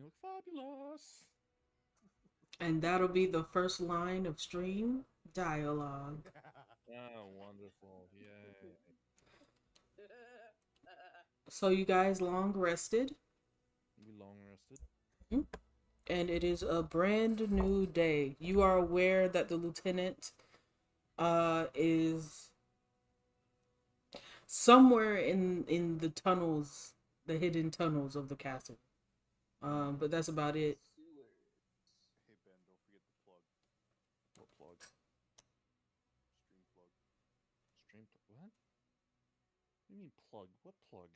look fabulous. And that'll be the first line of stream dialogue. Oh, wonderful. Yay. So you guys long rested, We long rested. and it is a brand new day. You are aware that the lieutenant is somewhere in the tunnels, the hidden tunnels of the castle. But that's about it. Hey Ben, don't forget the plug. What plug? Stream plug. Stream. What? What do you mean plug? What plug?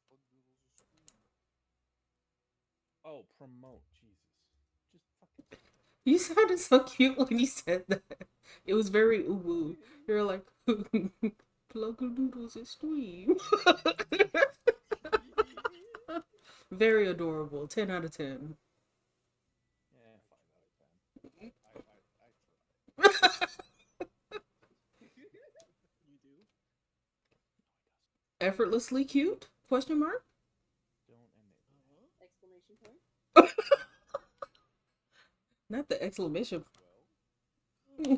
Plug noodles a stream. Oh, promote. Jesus. Just fucking. You sounded so cute when you said that. It was very uwu. You're like plug noodles and stream. Very adorable. 10 out of 10. Yeah, 5 out of 10. I try. You do? Effortlessly cute? Question mark. Don't enable Uh-huh. Exclamation point. Not the exclamation. Well,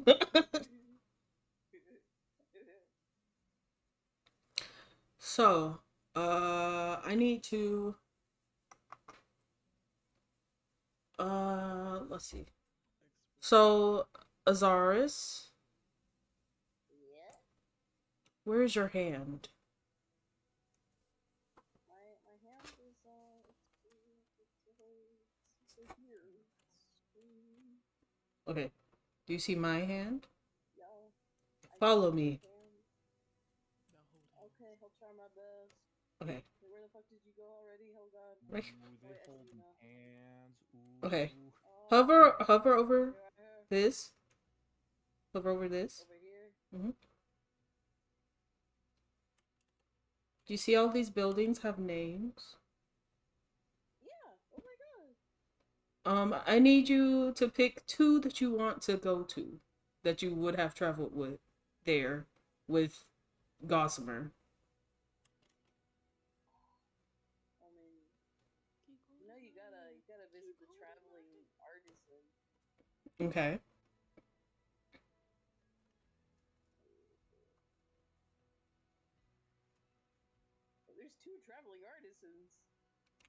So, I need to let's see. So, Azaris, Yeah. where's your hand? My hand is it's here. Okay. Do you see my hand? Y'all. I Follow see me. your hand. Now hold hands. Okay, I'll try my best. Okay. Hey, where the fuck did you go already? Oh god. Right. Ooh, they Wait, I see hold you now. hands. Okay. Ooh. Hover, Oh, hover over here I am. this. Hover over this. Over here. hmm Do you see all these buildings have names? Yeah. Oh my god. I need you to pick two that you want to go to, that you would have traveled with there with Gossamer. I mean, you gotta visit the traveling artisan. Okay. There's two traveling artisans.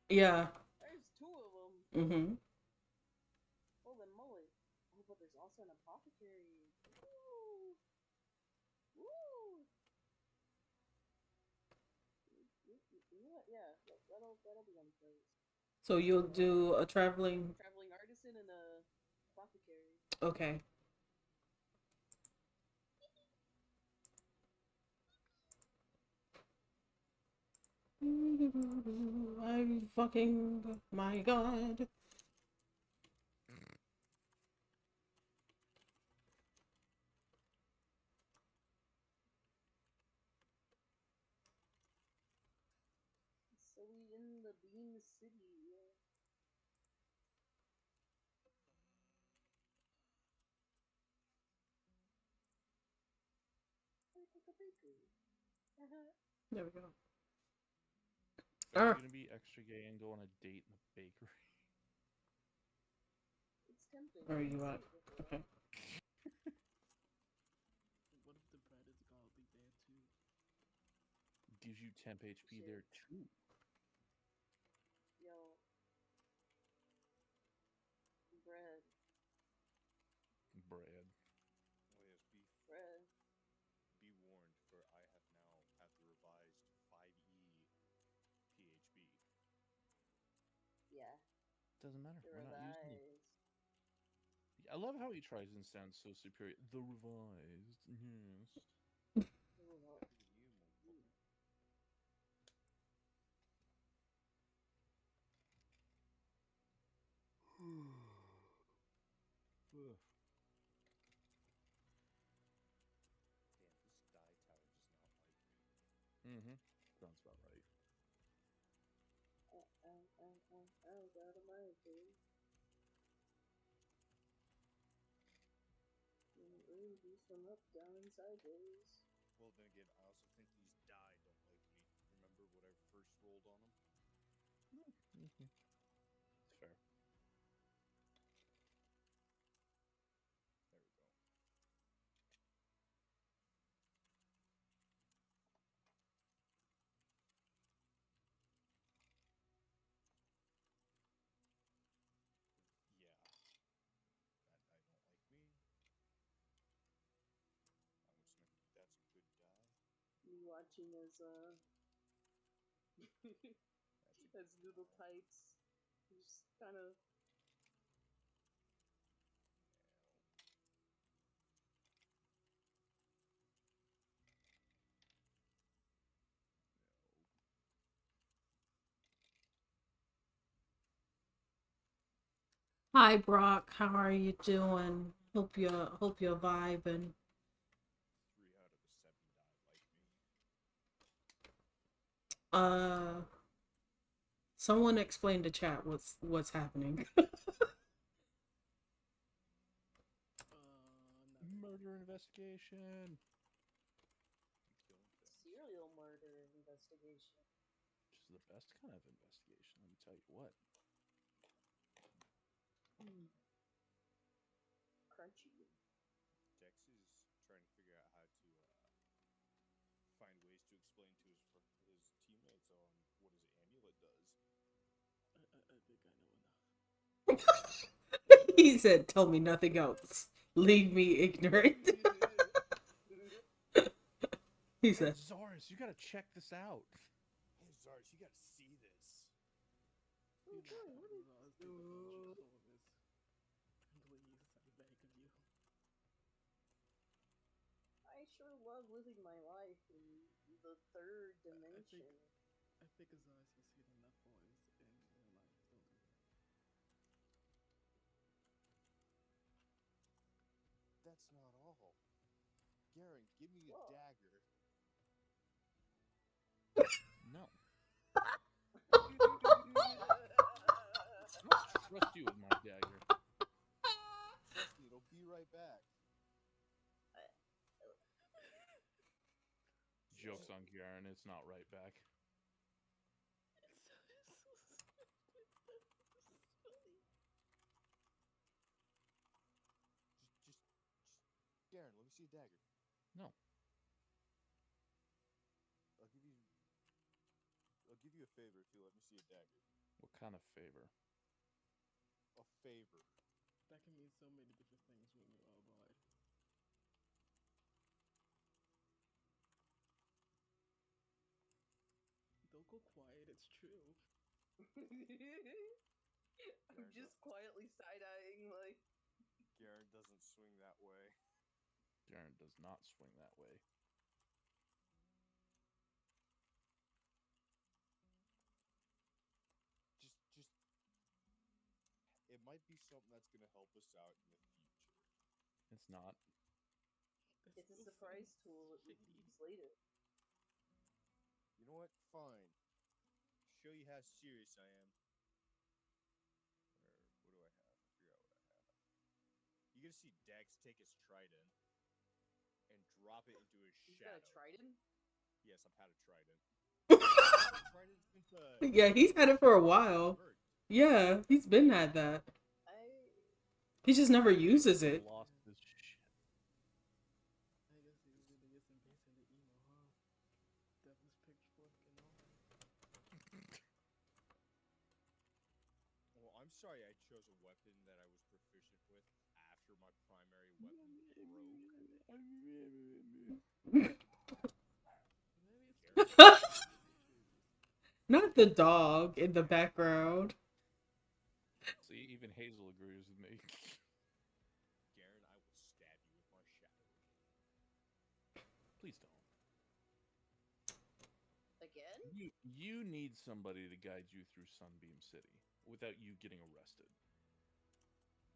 Yeah. There's two of them. Mm-hmm. Holy moly. Oh, but there's also an apothecary. Woo! Woo! You know what? Yeah, that'll be on the place. So you'll do a traveling. Traveling artisan and a apothecary. Okay. I fucking my god. So we in the Bean City. Like a bakery. There we go. Are you gonna be extra gay and go on a date in a bakery? It's tempting. Where are you Let's at? see if it Okay. What if the bread is garlic there too? Gives you temp HP Shit. there too. Yo, bread, Bread. oh yes, bread. be warned, for I have now had the revised 5E PHB. Yeah, Doesn't matter. the We're not using them. revised. I love how he tries and sounds so superior. The revised. Yes. Ugh. Look at you, motherfucker. Ugh. Damn, this die tower does not like me. Mm-hmm. Sounds about right. Oh, God almighty. Ooh, do some up, down, and sideways. Well, then again, I also think these die don't like me. Remember what I first rolled on them? Mm-hmm. It's fair. watching as That's a noodle types. Just kind of. Hi Brock, how are you doing? Hope you're vibing. 3 out of the 7 die like me. Someone explain to chat what's happening. Nothing. Murder investigation. You killing things. Serial murder investigation. Which is the best kind of investigation, let me tell you what. Crunchy. Dex is trying to figure out how to find ways to explain to his teammates on what his amulet does. I think I know enough. He said, "Tell me nothing else. Leave me ignorant." He Hey, said, Zaris, you gotta check this out. Hey Zars, you gotta see this. Oh, boy, what is... Give a bunch of clovers. Please, I beg of you. I sure love living my life in the third dimension. I think Azaz has seen enough boys in their life. Don't do that. That's not all. Garen, give me a Whoa. dagger. No. I don't trust you with my dagger. Trust me, it'll be right back. Joke's on Garen, it's not right back. It's so stupid. It's funny. Just, Garen, let me see a dagger. No. I'll give you a favor if you let me see a dagger. What kind of favor? A favor. That can mean so many different things when you're all bard. Don't go quiet, it's true. I'm just quietly side-eyeing, like... Garen doesn't swing that way. Garen does not swing that way. Just. It might be something that's gonna help us out in the future. It's not. It's a surprise tool that we can use later. You know what? Fine. Show you how serious I am. What do I have? I forgot what I have. You're gonna see Dex take his trident and drop it into his He's shadow. got a trident? Yes, I've had a trident. "Yeah, he's had it for a while. Yeah, he's been had that. He just never uses it." Lost this shit. I guess he really is embracing the emo, huh? Devil's pitchfork and all. Well, I'm sorry I chose a weapon that I was proficient with after my primary weapon broke. Maybe it's Not the dog in the background. See, even Hazel agrees with me. Garen, I will stab you with my shadow again. Please don't. Again? You need somebody to guide you through Sunbeam City without you getting arrested.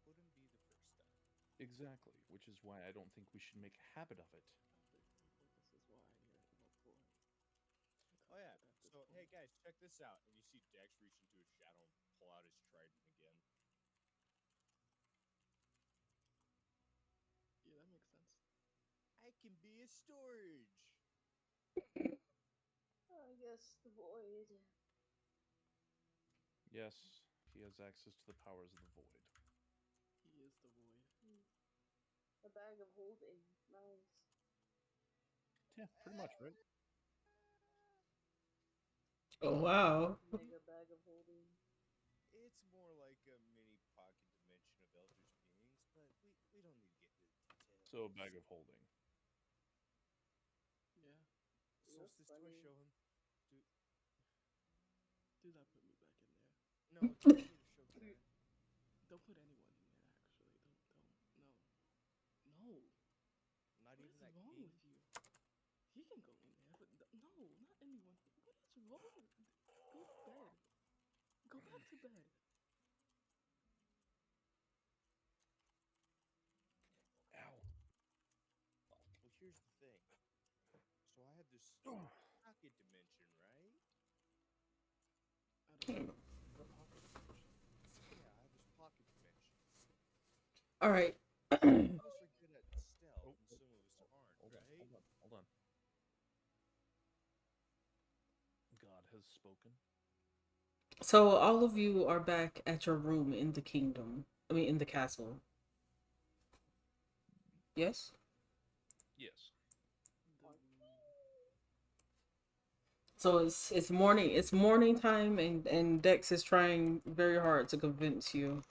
Wouldn't be the first time. Exactly, which is why I don't think we should make a habit of it. This is why you're emo poor. Oh yeah. So hey guys, check this out. And you see Dex reach into his shadow and pull out his trident again. Yeah, that makes sense. I can be a storage. I guess the void. Yes, he has access to the powers of the void. He is the void. A bag of holding. Nice. Yeah, pretty much, right? Oh wow. Mega bag of holding. It's more like a mini pocket dimension of Eldritch beings, but we don't need to get into the details. So a bag of holding. Yeah. So solstice do I funny. show him? Do not put me back in there. No, do you want me to show Karen? Don't put anyone in there. Actually, don't. No. Not What even is that wrong king? with you? He can go in there, but no, not anyone. What is wrong? Go to bed. Go back to bed. Ow. Well, here's the thing. So I had this pocket dimension, right? I don't know. A pocket dimension. Yeah, I have this pocket dimension. All right. Some of us are good at stealth, Oh, and some of us aren't, Hold on, right? hold on. God has spoken. So all of you are back at your room in the kingdom. I mean, in the castle. Yes. Yes. So it's morning. It's morning time, and Dex is trying very hard to convince you.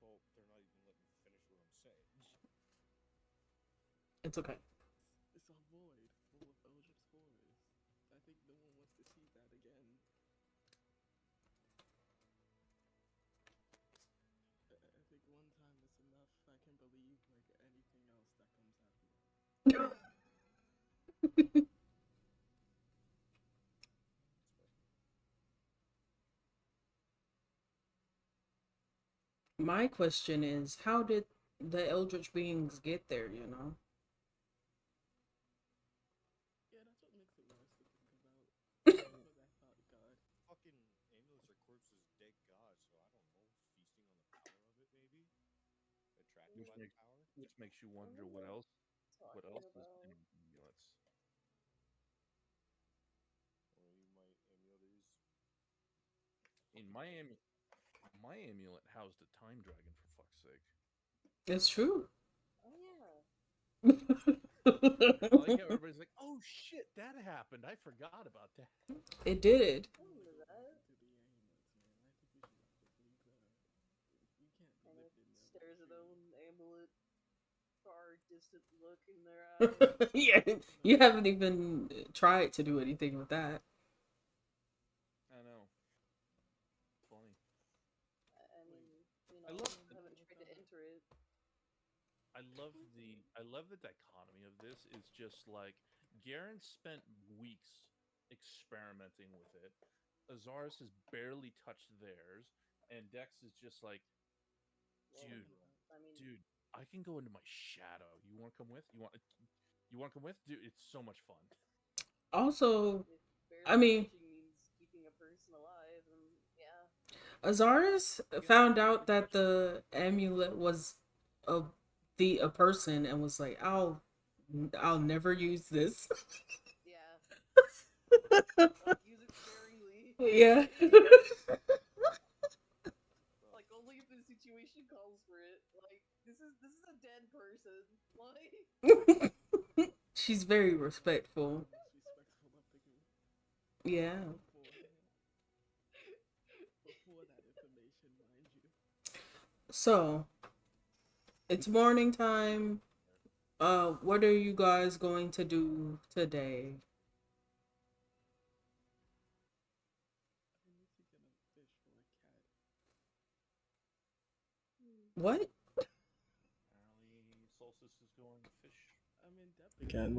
Well, they're not even letting me finish what I'm saying. It's okay. It's a void full of eldritch horrors. I think no one wants to see that again. I think one time is enough. I can believe like anything else that comes after. My question is, how did the eldritch beings get there? You know. Yeah, that's what makes it worse to think about. Because I thought God. Fucking amulets are corpses of dead gods, so I don't know. Feasting on the power of it, maybe? Attracted Which by the makes power? which makes you I wonder wonder what talking else is about. in amulets. Or maybe my amulet is. In my amulet housed a time dragon, for fuck's sake. It's true. Oh yeah. I like how everybody's like, "Oh shit, that happened! I forgot about that." It did. I remember Go that. back into the amulets, man. I think we should actively go. We can't be And it living in there. stares at own amulet, far distant look in their eyes. Yeah, you haven't even tried to do anything with that. I know. Funny. I mean, you I know, love haven't tried to enter it. I love the dichotomy of this. Is just like Garen spent weeks experimenting with it. Azaris has barely touched theirs, and Dex is just like, Well, dude, I mean, dude, I can go into my shadow. You want to come with? You want to come with? Dude, it's so much fun. Also, if I barely mean, touching means keeping a person alive, and yeah. Azaris I guess found barely out that touching. the amulet was a person and was like, I'll never use this. Yeah. Like, use it sparingly. Yeah. Like, only if the situation calls for it. Like, this is a dead person. Like, She's very respectful. Most respectful of the group. Yeah. Before that information, mind you. So, it's morning time. What are you guys going to do today? I need to get a fish for a cat. What? Apparently, Solstice is going to fish. I'm in depth again.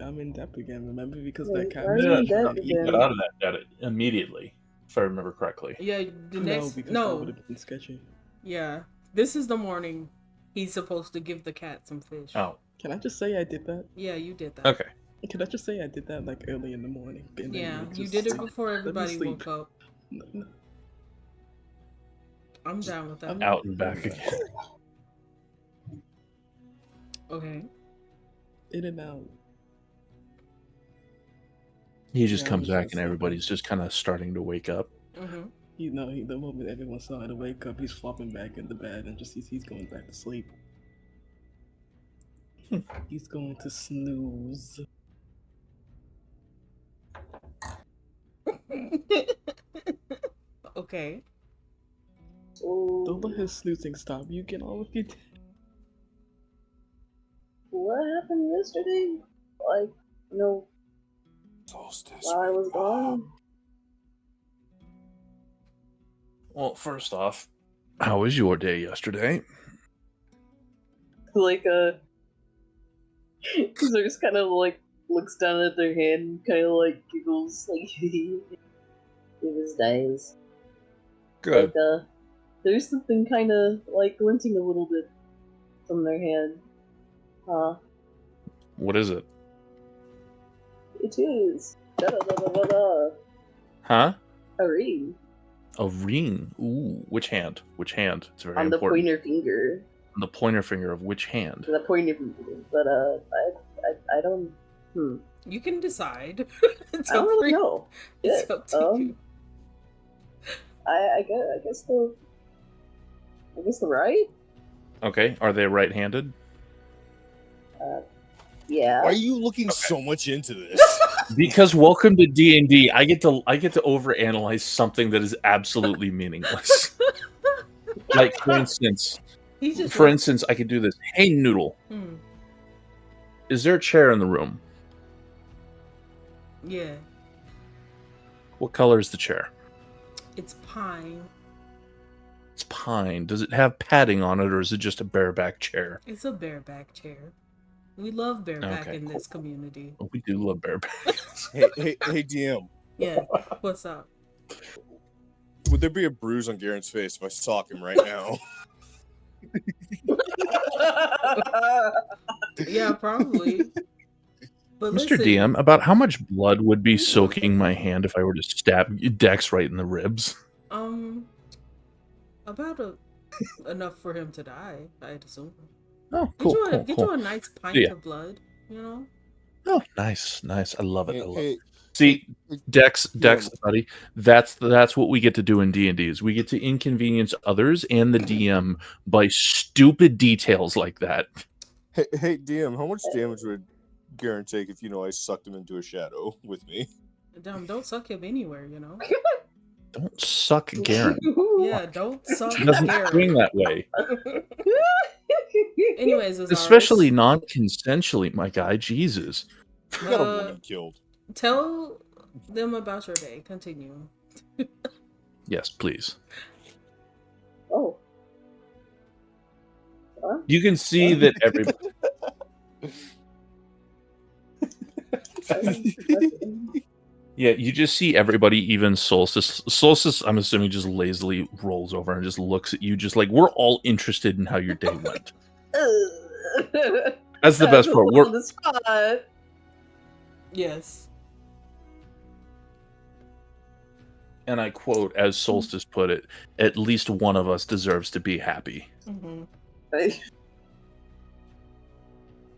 I'm in depth again. Remember, because Wait, that cat why are was you in trying debt to eat again? me. Out of that debt immediately, if I remember correctly. Yeah, the No, next because that would have been sketchy. Yeah. This is the morning he's supposed to give the cat some fish. Oh, Can I just say I did that? Yeah, you did that. okay. Can I just say I did that like early in the morning? And then, Yeah, like, you just did it like, before let me everybody sleep. woke up. No, I'm down with that. I'm Out and doing back that. again. Okay. In and out. He just Yeah, I comes was back just and sleeping. everybody's just kind of starting to wake up. Mm-hmm. You know, the moment everyone started to wake up, he's flopping back in the bed and just he's going back to sleep. He's going to snooze. Okay. Don't let his snoozing stop. You get on with your day. what happened yesterday? Like, Solstice. while I was gone. Well, first off, how was your day yesterday? Like, Zerus kind of like looks down at their hand and kind of like giggles, like, it was nice. Good. Like, there's something kind of like glinting a little bit from their hand. What is it? It is. Da-da-da-da-da-da. Huh? A ring. A ring. Ooh, which hand? Which hand? It's very On the important. pointer finger. On the pointer finger of which hand? The pointer finger. But, I don't. You can decide. It's I don't up really for- know. It's Yeah, up to you. I guess the right? Okay. Are they right-handed? Yeah. Why are you looking so much into this? Because welcome to D&D. I get to overanalyze something that is absolutely meaningless. Like for instance, He just I could do this. Hey, Noodle, Hmm. is there a chair in the room? Yeah, What color is the chair? it's pine. It's pine. Does it have padding on it, or is it just a bareback chair? It's a bareback chair. We love bareback Okay, in cool. this community. Oh, we do love bareback. hey, DM. Yeah. What's up? Would there be a bruise on Garen's face if I sock him right now? Yeah, probably. But Mr. listen, DM, about how much blood would be soaking my hand if I were to stab Dex right in the ribs? about enough for him to die, I'd assume. Oh, cool, Get you a nice pint Yeah. of blood, you know? Oh, nice. I love it. Hey, See, Dex, DM. buddy, that's what we get to do in D&D is we get to inconvenience others and the DM by stupid details like that. Hey, DM, how much damage would Garen take if I sucked him into a shadow with me? Don't suck him anywhere, you know? Don't suck Garen. Yeah, don't suck He doesn't Garen. swing that way. Anyways, Azaris, Especially non-consensually, my guy. Jesus. You got a woman killed. tell them about your day. Continue. Yes, please. Oh. Huh? You can see that everybody... Yeah, you just see everybody, even Solstice. Solstice, I'm assuming, just lazily rolls over and just looks at you, just like, we're all interested in how your day went. That's the best part. On the spot. Yes. And I quote, as Solstice put it, at least one of us deserves to be happy. Mm-hmm.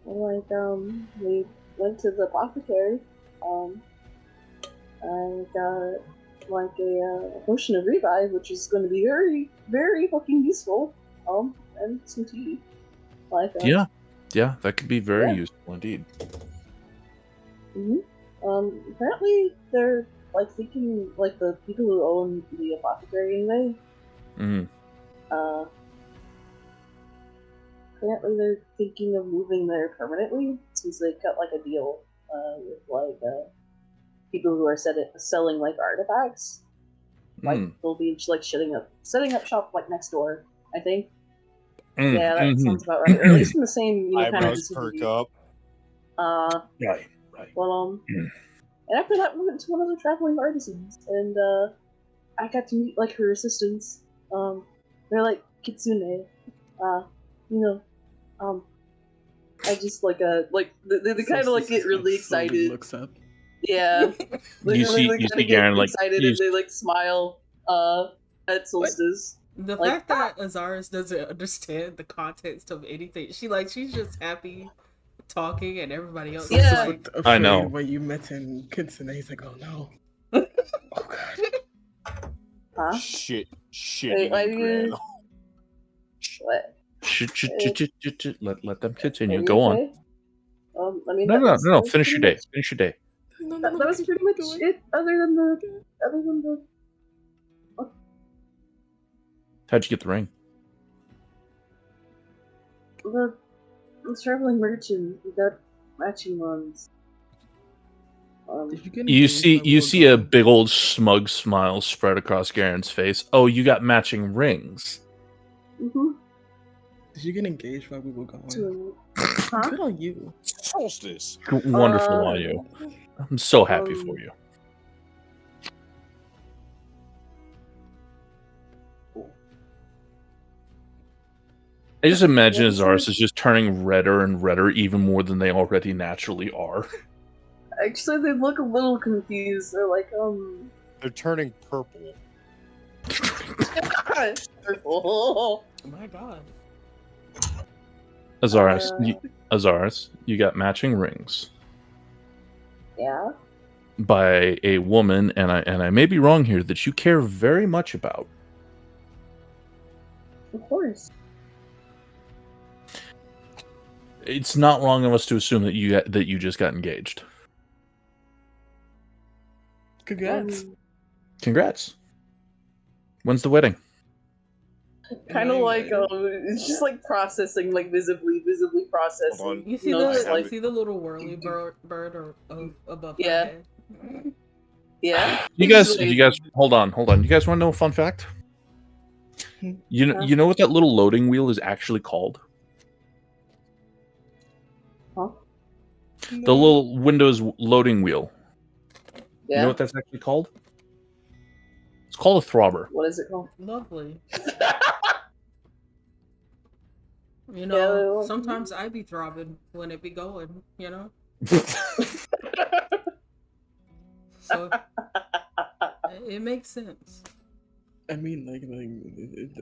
We went to the apothecary. I got like a potion of revive, which is going to be very, very fucking useful. And some tea. Yeah, that could be very Yeah. useful indeed. Apparently they're like thinking, like the people who own the apothecary anyway. Apparently they're thinking of moving there permanently since they cut like a deal with like people who are selling like artifacts. Like they'll be like setting up shop like next door, I think. Yeah, that sounds about right. Or at least in the same kind of Eyebrows vicinity. perk up. Right. Well, and after that, we went to one of the traveling artisans, and I got to meet like her assistants. They're like Kitsune. I just like they kind of like get really excited. Looks up. Yeah, You see Garen like excited and they like smile at Solstice. The Like, fact that Azaris doesn't understand the context of anything, she's just happy talking, and everybody else. Yeah. is like, I know. When you met in Kitsune, he's like, oh no. Oh god. Huh? Shit. Wait, why do you? Gran. What? Let them continue. Are you Go okay? I mean, on. Finish your day. Finish your day. No, That was pretty much it. Other than the. How'd you get the ring? I'm traveling merchant. We got matching ones. Did you get You engaged see while we you were see a gone? big old smug smile spread across Garen's face. Oh, you got matching rings. Mm-hmm. Did you get engaged while we were gone? Huh? Good on you. Solstice. Wonderful on you. I'm so happy for you. I just imagine What is Azaris it? is just turning redder and redder even more than they already naturally are. Actually, they look a little confused. They're like, They're turning purple. purple. Oh my god. Azaris, you got matching rings Yeah, by a woman, and I may be wrong here, that you care very much about. of course. It's not wrong of us to assume that you just got engaged. Congrats. Congrats. When's the wedding? Kind of like it's just like processing, like visibly processing. Hold on. You see the little whirly bird or above my Yeah. head? Yeah. You guys, hold on. You guys want to know a fun fact? You know what that little loading wheel is actually called? Huh? The little Windows loading wheel. Yeah. You know what that's actually called? It's called a throbber. What is it called? Lovely. You Yeah, know, sometimes I be throbbing when it be going, you know? So it makes sense. I mean, like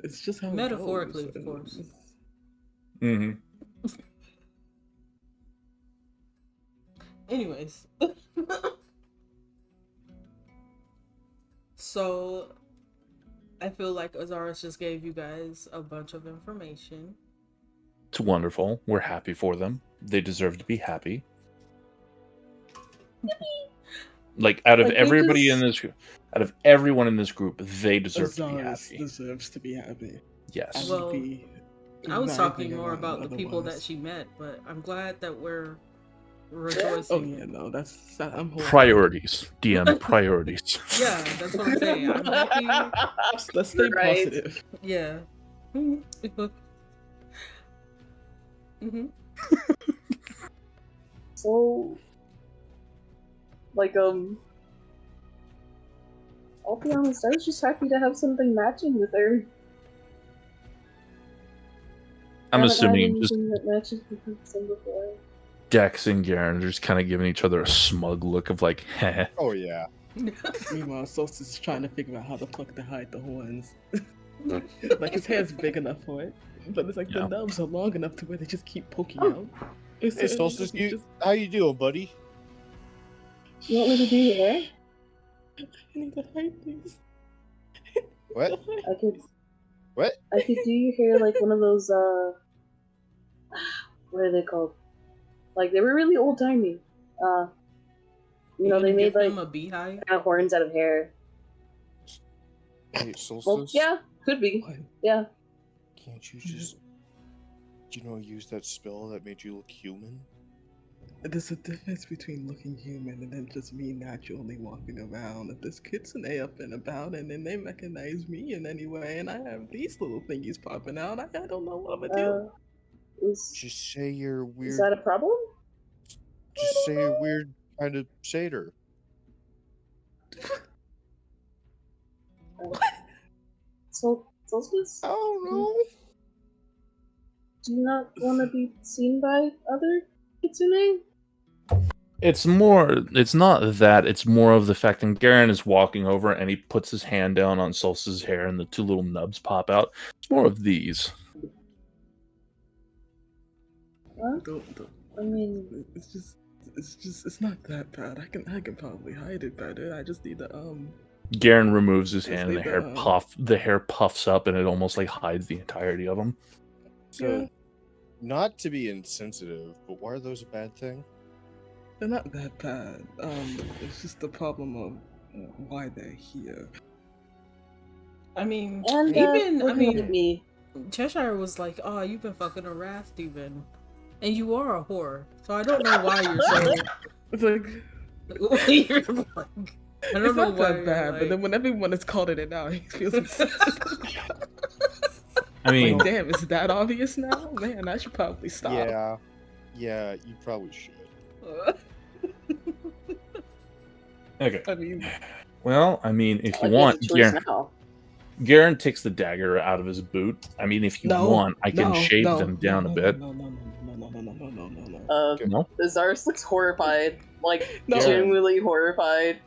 it's just how Metaphorically, it goes. of course. Mm-hmm. Anyways. So I feel like Azaris just gave you guys a bunch of information. It's wonderful. We're happy for them. They deserve to be happy. Like out of Like, everybody in this group, out of everyone in this group, they deserve to be Azaris happy. deserves to be happy. Yes. Well, I was talking more about the people that otherwise. she met, but I'm glad that we're Oh rejoicing. yeah, no, I'm Priorities, DM priorities. Yeah, that's what I'm saying. I'm happy. Let's stay Right. positive. Yeah. Mm-hmm. So, like, I'll be honest, I was just happy to have something matching with her. I'm I haven't had assuming just anything that matches with her before. Dex and Garen are just kind of giving each other a smug look of like, heh. Oh yeah. Meanwhile, Solstice is trying to figure out how the fuck to hide the horns. Like his hair's big enough for it, but it's like the nubs are long enough to where they just keep poking out. Hey Solstice, how you doing, buddy? You want me to do your hair? I need to hide these. What? I could. What? I could do your hair like one of those. What are they called? Like they were really old timey. You know, they made like a beehive kind of horns out of hair. Hey Solstice. Well, yeah, could be. What? Yeah. Can't you just, use that spell that made you look human? There's a difference between looking human and then just me naturally walking around. If there's kids and they up and about and then they recognize me in any way and I have these little thingies popping out, I don't know what I'm gonna do. Just say you're weird. Is that a problem? Just say you're weird kind of satyr. Solstice? I don't know. Do you not want to be seen by other kitsune? It's not that, it's more of the fact that Garen is walking over and he puts his hand down on Solstice's hair and the two little nubs pop out. It's more of these. Huh? I mean, it's not that bad. I can probably hide it better. I just need to Garen removes his hand and the hair puffs up and it almost like hides the entirety of him. So, not to be insensitive, but why are those a bad thing? They're not that bad. It's just the problem of why they're here. I mean, and even me. Cheshire was like, "Oh, you've been fucking a Wrath demon." And you are a whore, so I don't know why you're so. It's like You're like, I don't it's know not why. that bad, but then when everyone is calling it out, he feels insensitive. I mean, Like, damn, is that obvious now? Man, I should probably stop. Yeah, you probably should. okay. I mean, Well, I mean, if you Like, want, you have a choice now. Garen takes the dagger out of his boot. I mean, if you want, I can shave them down a bit. No. No? Zarus looks horrified. Like, No. genuinely horrified.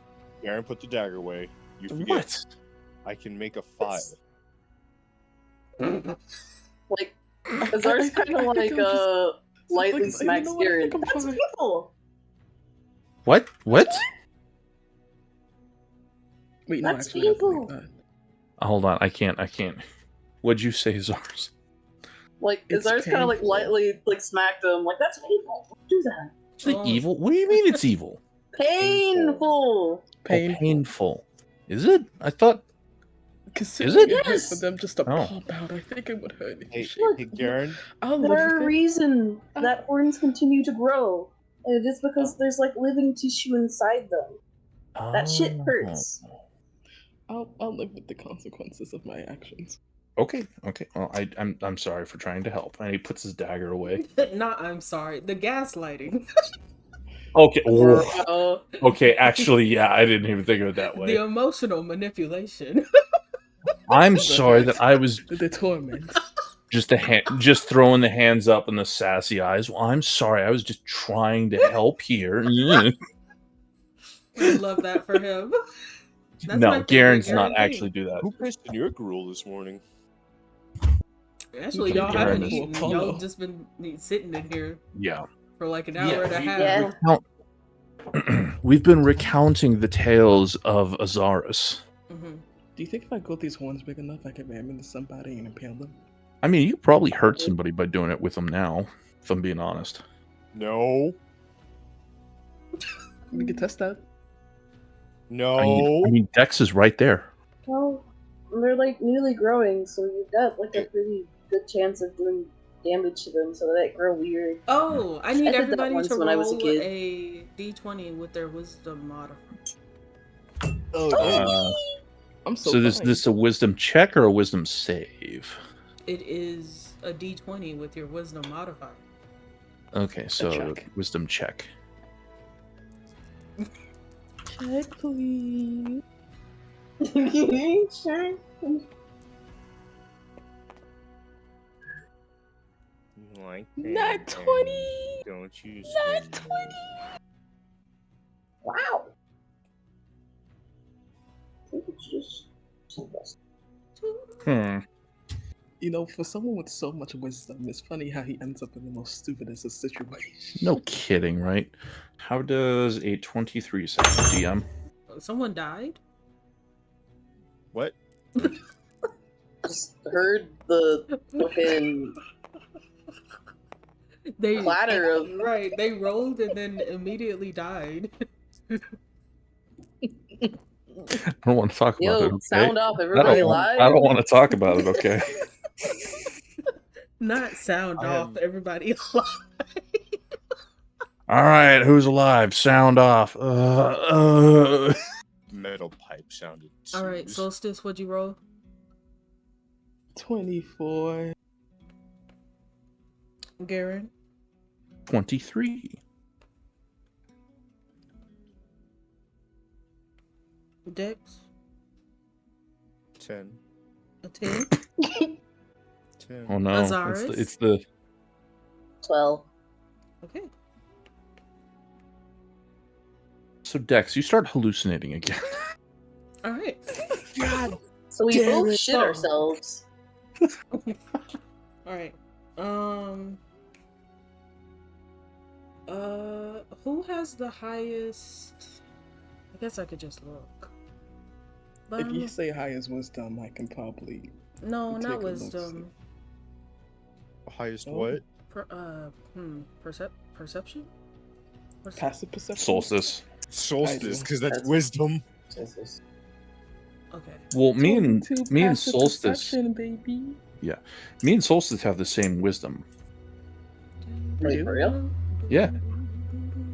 Garen, put the dagger away. You forget. What? I can make a file. Like, Zarus kind of like, lightly smacks Garen. I'm That's fine. evil! What? What? Wait, no, That's actually, I evil. believe that. Hold on, I can't. What'd you say, Zars? Like, It's Zarus kind of like painful. lightly like smacked him. Like, that's evil. Don't do that. Is it Oh. evil? What do you mean it's evil? Painful. Oh, painful. Is it? I thought. Considering it? it hurt Yes. for them just to Oh. pop out, I think it would hurt. Hey, Look, hey, Garen. I'll live There are with it. reasons that horns continue to grow. And it is because there's like living tissue inside them. That shit hurts. Oh. I'll live with the consequences of my actions. Okay. Well, I'm sorry for trying to help. And he puts his dagger away. I'm sorry. The gaslighting. Okay. Uh, Okay. Actually, yeah, I didn't even think of it that way. The emotional manipulation. I'm sorry that I was The torment. just throwing the hands up and the sassy eyes. Well, I'm sorry. I was just trying to help here. I love that for him. That's my No, favorite Garen's Garen not thing. actually do that. Who pissed in your gruel this morning? Actually, Okay, y'all Garen haven't is- eaten. Apollo. Y'all just been sitting in here Yeah. for like an hour and a half. Yeah. We've been recounting the tales of Azarus. Mhm. Do you think if I grow these horns big enough, I can ram into somebody and impale them? I mean, you probably hurt somebody by doing it with them now, if I'm being honest. No. We can test that. No. I mean, Dex is right there. Well, they're like newly growing, so you've got like a pretty good chance of doing damage to them so that they grow weird. Oh, I I need did that everybody once to when I was a roll kid. a d20 with their wisdom modifier. Oh, I'm so So this fine. this a wisdom check or a wisdom save? It is a d20 with your wisdom modifier. Okay, so check. wisdom check. Check, please. Sure. like Not that, 20. Don't you? Not scream. 20. Wow. I think it's just Hmm. You know, for someone with so much wisdom, it's funny how he ends up in the most stupidest of situations. No kidding, right? How does a 23 sound, DM? Someone died? What? just heard the fucking They clatter of right. They rolled and then immediately died. I don't want to talk about it. yo Okay? sound off. I Everybody don't, alive? I don't want to talk about it. Okay. Not sound I off. have- Everybody alive. All right, who's alive? Sound off. Metal pipe sounded. All right, serious. Solstice, what'd you roll? 24. Garen? 23. Dex? 10. A 10? 10. Oh no, Azarus? it's the 12. Okay. so Dex. You start hallucinating again. All right. God. So we Damn both it. shit ourselves. All right. Who has the highest? I guess I could just look. If you say highest wisdom, I can probably. No, take not a look, wisdom. Highest Oh. what? Perception? Passive perception? Solstice. Solstice, because that's That's- wisdom. Jesus. Okay. Well, me and 22 me and passive Solstice, perception, baby. me and Solstice have the same wisdom. Wait, for real? Yeah.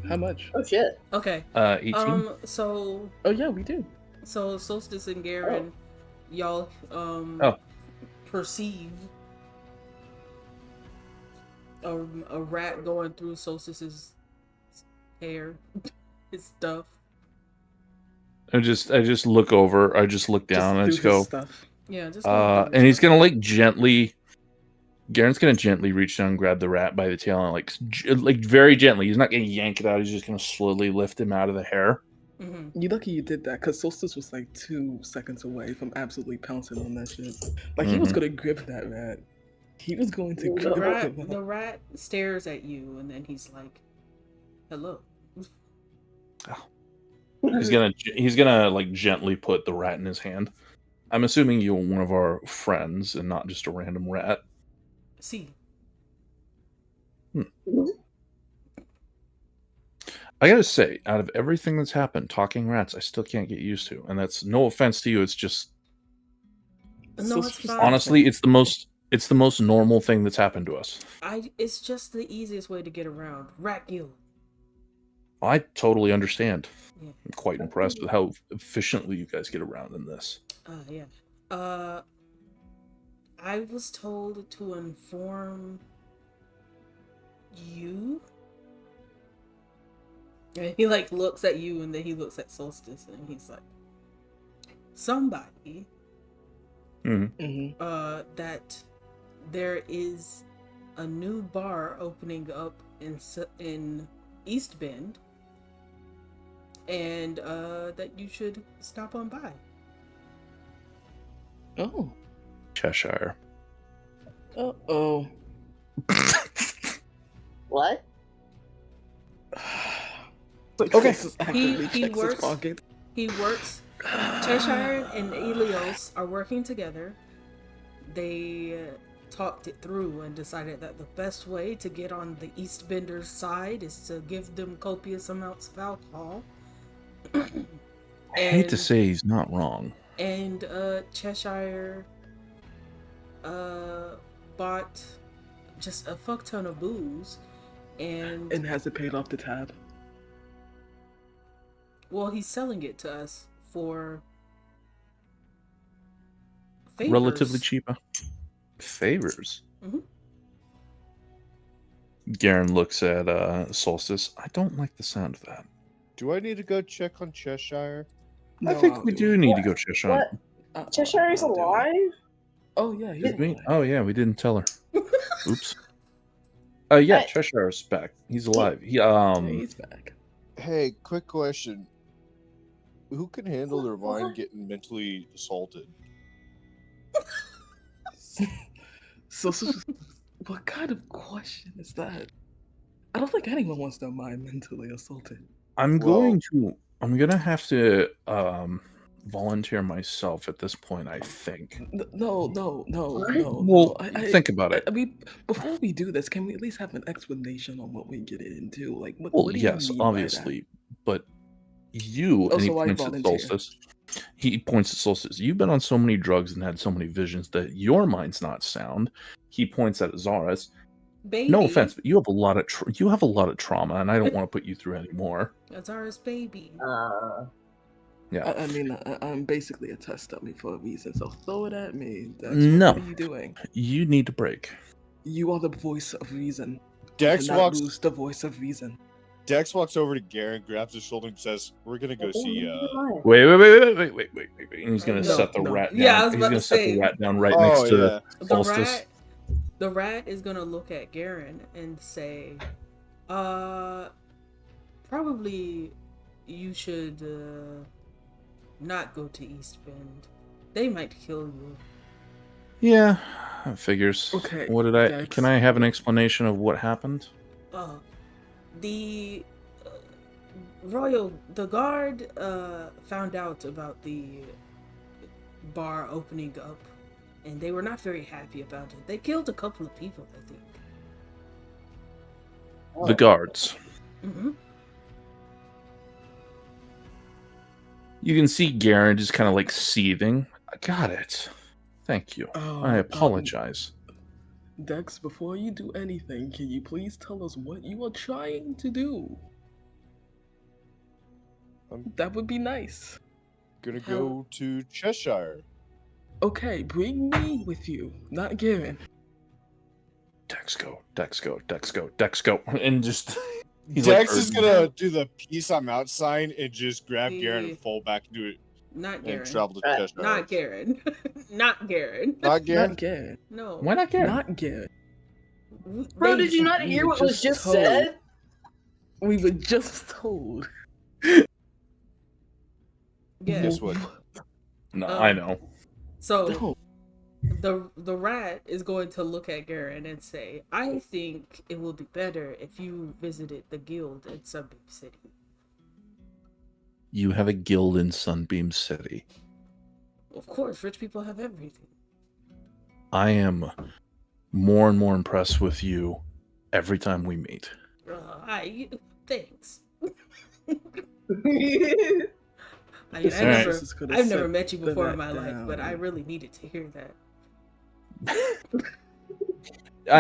How much? Oh shit. Okay. 18. So Oh yeah, we do. Solstice and Garen, y'all Oh. perceive a rat going through Solstice's hair, his stuff. I just look over. I just look down and I just do his go. stuff. Yeah, just going through his And he's stuff. gonna like gently. Garen's gonna gently reach down and grab the rat by the tail and like very gently. He's not gonna yank it out. He's just gonna slowly lift him out of the hair. Mm-hmm. You lucky you did that, because Solstice was like 2 seconds away from absolutely pouncing on that shit. Like he was Mhm. gonna grip that rat. He was going to The grip rat, him. the rat stares at you, and then he's like, "Hello." He's gonna like gently put the rat in his hand. I'm assuming you're one of our friends and not just a random rat. See, I gotta say, out of everything that's happened, talking rats, I still can't get used to. And that's no offense to you. It's just no, it's fine. honestly, it's the most normal thing that's happened to us. It's just the easiest way to get around. Rat guild. I totally understand. Yeah. I'm quite impressed with how efficiently you guys get around in this. Yeah. I was told to inform you. And he like looks at you, and then he looks at Solstice, and he's like, somebody that there is a new bar opening up in East Bend, and that you should stop on by. Oh. Cheshire. Uh-oh. What? Okay. He works. Cheshire and Elios are working together. They talked it through and decided that the best way to get on the East Benders' side is to give them copious amounts of alcohol. I hate to say he's not wrong. And Cheshire bought just a fuck ton of booze, and has it paid off the tab? well, he's selling it to us for favors. Relatively cheaper. Favors. Mhm. Garen looks at Solstice. I don't like the sound of that. Do I need to go check on Cheshire? I think we do need to go check on. What? Cheshire is alive? Oh yeah, he's alive. Oh yeah, we didn't tell her. Oops. Yeah, I- Cheshire's back. He's alive. He's back. Hey, quick question. Who can handle their mind getting mentally assaulted? So, what kind of question is that? I don't think anyone wants their mind mentally assaulted. I'm gonna have to volunteer myself at this point, I think. No. Well, think about it. I mean, before we do this, can we at least have an explanation on what we get into? Like, what do Yes, you mean obviously, but you and he so I points at volunteer. Solstice. He points at Solstice. You've been on so many drugs and had so many visions that your mind's not sound. He points at Azaris. Baby. No offense, but you have a lot of trauma, and I don't want to put you through anymore. Azaris baby. Yeah. I mean, I'm basically a test dummy for a reason, so throw it at me. No. What are you doing? You need to break. You are the voice of reason. Dex You cannot walks. lose the voice of reason. Dex walks over to Garen, grabs his shoulder, and says, "We're gonna go see." Wait. And he's gonna No, set the no. rat down. Yeah, I was He's about gonna to set say. the rat down right Oh, next to yeah. Solstice. The rat is gonna look at Garen and say, probably you should not go to East Bend. They might kill you. Yeah, that figures. Okay, What did I? Dex. Can I have an explanation of what happened? The the guard found out about the bar opening up, and they were not very happy about it. They killed a couple of people, I think. The guards. Mm-hmm. You can see Garen just kind of like seething. I got it. Thank you. I apologize. Dex, before you do anything, can you please tell us what you are trying to do? That would be nice. Gonna Hell- go to Cheshire. Okay, bring me with you, not Garen. Dex go, Dex go, Dex go, Dex go, and just he's Dex like, is gonna do the peace I'm out sign and just grab Garen Yeah. and fall back into it Not and Garen. travel to Right. Cheshire. Not Garen. Not Garen. Not Garen? Not Garen. No. why not Garen? Not Garen. Bro, They- did you not We hear were what was just told. said? We were just told. Yeah. Guess what? No, I Um, know. So No. the rat is going to look at Garen and say, "I think it will be better if you visited the guild in Sunbeam City." You have a guild in Sunbeam City. Of course, rich people have everything. I am more and more impressed with you every time we meet. Thanks. I mean, This I Alright. never, is gonna I've never set met you the before in rat my life, but I down. really needed to hear that.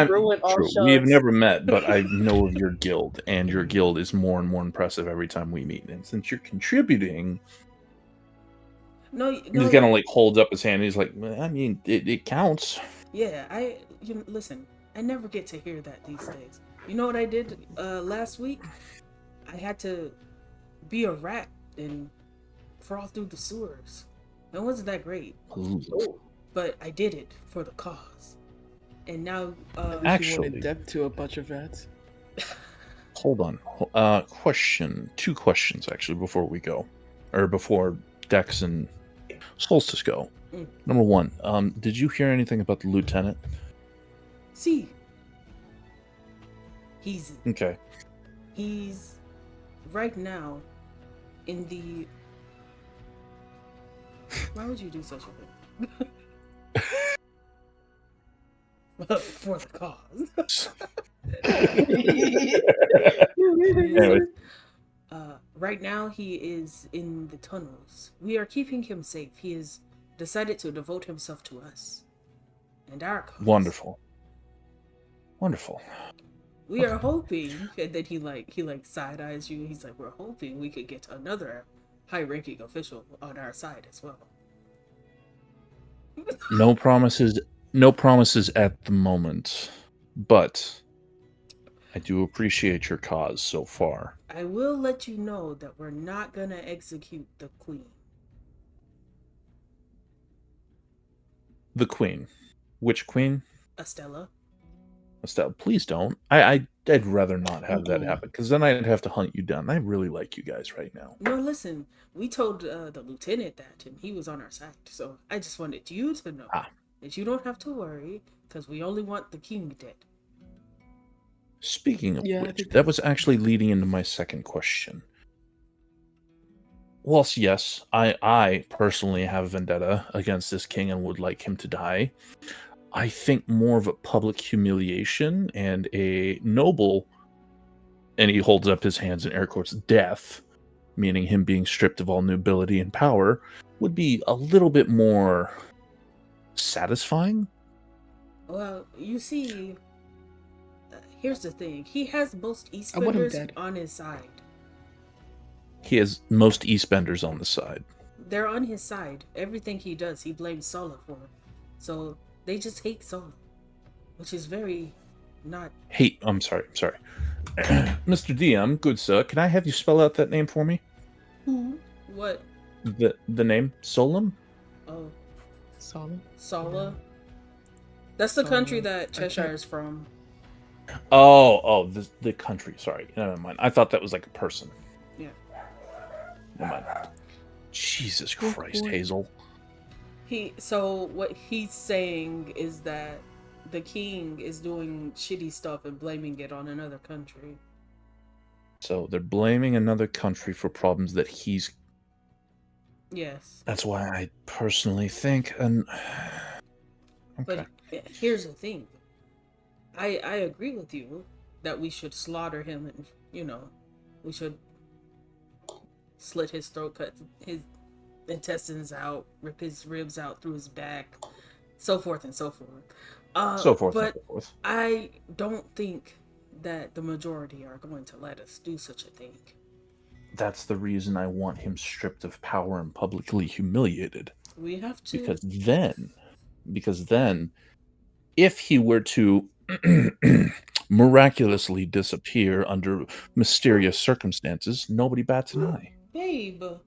Bro went all True. We have shots. never met, but I know of your guild, and your guild is more and more impressive every time we meet. And since you're contributing, No, he's no, kind of like holds up his hand. He's like, I mean, it counts. yeah, listen, I never get to hear that these days. You know what I did last week? I had to be a rat and crawl through the sewers. It wasn't that great, but I did it for the cause. And now, Actually- you wanted Dex to a bunch of rats. Hold on. Two questions actually before we go, or before Dex and Solstice go. Mm. Number one, did you hear anything about the lieutenant? see, Okay. he's right now in the. Why would you do such a thing? For the cause. Anyway, Right now, he is in the tunnels. We are keeping him safe. He has decided to devote himself to us and our cause. wonderful. Wonderful. We are hoping, and then he side eyes you. He's like, we're hoping we could get another high-ranking official on our side as well. No promises. No promises at the moment, but I do appreciate your cause so far. I will let you know that we're not gonna execute the queen. The queen. Which queen? Estella. Estelle, please don't. I'd rather not have that happen, because then I'd have to hunt you down. I really like you guys right now. No, listen. We told the lieutenant that, and he was on our side. So I just wanted you to know that you don't have to worry, because we only want the king dead. Speaking of Yeah, I which, think that was actually leading into my second question. Whilst yes, I personally have a vendetta against this king and would like him to die, I think more of a public humiliation and a noble, and he holds up his hands in air quotes, death, meaning him being stripped of all nobility and power, would be a little bit more satisfying. Well, you see, here's the thing. He has most I want him Eastbenders dead. on his side. He has most Eastbenders on the side. They're on his side. Everything he does, he blames Sola for. So they just hate Sola, which is very not. Hey, I'm sorry. Mr. DM, good sir, can I have you spell out that name for me? Who? What? The name? Solum? Oh, Solid. Sola. That's the country Sola. that Cheshire is from. Oh, the country. Sorry, never mind. I thought that was like a person. Yeah. Never mind. Jesus Oh, Christ, boy. Hazel. So what he's saying is that the king is doing shitty stuff and blaming it on another country. So they're blaming another country for problems that he's. Yes. That's why I personally think. Okay. But here's the thing. I agree with you that we should slaughter him and, we should slit his throat, cut his intestines out, rip his ribs out through his back, so forth and so forth. So forth and But so forth. I don't think that the majority are going to let us do such a thing. That's the reason I want him stripped of power and publicly humiliated. We have to. Because then, if he were to miraculously disappear under mysterious circumstances, nobody bats an eye. Babe. Oh,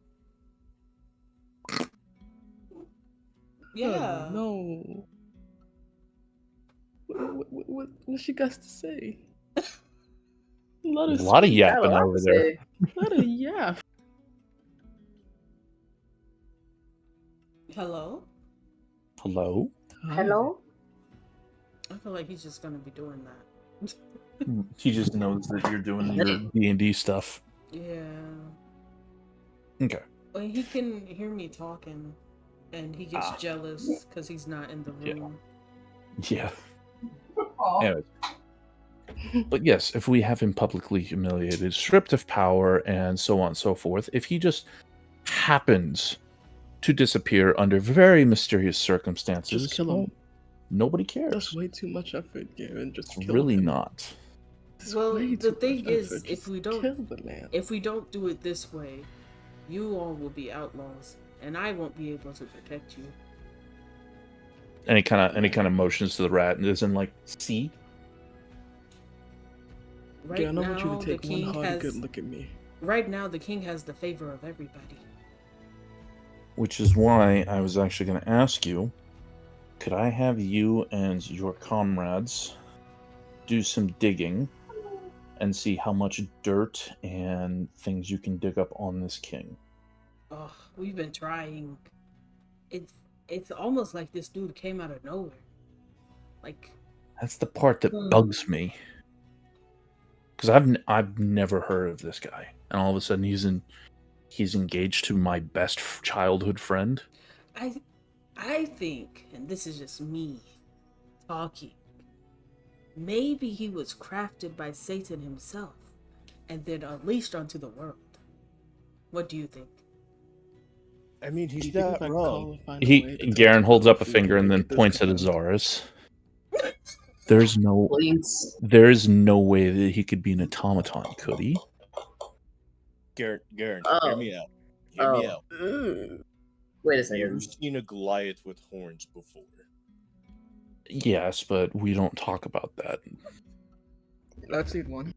Yeah. no. What she got to say? A lot A of lot of speak. Got a yapping lot over to there. say. A lot of yap. Hello? Hello? Hello? I feel like he's just gonna be doing that. He just knows that you're doing your D&D stuff. Yeah. Okay. Well, he can hear me talking, and he gets Ah. jealous because he's not in the Yeah. room. Yeah. Anyways. But yes, if we have him publicly humiliated, stripped of power, and so on and so forth, if he just happens to disappear under very mysterious circumstances, Just kill him. well, nobody cares. That's way too much effort, Garen. Just It's kill really him. not. It's Well, way the too thing much is, effort. if Just we don't, kill the man. if we don't do it this way, you all will be outlaws, and I won't be able to protect you. Any kind of motions to the rat, and isn't like, see? Right Garen, I now, want you to the take one king hard, has. good look at me. Right now, the king has the favor of everybody. Which is why I was actually going to ask you, could I have you and your comrades do some digging and see how much dirt and things you can dig up on this king? Oh, we've been trying. It's almost like this dude came out of nowhere. Like, That's the part that bugs me. Because I've never heard of this guy, and all of a sudden he's engaged to my best childhood friend. I think, and this is just me talking, maybe he was crafted by Satan himself and then unleashed onto the world. What do you think? I mean, Do you he's think not if I wrong. call and find a way to talk Garen to holds up a we can finger and then make this points at go? Azarus. There's no Please. way that he could be an automaton, could he? Garen, hear Oh. me out. Hear me out. Wait a You've second. seen a Goliath with horns before. Yes, but we don't talk about that. I've seen one.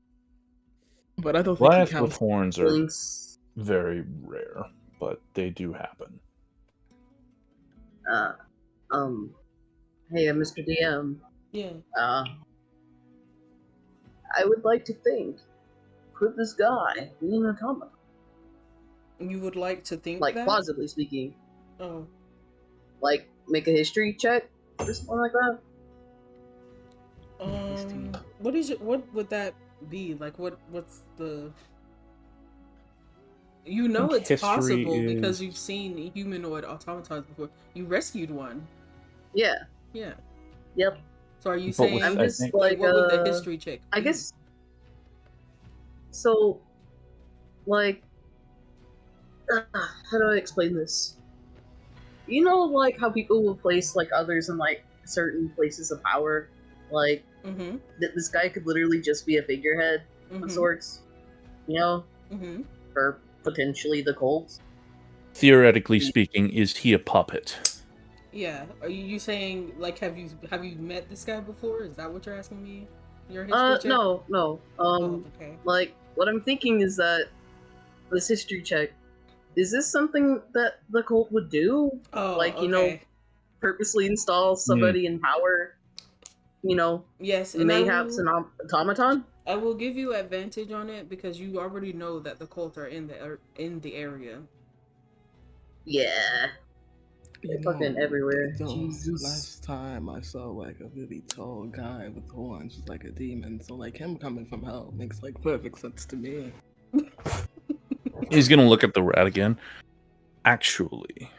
But I don't think he Goliath with counts. horns are Links. very rare, but they do happen. Hey, Mr. DM. Yeah. I would like to think, could this guy be an automaton? You would like to think Like, that? plausibly speaking. Oh. Like, make a history check or something like that? What would that be? Like, what's the... You know think it's history possible is- because you've seen humanoid automatons before. You rescued one. Yeah. Yeah. Yep. So are you But with- saying... I'm I just think- like, what would the history check I be? guess. So, like, how do I explain this? You know, like how people will place like others in like certain places of power. Like Mm-hmm. this guy could literally just be a figurehead of sorts. You know, Mm-hmm. for potentially the cult. Theoretically speaking, is he a puppet? Yeah. Are you saying, like, have you met this guy before? Is that what you're asking me? Your history check? No. Oh, okay. Like what I'm thinking is that this history check, is this something that the cult would do? Oh, Like, you okay. know, purposely install somebody in power, you know, Yes, and mayhaps an automaton? I will give you advantage on it because you already know that the cult are in the area. Yeah. They're fucking everywhere. Jesus. Last time I saw like a really tall guy with horns, like a demon. So like him coming from hell makes like perfect sense to me. He's gonna look at the rat again. Actually,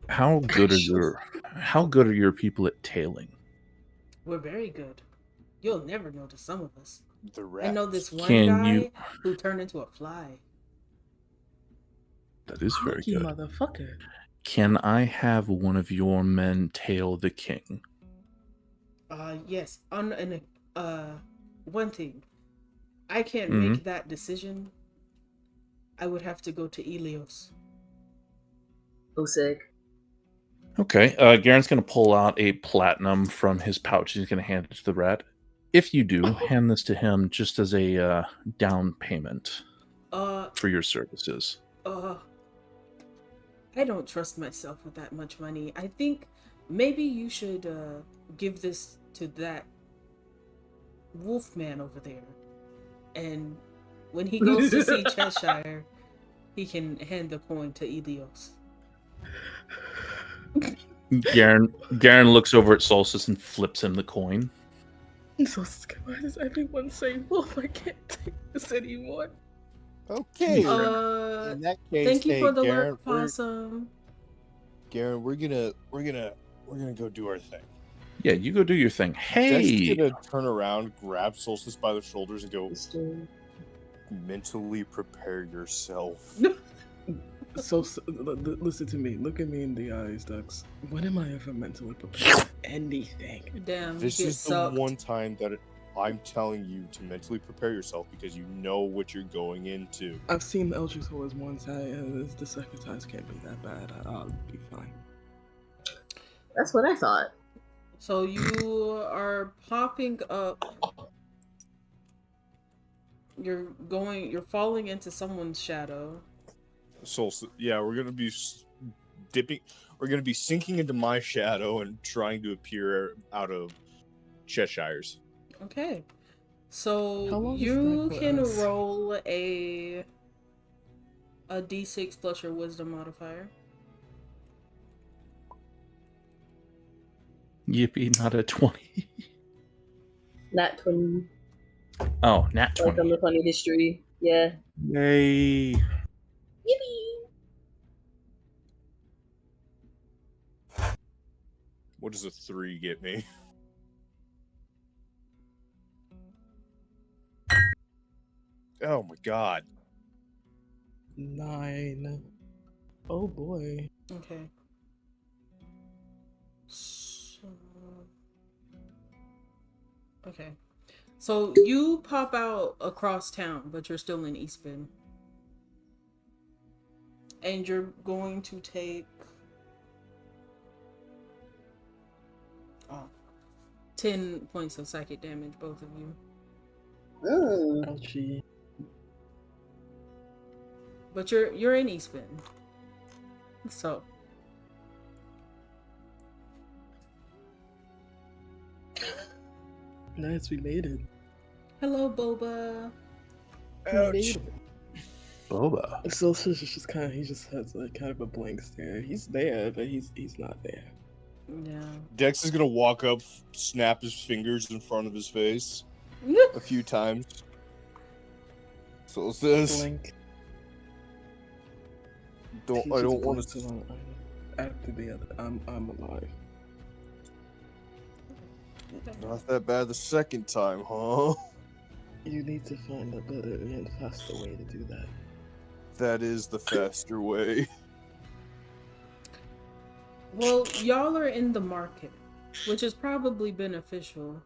how good are your people at tailing? We're very good. You'll never notice some of us. The rat. I know this one Can guy you- who turned into a fly. That is very Lucky good. motherfucker. Can I have one of your men tail the king? Yes. One thing, I can't Mm-hmm. make that decision. I would have to go to Elios. Oh, sick. Okay. Garen's going to pull out a platinum from his pouch. He's going to hand it to the rat. If you do, hand this to him just as a down payment Uh, for your services. uh, I don't trust myself with that much money. I think maybe you should give this to that wolf man over there. And when he goes to see Cheshire, he can hand the coin to Elios. Garen looks over at Solstice and flips him the coin. So why does everyone say, "Wolf, I can't take this anymore"? Okay. Uh, In that case, thank you hey, for the Garen, lurk, Possum. Garen, we're gonna go do our thing. Yeah, you go do your thing. Dex is Hey, gonna turn around, grab Solstice by the shoulders, and go, Mr. mentally prepare yourself. So, listen to me. Look at me in the eyes, Dux. When am I ever mentally prepared for anything? Damn, This you get is the sucked. one time that I'm telling you to mentally prepare yourself because you know what you're going into. I've seen Eldritch Horrors once. The second times can't be that bad. I'll be fine. That's what I thought. So you are popping up. You're falling into someone's shadow. Solstice, yeah, we're gonna be dipping. We're gonna be sinking into my shadow and trying to appear out of Cheshire's. Okay. How So long is you that for can us? roll a d6 plus your wisdom modifier. yippee, not a 20. Nat 20, Oh, nat like on 20. the funny history. Yeah. Yay. Yippee! What does a 3 get me? Oh my god. 9. Oh boy. Okay. So... Okay. So you pop out across town, but you're still in East Bend. And you're going to take 10 points of psychic damage, both of you. Ouchie. But you're in East Bend. So Nice, we made it. hello, Boba. We made Ouch. it. Boba. So it's just kind of, he just has like kind of a blank stare. He's there, but he's not there. Yeah. Dex is gonna walk up, snap his fingers in front of his face a few times. Solstice, Blink. I He don't just want blinks to. along. After the other, I'm alive. Not that bad the second time, huh? You need to find a better and faster way to do that. That is the faster way. Well, y'all are in the market, which is probably beneficial.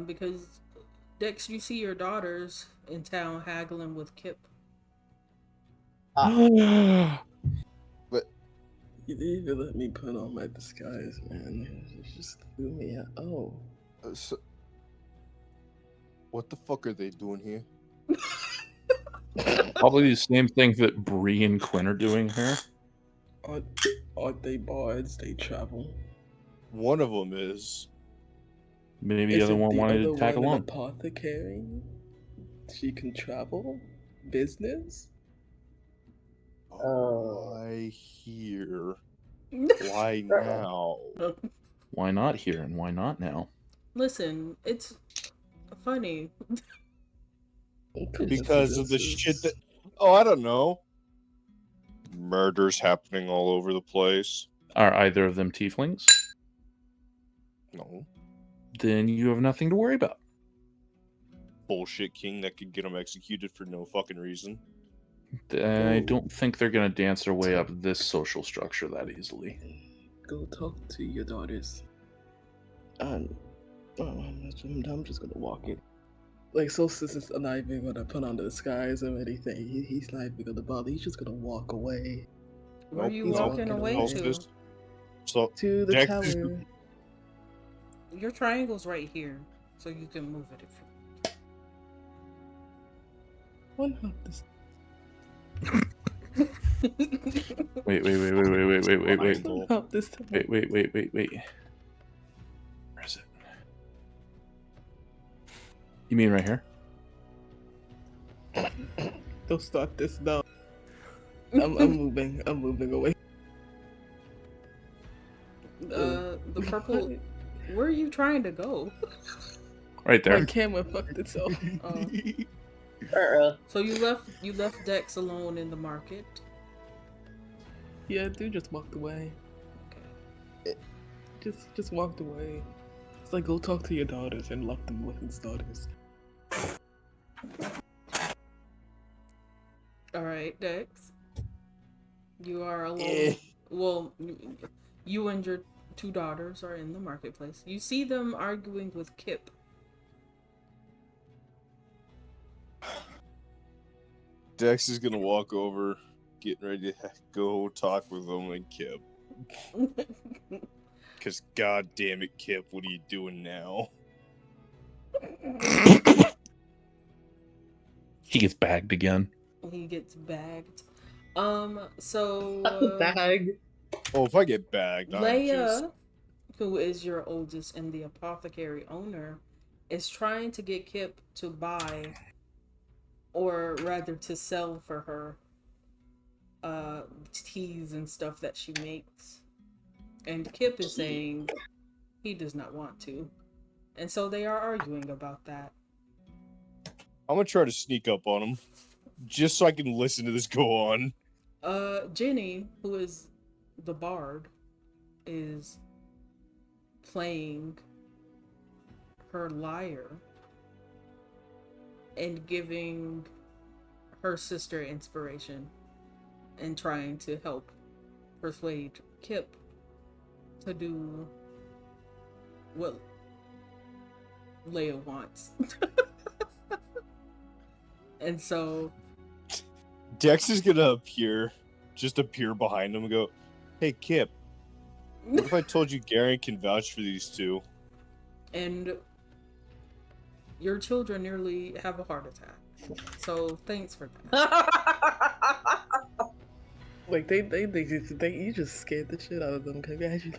Because Dex, you see your daughters in town haggling with Kip. But You didn't even let me put on my disguise, man. You just threw me out. Oh. so, what the fuck are they doing here? Probably the same thing that Bree and Quinn are doing here. Aren't they bards? They travel. One of them is. Maybe the other one wanted to tag one along. an apothecary? She can travel? Business? Why here? Why now? Why not here and why not now? Listen, it's funny. Because of the shit that. Oh, I don't know. Murders happening all over the place. Are either of them tieflings? No. Then you have nothing to worry about. Bullshit king that could get them executed for no fucking reason. I don't think they're gonna dance their way up this social structure that easily. Go talk to your daughters. And I'm just gonna walk it. Like, Solstice is not even gonna put on the disguise or anything. He's not even gonna bother. He's just gonna walk away. Where are you He's walking away to? Solstice. So To the Dex is- tower. Your triangle's right here, so you can move it if One hop this. Wait. Triangle. Hop this time. Wait. Where is it? You mean right here? Don't start this now. I'm moving. I'm moving away. the purple. Where are you trying to go? Right My there. camera fucked itself. So you left Dex alone in the market. Yeah, dude just walked away. Okay. Just walked away. It's like, go talk to your daughters and lock them with his daughters. All right, Dex. You are alone. Eh. Well, you and your two daughters are in the marketplace. You see them arguing with Kip. Dex is gonna walk over, getting ready to go talk with him and Kip. Cause god damn it, Kip, what are you doing now? He gets bagged again. He gets bagged. So Bag. Oh, if I get bagged, I'm just... Leia, who is your oldest and the apothecary owner, is trying to get Kip to buy, or rather to sell for her, teas and stuff that she makes. And Kip is saying he does not want to. And so they are arguing about that. I'm gonna try to sneak up on him, just so I can listen to this go on. Jenny, who is the bard, is playing her lyre and giving her sister inspiration and trying to help persuade Kip to do what Leia wants. And so Dex is gonna just appear behind him and go, "Hey, Kip, what if I told you Garen can vouch for these two?" And your children nearly have a heart attack. So thanks for that. Like, they you just scared the shit out of them. Congratulations.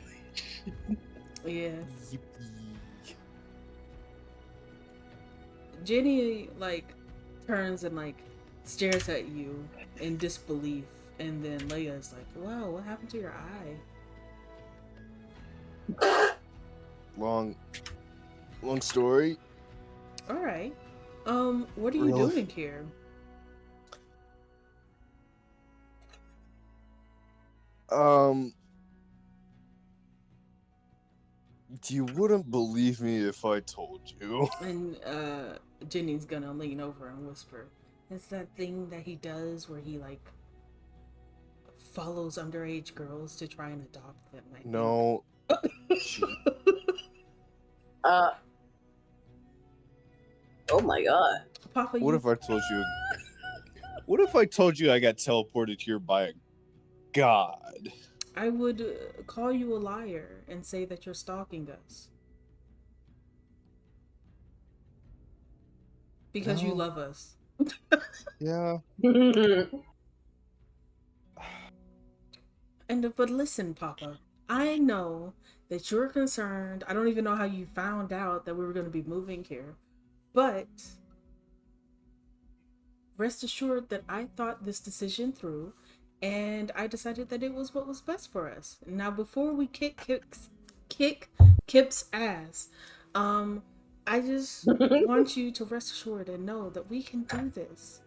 Yes. Jenny, like, turns and, like, stares at you in disbelief. And then Leia is like, "Wow, what happened to your eye?" Long story. Alright. What are you Really? doing here? You wouldn't believe me if I told you. And Jenny's gonna lean over and whisper, "It's that thing that he does where he, like, follows underage girls to try and adopt them." I think." No. Oh my god. Papa, What if I told you? What if I told you I got teleported here by a god? I would call you a liar and say that you're stalking us. Because you No. love us. Yeah. But listen, Papa, I know that you're concerned. I don't even know how you found out that we were going to be moving here. But rest assured that I thought this decision through, and I decided that it was what was best for us. Now, before we kick Kip's ass, I just want you to rest assured and know that we can do this.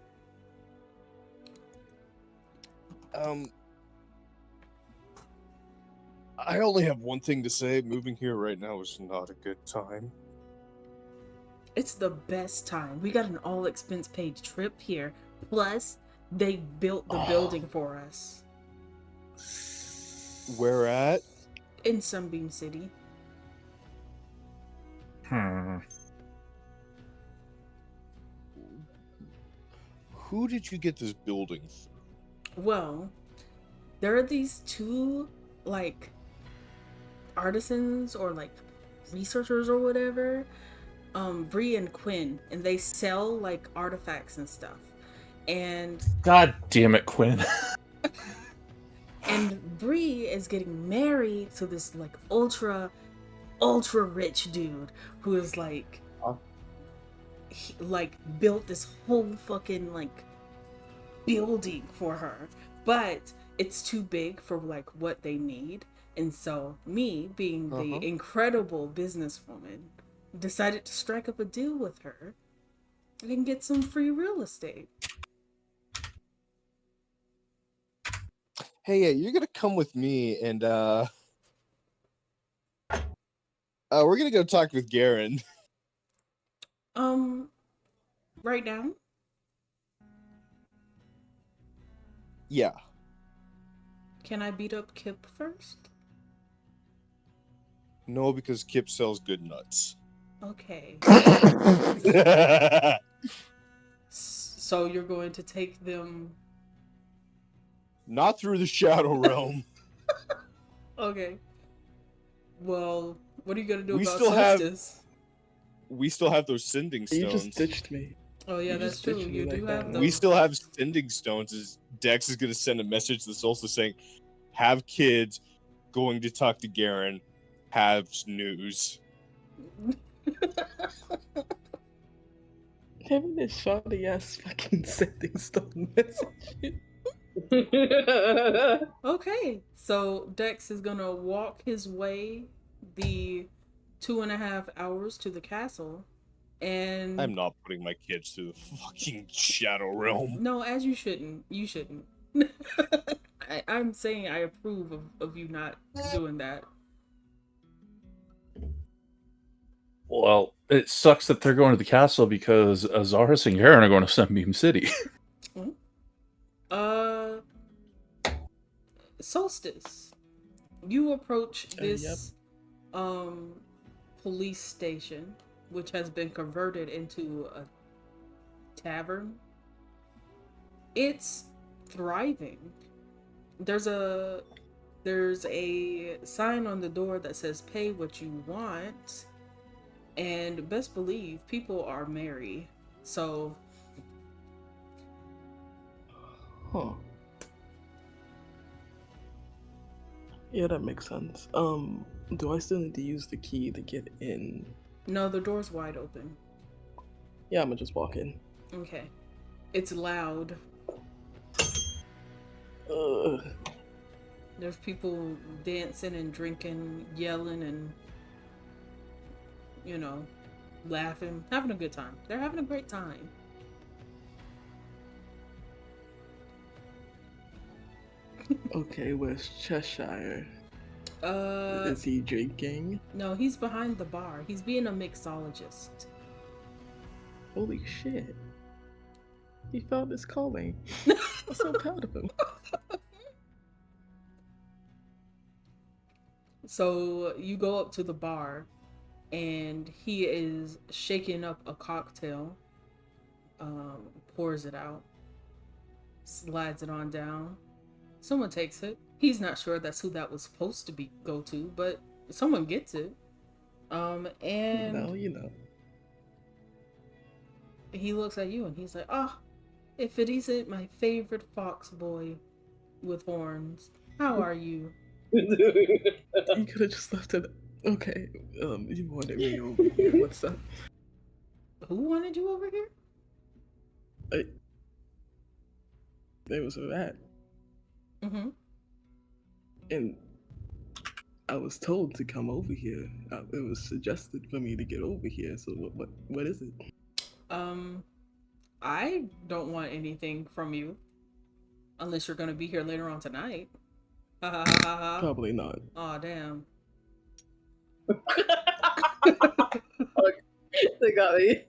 I only have one thing to say. Moving here right now is not a good time. It's the best time. We got an all expense paid trip here. Plus, They built the building for us Where at? in Sunbeam City. Who did you get this building from? Well, there are these two, like, artisans or, like, researchers or whatever, Bree and Quinn, and they sell, like, artifacts and stuff. And God damn it, Quinn. and Bree is getting married to this, like, ultra rich dude who is, like, he, like, built this whole fucking, like, building for her, but it's too big for, like, what they need. And so me, being the incredible businesswoman, decided to strike up a deal with her and get some free real estate. Hey, you're gonna come with me, and we're gonna go talk with Garen. Right now? Yeah. Can I beat up Kip first? No, because Kip sells good nuts. Okay. So you're going to take them... Not through the Shadow Realm. Okay. Well, what are you gonna do We about still have- Solstice? We still have those sending stones. You just ditched me. Oh yeah, You that's just true. ditched me You like do that. have We those. still have sending stones. As Dex is gonna send a message to Solstice saying, "Have kids, going to talk to Garen, have news." Having this shoddy ass fucking sending stone message. Okay, so Dex is gonna walk his way the 2.5 hours to the castle, and I'm not putting my kids through the fucking Shadow Realm. no, as you shouldn't. You shouldn't. I'm saying I approve of you not doing that. Well, it sucks that they're going to the castle because Azaris and Garen are going to Sunbeam City. Solstice, you approach Yep. this police station, which has been converted into a tavern. It's thriving. There's a sign on the door that says pay what you want, and best believe people are merry. So Huh. Yeah, that makes sense. Do I still need to use the key to get in? no, the door's wide open. Yeah, I'm gonna just walk in. Okay. It's loud. There's people dancing and drinking, yelling and, you know, laughing, having a good time. They're having a great time. Okay, where's Cheshire? Uh, Is he drinking? no, he's behind the bar. He's being a mixologist. Holy shit. He found his calling. I'm so proud of him. So you go up to the bar, and he is shaking up a cocktail. Pours it out, slides it on down. Someone takes it. He's not sure that's who that was supposed to be go to, but someone gets it. And You know. he looks at you and he's like, "Ah, if it isn't my favorite fox boy with horns, how are you?" You could have just left it. Okay, you wanted me over here. What's up? Who wanted you over here? There was a rat, Mm-hmm. and I was told to come over here. It was suggested for me to get over here. So what is it? I don't want anything from you, unless you're gonna be here later on tonight. Ha ha ha ha ha. Probably not. Aw, damn. They got me.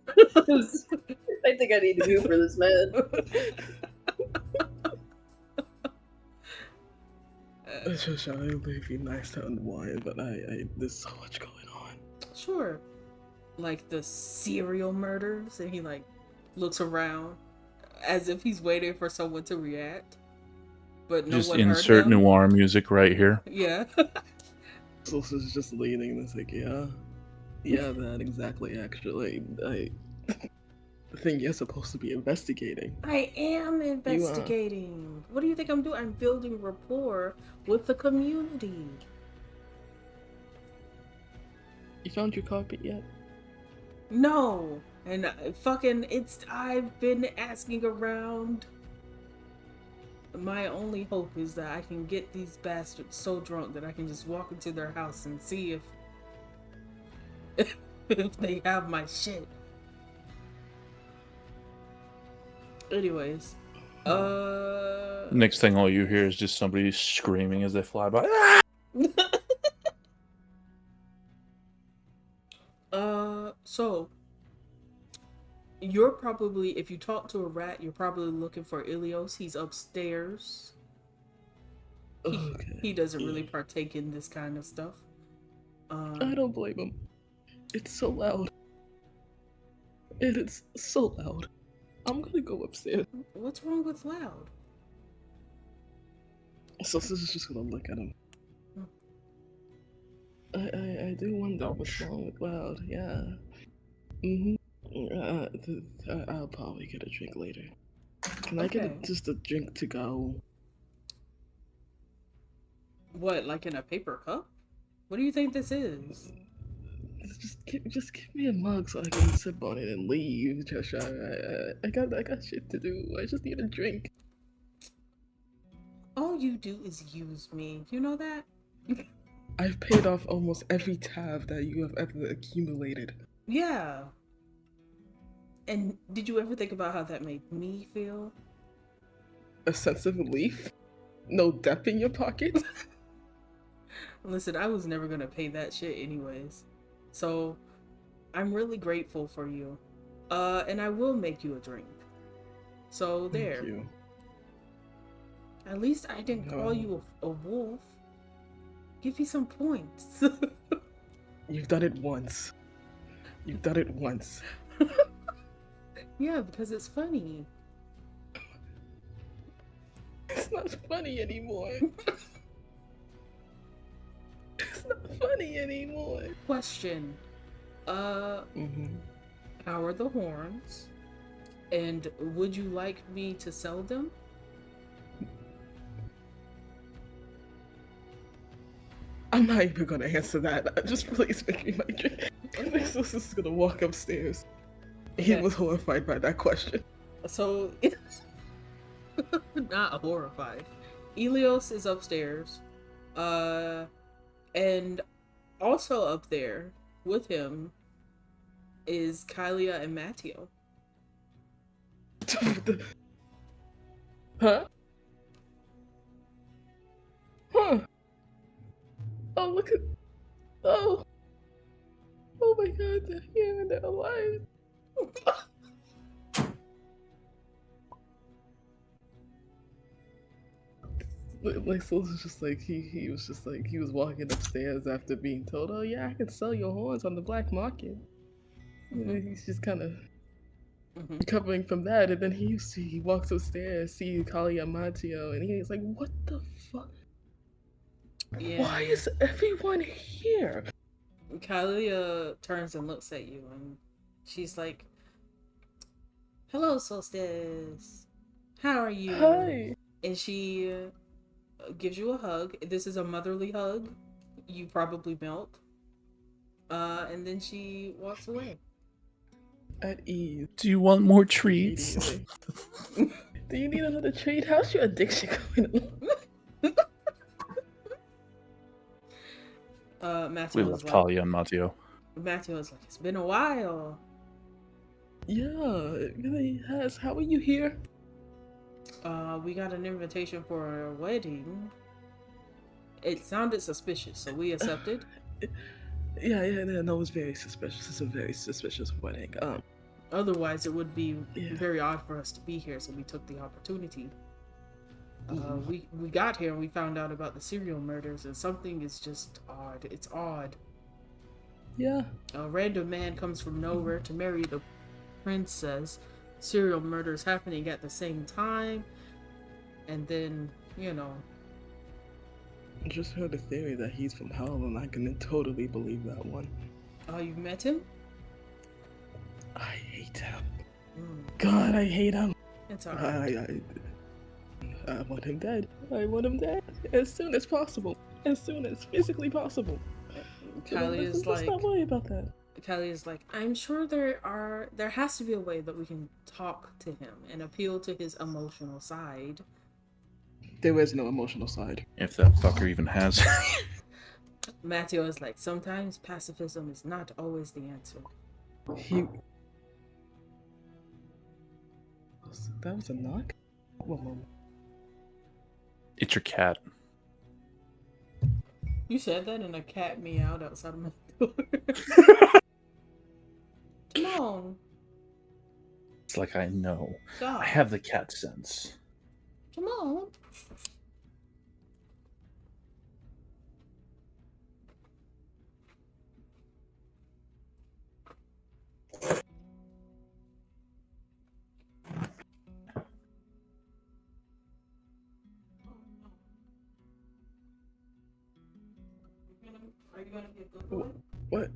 I think I need to go for this man. Trisha, it would be nice to unwind, but there's so much going on. Sure. Like the serial murders, and he like looks around as if he's waiting for someone to react, but no Just one heard insert him. noir music right here. Yeah. So this is just leaning. It's like, yeah, that exactly. Actually, the thing you're supposed to be investigating. I am investigating. What do you think I'm doing? I'm building rapport with the community. You found your carpet yet? No. And I've been asking around. My only hope is that I can get these bastards so drunk that I can just walk into their house and see if they have my shit. Anyways, Next thing all you hear is just somebody screaming as they fly by. Ah! So you're probably, if you talk to a rat, you're probably looking for Ilios. He's upstairs. He doesn't really partake in this kind of stuff. I don't blame him. It's so loud. It is so loud. I'm gonna go upstairs. What's wrong with loud? So this is just gonna look at him. I do wonder what's wrong with loud. Yeah. I'll probably get a drink later. Can I get just a drink to go? What, like in a paper cup? What do you think this is? Just give me a mug so I can sip on it and leave. I got shit to do. I just need a drink. All you do is use me. You know that? I've paid off almost every tab that you have ever accumulated. Yeah. And did you ever think about how that made me feel? A sense of relief? No debt in your pocket? Listen, I was never gonna pay that shit anyways. So, I'm really grateful for you. And I will make you a drink. So, there. Thank you. At least I didn't call you a wolf. Give me some points. You've done it once. You've done it once. Yeah, because it's funny. It's not funny anymore. It's not funny anymore. Question. How are the horns? And would you like me to sell them? I'm not even gonna answer that. Just please make me my drink. This is gonna walk upstairs. He was horrified by that question. So, not horrified. Ilios is upstairs. And also up there with him is Kylia and Matteo. Huh? Huh? Oh, look at... Oh my god, they're here and they're alive. Like, so it was just like, he was just like, he was walking upstairs after being told, oh yeah, I can sell your horns on the black market. And he's just kind of recovering from that, and then he walks upstairs, sees Kali and Matteo, and he's like, what the fuck? Yeah. Why is everyone here? Kylia turns and looks at you, and she's like, hello, Solstice. How are you? Hi. And she gives you a hug. This is a motherly hug. You probably melt. And then she walks away. At ease. Do you want more treats? Do you need another treat? How's your addiction going on? Matteo we love Talia and Matteo. Matteo is like, it's been a while. Yeah, it really has. How are you here? We got an invitation for a wedding. It sounded suspicious, so we accepted. Yeah, no, it's very suspicious. It's a very suspicious wedding. Otherwise, it would be very odd for us to be here, so we took the opportunity. We got here and we found out about the serial murders, and something is just odd. It's odd. Yeah. A random man comes from nowhere to marry the princess. Serial murders happening at the same time, and then I just heard a theory that he's from hell, and I can totally believe that one. Oh, you've met him? I hate him. Mm, God, I hate him. it's alright. I want him dead. I want him dead as soon as possible. As soon as physically possible. Let's not worry about that. Kelly is like, I'm sure there has to be a way that we can talk to him and appeal to his emotional side. There is no emotional side. If that fucker even has. Matteo is like, sometimes pacifism is not always the answer. That was a knock? Whoa. It's your cat. You said that and a cat meowed outside of my door. Timon. It's like I know. Stop. I have the cat sense. Timon. Are you gonna be a good boy? What?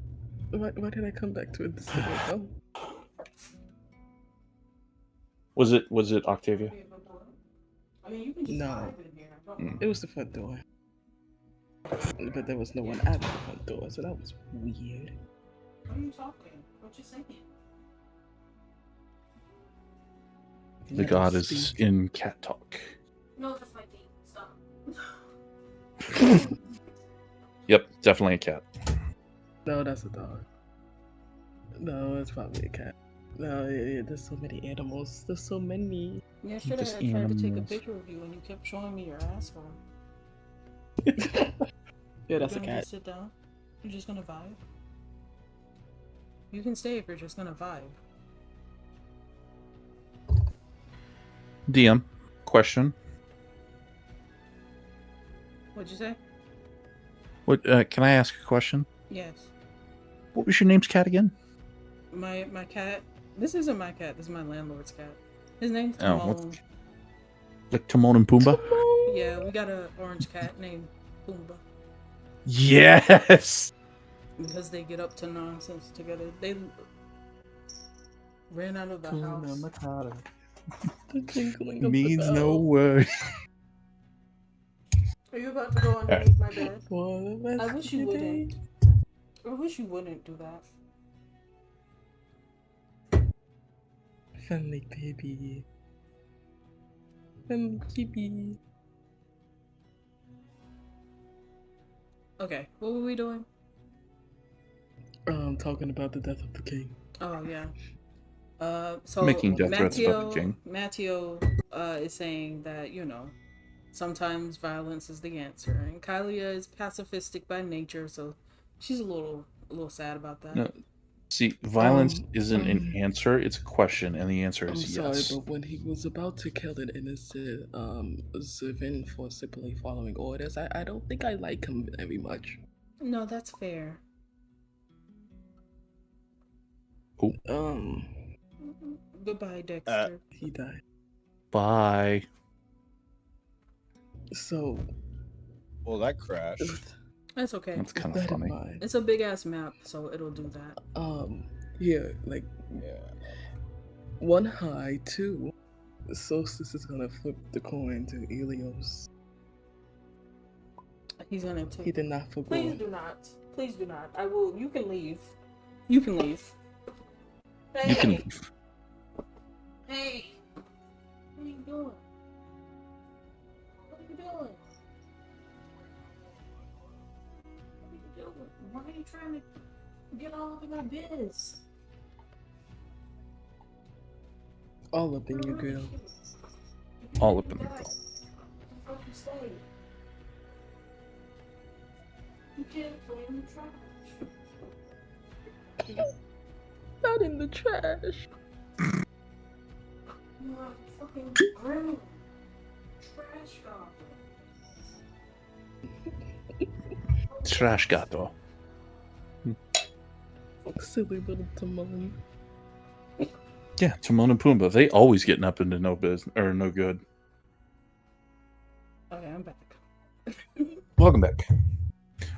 Why did I come back to this? Oh. Was it Octavia? I mean, you can just No. drive in here. It was the front door. But there was no one at the front door, so that was weird. What are you talking? What you saying? The god is in cat talk. No, that's my thing. Stop. Yep, definitely a cat. No, that's a dog. No, it's probably a cat. No, there's so many animals. There's so many. Yeah, should Just have tried to take a animals. picture of you when you kept showing me your asshole. Yeah, that's a You're gonna cat. just sit down? You're just gonna vibe? You can stay if you're just gonna vibe. DM, question. What'd you say? What? Can I ask a question? Yes. What was your name's cat again? My cat. This isn't my cat. This is my landlord's cat. His name's Oh, Timon. Like Timon and Pumbaa? Yeah, we got a orange cat named Pumbaa Yes! because they get up to nonsense together. They ran out of the house. The tinkling of Means the no bell. word. Are you about to go underneath my bed? I wish you wouldn't. I wish you wouldn't do that. Friendly baby. Friendly baby. Okay, what were we doing? Talking about the death of the king. Oh yeah. So Making death threats about the king. Matteo is saying that sometimes violence is the answer, and Kylia is pacifistic by nature, so she's a little sad about that. No. See, violence isn't an answer, it's a question, and the answer is I'm yes. sorry, but when he was about to kill an innocent Zivin for simply following orders, I don't think I like him very much. No, that's fair. Oh. Goodbye, Dexter. He died. Bye. So. Well, that crashed. That's okay. That's kind of funny. It's a big ass map, so it'll do that. Yeah, like. Yeah. 1 high, 2. Solstice is gonna flip the coin to Helios. He's gonna take. He did not forgo. Please do not. Please do not. I will. You can leave. You can leave. Hey. You can leave. Hey. What are you doing? What are you doing? What are you doing? Why are you trying to get all up in my biz? All up in your grill. All up in the grill. You stay. You can't play in the trash. Not in the trash. You are fucking grill. Trash gato. Silly little Timon. Yeah, Timon and Pumbaa. They always getting up into no business or no good. Okay, I'm back. Welcome back.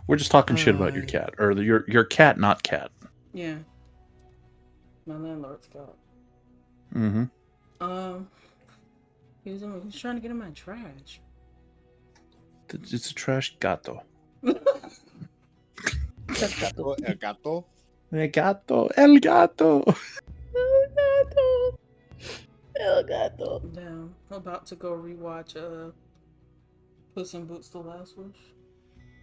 We're just talking shit about your cat, or your cat, not cat. Yeah. My landlord's got. Mm-hmm. He was trying to get in my trash. It's a trash gato. Gato, el gato. El gato. El gato. El gato. Damn. I'm about to go rewatch Puss in Boots: The Last Wish.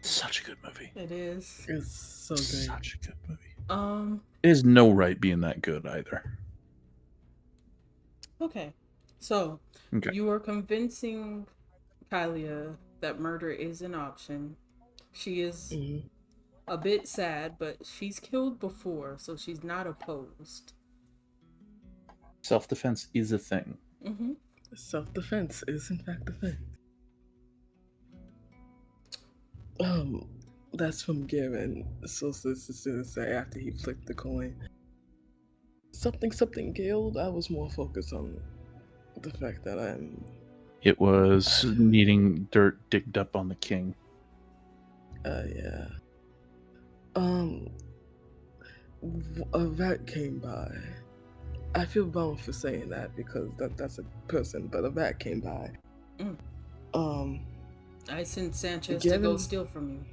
Such a good movie. It is. It's so great. Such a good movie. It is no right being that good either. Okay. So Okay. you are convincing Kylia that murder is an option. She is a bit sad, but she's killed before, so she's not opposed. Self-defense is a thing. Mm-hmm. Self-defense is in fact a thing. That's from Garen. So this is to say after he flipped the coin. Something guild. I was more focused on the fact that It was needing dirt digged up on the king. Yeah. A rat came by. I feel bound for saying that because that's a person, but a rat came by. I sent Sanchez to go steal from you.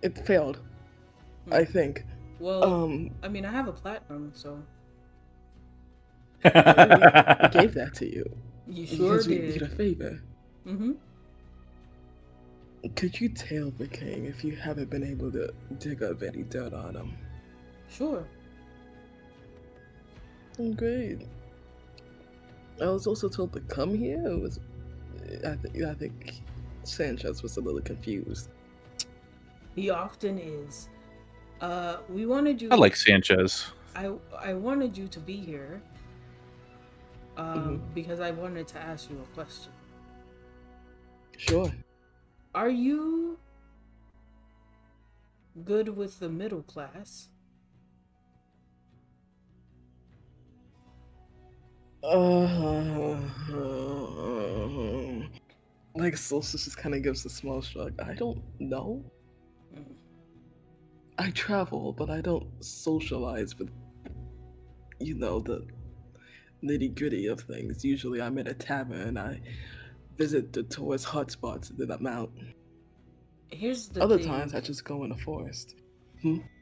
It failed. I think. Well, I mean, I have a platinum, so. We gave that to you. You sure did. We did a favor. Mm-hmm. Could you tell the king if you haven't been able to dig up any dirt on him? Sure. Great. I was also told to come here. I think Sanchez was a little confused. He often is. We wanted you. I like Sanchez. I wanted you to be here. Because I wanted to ask you a question. Sure. Are you good with the middle class? Like Solstice just kind of gives a small shrug. I don't know. I travel, but I don't socialize with, the nitty-gritty of things. Usually I'm at a tavern, I visit the tourist hotspots, and then I'm out. Here's the Other thing. times I just go in the forest.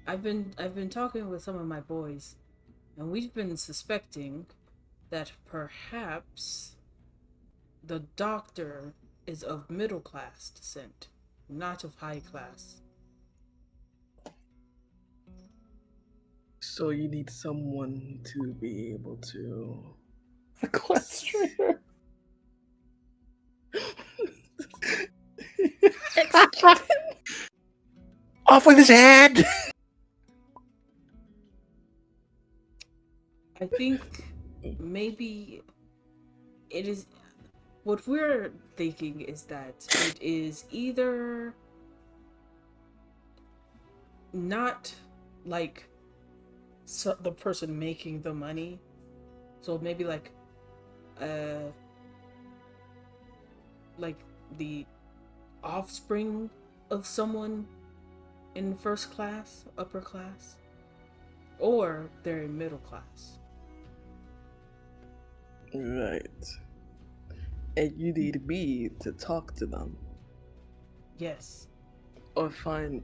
I've been talking with some of my boys, and we've been suspecting that perhaps the doctor is of middle class descent, not of high class. So you need someone to be able to... A questioner. Execute him! Off with his head! I think maybe it is... What we're thinking is that it is either not like the person making the money, so maybe like the offspring of someone in first class, upper class, or they're in middle class. Right. And you need me to talk to them. Yes. Or find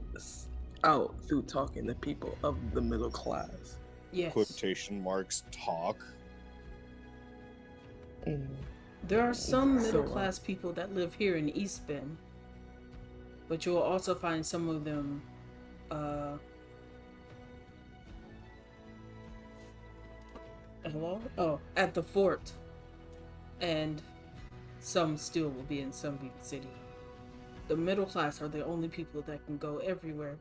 out through talking to people of the middle class. Yes. Quotation marks talk. There are some middle class people that live here in East Bend, but you'll also find some of them at the fort, and some still will be in Sunbeam City. The middle class are the only people that can go everywhere,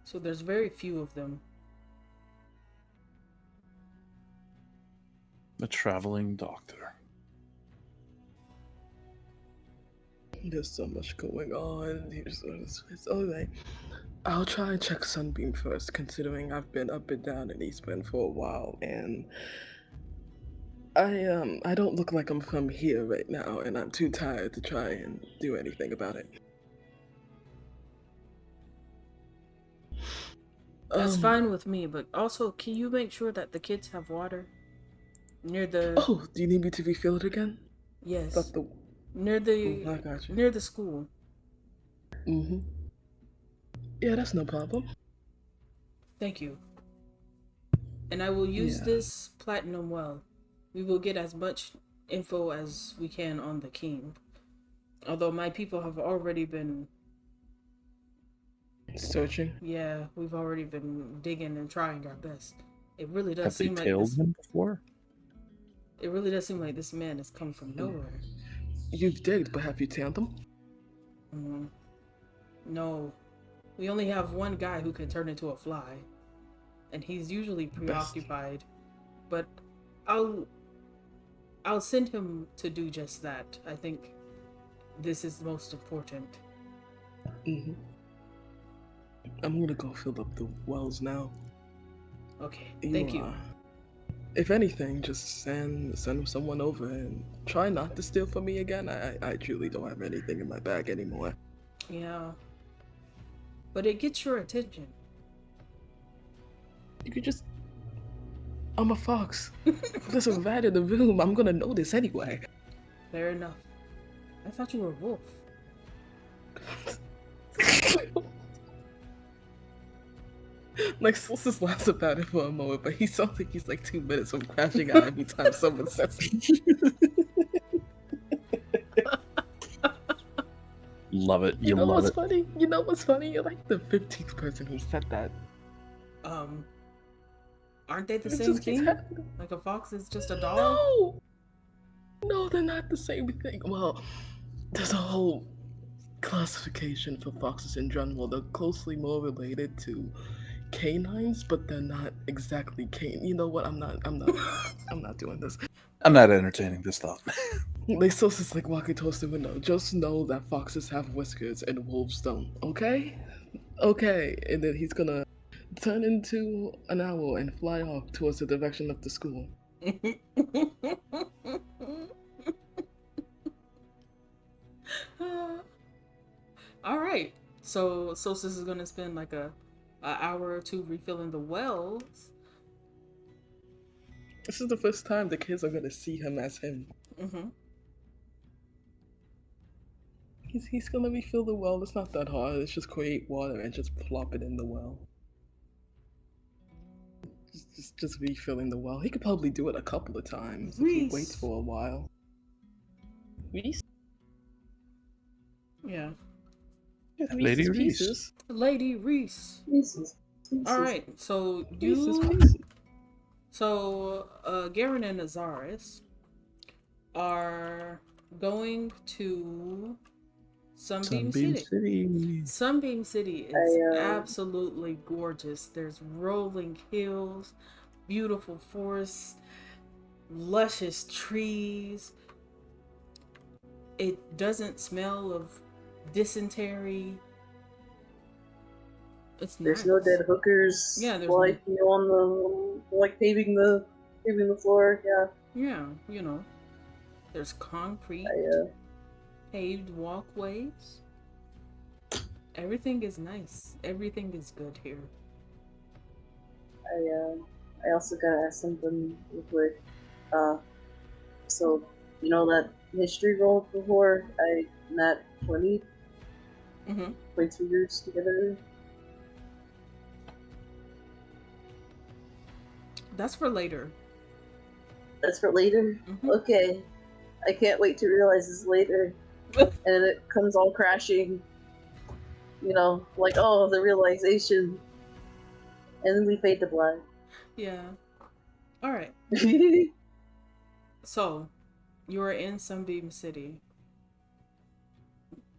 so there's very few of them. The traveling doctor. There's so much going on. It's alright. I'll try and check Sunbeam first, considering I've been up and down in East Bend for a while, and I don't look like I'm from here right now, and I'm too tired to try and do anything about it. That's fine with me, but also, can you make sure that the kids have water near the? Oh, do you need me to refill it again? Yes. Thought the Near the I got you. near the school. Mm-hmm. Yeah, that's no problem. Thank you. And I will use Yeah. this platinum well. We will get as much info as we can on the king. Although my people have already been Searching. Yeah, we've already been digging and trying our best. It really does Have they seem like tailed this. him before? It really does seem like this man has come from nowhere. You've digged, but have you tailed them? No, we only have one guy who can turn into a fly, and he's usually preoccupied. But I'll send him to do just that. I think this is most important. Mm-hmm. I'm gonna go fill up the wells now. Okay, thank you. If anything, just send someone over and try not to steal from me again. I truly don't have anything in my bag anymore. Yeah, but it gets your attention. You could just... I'm a fox. If there's a rat in the room, I'm gonna notice anyway. Fair enough. I thought you were a wolf. Like, Solstice laughs about it for a moment, but he sounds like he's like 2 minutes from crashing out every time someone says it. Love it. You know love what's it. funny? You know what's funny? You're like the 15th person who said that. Aren't they the It same just keeps thing? happening. Like a fox is just a dog? No, they're not the same thing. Well, there's a whole classification for foxes in general. They're closely more related to canines, but they're not exactly canine. You know what? I'm not doing this. I'm not entertaining this thought. Like, Solstice like walking towards the window. Just know that foxes have whiskers and wolves don't. Okay? Okay. And then he's gonna turn into an owl and fly off towards the direction of the school. All right. So Solstice is gonna spend like a hour or two refilling the wells. This is the first time the kids are gonna see him as him. Mm-hmm. He's gonna refill the well. It's not that hard. It's just create water and just plop it in the well. Just refilling the well. He could probably do it a couple of times if he waits for a while. Reese? Yeah. Lady Reese. Pieces. Lady Reese. Pieces. All right. So Garen and Azaris are going to Sunbeam City. Sunbeam City is absolutely gorgeous. There's rolling hills, beautiful forests, luscious trees. It doesn't smell of dysentery. There's no dead hookers. Yeah, there's like on the paving the floor. Yeah. Yeah, you know, there's concrete, paved walkways. Everything is nice. Everything is good here. I also gotta ask something real quick. So you know that history roll before I met 20. Mm-hmm. Play 2 years together. That's for later. That's for later? Mm-hmm. Okay. I can't wait to realize this later. And then it comes all crashing. You know, like, oh, the realization. And then we fade to black. Yeah. Alright. So, you are in Sunbeam City.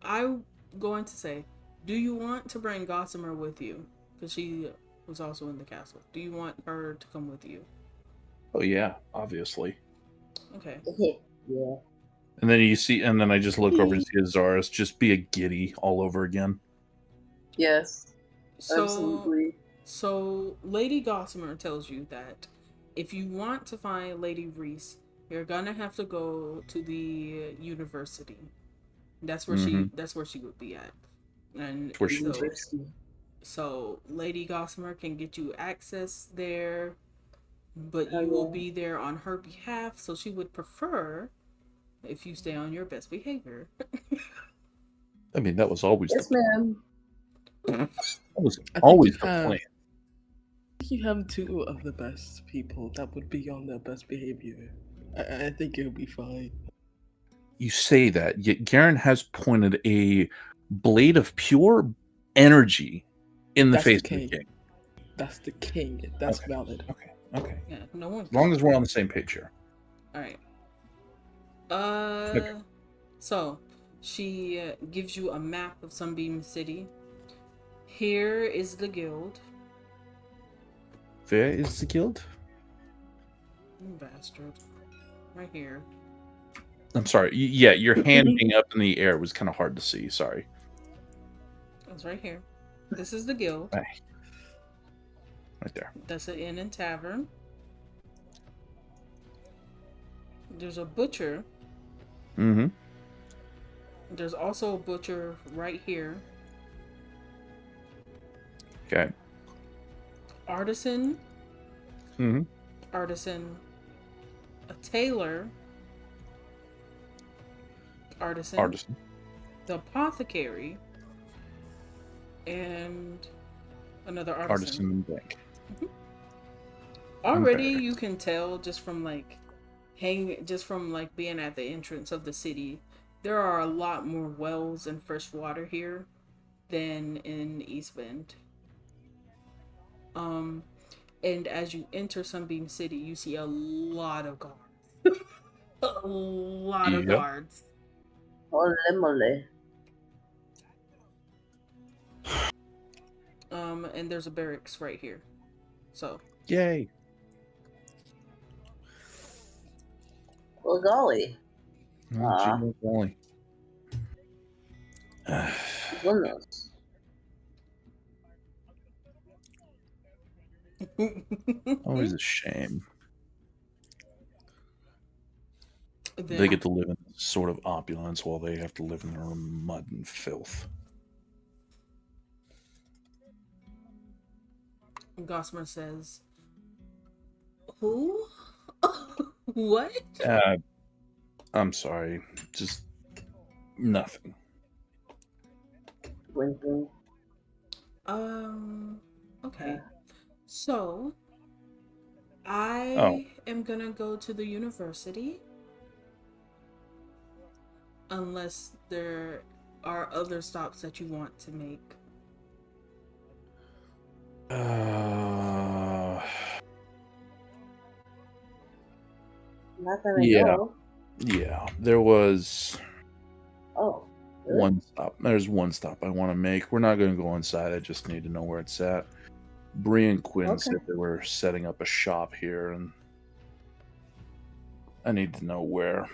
I'm going to say, do you want to bring Gossamer with you? Because she was also in the castle. Do you want her to come with you? Oh yeah, obviously. Okay. Yeah. And then you see, and then I just look over and see Azaris just be a giddy all over again. Yes, So, absolutely. so Lady Gossamer tells you that if you want to find Lady Reese, you're gonna have to go to the university. That's where she would be at, and Where she so is. so Lady Gossamer can get you access there, but Oh, you will yeah. be there on her behalf. So she would prefer if you stay on your best behavior. I mean, that was always Yes, the ma'am. that was I think always you the have. plan. You have two of the best people that would be on their best behavior. I think it'll be fine. You say that, yet Garen has pointed a blade of pure energy in the That's the face of the king. king. That's the king. That's Okay. valid. Okay. Yeah, no one. As long as we're on the same page here. All right. Okay. So she gives you a map of Sunbeam City. Here is the guild. Where is the guild? You bastard. Right here. I'm sorry. Yeah, your hand being up in the air was kind of hard to see. Sorry. It's right here. This is the guild. Right there. That's an inn and tavern. There's a butcher. Mm-hmm. There's also a butcher right here. Okay. Artisan. Mm-hmm. Artisan. A tailor. Artisan. The apothecary. And another artisan. Artisan and bank. Mm-hmm. Already you can tell just from being at the entrance of the city, there are a lot more wells and fresh water here than in East Bend. And as you enter Sunbeam City, you see a lot of guards. A lot of guards. Holy moly. And there's a barracks right here. So. Yay. Well, golly. Golly. Goodness. Always a shame. Then, they get to live in this sort of opulence while they have to live in their own mud and filth. Gossamer says, "Who? What?" I'm sorry. Just nothing. Wink, wink. Okay. So, I am gonna go to the university. Unless there are other stops that you want to make. Not that I know. Yeah. There was Oh. Really? one stop. There's one stop I want to make. We're not going to go inside. I just need to know where it's at. Bree and Quinn said they were setting up a shop here, and I need to know where.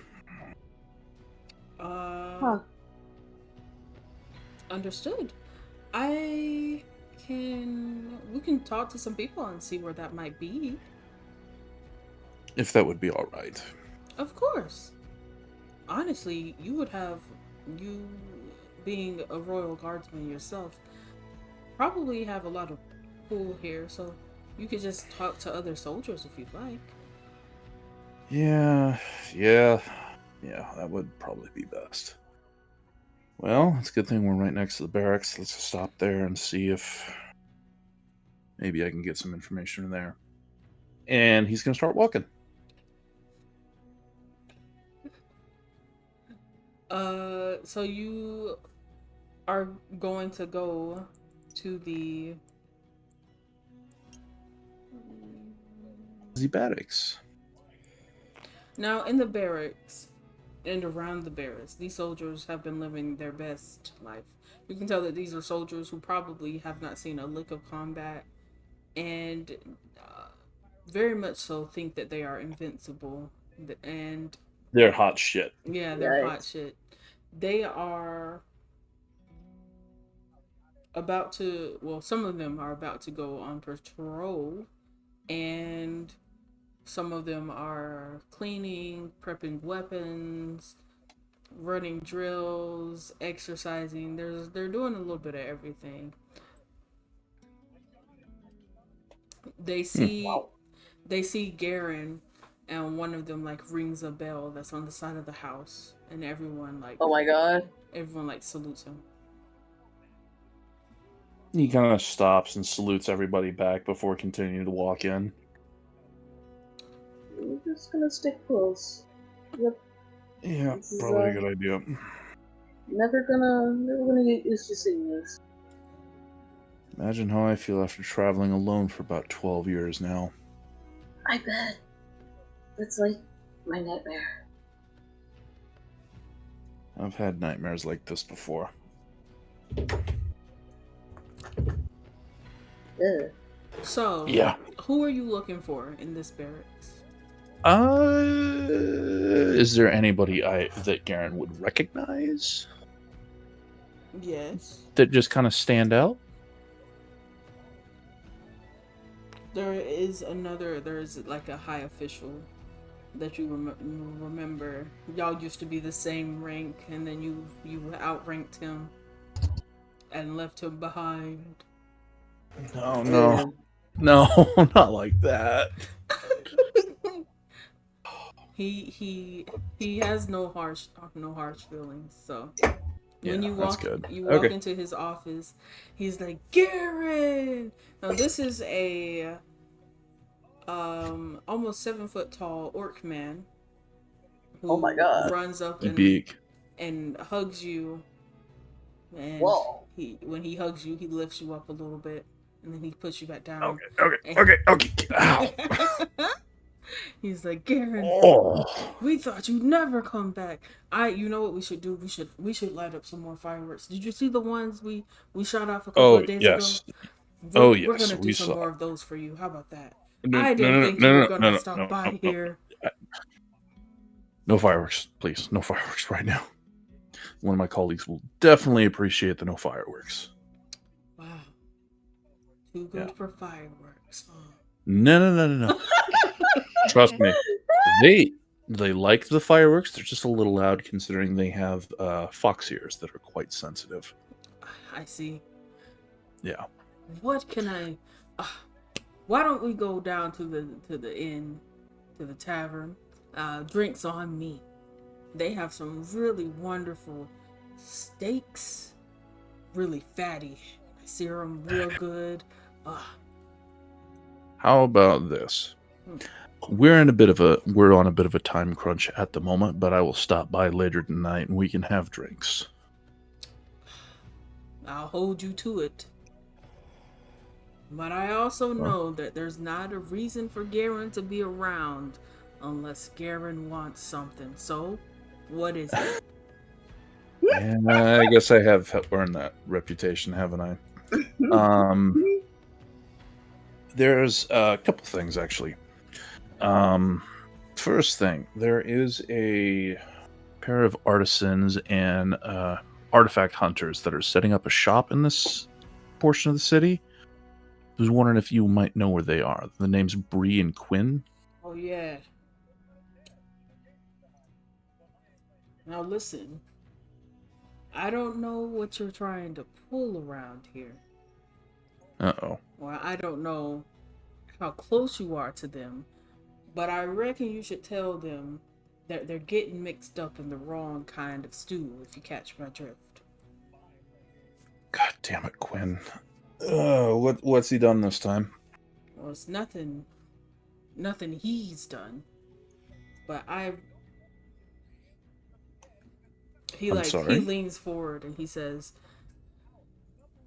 Understood. We can talk to some people and see where that might be. If that would be all right. Of course. Honestly, you being a royal guardsman yourself, probably have a lot of pull here, so you could just talk to other soldiers if you'd like. Yeah, that would probably be best. Well, it's a good thing we're right next to the barracks. Let's stop there and see if maybe I can get some information in there. And he's going to start walking. So you are going to go to the barracks. Now, in the barracks and around the barracks, these soldiers have been living their best life. You can tell that these are soldiers who probably have not seen a lick of combat and very much so think that they are invincible. And They're hot shit. Yeah, they're hot Yikes. shit. They are about to, well, some of them are about to go on patrol, and some of them are cleaning, prepping weapons, running drills, exercising. They're doing a little bit of everything. They see Wow. they see Garen, and one of them like rings a bell that's on the side of the house, and Oh my god. everyone like salutes him. He kind of stops and salutes everybody back before continuing to walk in. We're just gonna stick close. Yep. Yeah, This is probably a good idea. never gonna get used to seeing this. Imagine how I feel after traveling alone for about 12 years now. I bet. That's like my nightmare. I've had nightmares like this before. Ugh. So, Yeah. who are you looking for in this barracks? Is there anybody that Garen would recognize Yes. that just kind of stand out? There's like a high official that you remember. Y'all used to be the same rank, and then you outranked him and left him behind. No, not like that. he has no harsh feelings. So when Yeah, that's good. you walk into his office, he's like, Garen. Now this is a almost 7 foot tall orc man who Oh my god. runs up Big. and hugs you, and Whoa. when he hugs you, he lifts you up a little bit, and then he puts you back down. Okay. Ow. He's like, Garen, Oh. we thought you'd never come back. You know what we should do? We should light up some more fireworks. Did you see the ones we shot off a couple of days yes. ago? Yes. We're gonna do We some saw. more of those for you. How about that? No, I didn't think you were gonna stop by here. No fireworks, please. No fireworks right now. One of my colleagues will definitely appreciate the no fireworks. Wow. Too good for fireworks. Oh. No. Trust me. They like the fireworks. They're just a little loud considering they have fox ears that are quite sensitive. I see. Yeah. What can I? Why don't we go down to the inn, to the tavern? Drinks on me. They have some really wonderful steaks, really fatty. I sear them real good. How about this? We're on a bit of a time crunch at the moment, but I will stop by later tonight and we can have drinks. I'll hold you to it. But I also know that there's not a reason for Garen to be around unless Garen wants something. So, what is it? And I guess I have earned that reputation, haven't I? There's a couple things actually. First thing, there is a pair of artisans and artifact hunters that are setting up a shop in this portion of the city. I was wondering if you might know where they are. The name's Bree and Quinn. Oh yeah. Now listen. I don't know what you're trying to pull around here. Uh-oh. Or I don't know how close you are to them, but I reckon you should tell them that they're getting mixed up in the wrong kind of stew, if you catch my drift. God damn it, Quinn. What's he done this time? Well, it's nothing he's done, but he leans forward and he says,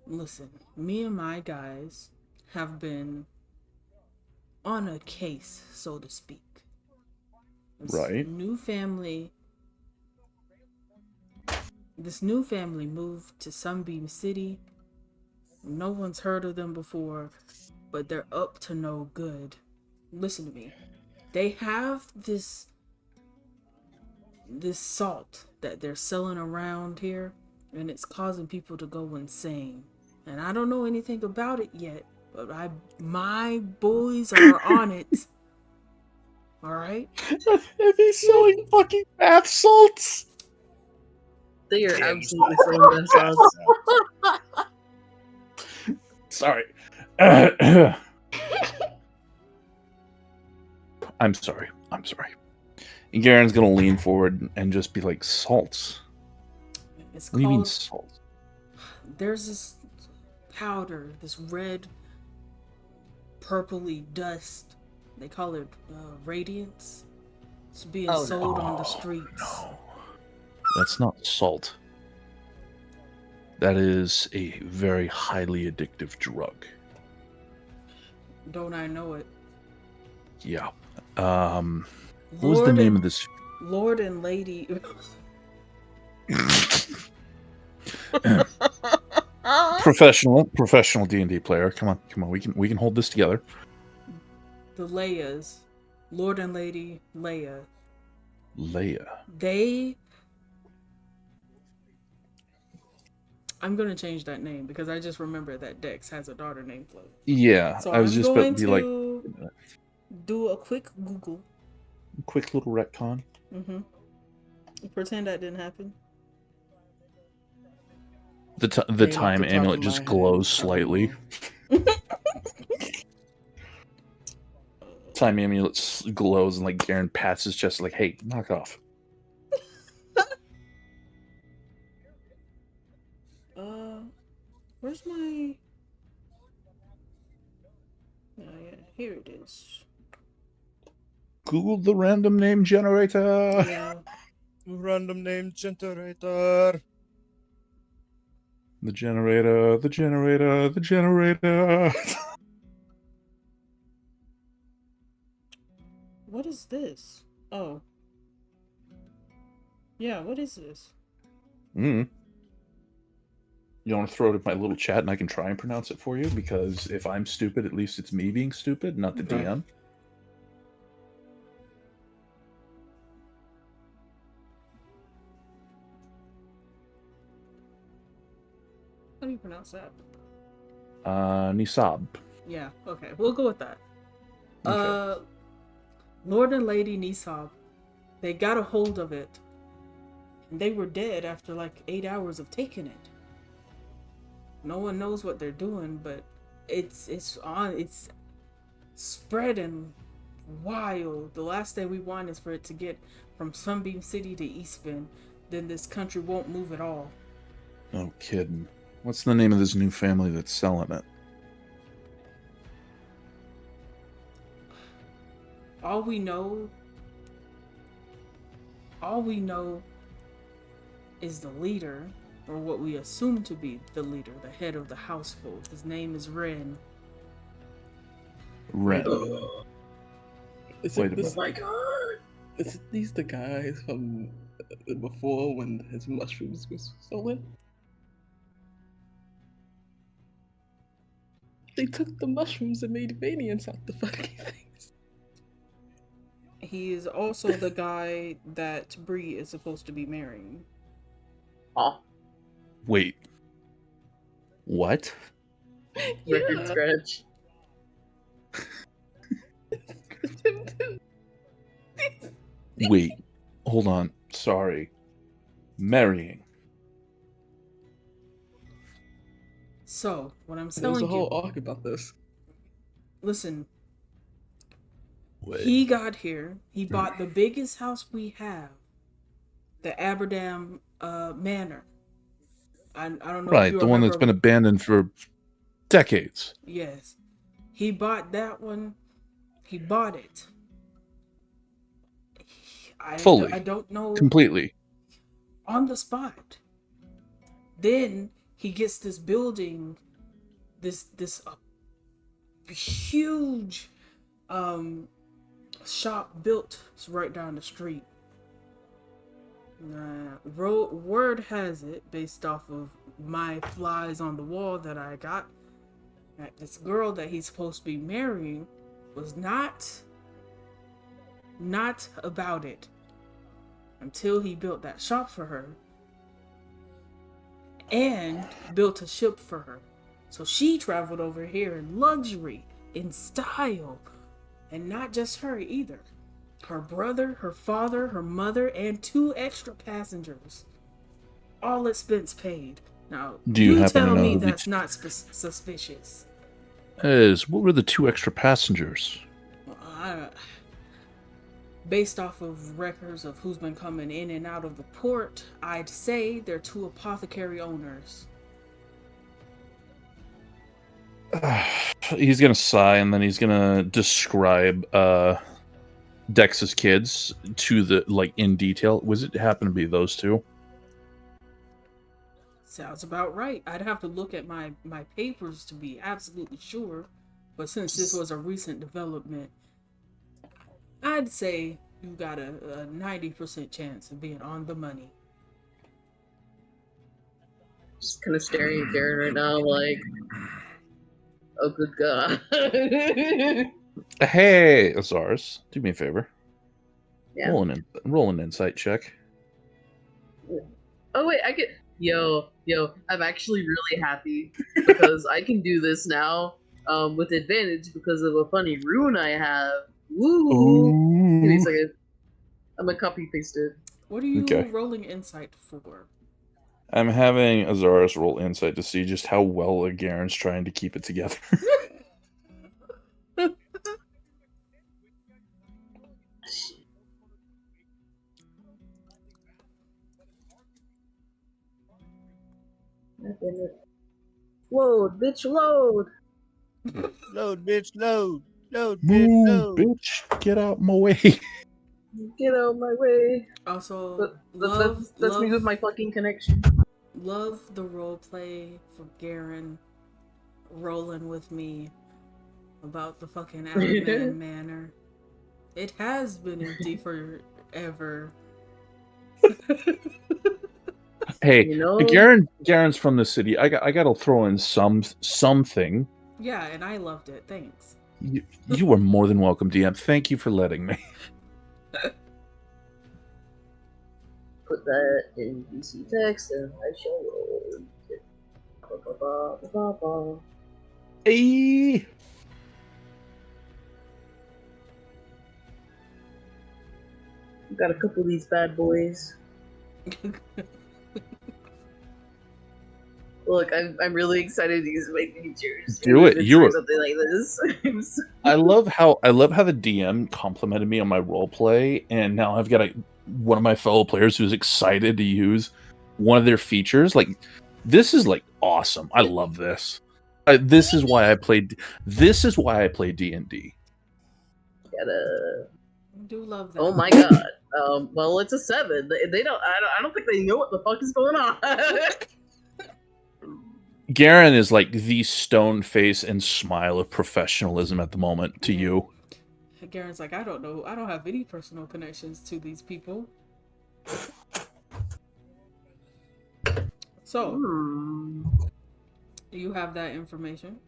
listen, me and my guys have been on a case, so to speak. This new family moved to Sunbeam City. No one's heard of them before, but they're up to no good. Listen to me. They have this this salt that they're selling around here, and it's causing people to go insane. And I don't know anything about it yet, but my boys are on it. All right. Are they selling fucking bath salts? They are Damn, absolutely stop. selling themselves. Sorry. I'm sorry. I'm sorry. And Garen's gonna lean forward and just be like, salts? It's What do you mean called. salts? There's this powder, this red, purpley dust. They call it radiance. It's being Oh, no. sold on the streets. No. That's not salt. That is a very highly addictive drug. Don't I know it? Yeah. What was the name of this? Lord and Lady. Professional D&D player. Come on. We can hold this together. The Leias, Lord and Lady Leia. Leia. I'm gonna change that name because I just remember that Dex has a daughter named Leia. Yeah, So I was I'm just about going to be like, to do a quick Google. quick little retcon. Mm-hmm. Pretend that didn't happen. The Ain't off time the top amulet of just my glows head, I don't slightly. know. Time amulet glows and like Garen pats his chest like, hey, knock off. Where's my? Oh yeah, here it is. Google the random name generator. Yeah. Random name generator. The generator. What is this? Oh. Yeah, what is this? You want to throw it in my little chat and I can try and pronounce it for you? Because if I'm stupid, at least it's me being stupid, not the Okay. DM. How do you pronounce that? Nisab. Yeah, okay. We'll go with that. Okay. Lord and Lady Nisab. They got a hold of it. And they were dead after like 8 hours of taking it. No one knows what they're doing, but it's spreading wild. The last thing we want is for it to get from Sunbeam City to Eastbend. Then this country won't move at all. No kidding. What's the name of this new family that's selling it? All we know is the leader, or what we assume to be the leader, the head of the household. His name is Ren. Ren. Is Wait a it this? minute. My God! Is it these the guys from before when his mushrooms was stolen? They took the mushrooms and made variants out the fucking things. He is also the guy that Bree is supposed to be marrying. Aw, Wait. What? record scratch. Wait. Hold on. Sorry. Marrying. So, what I'm There's a telling whole you, arc about this. listen, What? he got here, he bought the biggest house we have, the Aberdam Manor. I don't know if Right, you the one that's remember. been abandoned for decades. Yes. He bought that one. He bought it. Fully. I don't know. Completely. On the spot. Then he gets this building, this huge shop built right down the street. Word has it, based off of my flies on the wall that I got, that this girl that he's supposed to be marrying was not about it. until he built that shop for her and built a ship for her. So she traveled over here in luxury, in style, and not just her either. Her brother, her father, her mother, and 2 extra passengers. All expense paid. Now, Do you happen to tell me know that's not suspicious. what were the 2 extra passengers? Based off of records of who's been coming in and out of the port, I'd say they're 2 apothecary owners. He's gonna sigh, and then he's gonna describe Dex's kids to the in detail. Was it happen to be those 2? Sounds about right. I'd have to look at my papers to be absolutely sure. But since this was a recent development, I'd say you got a 90% chance of being on the money. Just kind of staring at Garen right now, like, oh, good God. Hey, Azars, do me a favor. Yeah. Roll an insight check. Oh, wait, I get. Yo, I'm actually really happy because I can do this now with advantage because of a funny rune I have. Woo! Give me a second. I'm gonna copy paste it. What are you rolling insight for? I'm having Azars roll insight to see just how well Garen's trying to keep it together. Load, bitch, load! Load, bitch, load! Load, bitch, Move, load! bitch, get out my way. Get out of my way. Also, that's me with my fucking connection. Love the roleplay for Garen rolling with me about the fucking Outman Manor. It has been empty forever. Hey, You know? Garen's from the city. I gotta throw in something. Yeah, and I loved it. Thanks. You were more than welcome, DM. Thank you for letting me. Put that in DC text and I shall roll. Hey. Got a couple of these bad boys. Look, I'm really excited to use my features. Do it. You were something like this. I love how the DM complimented me on my roleplay, and now I've got one of my fellow players who's excited to use one of their features. Like, this is awesome. I love this. This is why I played D&D. Gotta. I do love that. Oh my god. Well, it's a 7. They don't. I don't think they know what the fuck is going on. Garen is like the stone face and smile of professionalism at the moment to you. Garen's like, I don't know. I don't have any personal connections to these people. So, do you have that information?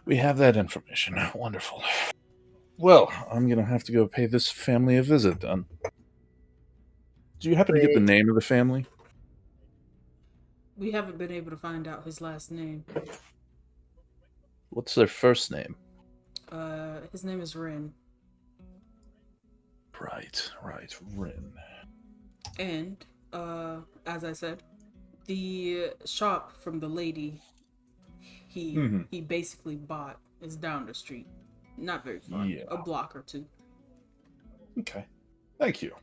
We have that information. Wonderful. Well, I'm going to have to go pay this family a visit then. Do you happen to get the name of the family? We haven't been able to find out his last name. What's their first name? His name is Rin. Right, Rin. And, as I said, the shop from the lady he basically bought is down the street. Not very far. Yeah. A block or 2. Okay. Thank you.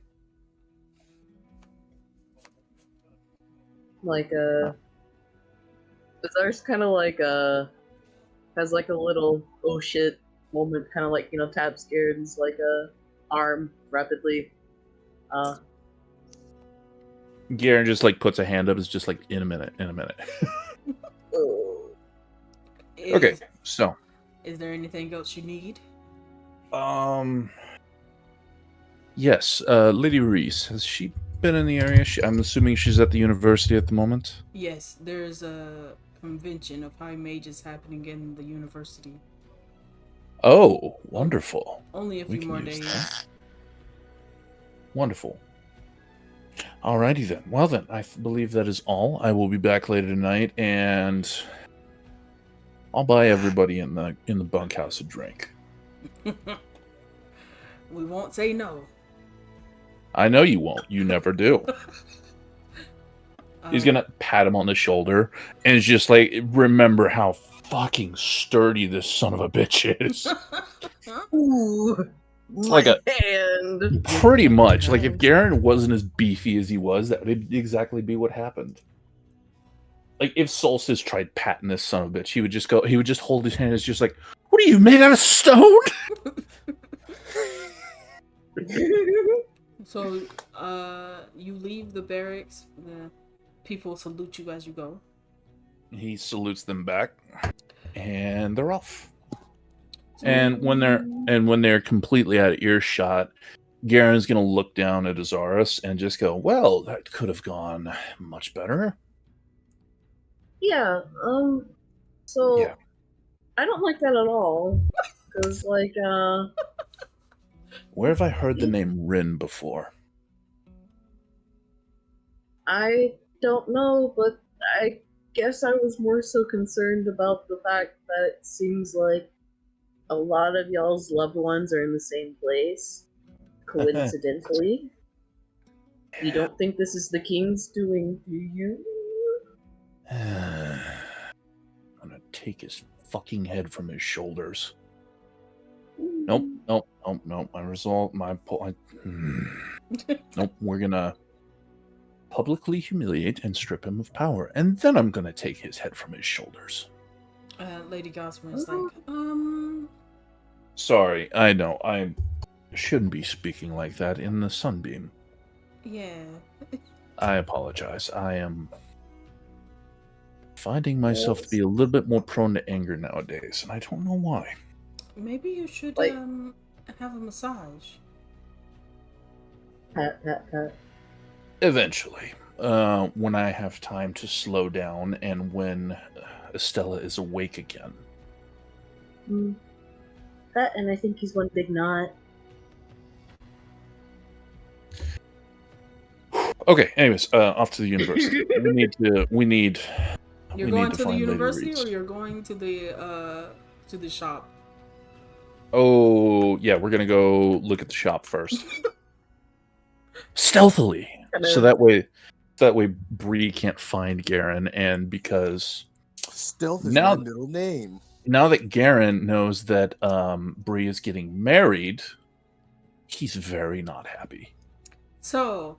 Like, Bizarre's kind of like, has like a little oh shit moment, kind of like, tap scared, and like arm rapidly. Garen just puts a hand up. It's just in a minute. Okay, so. Is there anything else you need? Yes, Lady Reese, has she been in the area? I'm assuming she's at the university at the moment? Yes, there's a convention of high mages happening in the university. Oh, wonderful. Only a few more days. Wonderful. Alrighty then. Well then, I believe that is all. I will be back later tonight, and I'll buy everybody in the bunkhouse a drink. We won't say no. I know you won't. You never do. He's gonna pat him on the shoulder, and it's just like, remember how fucking sturdy this son of a bitch is. Ooh, It's my like a hand. pretty much like if Nice. Garen wasn't as beefy as he was, that would exactly be what happened. Like if Solstice tried patting this son of a bitch, he would just hold his hand. It's just like, what are you made out of stone? So, you leave the barracks. The people salute you as you go. He salutes them back, and they're off. And when they're completely out of earshot, Garen's gonna look down at Azaris and just go, "Well, that could have gone much better." Yeah. So Yeah. I don't like that at all. Cause like, Where have I heard the name Rin before? I don't know, but I guess I was more so concerned about the fact that it seems like a lot of y'all's loved ones are in the same place. Coincidentally. You don't think this is the king's doing, do you? I'm gonna take his fucking head from his shoulders. Nope. My result, nope. We're gonna publicly humiliate and strip him of power, and then I'm gonna take his head from his shoulders. Lady Gossamer is like, Sorry, I know I shouldn't be speaking like that in the Sunbeam. yeah. I apologize. I am finding myself to be a little bit more prone to anger nowadays, and I don't know why. Maybe you should Like- have a massage. Pat, pat, pat. Eventually, when I have time to slow down and when Estella is awake again. That, and I think he's one big knot. Okay. Anyways, off to the university. we need. You're we going need to the find Lady university, Reeds. or you're going to the shop? Oh yeah, we're gonna go look at the shop first, stealthily, so that way Bree can't find Garen, and because Stealth is Now- my middle name. now that Garen knows that Bree is getting married, he's very not happy. So,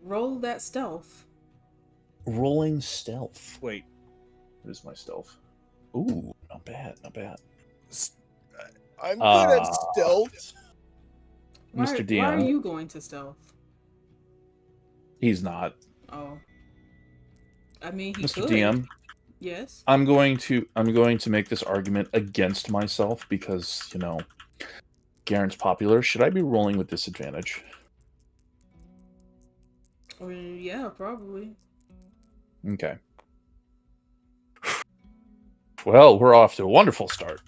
roll that stealth. Rolling stealth. Wait, What is my stealth? Ooh, not bad, not bad. I'm good at Ah. stealth. Mr. DM. Why are you going to stealth? He's not. Oh, I mean, he Mr. could. DM. Yes. I'm going to make this argument against myself because, Garen's popular. Should I be rolling with disadvantage? I mean, yeah, probably. Okay. Well, we're off to a wonderful start.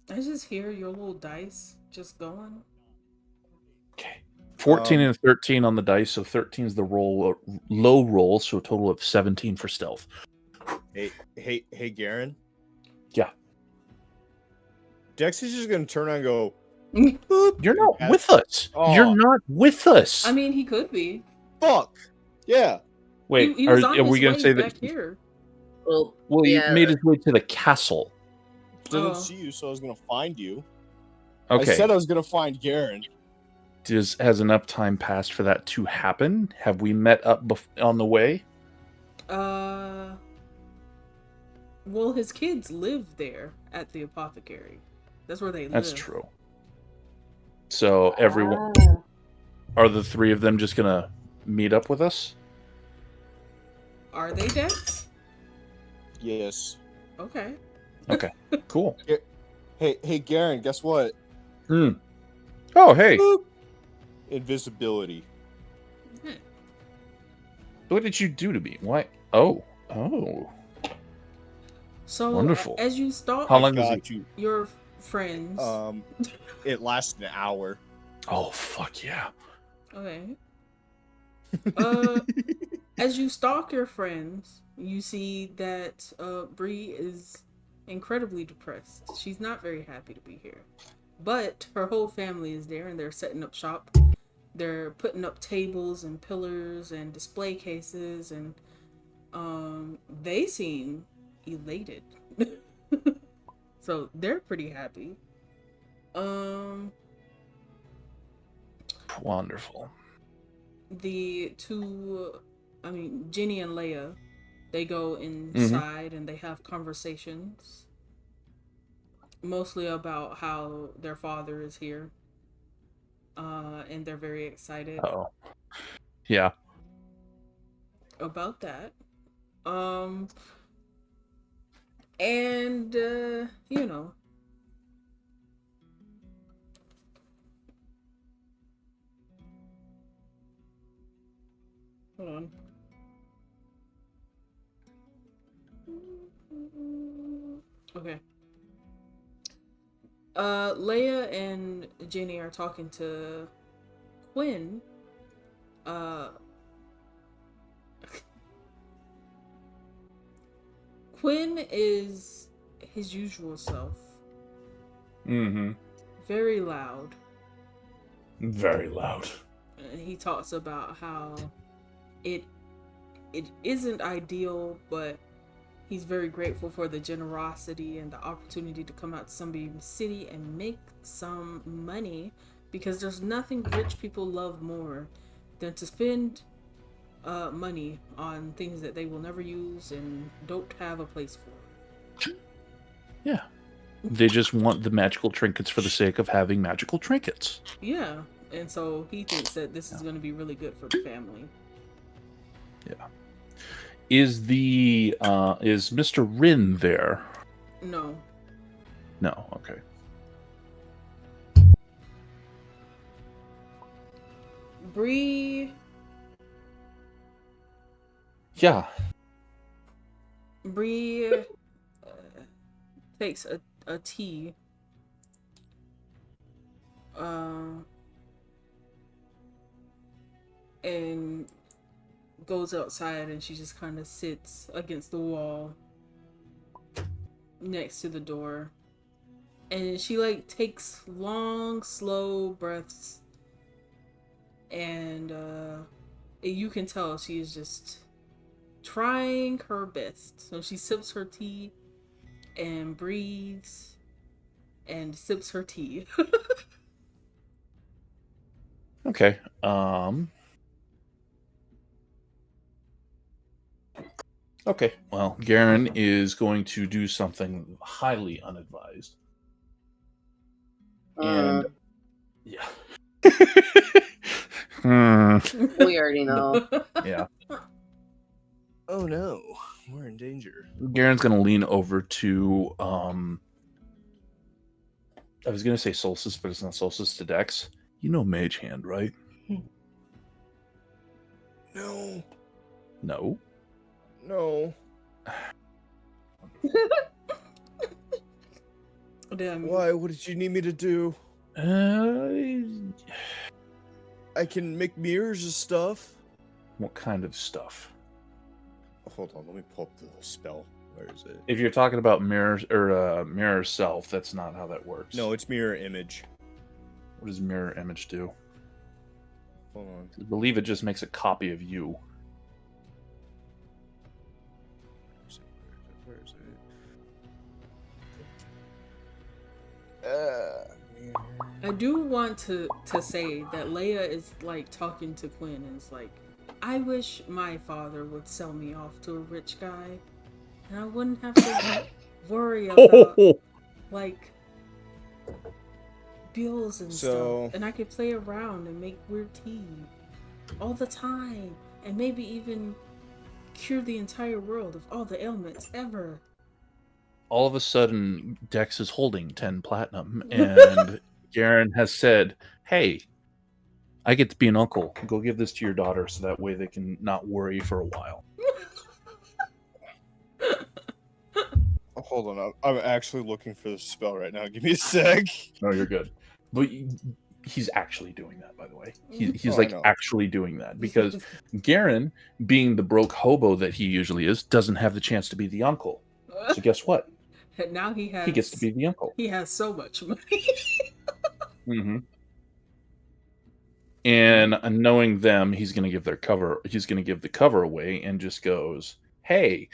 I just hear your little dice just going. Okay. 14 and 13 on the dice, so 13 is the low roll, so a total of 17 for stealth. Hey, Garen. Yeah. Dex is just gonna turn around and go. You're not Yeah. with us. Oh. You're not with us. I mean, he could be. Fuck. Yeah. Wait, he was on are his we going way to say back that? here. Well, Well, he yeah, made his way to the castle. Didn't Oh. see you, so I was gonna find you. Okay. I said I was gonna find Garen. Has enough time passed for that to happen? Have we met up on the way? Well, his kids live there at the apothecary. That's where they live. That's true. So everyone, are the three of them just gonna meet up with us? Are they Dex? Yes. Okay. Okay, cool. Hey, Garen. Guess what? Oh, hey, Boop. Invisibility. what did you do to me? Why? Oh. So, Wonderful. as you stalk How long does Got you. your friends, It lasted an hour. Oh, fuck yeah. Okay. As you stalk your friends, you see that Bree is incredibly depressed. She's not very happy to be here. But her whole family is there and they're setting up shop. They're putting up tables and pillars and display cases, and they seem elated. So they're pretty happy. Um Wonderful. the two, I mean, Jenny and Leia, they go inside and they have conversations, mostly about how their father is here, and they're very excited Oh, yeah. about that. Um, and you know, hold on. Okay. Leia and Jenny are talking to Quinn. Uh, Quinn is his usual self. Mm-hmm. Very loud. Very loud. And he talks about how it isn't ideal, but he's very grateful for the generosity and the opportunity to come out to Sunbeam City and make some money, because there's nothing rich people love more than to spend money on things that they will never use and don't have a place for. Yeah. They just want the magical trinkets for the sake of having magical trinkets. Yeah, and so he thinks that this is going to be really good for the family. Yeah. Is Mr. Rin there? No. No, okay. Bree. Yeah. Bree takes a tea. And goes outside, and she just kind of sits against the wall next to the door. And she like takes long, slow breaths. And you can tell she is just trying her best. So she sips her tea and breathes and sips her tea. Okay. Okay. Well, Garen is going to do something highly unadvised. And yeah. We already know. Yeah. Oh no, we're in danger. Garen's going to lean over to I was going to say Solstice, but it's not Solstice, to Dex. You know Mage Hand, right? No. No. No. Damn. Why? What did you need me to do? I can make mirrors and stuff. What kind of stuff? Hold on, let me pull up the spell. Where is it? If you're talking about mirrors or mirror self, that's not how that works. No, it's mirror image. What does mirror image do? Hold on. I believe it just makes a copy of you. Where is it? I do want to say that Leia is like talking to Quinn and is like, I wish my father would sell me off to a rich guy, and I wouldn't have to worry about like bills and stuff, and I could play around and make weird tea all the time, and maybe even cure the entire world of all the ailments ever. All of a sudden, Dex is holding 10 platinum, and Garen has said, hey, I get to be an uncle. Go give this to your daughter so that way they can not worry for a while. Hold on, I'm actually looking for the spell right now. Give me a sec. No, you're good. But he's actually doing that, by the way. He's Oh, I like know. actually doing that because Garen, being the broke hobo that he usually is, doesn't have the chance to be the uncle. So guess what? And now he He gets to be the uncle. He has so much money. Mm-hmm. And knowing them, he's going to give their cover. He's going to give the cover away and just goes, "Hey,"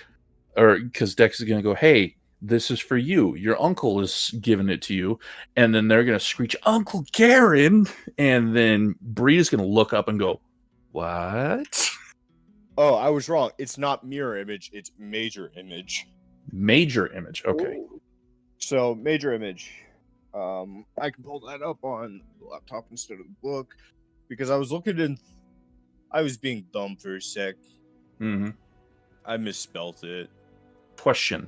or because Dex is going to go, "Hey, this is for you. Your uncle is giving it to you," and then they're going to screech, "Uncle Garen!" And then Bree is going to look up and go, "What?" Oh, I was wrong. It's not mirror image. It's major image. Major image. Okay. Ooh. So major image. I can pull that up on the laptop instead of the book because I was looking in. I was being dumb for a sec. Mm-hmm. I misspelt it. Question: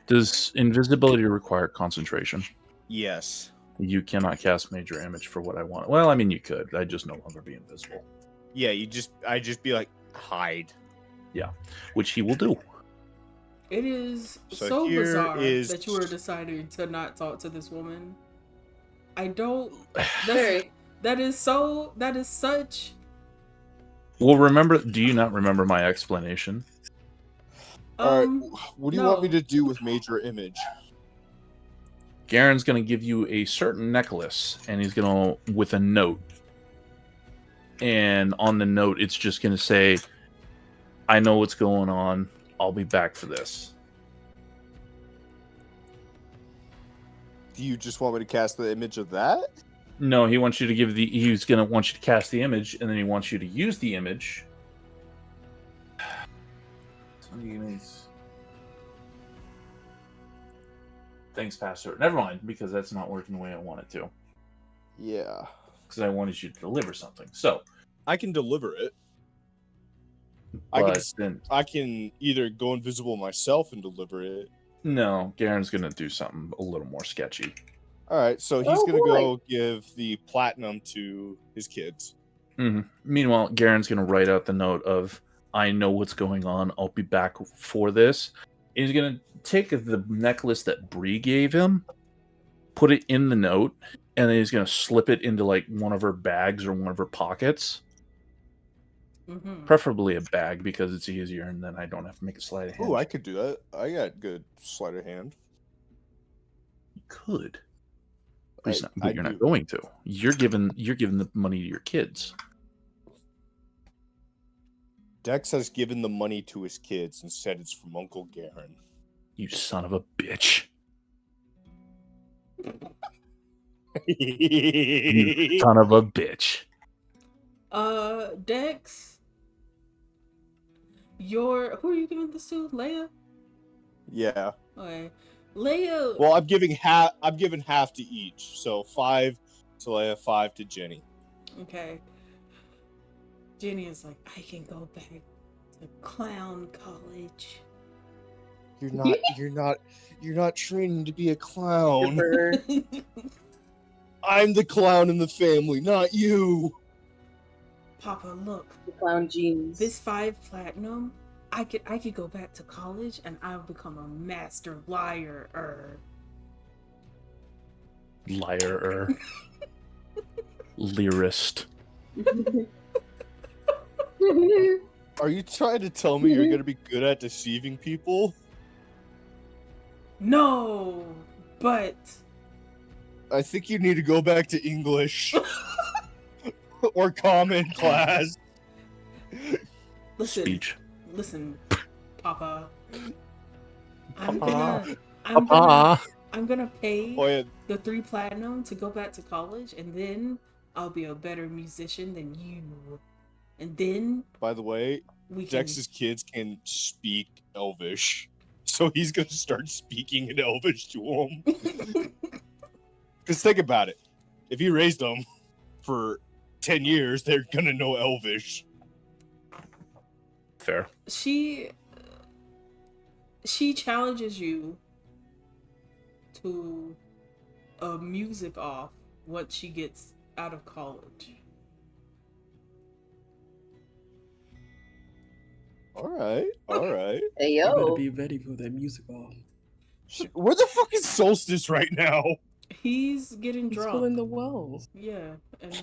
does invisibility require concentration? Yes. You cannot cast major image for what I want. Well, I mean, you could. I'd just no longer be invisible. Yeah, I just be like hide. Yeah, which he will do. It is So so here bizarre is- that you were deciding to not talk to this woman. I don't. Very. That is such. Well, remember? Do you not remember my explanation? All right. What do you want me no. to do with major image? Garen's going to give you a certain necklace, and he's going to with a note. And on the note, it's just going to say, "I know what's going on. I'll be back for this." Do you just want me to cast the image of that? No, he wants you to give the. He's going to want you to cast the image, and then he wants you to use the image. Thanks, Pastor. Never mind, because that's not working the way I want it to. Yeah. Because I wanted you to deliver something. So, I can deliver it. but then I can either go invisible myself and deliver it. no, Garen's going to do something a little more sketchy. All right, so he's Oh, gonna boy. go give the platinum to his kids. Mm-hmm. Meanwhile, Garen's going to write out the note of, "I know what's going on. I'll be back for this." And he's going to take the necklace that Bree gave him, put it in the note, and then he's going to slip it into like one of her bags or one of her pockets. Mm-hmm. Preferably a bag because it's easier, and then I don't have to make a sleight of hand. Oh, I could do that. I got good sleight of hand. You could. But, I you're not do. going to. You're giving the money to your kids. Dex has given the money to his kids and said it's from Uncle Garen. You son of a bitch. You son of a bitch. Dex. Who are you giving this to? Leia? Yeah. Okay. Leia. Well, I'm giving half. I'm giving half to each. So 5 to Leia, 5 to Jenny. Okay. Jenny is like, I can go back to clown college. You're not training to be a clown. For I'm the clown in the family, not you. Papa, look. the clown genes. This 5 platinum, I could go back to college and I'll become a master liar. Liar. Lyrist. Are you trying to tell me you're gonna be good at deceiving people? No, but I think you need to go back to English or common class. listen, Papa. I'm Papa. gonna pay Oh yeah, the 3 platinum to go back to college, and then I'll be a better musician than you. And then by the way, we can. Dex's kids can speak Elvish. So he's gonna start speaking in Elvish to them. Because think about it. If he raised them for 10 years, they're gonna know Elvish. Fair. She challenges you to a music off once she gets out of college. Alright. Hey You better yo. be ready for that music off. Where the fuck is Solstice right now? He's getting He's drunk. filling the wells. Yeah, and He's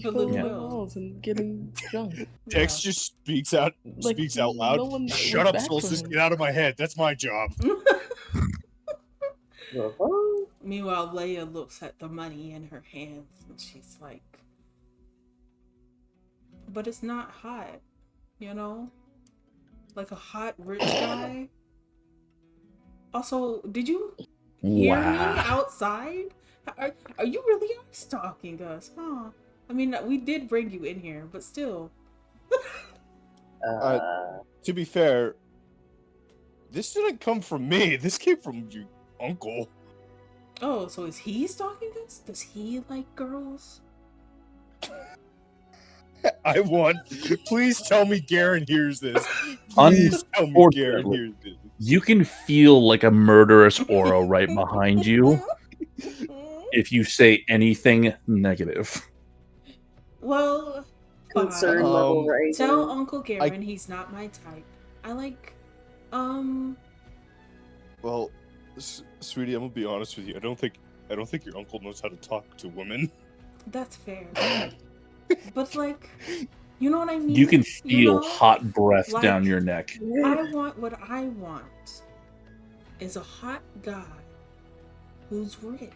filling filling the the well. wells and getting drunk. Dex just speaks out loud. No one Shut was up, back for Solstice. him. Get out of my head. That's my job. Meanwhile, Leia looks at the money in her hands and she's like, but it's not hot, you know? Like a hot rich guy. Also, did you hear me outside? Are you really stalking us? Huh? I mean, we did bring you in here, but still. To be fair, this didn't come from me. This came from your uncle. Oh, so is he stalking us? Does he like girls? Please tell me Garen hears this. Please tell me Garen hears this. You can feel like a murderous aura right behind you if you say anything negative. Well, concern fine. level rising. Tell Uncle Garen he's not my type. I like, Well, sweetie, I'm gonna be honest with you. I don't think your uncle knows how to talk to women. That's fair. But like, you know what I mean? You can feel know? hot breath Like, down your neck. What I want is a hot guy who's rich.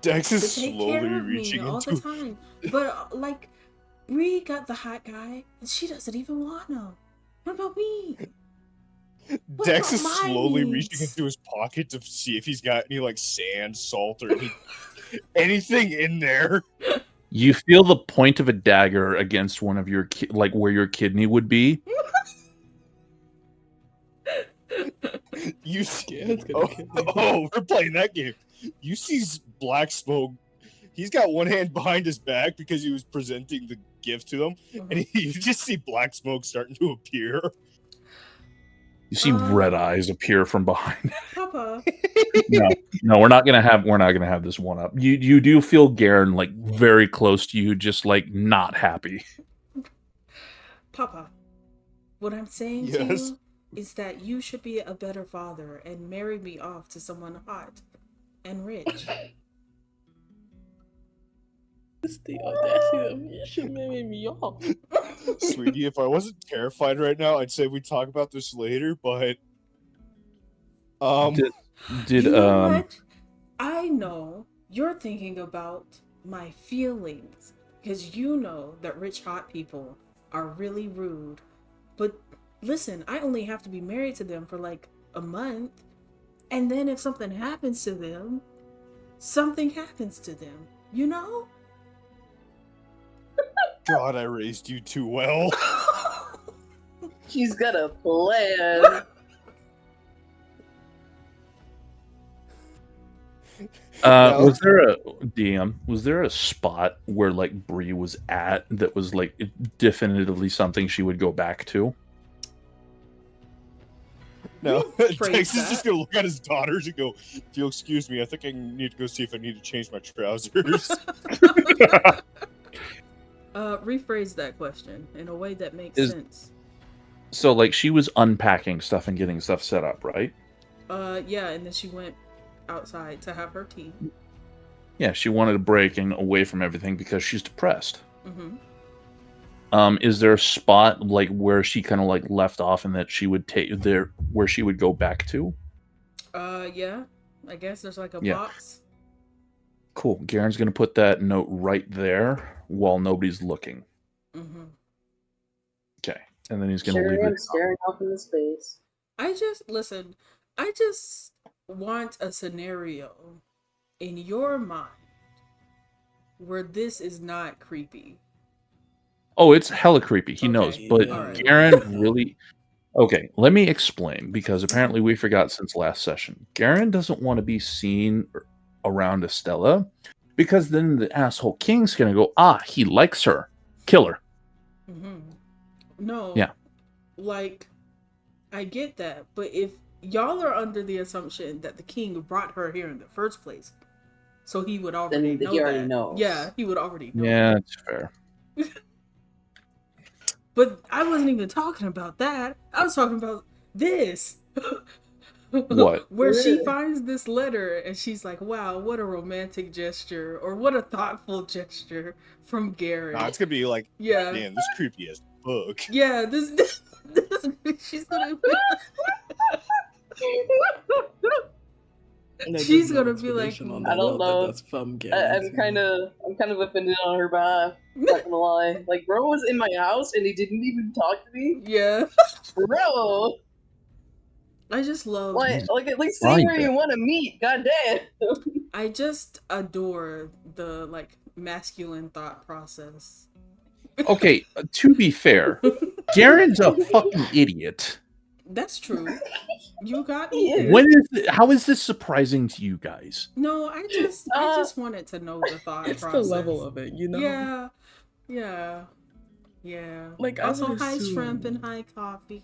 Dex To is take slowly care of me reaching all the into. time. But like, Bree got the hot guy, and she doesn't even want him. What about me? What Dex about is my slowly needs? reaching into his pocket to see if he's got any like sand, salt, or anything in there. You feel the point of a dagger against one of your like where your kidney would be. You see, Garen's gonna kill you. oh, we're playing that game. You see black smoke. He's got one hand behind his back because he was presenting the gift to them, and you just see black smoke starting to appear. You see red eyes appear from behind. Papa. No, we're not gonna have this one up. You do feel Garen like very close to you, just like not happy. Papa, what I'm saying to you is that you should be a better father and marry me off to someone hot and rich. It's the audacity of you should marry me off. Sweetie, if I wasn't terrified right now, I'd say we'd talk about this later, but you know what? I know you're thinking about my feelings because you know that rich hot people are really rude. But listen, I only have to be married to them for like a month, and then if something happens to them, something happens to them, you know? God, I raised you too well. She's got a plan. Was there a spot where like Bree was at that was like definitively something she would go back to? No, Dex is just gonna look at his daughters and go, if you'll excuse me, I think I need to go see if I need to change my trousers. Rephrase that question in a way that makes sense. So like she was unpacking stuff and getting stuff set up, right? Yeah, and then she went outside to have her tea. Yeah, she wanted a break and away from everything because she's depressed. Mm-hmm. Is there a spot like where she kind of like left off and that she would take there where she would go back to? Yeah, I guess there's like a box. Cool. Garen's gonna put that note right there while nobody's looking. Mm-hmm. Okay, and then he's gonna leave it. Staring off into space. I just want a scenario in your mind where this is not creepy. Oh, it's hella creepy. He knows, but Garen really. Okay, let me explain because apparently we forgot since last session. Garen doesn't want to be seen around Estella because then the asshole king's gonna go, he likes her, kill her. Mm-hmm. No. Yeah. Like, I get that, but if y'all are under the assumption that the king brought her here in the first place, so he would already know. He already knows. Yeah, he would already know. Yeah, that's fair. But I wasn't even talking about that. I was talking about this. What? Where she finds this letter and she's like, wow, what a romantic gesture, or what a thoughtful gesture from Garen. Nah, it's gonna be like, Yeah. damn, this creepy as fuck. Yeah, this she's gonna be, Like, she's there's no gonna be like, explanation on I that don't note that know. that's from I'm Garen. kind of offended on her behalf. Not gonna lie. Like, bro was in my house and he didn't even talk to me. yeah. Bro, I just love, like at least see Fine, where you want to meet. Goddamn. I just adore the like masculine thought process. Okay, to be fair, Garen's a fucking idiot. That's true. You got He me. is. How is this surprising to you guys? No, I just wanted to know the thought It's process. the level of it, you know? Yeah. Like, I Also, would hi assume- shrimp and hi coffee.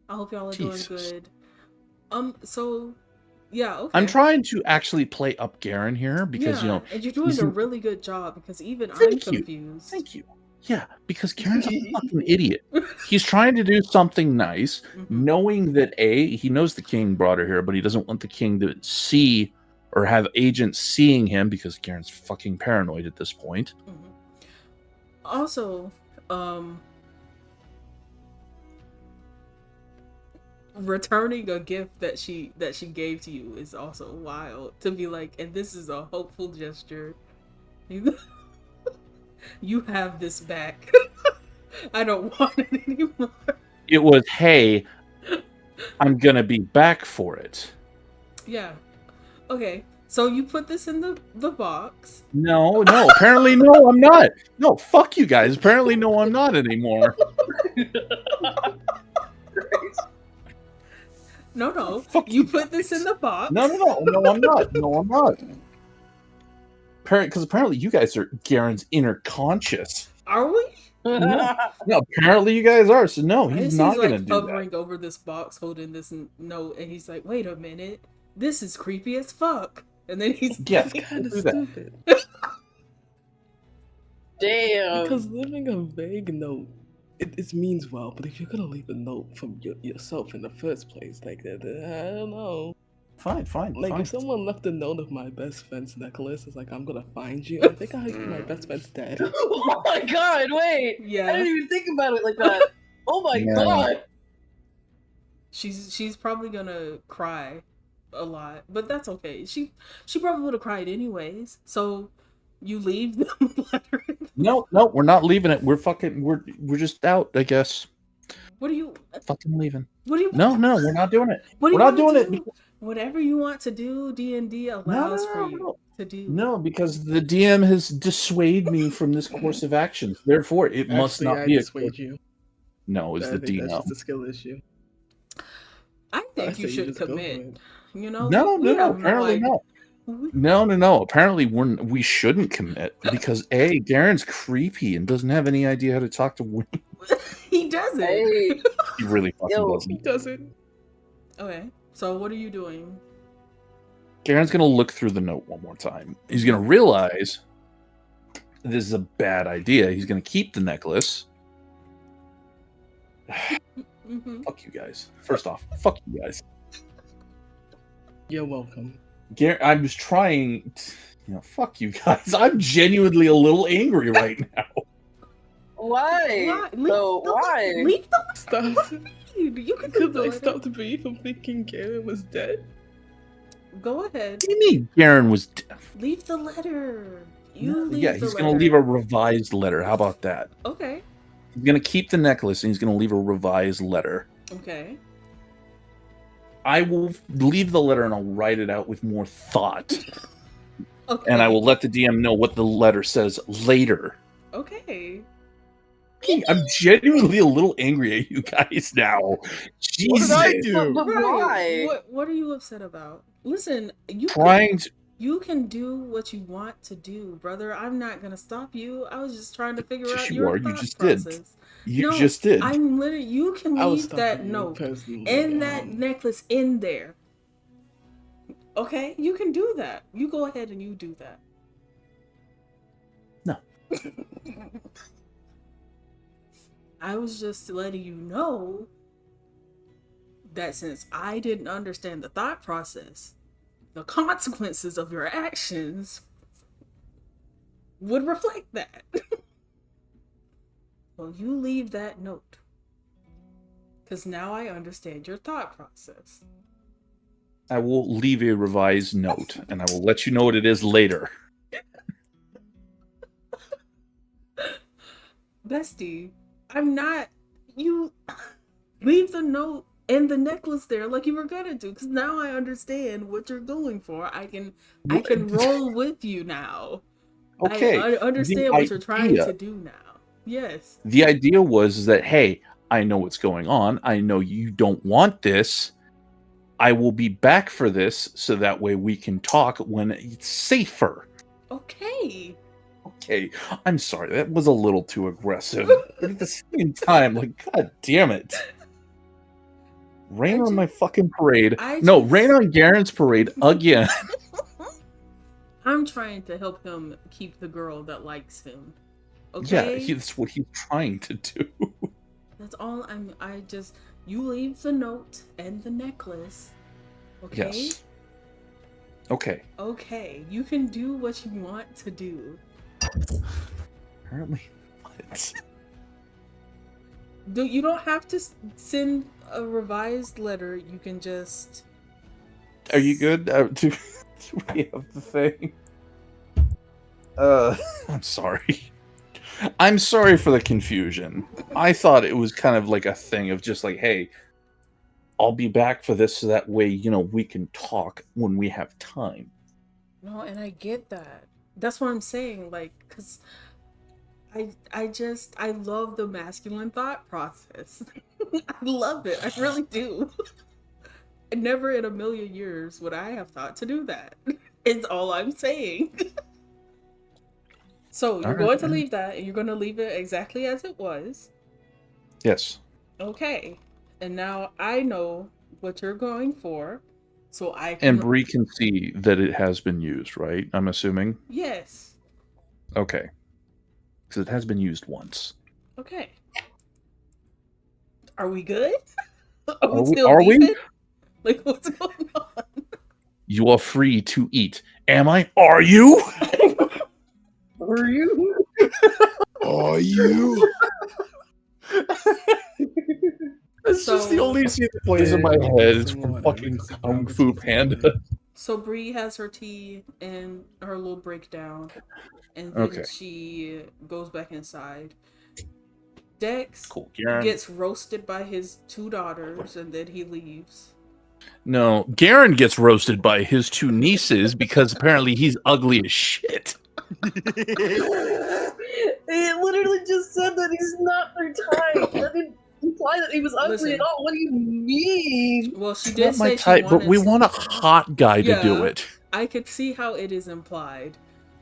I hope y'all are Jesus. doing good. So, yeah, okay. I'm trying to actually play up Garen here because, and you're doing he's a in- really good job because even I'm Thank you. confused. Thank you. Yeah, because Garen's a fucking idiot. He's trying to do something nice, Mhm. knowing that he knows the king brought her here, but he doesn't want the king to see or have agents seeing him because Garen's fucking paranoid at this point. Mhm. Also, returning a gift that she gave to you is also wild. To be like, and this is a hopeful gesture. You have this back. I don't want it anymore. It was, hey, I'm gonna be back for it. Yeah. Okay. So you put this in the box. No, apparently no, I'm not. No, fuck you guys. Apparently no, I'm not anymore. No. Fuck You you put this in the box. No, I'm not. No, I'm not. Because apparently you guys are Garen's inner conscious. Are we? No, apparently you guys are. So no, I he's just not he's gonna like do hovering over this box, holding this note, and he's like, "Wait a minute, this is creepy as fuck." And then he's that. Yeah, It's kind of do that. stupid. Damn. Because leaving a vague note, it means well, but if you're gonna leave a note from yourself in the first place, like I don't know. Fine. Like, if someone left a note of my best friend's necklace, it's like, I'm gonna find you. I think my best friend's dead. Oh my god, wait. I yeah, didn't even think about it like that. Oh my Yeah. god. she's probably gonna cry a lot, but that's okay. She probably would have cried anyways. So you leave the letter. No, we're not leaving it. We're just out, I guess. What do you? Fucking leaving. What do you? No, we're not doing it. What do you We're not wanna doing it do? because- Whatever you want to do, D&D allows for you to do. No, because the DM has dissuaded me from this course of actions. Therefore, it must Actually, not I be a dissuade you. No, it's I the think that's DM. just a skill issue. I think I you say should just go for commit. it. You know? No, we have apparently idea. no. Apparently we shouldn't commit because Garen's creepy and doesn't have any idea how to talk to women. He doesn't. Hey. He really fucking Yo. He doesn't. doesn't. Okay, so what are you doing? Garen's gonna look through the note one more time. He's gonna realize this is a bad idea. He's gonna keep the necklace. Mm-hmm. Fuck you guys. First off, fuck you guys. You're welcome. I was trying to, fuck you guys. I'm genuinely a little angry right now. Why? Leave So the- why? Leave the Stop. You can do Because I the stopped breathing from thinking Garen was dead. Go ahead. What do you mean Garen was Leave the letter. You leave Yeah, the he's letter. gonna leave a revised letter. How about that? Okay. He's gonna keep the necklace and he's gonna leave a revised letter. Okay. I will leave the letter and I'll write it out with more thought. Okay. And I will let the DM know what the letter says later. Okay. I'm genuinely a little angry at you guys now. Jesus. What did I do? But why? What are you upset about? Listen, Trying to you can do what you want to do, brother. I'm not gonna stop you. I was just trying to figure out your thought just did. process. You just did. I'm literally. You can I was leave that stopping you note personally. and that necklace in there. Okay, you can do that. You go ahead and you do that. No. I was just letting you know that since I didn't understand the thought process, the consequences of your actions would reflect that. Well, you leave that note. Because now I understand your thought process. I will leave a revised note, and I will let you know what it is later. Bestie, I'm not. You leave the note and the necklace there like you were gonna do. Because now I understand what you're going for. I can roll with you now. Okay. I understand what you're trying to do now. Yes. The idea was that, hey, I know what's going on. I know you don't want this. I will be back for this so that way we can talk when it's safer. Okay. Okay. I'm sorry. That was a little too aggressive. But at the same time, like, god damn it. Rain on my fucking parade. No, rain on Garen's parade again. I'm trying to help him keep the girl that likes him. Okay? Yeah, that's what he's trying to do. That's all you leave the note and the necklace. Okay? Yes. Okay. Okay. You can do what you want to do. Apparently what? You don't have to send a revised letter. You can just... Are you good? Do we have the thing? I'm sorry. I'm sorry for the confusion. I thought it was kind of like a thing of just like, hey, I'll be back for this so that way, we can talk when we have time. No, and I get that. That's what I'm saying, like, because I love the masculine thought process. I love it. I really do. Never in a million years would I have thought to do that. Is all I'm saying. So you're going to leave that, and you're going to leave it exactly as it was. Yes. Okay. And now I know what you're going for, so I can... And Bree can see that it has been used, right? I'm assuming? Yes. Okay. Because it has been used once. Okay. Are we good? Are we? Like, what's going on? You are free to eat. Am I? Are you? Are you? Are you? It's just the only scene that plays in my head. It's from fucking Kung Fu Panda. So Bree has her tea and her little breakdown, and then she goes back inside. Dex gets roasted by his 2 daughters, and then he leaves. No, Garen gets roasted by his 2 nieces because apparently he's ugly as shit. It literally just said that he's not their type. That didn't imply that he was ugly at all. What do you mean? Well, she did my say type, but we want a hot guy to do it. I could see how it is implied,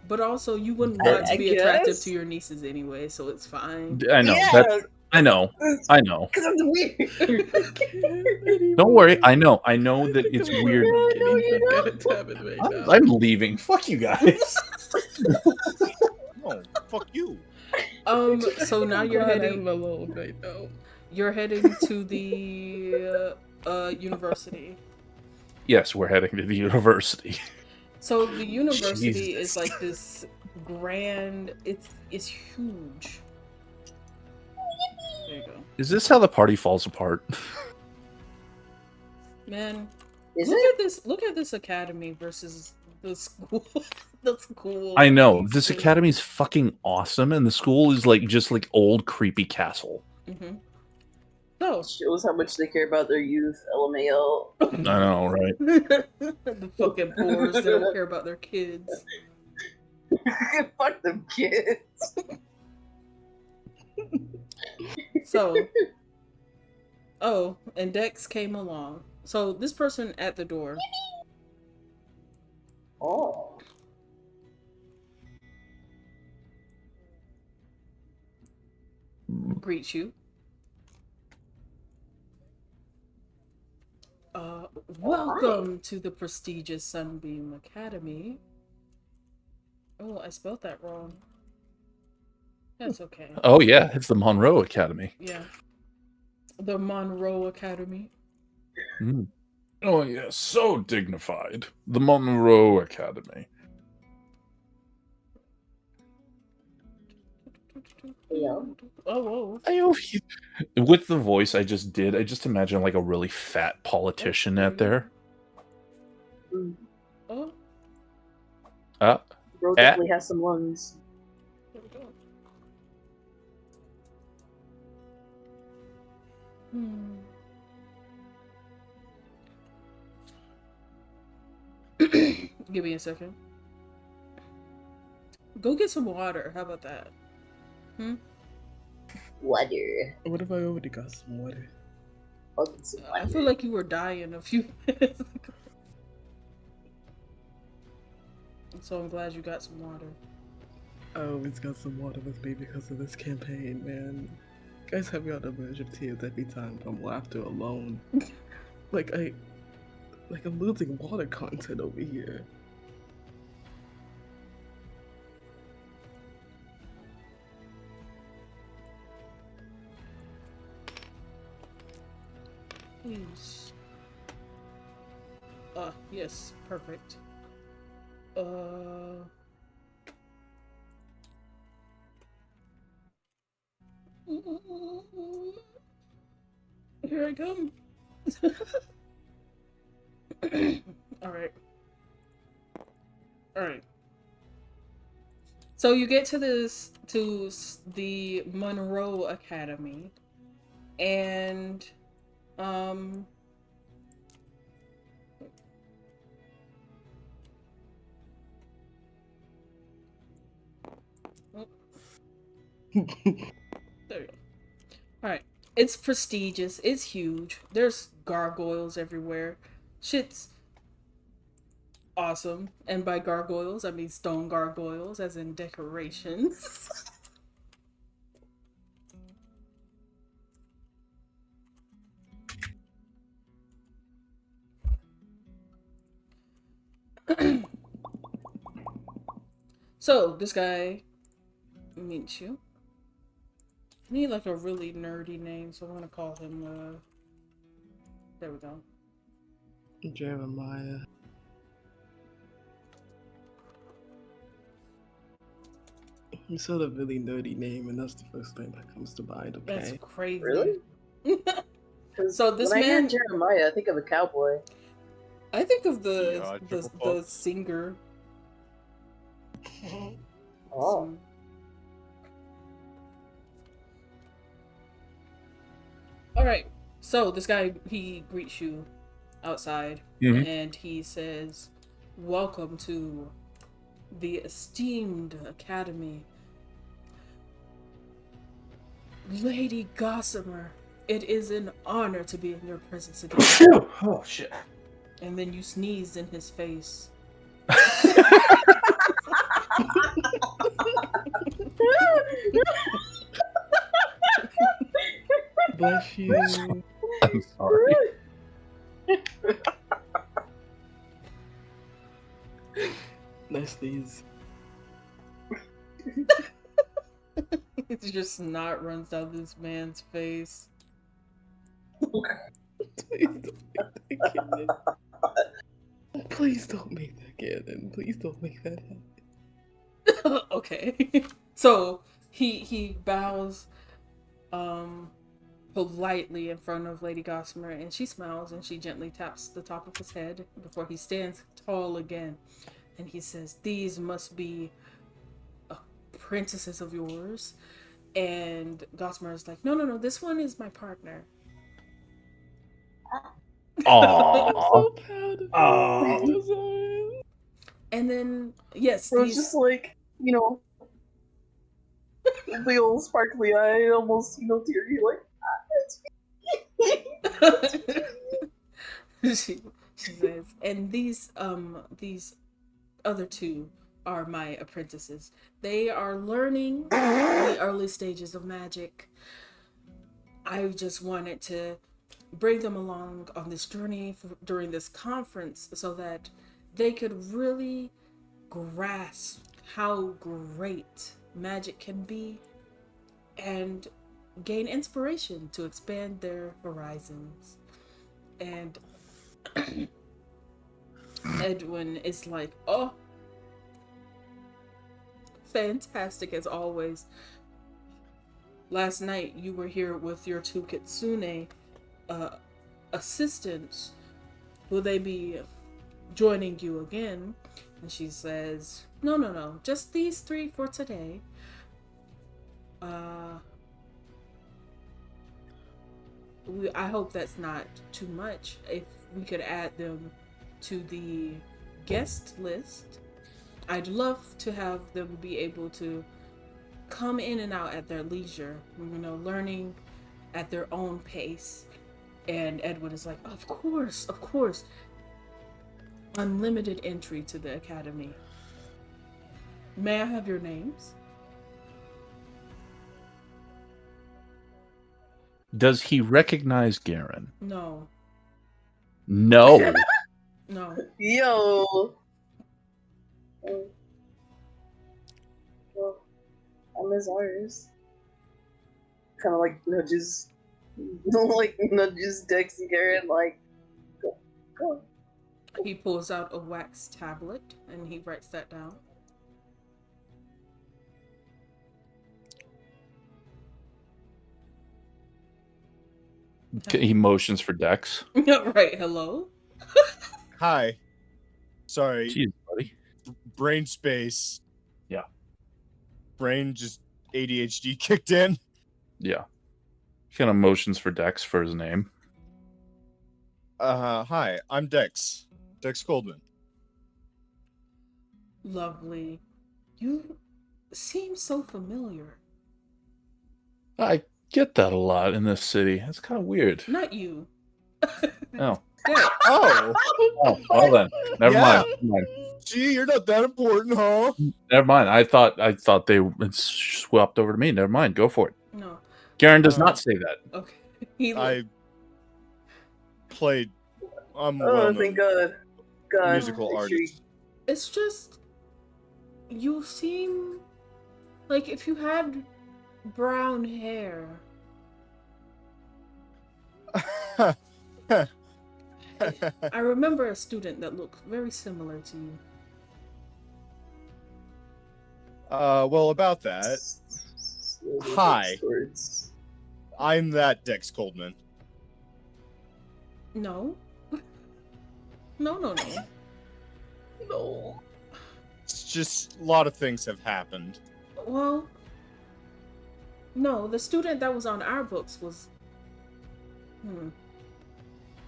but also you wouldn't want to be attractive to your nieces anyway, so it's fine. I know. Yeah. I know. Because it's weird. Don't worry. I know that it's weird. I'm leaving. Fuck you guys. No, fuck you. So now you're heading. a little bit though. You're heading to the university. Yes, we're heading to the university. So the university is like this grand. It's huge. There you go. Is this how the party falls apart? Man, Is look at this academy versus the school. The school. I know this academy is fucking awesome, and the school is like just like old creepy castle. Mm-hmm. So shows how much they care about their youth. LMAO. I know, right? The fucking poors, they don't care about their kids. Fuck them kids. So, and Dex came along. So this person at the door. Oh. Greets you. Welcome to the prestigious Sunbeam Academy. Oh, I spelled that wrong. That's okay. Oh yeah, it's the Monroe Academy. Yeah. The Monroe Academy. Mm. Oh, yes, so dignified. The Monroe Academy. Yeah. Oh, whoa. With the voice I just did, I just imagine like a really fat politician there out you go. there. Mm. Oh, Uh, Bro eh? definitely has some lungs. there we go. Hmm. Give me a second. Go get some water. How about that? Water. What if I already got some water? I'll get some I feel water. like you were dying a few minutes ago. So I'm glad you got some water. I always got some water with me because of this campaign, man. You guys have me on the verge of tears every time from laughter alone. like I'm losing water content over here. Please. Yes, perfect. Here I come. Alright. Alright. So you get to the Monroe Academy, and oh, there we go. Alright. It's prestigious, it's huge. There's gargoyles everywhere. Shit's awesome. And by gargoyles, I mean stone gargoyles, as in decorations. So, this guy meets you. I need like a really nerdy name, so I'm gonna call him, there we go. Jeremiah. You said a really nerdy name, and that's the first thing that comes to mind, okay? That's crazy. Really? So this when I hear man, Jeremiah, I think of a cowboy. I think of the Yeah, the, triple the fuck. singer. Oh. So- all right. So this guy, he greets you outside, Mhm. and he says, "Welcome to the esteemed academy, Lady Gossamer. It is an honor to be in your presence again." Oh, shit. And then you sneezed in his face. Bless you. I'm sorry. Nice these. It's just snot runs down this man's face. Please don't make that canon. Please don't make that canon. Please don't make that happen. Okay. So he bows politely in front of Lady Gossamer, and she smiles and she gently taps the top of his head before he stands tall again. And he says, "These must be apprentices of yours." And Gossamer is like, no, this one is my partner. I'm Aww. so proud of Aww. you. Azariah. And then, yes, It was just like, the old sparkly eye, almost, teary, like, she says, and these other two are my apprentices. They are learning the early stages of magic. I just wanted to bring them along on this journey during this conference so that they could really grasp how great magic can be and gain inspiration to expand their horizons. And Edwin is like, oh, fantastic as always. Last night you were here with your two kitsune assistants. Will they be joining you again? And she says, no, no, no, just these three for today. I hope that's not too much. If we could add them to the guest list, I'd love to have them be able to come in and out at their leisure, learning at their own pace. And Edwin is like, of course, of course. Unlimited entry to the academy. May I have your names? Does he recognize Garen? No. No. No. Yo. Well, I'm Azars. Kind of like nudges Dex and Garrett, like, go. He pulls out a wax tablet and he writes that down. He motions for Dex. Right, hello? Hi. Sorry. Jeez, buddy. Brain space. Yeah. Brain just ADHD kicked in. Yeah. He kind of motions for Dex for his name. Hi, I'm Dex. Dex Goldman. Lovely. You seem so familiar. I get that a lot in this city. That's kind of weird. Not you. Oh. Dex. Oh, Oh, well then. Never Yeah. mind. gee, you're not that important, huh? Never mind. I thought they swapped over to me. Never mind. Go for it. No. Garen does not say that. Okay. He I played. I'm Oh, well thank God. God. musical artist. It's just you seem like if you had brown hair. I remember a student that looked very similar to you. Well, about that, Hi. Words. I'm that Dex Coldman. No. No. No. It's just a lot of things have happened. Well, no, the student that was on our books was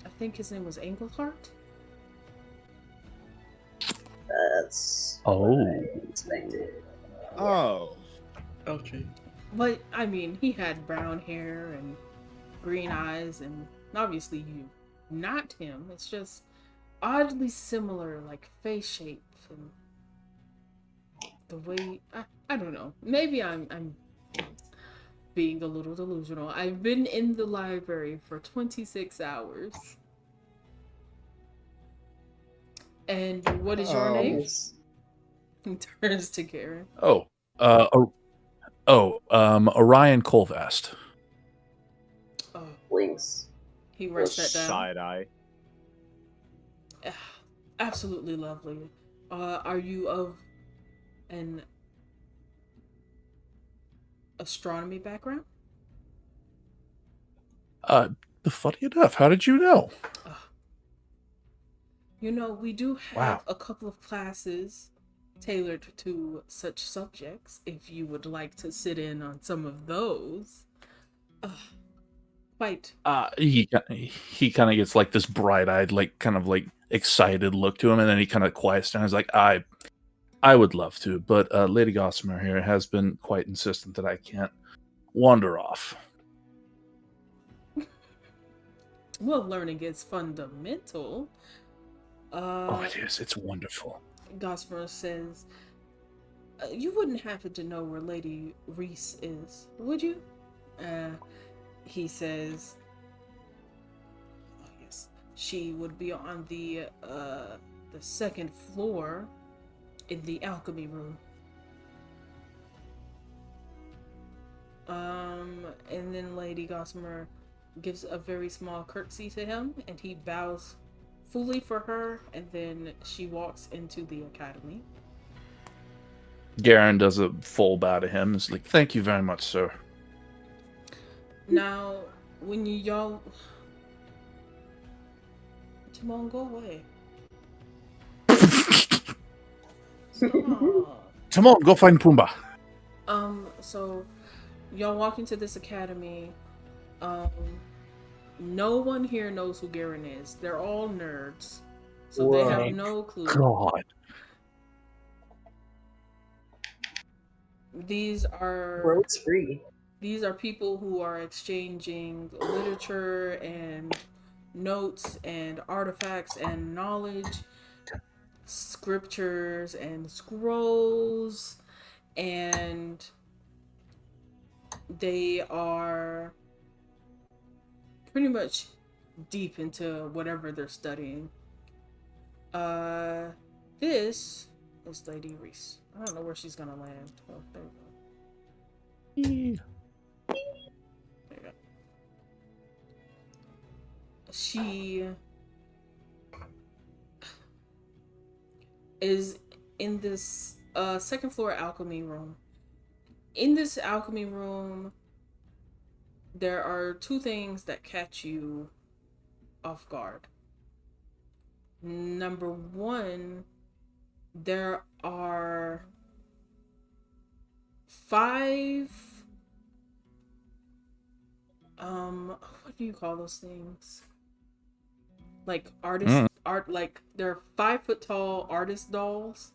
I think his name was Englehart. That's Oh. what I expected. Oh, Okay. But I mean, he had brown hair and green eyes, and obviously you not him. It's just oddly similar, like face shape and the way I don't know. Maybe I'm being a little delusional. I've been in the library for 26 hours. And what is your name? Yes. He turns to Garen. Orion Colvast. Oh, Blinks. he writes that down. side eye. Absolutely lovely. Are you of an astronomy background? Funny enough, how did you know? We do have Wow. a couple of classes tailored to such subjects. If you would like to sit in on some of those. Quite. He kind of gets like this bright-eyed, like kind of like excited look to him, and then he kind of quiets down. He's like, I would love to, but Lady Gossamer here has been quite insistent that I can't wander off. Well, learning is fundamental. Oh, it is. It's wonderful. Gossamer says, you wouldn't happen to know where Lady Reese is, would you? He says, oh yes, she would be on the second floor in the alchemy room. And then Lady Gossamer gives a very small curtsy to him, and he bows fully for her, and then she walks into the academy. Garen does a full bow to him. It's like, thank you very much, sir. Now, when y'all... Timon, go away. Stop. Timon, go find Pumbaa. So y'all walk into this academy. No one here knows who Garen is. They're all nerds. So they have no clue. God. These are Road's free. These are people who are exchanging literature and notes and artifacts and knowledge, scriptures and scrolls, and they are pretty much deep into whatever they're studying. This is Lady Reese. I don't know where she's gonna land. Oh, there we go. There you go. She is in this second floor alchemy room. In this alchemy room, there are two things that catch you off guard. Number one, there are 5 what do you call those things? Like art, like they're 5 foot tall artist dolls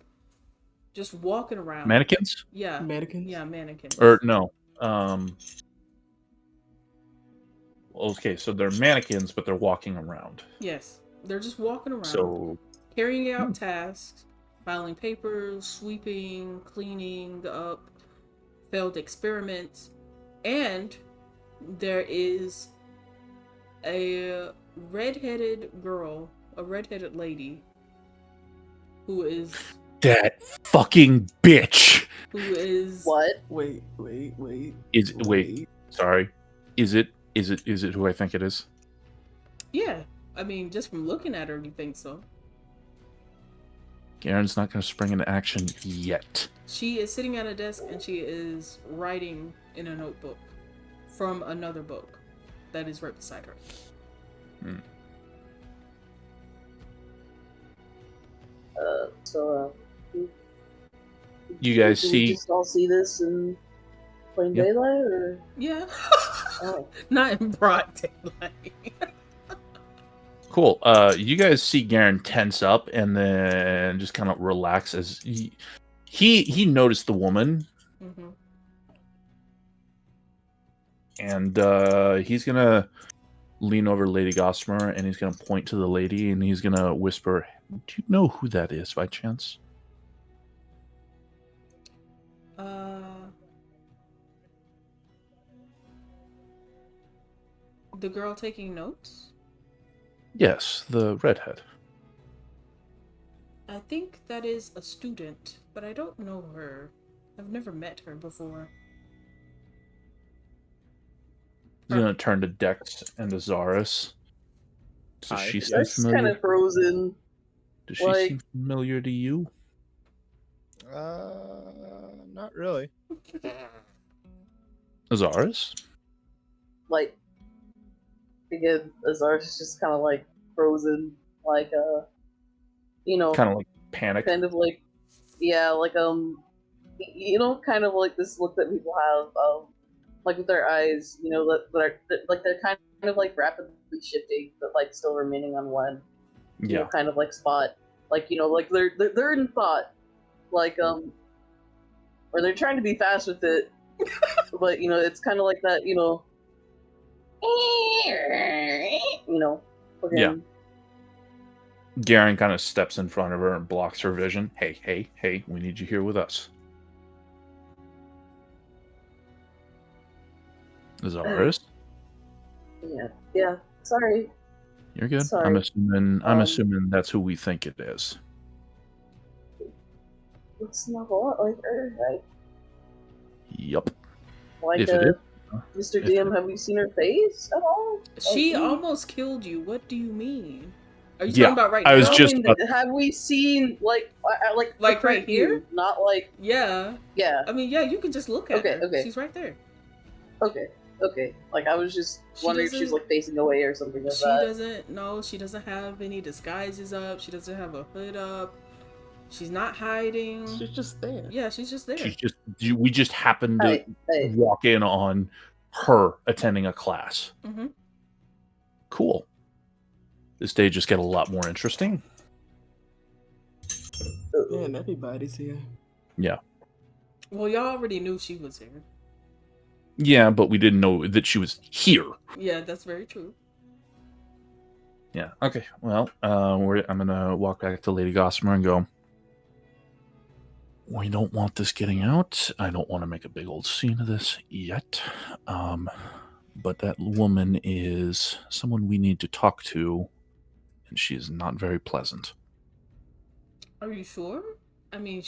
just walking around. Mannequins? Yeah. Mannequins? Yeah, mannequins. Or no. Okay, so they're mannequins, but they're walking around. Yes. They're just walking around. So Carrying out tasks, filing papers, sweeping, cleaning up failed experiments, and there is a redheaded girl, a redheaded lady, who is that fucking bitch. Who is What? Wait. Sorry. Is it who I think it is? Yeah, I mean, just from looking at her, you think so. Garen's not going to spring into action yet. She is sitting at a desk and she is writing in a notebook from another book that is right beside her. You guys Did see? we just all see this in plain Yep. daylight, or Yeah. oh. Not in broad daylight. Cool. You guys see Garen tense up and then just kind of relax as he noticed the woman, Mm-hmm. and he's gonna lean over Lady Gossamer and he's gonna point to the lady and he's gonna whisper, "Do you know who that is by chance?" The girl taking notes? Yes, the redhead. I think that is a student, but I don't know her. I've never met her before. He's gonna turn to Dex and to Zaris. Does she seem That's kind familiar? of frozen. Does she like- seem familiar to you? Not really. Zaris? Like, again, Azar is just kind of like frozen, like Kind of like panic. kind of like, yeah, like kind of like this look that people have, like with their eyes, that they're kind of like rapidly shifting, but like still remaining on one, kind of like spot, like like they're in thought, like or they're trying to be fast with it, but it's kind of like that, Yeah. Garen kind of steps in front of her and blocks her vision. Hey, we need you here with us. Zaris? Yeah. Sorry. You're good. Sorry. I'm assuming that's who we think it is. Looks an awful lot like her, right? Yup. Like If it is, Mr. DM, have you seen her face at all? She Like, almost killed you. What do you mean? Are you Yeah, talking about right I now? was no, just I mean, about- have we seen like Like the right preview, here? Not like Yeah. yeah. I mean, yeah, you can just look at Okay, her. okay. She's right there. Okay. Like I was just She wondering if she's doesn't- like facing away or something like She that. doesn't. No, she doesn't have any disguises up. She doesn't have a hood up. She's not hiding. She's just there. Yeah, she's just there. we just happened to Hey. walk in on her attending a class. Mm-hmm. Cool. This day just get a lot more interesting. Man, everybody's here. Yeah. Well, y'all already knew she was here. Yeah, but we didn't know that she was here. Yeah, that's very true. Yeah. Okay. Well, I'm gonna walk back to Lady Gossamer and go. We don't want this getting out. I don't want to make a big old scene of this yet. But that woman is someone we need to talk to, and she is not very pleasant. Are you sure? I mean,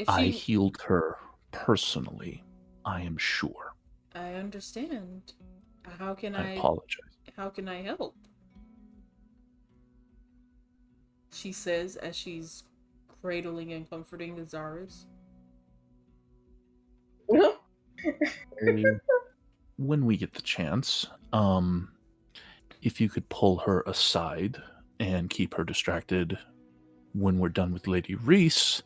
I healed her personally. I am sure. I understand. How can I apologize. How can I help? She says as she's cradling and comforting the Zaris. When we get the chance, if you could pull her aside and keep her distracted when we're done with Lady Reese,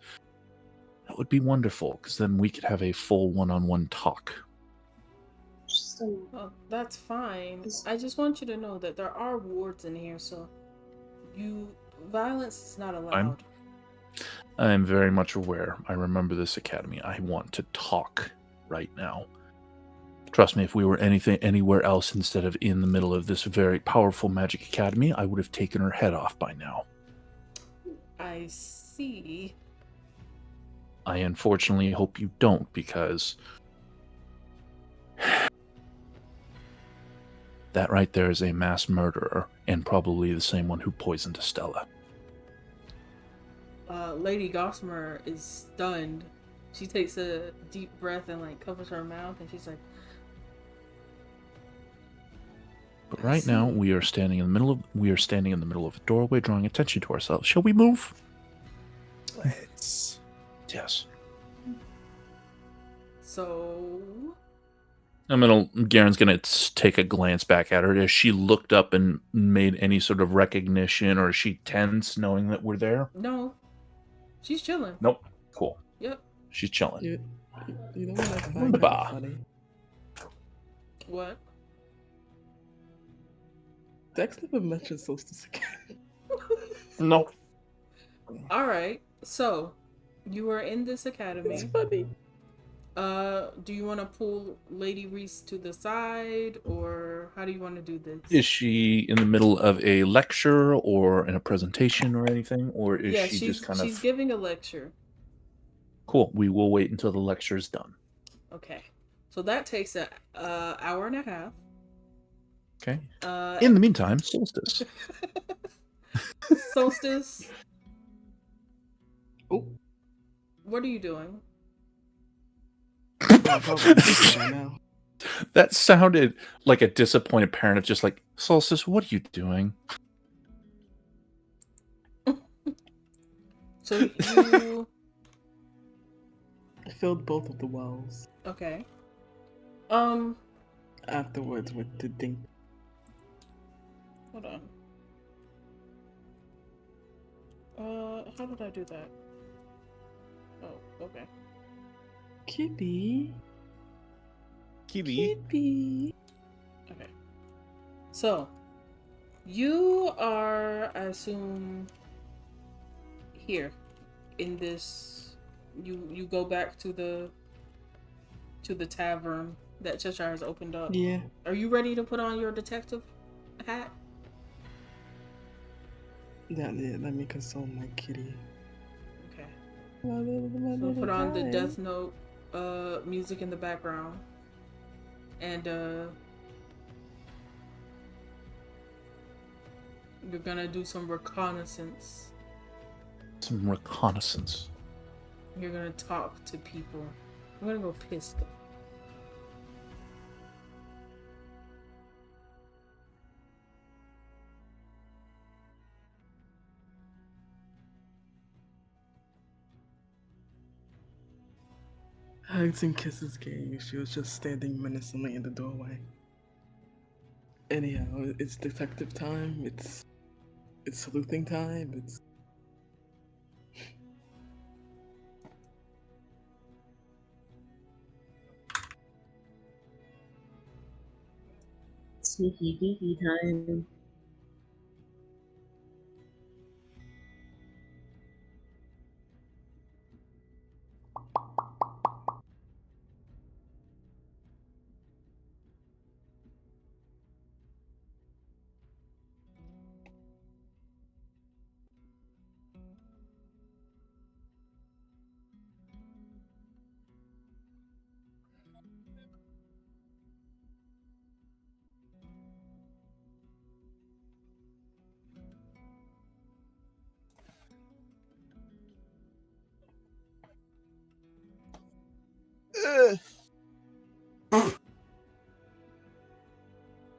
that would be wonderful, because then we could have a full one-on-one talk. Well, that's fine. I just want you to know that there are wards in here, so violence is not allowed. I'm very much aware. I remember this academy. I want to talk right now. Trust me, if we were anywhere else instead of in the middle of this very powerful magic academy, I would have taken her head off by now. I see. I unfortunately hope you don't, because that right there is a mass murderer, and probably the same one who poisoned Estella. Lady Gossamer is stunned. She takes a deep breath and like covers her mouth, and she's like, But right now, we are standing in the middle of a doorway, drawing attention to ourselves. Shall we move? Let's. Yes. So Garen's gonna take a glance back at her. Has she looked up and made any sort of recognition, or is she tense knowing that we're there? no, she's chilling. Nope. Cool. Yep. She's chilling. You know what I find kind Bah. of funny? What? Dex never mentioned Solstice again. No. All right. So you are in this academy. It's funny. Do you want to pull Lady Reese to the side, or how do you want to do this? Is she in the middle of a lecture or in a presentation or anything, or is she just kind she's of giving a lecture. cool? We will wait until the lecture is done. Okay. So that takes an hour and a half. Okay. In the meantime, Solstice. Solstice. Oh. What are you doing? Now. That sounded like a disappointed parent of just like, Solstice, what are you doing? So you I filled both of the wells. okay. Afterwards with the dink. Hold on. How did I do that? Oh, okay. Kitty. Kiwi. Kitty. Okay. So, you are, I assume, here in this. You go back to the tavern that Cheshire has opened up. Yeah. Are you ready to put on your detective hat? Yeah, let me console my kitty. Okay. My So little put on the guy. Death Note music in the background, and you're gonna do some reconnaissance. Some reconnaissance. You're gonna talk to people. I'm gonna go piss them. Hugs and kisses game. She was just standing menacingly in the doorway. Anyhow, it's detective time. It's sleuthing time. It's Sneaky geeky time.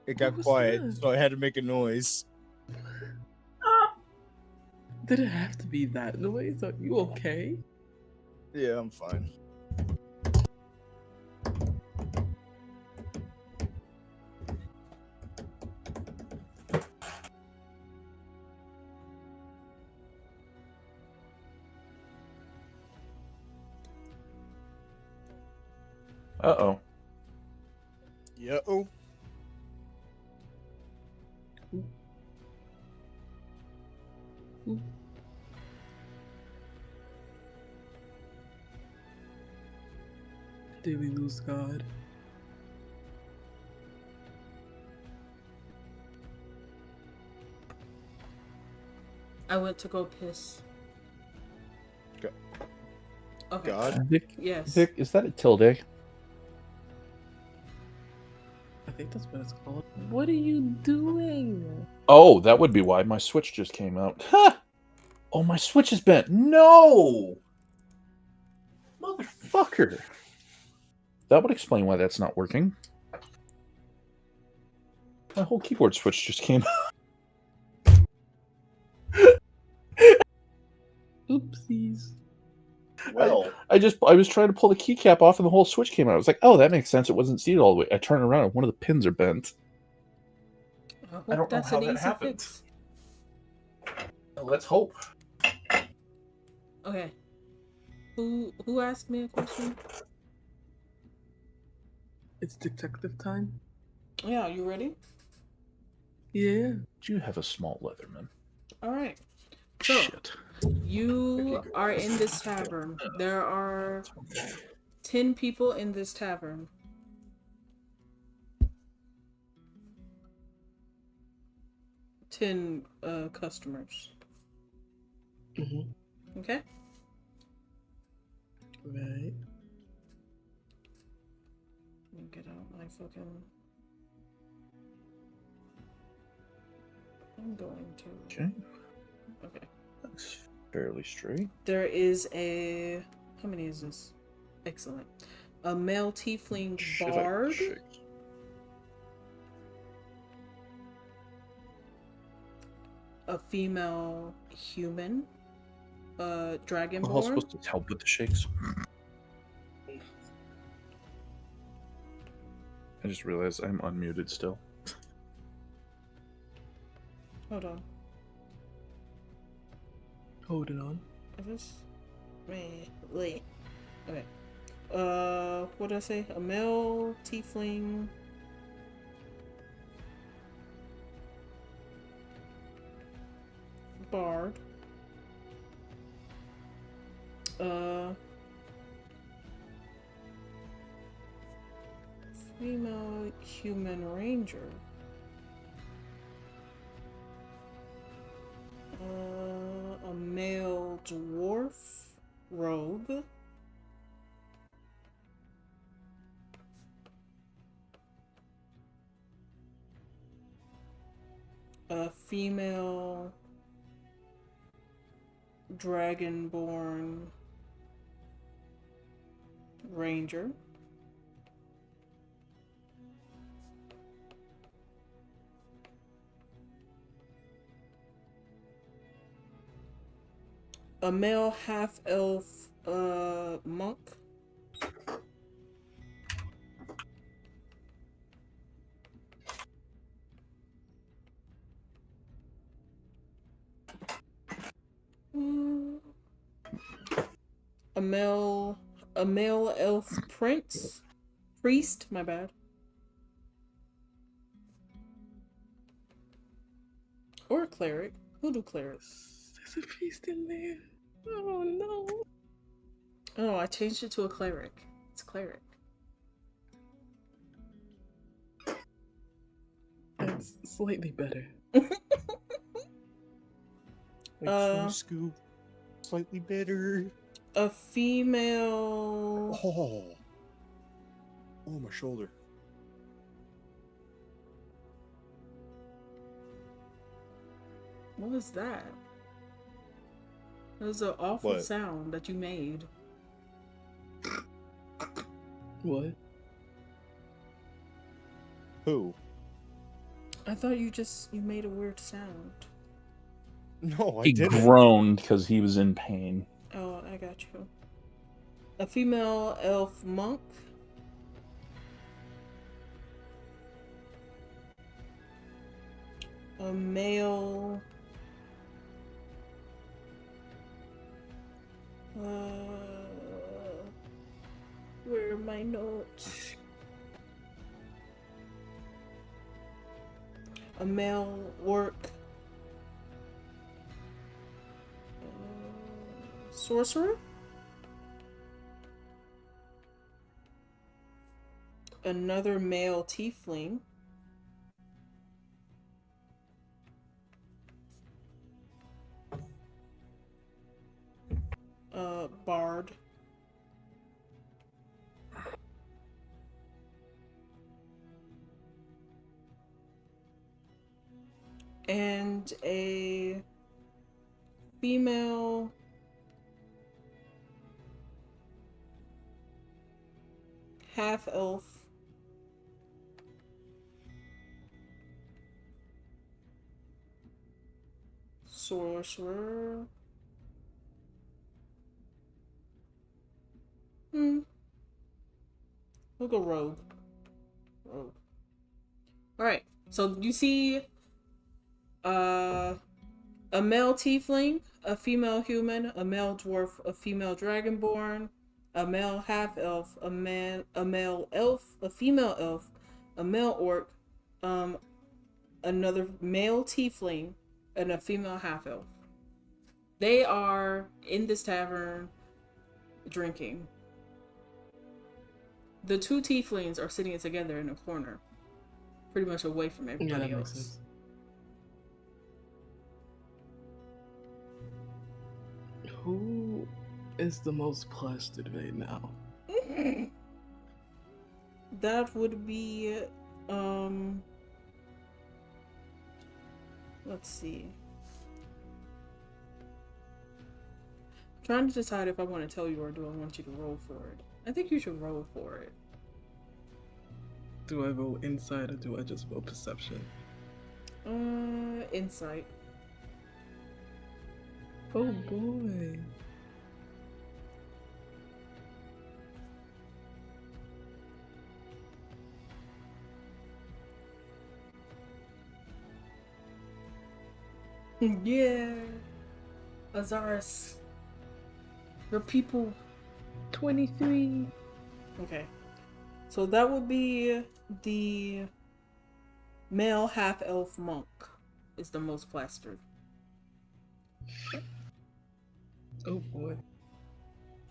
It got What was quiet, that? so I had to make a noise. Did it have to be that noise? Are you okay? Yeah, I'm fine. Uh-oh. Yo. Did we lose God? I went to go piss. Go- Okay. God. Vic, Yes. Vic, is that a tilde? I think that's what it's called. What are you doing? Oh, that would be why my Switch just came out. Ha! Oh, my Switch is bent. No! Motherfucker. That would explain why that's not working. My whole keyboard switch just came out. Oopsies. Well, I was trying to pull the keycap off and the whole switch came out. I was like, oh, that makes sense. It wasn't seated all the way. I turned around and one of the pins are bent. I hope don't know that's how an that easy happened. fix. Let's hope. Okay. Who asked me a question? It's detective time. Yeah, you ready? Yeah. Do you have a small Leatherman? All right. So, Shit. you are in this tavern. There are 10 people in this tavern. Ten customers. Mm-hmm. Okay? Right. Let me get out my fucking... I'm going to... Okay. Okay. That's fairly straight. There is a... How many is this? Excellent. A male tiefling bard. A female human. Dragonborn. I'm supposed to help with the shakes. I just realized I'm unmuted still. Hold on. Hold it on. Is this... Wait. Okay. What did I say? A male tiefling... bard. Female human ranger. A male dwarf rogue. A female dragonborn ranger. A male half-elf monk. a male elf priest. My bad. Or a cleric. Who'll do cleric? There's a priest in there. Oh no. Oh, I changed it to a cleric. It's a cleric. It's slightly better. Like Scoop, slightly bitter. A female. Oh, my shoulder. What was that? That was an awful What? sound that you made. What? Who? I thought you made a weird sound. No, I He didn't. groaned because he was in pain. Oh, I got you. A female elf monk. A male. Where are my notes? A male orc. Sorcerer. Another male tiefling. Bard. And a female half elf sorcerer. We'll go rogue. Alright, so you see a male tiefling, a female human, a male dwarf, a female dragonborn, a male half elf, a male elf, a female elf, a male orc, another male tiefling, and a female half elf. They are in this tavern drinking. The two tieflings are sitting together in a corner, pretty much away from everybody that makes else. sense. Who is the most plastered right now? That would be, let's see. I'm trying to decide if I want to tell you or do I want you to roll for it. I think you should roll for it. Do I roll insight or do I just roll perception? Insight. Oh boy. Yeah. Azaris. Your people. 23. Okay. So that would be the male half-elf monk is the most plastered. Oh boy.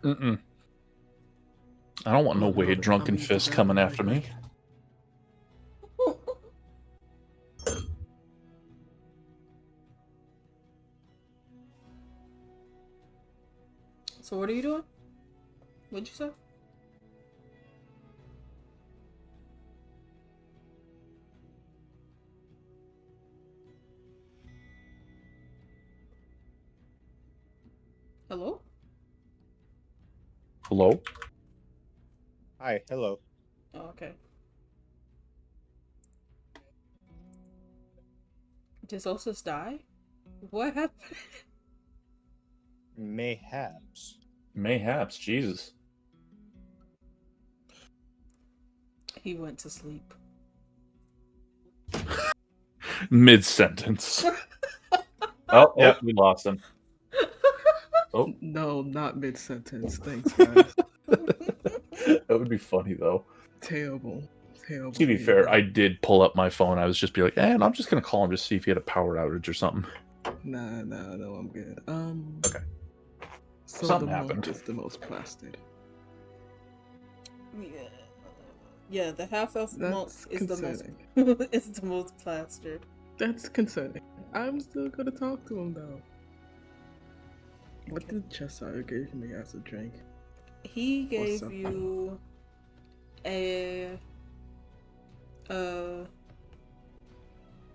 Mm-mm. I don't want no Oh, no, weird they're drunken coming fist to coming grab after my me. So what are you doing? What'd you say? Hello? Hello? Hi, hello. Oh, okay. Did Osus die? What happened? Mayhaps. Mayhaps, Jesus. He went to sleep. Mid-sentence. Oh, yeah, we lost him. Oh, No, not mid sentence. Thanks, guys. that would be funny though. Terrible. Terrible. To be for fair, you. I did pull up my phone. I was just be like, and I'm just gonna call him to see if he had a power outage or something. Nah, no, I'm good. Okay. So Something the happened. monk is the most plastered. Yeah, the half elf monk That's is the most concerning. is the most plastered. That's concerning. I'm still gonna talk to him though. What did Cheshire give me as a drink? He gave supper? you a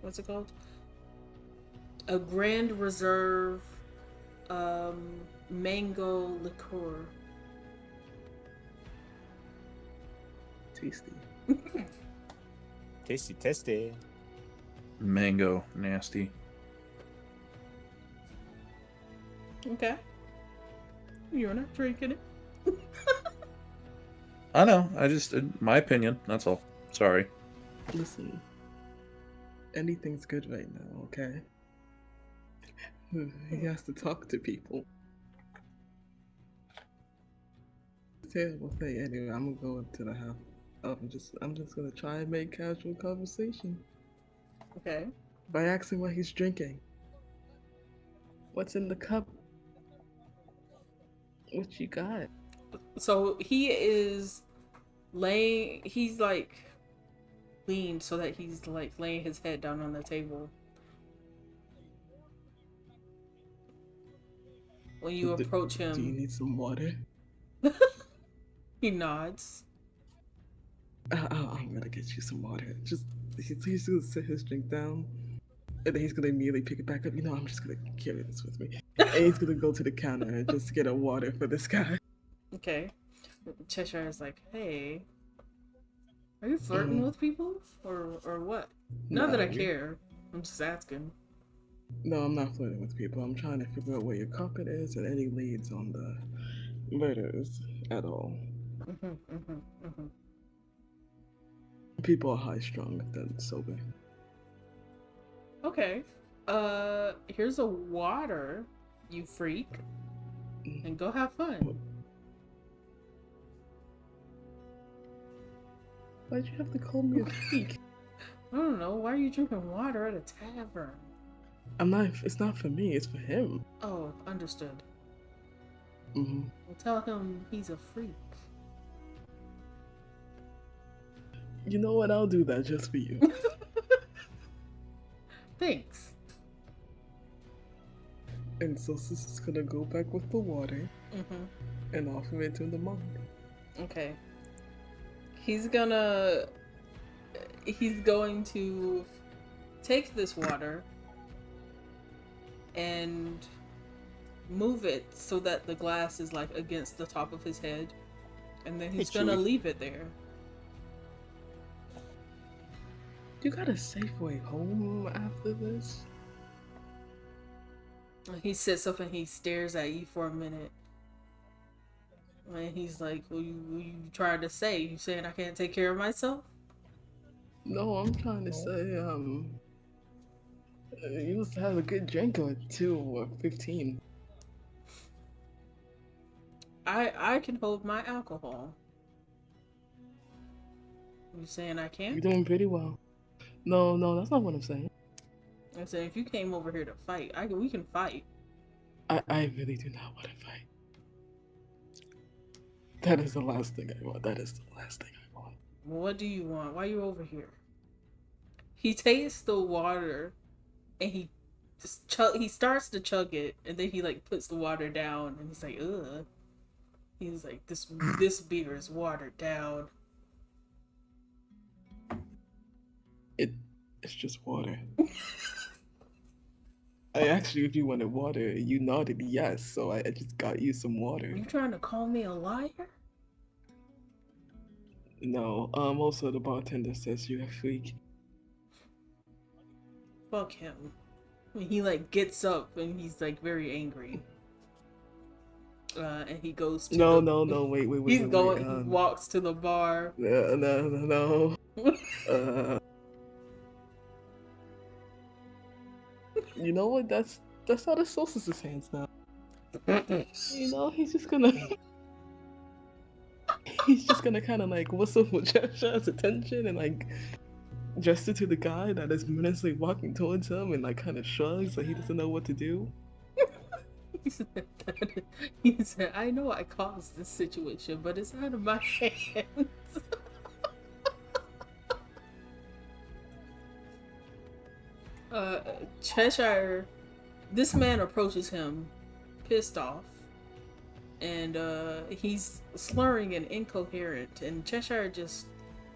what's it called? A Grand Reserve mango liqueur. Tasty. Tasty, tasty. Mango, nasty. Okay. You're not drinking it. I know. I just, my opinion. That's all. Sorry. Listen, anything's good right now, okay? He has to talk to people. Terrible thing. Anyway, I'm gonna go into the house. I'm just gonna try and make casual conversation Okay. by asking what he's drinking. What's in the cup? What you got? So he is laying. He's like leaned so that he's like laying his head down on the table. When you approach Do you him, need some water? he nods. I'm gonna get you some water. He's gonna sit his drink down, and then he's gonna immediately pick it back up. You know, I'm just gonna carry this with me. And he's gonna go to the counter and just get a water for this guy. Okay. Cheshire is like, hey, are you flirting with people or what? Not that I care. I'm just asking. No, I'm not flirting with people. I'm trying to figure out where your carpet is and any leads on the murders at all. People are high strung if they're sober. Okay. Here's a water, you freak. And go have fun. Why'd you have to call me a freak? I don't know. Why are you drinking water at a tavern? It's not for me, it's for him. Oh, understood. Mm-hmm. Well, tell him he's a freak. You know what? I'll do that just for you. Thanks. And so this is gonna go back with the water and offer it to the monk. Okay. He's going to take this water and move it so that the glass is like against the top of his head, and then he's gonna leave it there. You got a safe way home after this? He sits up and he stares at you for a minute. And he's like, what you trying to say? You saying I can't take care of myself? No, I'm trying to say, you must have a good drink or 2 or 15. I can hold my alcohol. You saying I can't? You're doing pretty well. No, that's not what I'm saying. I'm saying if you came over here to fight, we can fight. I really do not want to fight. That is the last thing I want. What do you want? Why are you over here? He tastes the water, and he starts to chug it, and then he like puts the water down, and he's like, ugh. He's like, this beer is watered down. It's just water. I asked you if you wanted water, and you nodded yes, so I just got you some water. Are you trying to call me a liar? No, also the bartender says you're a freak. Fuck him. He like gets up and he's like very angry. And he goes to No, wait. He walks to the bar. No. You know what? That's out of Solstice's hands now. You know, he's just gonna he's just gonna kind of like whistle for Cheshire's attention and like gesture to the guy that is menacingly walking towards him and like kind of shrugs like he doesn't know what to do. He said, I know I caused this situation, but it's out of my hands. Cheshire, this man approaches him, pissed off, and he's slurring and incoherent, and Cheshire just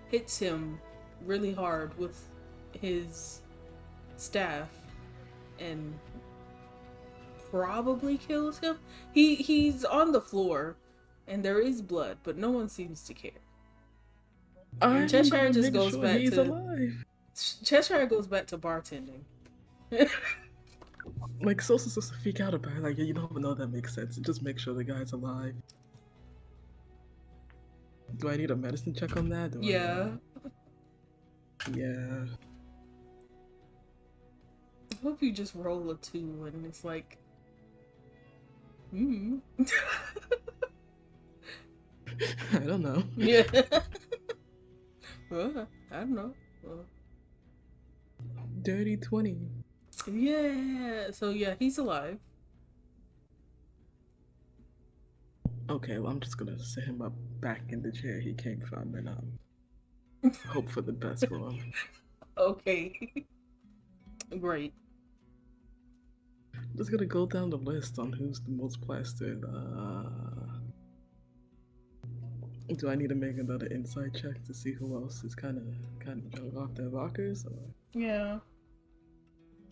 hits him really hard with his staff and probably kills him. He's on the floor and there is blood, but no one seems to care. And Cheshire just goes back to alive. Cheshire goes back to bartending. Like Sosa's supposed to freak out about it. Like, you don't know that makes sense. Just make sure the guy's alive. Do I need a medicine check on that? Yeah. Yeah. I hope you just roll a 2 and it's like, I don't know. Yeah. Well, I don't know. Dirty 20. Yeah. So yeah, he's alive. Okay, well I'm just gonna set him up back in the chair he came from and hope for the best for him. Okay. Great. Just gonna go down the list on who's the most plastered. Do I need to make another insight check to see who else is kind of drunk off their rockers? Or? Yeah.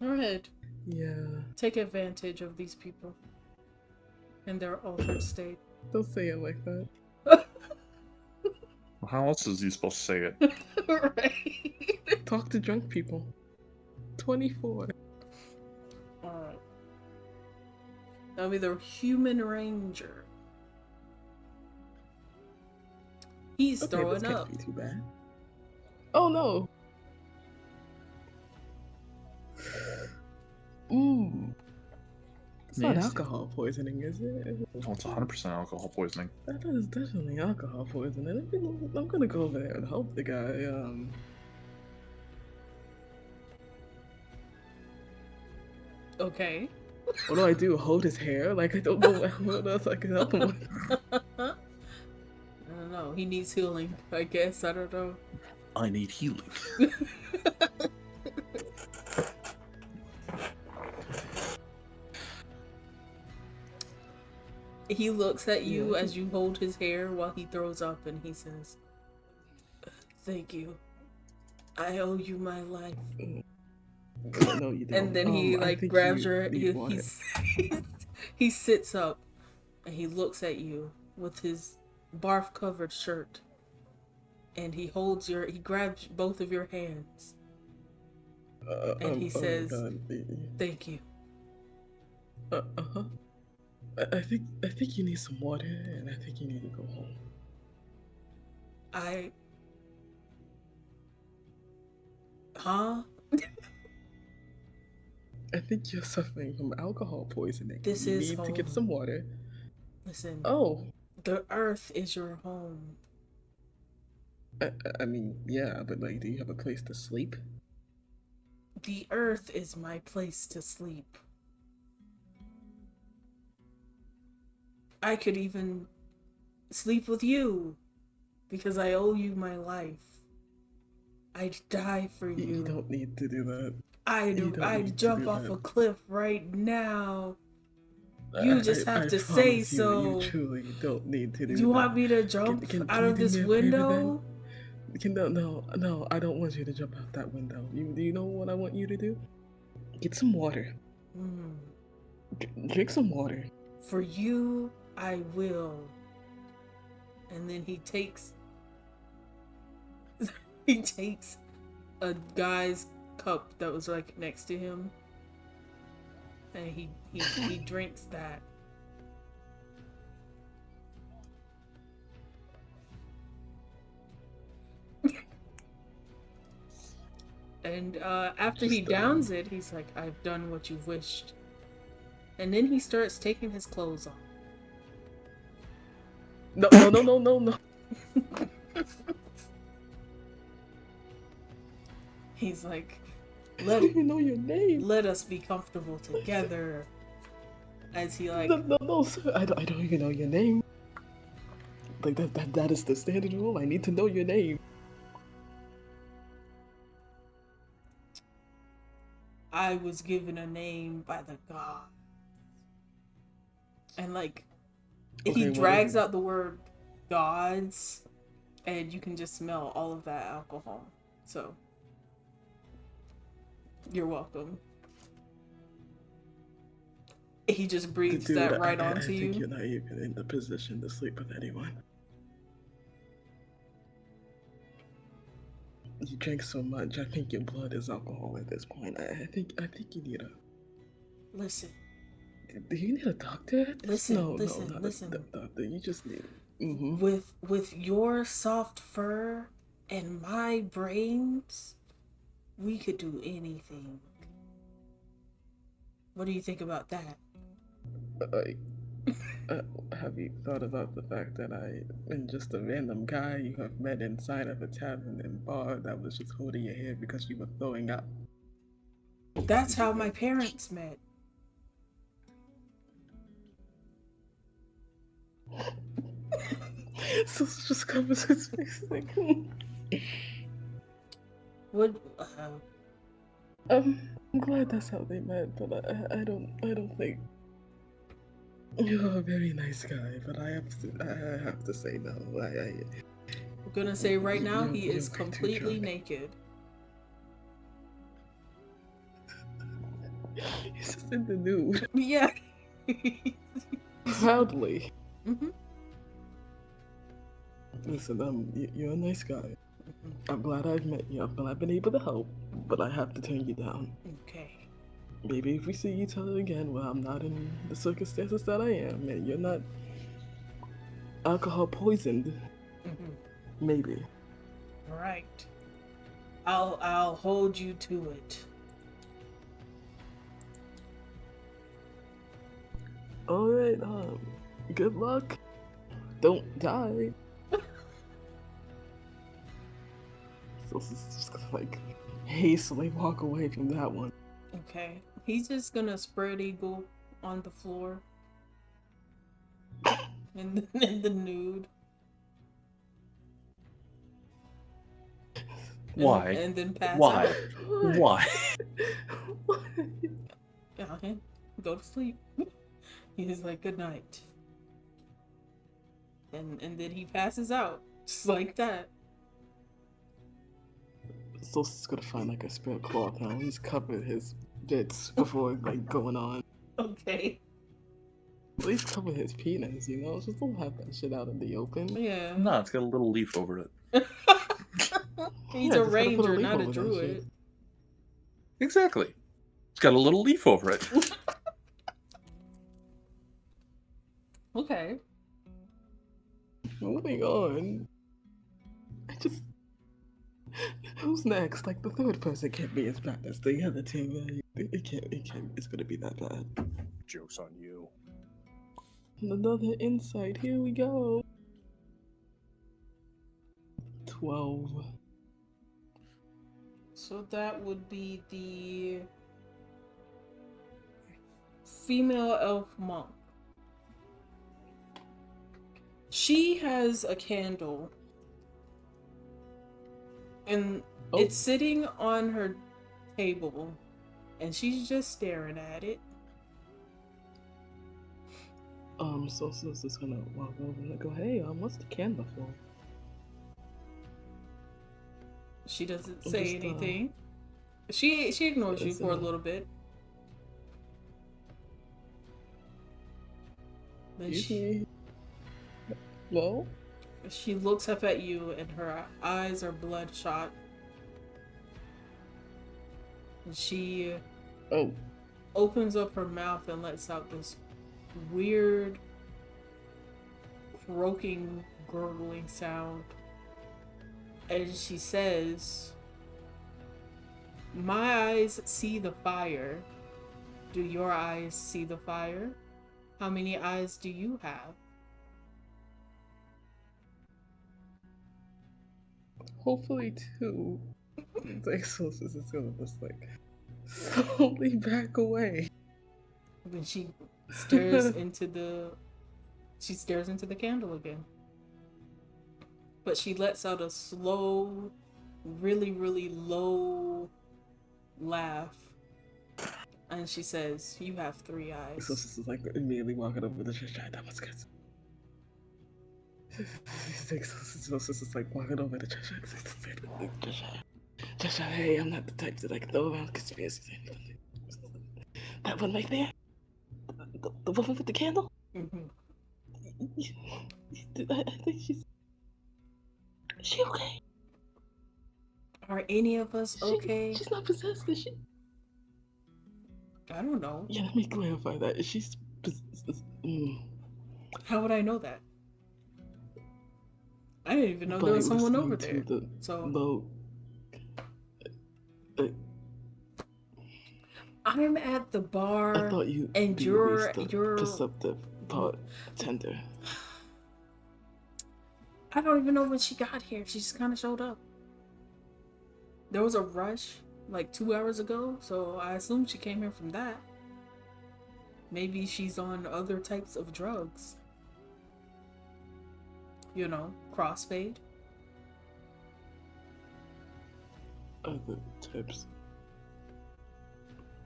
Go ahead. Yeah. Take advantage of these people in their altered state. Don't say it like that. How else is he supposed to say it? Right. Talk to drunk people. 24. Alright. That'll be the human ranger. He's Okay, throwing this can't up. be too bad. Oh no. It's not Nasty. alcohol poisoning, is it? Oh, it's 100% alcohol poisoning. That is definitely alcohol poisoning. I'm gonna go over there and help the guy. Okay. What do I do? Hold his hair? Like I don't know what else I can help him with. I don't know. He needs healing, I guess. I don't know. I need healing. He looks at you as you hold his hair while he throws up and he says, "Thank you. I owe you my life." No, you don't. And then he I like think grabs you your need water. he sits up and he looks at you with his barf covered shirt and he grabs both of your hands and he says, God. "Thank you." Uh-huh. I think you need some water, and I think you need to go home. Huh? I think you're suffering from alcohol poisoning. This you is need to get home. some water. Listen. Oh. The earth is your home. I mean, yeah, but like, do you have a place to sleep? The earth is my place to sleep. I could even sleep with you because I owe you my life. I'd die for you. You don't need to do that. I'd jump off a cliff right now. You just have to say so. You truly don't need to do that. You want me to jump out of this window? No, I don't want you to jump out that window. Do you know what I want you to do? Get some water. Drink some water. For you, I will. And then he takes a guy's cup that was like next to him, and he drinks that. And after he downs it, he's like, "I've done what you've wished." And then he starts taking his clothes off. No. He's like, I don't even know your name. let us be comfortable together. As he like, No, sir. I don't even know your name. Like that is the standard rule. I need to know your name. I was given a name by the god. And like, Okay, he what drags is it? out the word gods, and you can just smell all of that alcohol. So, you're welcome. He just breathes Dude, that right I onto think you. you're not even in the position to sleep with anyone. You drink so much. I think your blood is alcohol at this point. I think you need a. Listen, Do you need a doctor? Listen, No, listen, not listen. a doctor. You just need. Mm-hmm. with your soft fur and my brains, we could do anything. What do you think about that? Have you thought about the fact that I am just a random guy you have met inside of a tavern and bar that was just holding your hair because you were throwing up? That's how my parents met. So it's just covers his face like. What? I'm glad that's how they met, but I don't think you're a very nice guy. But I have to say no. I'm gonna say right now, he you're is way too completely drunk. naked. He's just in the nude, Yeah. proudly. Mm-hmm. Listen, you're a nice guy. I'm glad I've met you. I'm glad I've been able to help, but I have to turn you down. Okay. Maybe if we see each other again, well, I'm not in the circumstances that I am, and you're not alcohol poisoned. Mm-hmm. Maybe. Right. I'll hold you to it. All right. Good luck. Don't die. So it's just gonna like hastily walk away from that one. Okay. He's just gonna spread eagle on the floor. In the nude. Why? And then pass Why? out. Why? Okay. Go to sleep. He's like, good night. And then he passes out. Just like that. Solstice's gonna find like a spare cloth now. He's covered his bits before like going on. Okay. At least cover his penis, you know? Just don't have that shit out in the open. Yeah. No, it's got a little leaf over it. He's Yeah, a just gotta put a ranger, leaf not a over that druid. shit. Exactly. It's got a little leaf over it. Okay. Moving on. I just. Who's next? Like, the third person can't be as bad as the other two, man. It can't. It's gonna be that bad. Joke's on you. Another insight. Here we go. 12. So that would be the female elf monk. She has a candle. And it's sitting on her table. And she's just staring at it. Solstice is gonna walk over and go, hey, what's the candle for? She doesn't I'm say just, anything. She ignores you is, for a little bit. Then Excuse me? No? she looks up at you and her eyes are bloodshot. And she opens up her mouth and lets out this weird croaking, gurgling sound. And she says, my eyes see the fire, Do your eyes see the fire? How many eyes do you have? Hopefully 2. The exorcist is gonna just like slowly back away. Then she stares into the candle again. But she lets out a slow, really, really low laugh. And she says, "You have 3 eyes." Exorcist is like immediately walking over the church. That was good. The exorcist is like walking over the church. Just hey, I'm not the type to like throw around conspiracies. That one right there? The woman with the candle? Mm-hmm. I think she's... Is she okay? Are any of us okay? She's not possessed, is she? I don't know. Yeah, let me clarify that. She's... How would I know that? I didn't even know there was someone over there. So... I'm at the bar. I thought and you're perceptive part tender. I don't even know when she got here. She just kind of showed up. There was a rush like 2 hours ago, so I assume she came here from that. Maybe she's on other types of drugs. You know, crossfade. Other types.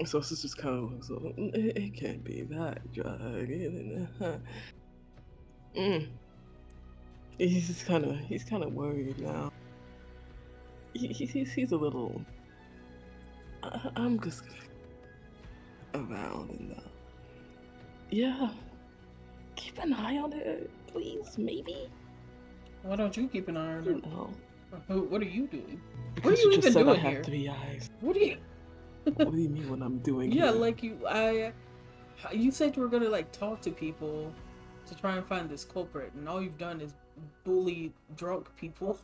So this just kind of looks like, it can't be that drug. He's kind of worried now. He's a little. I'm just around and yeah, keep an eye on it, please. Maybe. Why don't you keep an eye on her? You know. What are you doing? Because what are you just even said doing I have here? 3 eyes. What do you? What do you mean what I'm doing? Yeah, here? like you said you were gonna like talk to people to try and find this culprit, and all you've done is bully drunk people.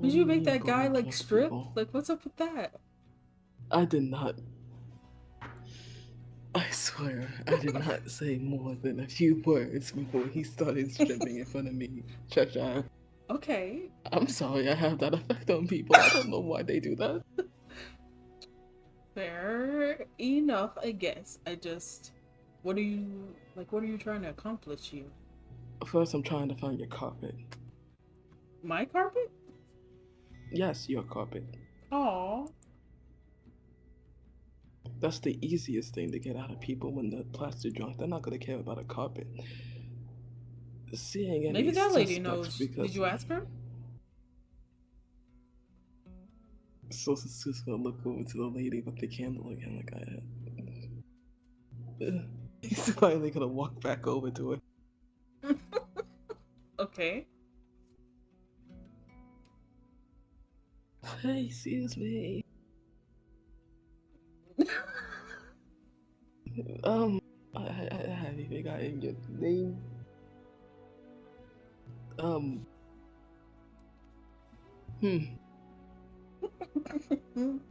Did you make that guy like strip? People? Like, what's up with that? I did not. I swear, I did not say more than a few words before he started stripping in front of me. Cheshire. Okay. I'm sorry I have that effect on people. I don't know why they do that. Fair enough, I guess. What are you trying to accomplish here? First, I'm trying to find your carpet. My carpet? Yes, your carpet. Aww. That's the easiest thing to get out of people when they're plaster drunk. They're not gonna care about a carpet. Seeing any Maybe that lady suspects knows. because... Did you ask her? So it's just gonna look over to the lady with the candle again, like I had. He's finally gonna walk back over to her. Okay. Hey, excuse me. I haven't even gotten your name.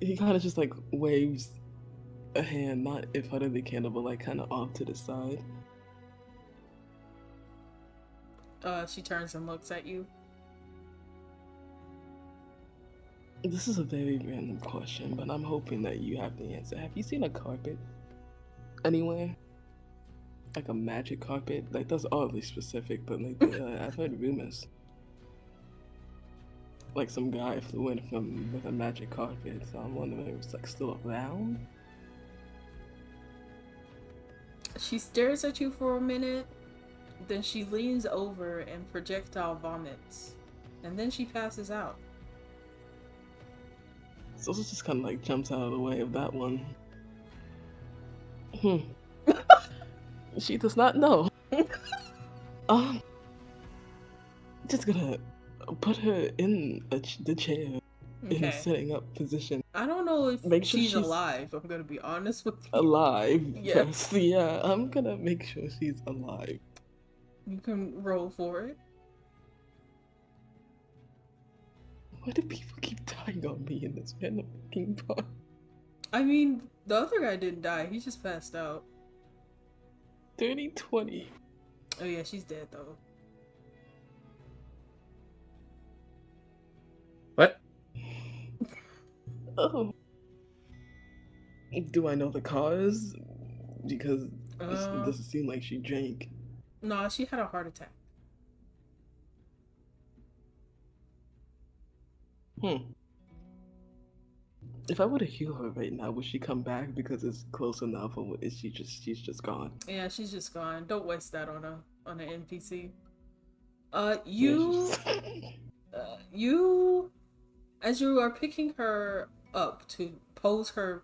He kind of just like waves a hand, not in front of the candle, but like kind of off to the side. She turns and looks at you. This is a very random question, but I'm hoping that you have the answer. Have you seen a carpet anywhere? Like a magic carpet? Like, that's oddly specific, but like, I've heard rumors. Like some guy flew in with a magic carpet, so I'm wondering if it's like still around? She stares at you for a minute, then she leans over and projectile vomits, and then she passes out. So this just kind of like jumps out of the way of that one. She does not know. Just gonna put her in the chair in a sitting up position. I don't know if make sure she's alive. I'm gonna be honest with you. Alive first. Yeah, I'm gonna make sure she's alive. You can roll for it. Why do people keep dying on me in this random fucking part? I mean, The other guy didn't die. He just passed out. 30-20. Oh yeah, she's dead though. What? Oh. Do I know the cause? Because it doesn't seem like she drank. No, she had a heart attack. If I were to heal her right now, would she come back because it's close enough, or is she's just gone? Yeah, she's just gone. Don't waste that on an NPC. You, as you are picking her up to pose her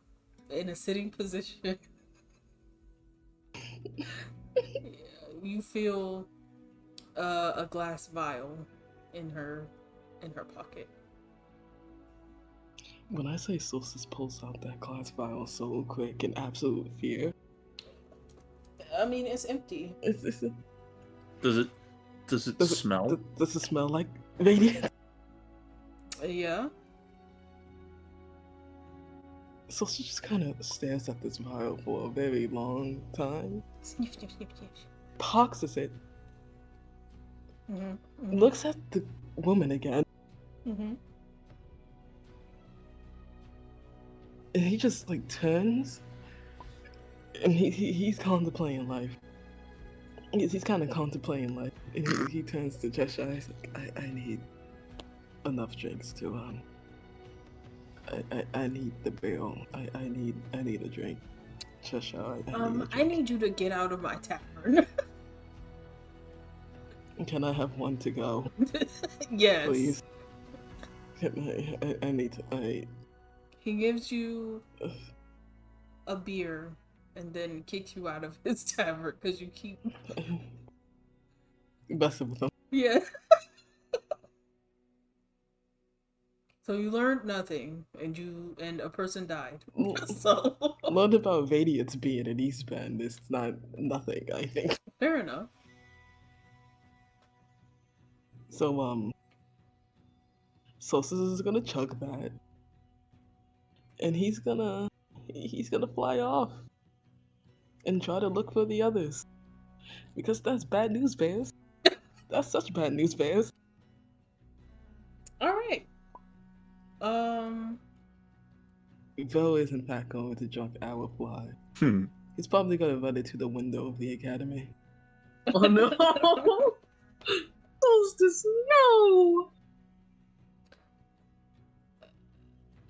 in a sitting position, you feel a glass vial in her pocket. When I say Solstice pulls out that glass vial so quick in absolute fear, I mean, it's empty. Does it smell? Does it smell like radiant? Yeah. Solstice just kind of stares at this vial for a very long time. Sniff, sniff, sniff, sniff. Poxes it. Mm-hmm. Looks at the woman again. Mm-hmm. And he just like turns, and he's contemplating life. He's kind of contemplating life, and he turns to Cheshire. He's like, I need enough drinks to I need the bill. I need a drink. Cheshire, I need a drink. I need you to get out of my tavern. Can I have one to go? Yes. Please. I need to. He gives you a beer and then kicks you out of his tavern because you keep messing with him. Yeah. So you learned nothing, and a person died. So learned about Radiant's being an East Bend. It's not nothing, I think. Fair enough. So Solstice is gonna chug that, and he's gonna fly off and try to look for the others, because that's bad news, bears. That's such bad news, bears. All right. Vo is in fact going to jump our fly. He's probably gonna run into the window of the academy. Oh no! Solstice, no!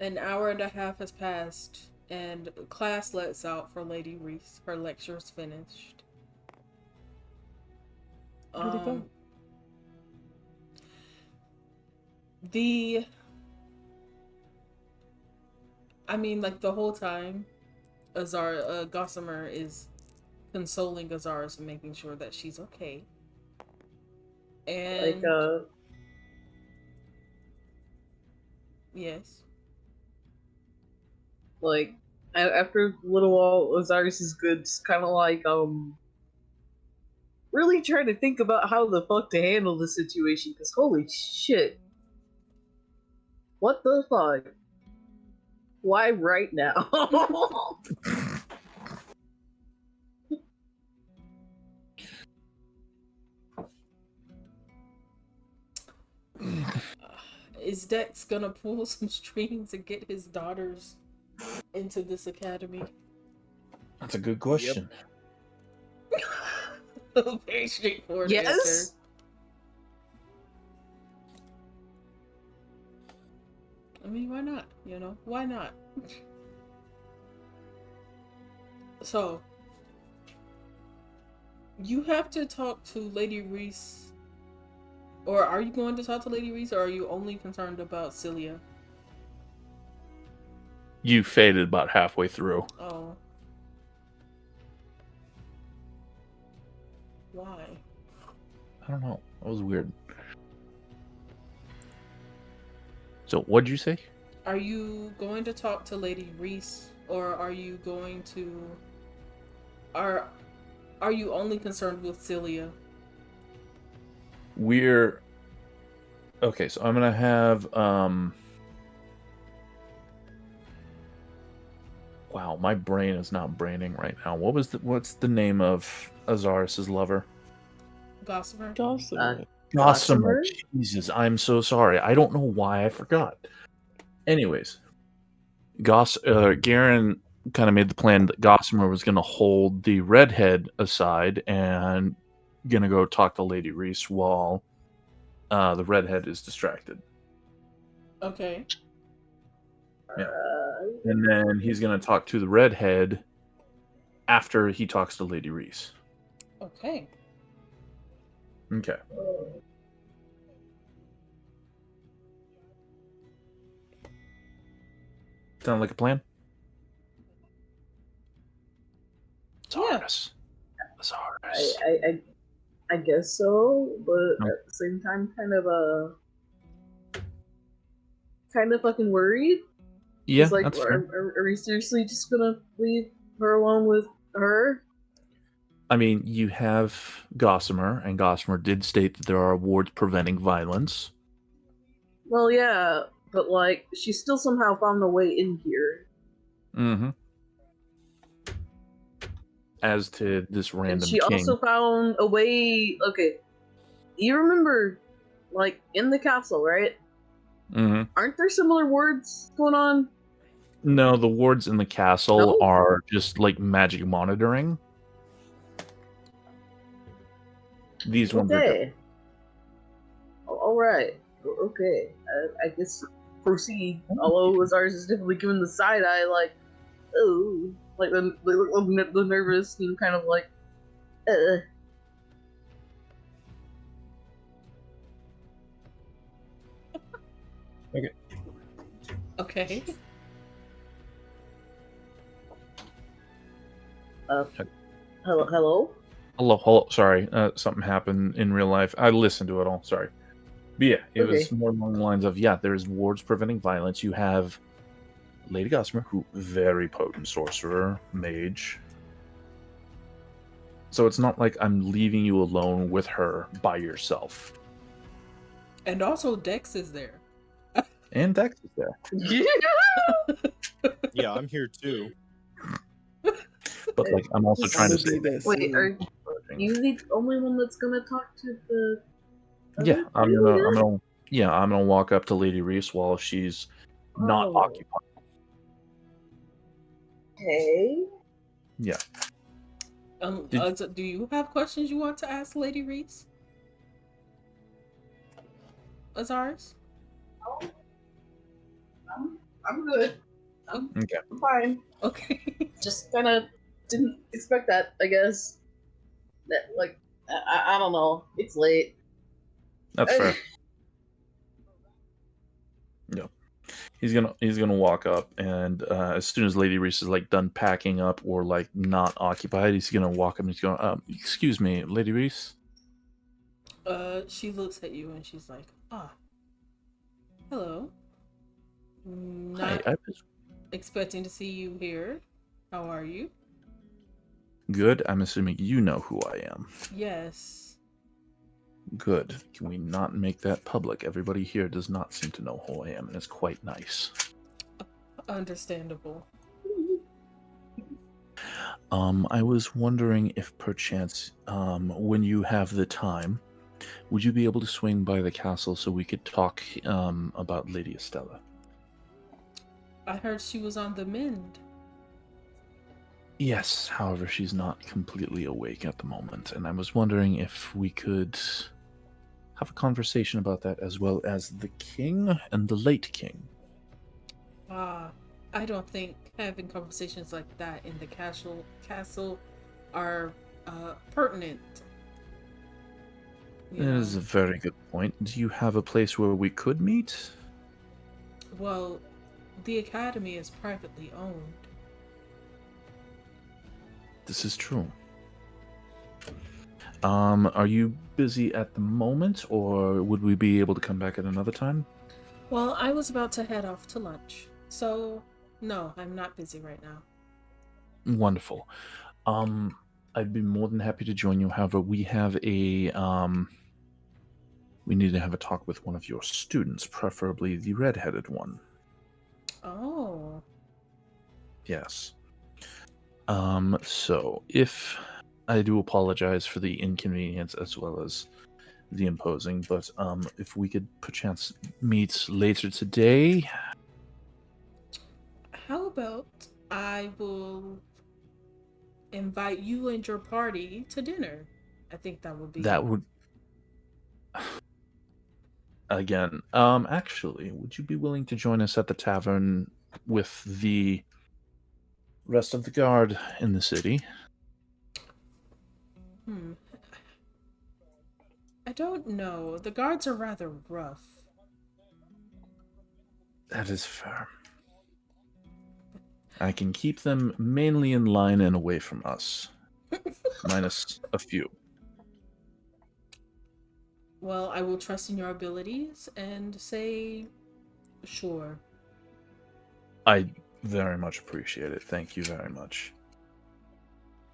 An hour and a half has passed, and class lets out for Lady Reese. Her lecture's finished. Where'd he go? The whole time, Gossamer is consoling Azaris and making sure that she's okay. And yes. Like, after a little while, Azaris is good. Just kind of like, really trying to think about how the fuck to handle the situation, because holy shit. What the fuck? Why right now? Is Dex gonna pull some strings and get his daughters into this academy? That's a good question. Yep. Very straightforward answer. I mean, why not? Why not? So, you have to talk to Lady Reese. Or are you going to talk to Lady Reese, or are you only concerned about Celia? You faded about halfway through. Oh. Why? I don't know. That was weird. So, what'd you say? Are you going to talk to Lady Reese, or are you going to... Are you only concerned with Celia? We're... Okay, so I'm gonna have, Wow, Wow, my brain is not braining right now. What's the name of Azaris's lover? Gossamer. Gossamer. Gossamer. Gossamer? Jesus, I'm so sorry. I don't know why I forgot. Anyways, Garen kind of made the plan that Gossamer was going to hold the redhead aside and going to go talk to Lady Reese while the redhead is distracted. Okay. Yeah. And then he's going to talk to the redhead after he talks to Lady Reese. Okay. Okay. Sound like a plan? Yeah. Azaris. I guess so, but Okay. at the same time, kind of fucking worried. Yeah, It's like, that's fair. are we seriously just gonna leave her alone with her? I mean, you have Gossamer, and Gossamer did state that there are wards preventing violence. Well, yeah, but like, she still somehow found a way in here. Mm-hmm. As to this And random she king. also found a way. Okay, you remember, like, in the castle, right? Mm-hmm. Aren't there similar wards going on? No, the wards in the castle No? are just like magic monitoring. These ones are different. Okay. Alright. Okay. I guess proceed. Although Lazarus is definitely giving the side eye, like, oh. Like, the nervous and kind of like, Okay. Hello? Hello, sorry. Something happened in real life. I listened to it all. Sorry. But yeah, it was Okay. more along the lines of, yeah, there's wards preventing violence. You have Lady Gossamer, who very potent sorcerer, mage. So it's not like I'm leaving you alone with her by yourself. And also Dex is there. And Dex is there. Yeah! Yeah, I'm here too. But like, I'm also Just trying to wanna say be this. Wait, are you the only one that's gonna talk to the yeah, other two? I'm gonna walk up to Lady Reese while she's not Oh. occupied. Okay. Yeah. Do you have questions you want to ask Lady Reese? Azaris? I'm good. Okay. I'm fine. Okay. Just kind of didn't expect that, I guess. That, like, I don't know. It's late. That's fair. Yeah. He's gonna walk up, and as soon as Lady Reese is like done packing up or like not occupied, he's gonna walk up and he's going, "Excuse me, Lady Reese." She looks at you and she's like, hello. Hi, Not I was expecting to see you here. How are you? good. I'm assuming you know who I am. Yes. Good. Can we not make that public? Everybody here does not seem to know who I am, and it's quite nice. Understandable. I was wondering if perchance, when you have the time, would you be able to swing by the castle so we could talk about Lady Estella? I heard she was on the mend. Yes, however, she's not completely awake at the moment, and I was wondering if we could have a conversation about that as well as the king and the late king. I don't think having conversations like that in the castle are pertinent. You That know? is a very good point. Do you have a place where we could meet? Well, the academy is privately owned. This is true. Are you busy at the moment, or would we be able to come back at another time? Well, I was about to head off to lunch, so no, I'm not busy right now. Wonderful. I'd be more than happy to join you. However, we have a we need to have a talk with one of your students, preferably the red-headed one. Oh. Yes. So if I do apologize for the inconvenience as well as the imposing, but if we could perchance meet later today. How about I will invite you and your party to dinner? I think that would be. That would again. Actually, would you be willing to join us at the tavern with the rest of the guard in the city? I don't know. The guards are rather rough. That is fair. I can keep them mainly in line and away from us, minus a few. Well, I will trust in your abilities and say sure. I very much appreciate it. Thank you very much.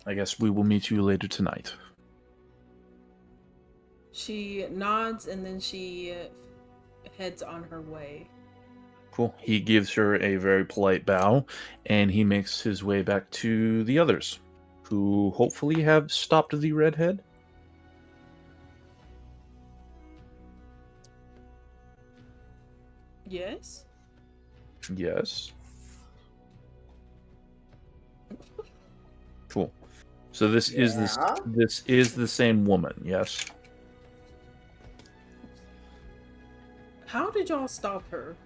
I guess we will meet you later tonight. She nods and then she heads on her way. Cool. He gives her a very polite bow, and he makes his way back to the others, who hopefully have stopped the redhead. Yes? Yes. Cool. So this is the same woman, yes? How did y'all stop her?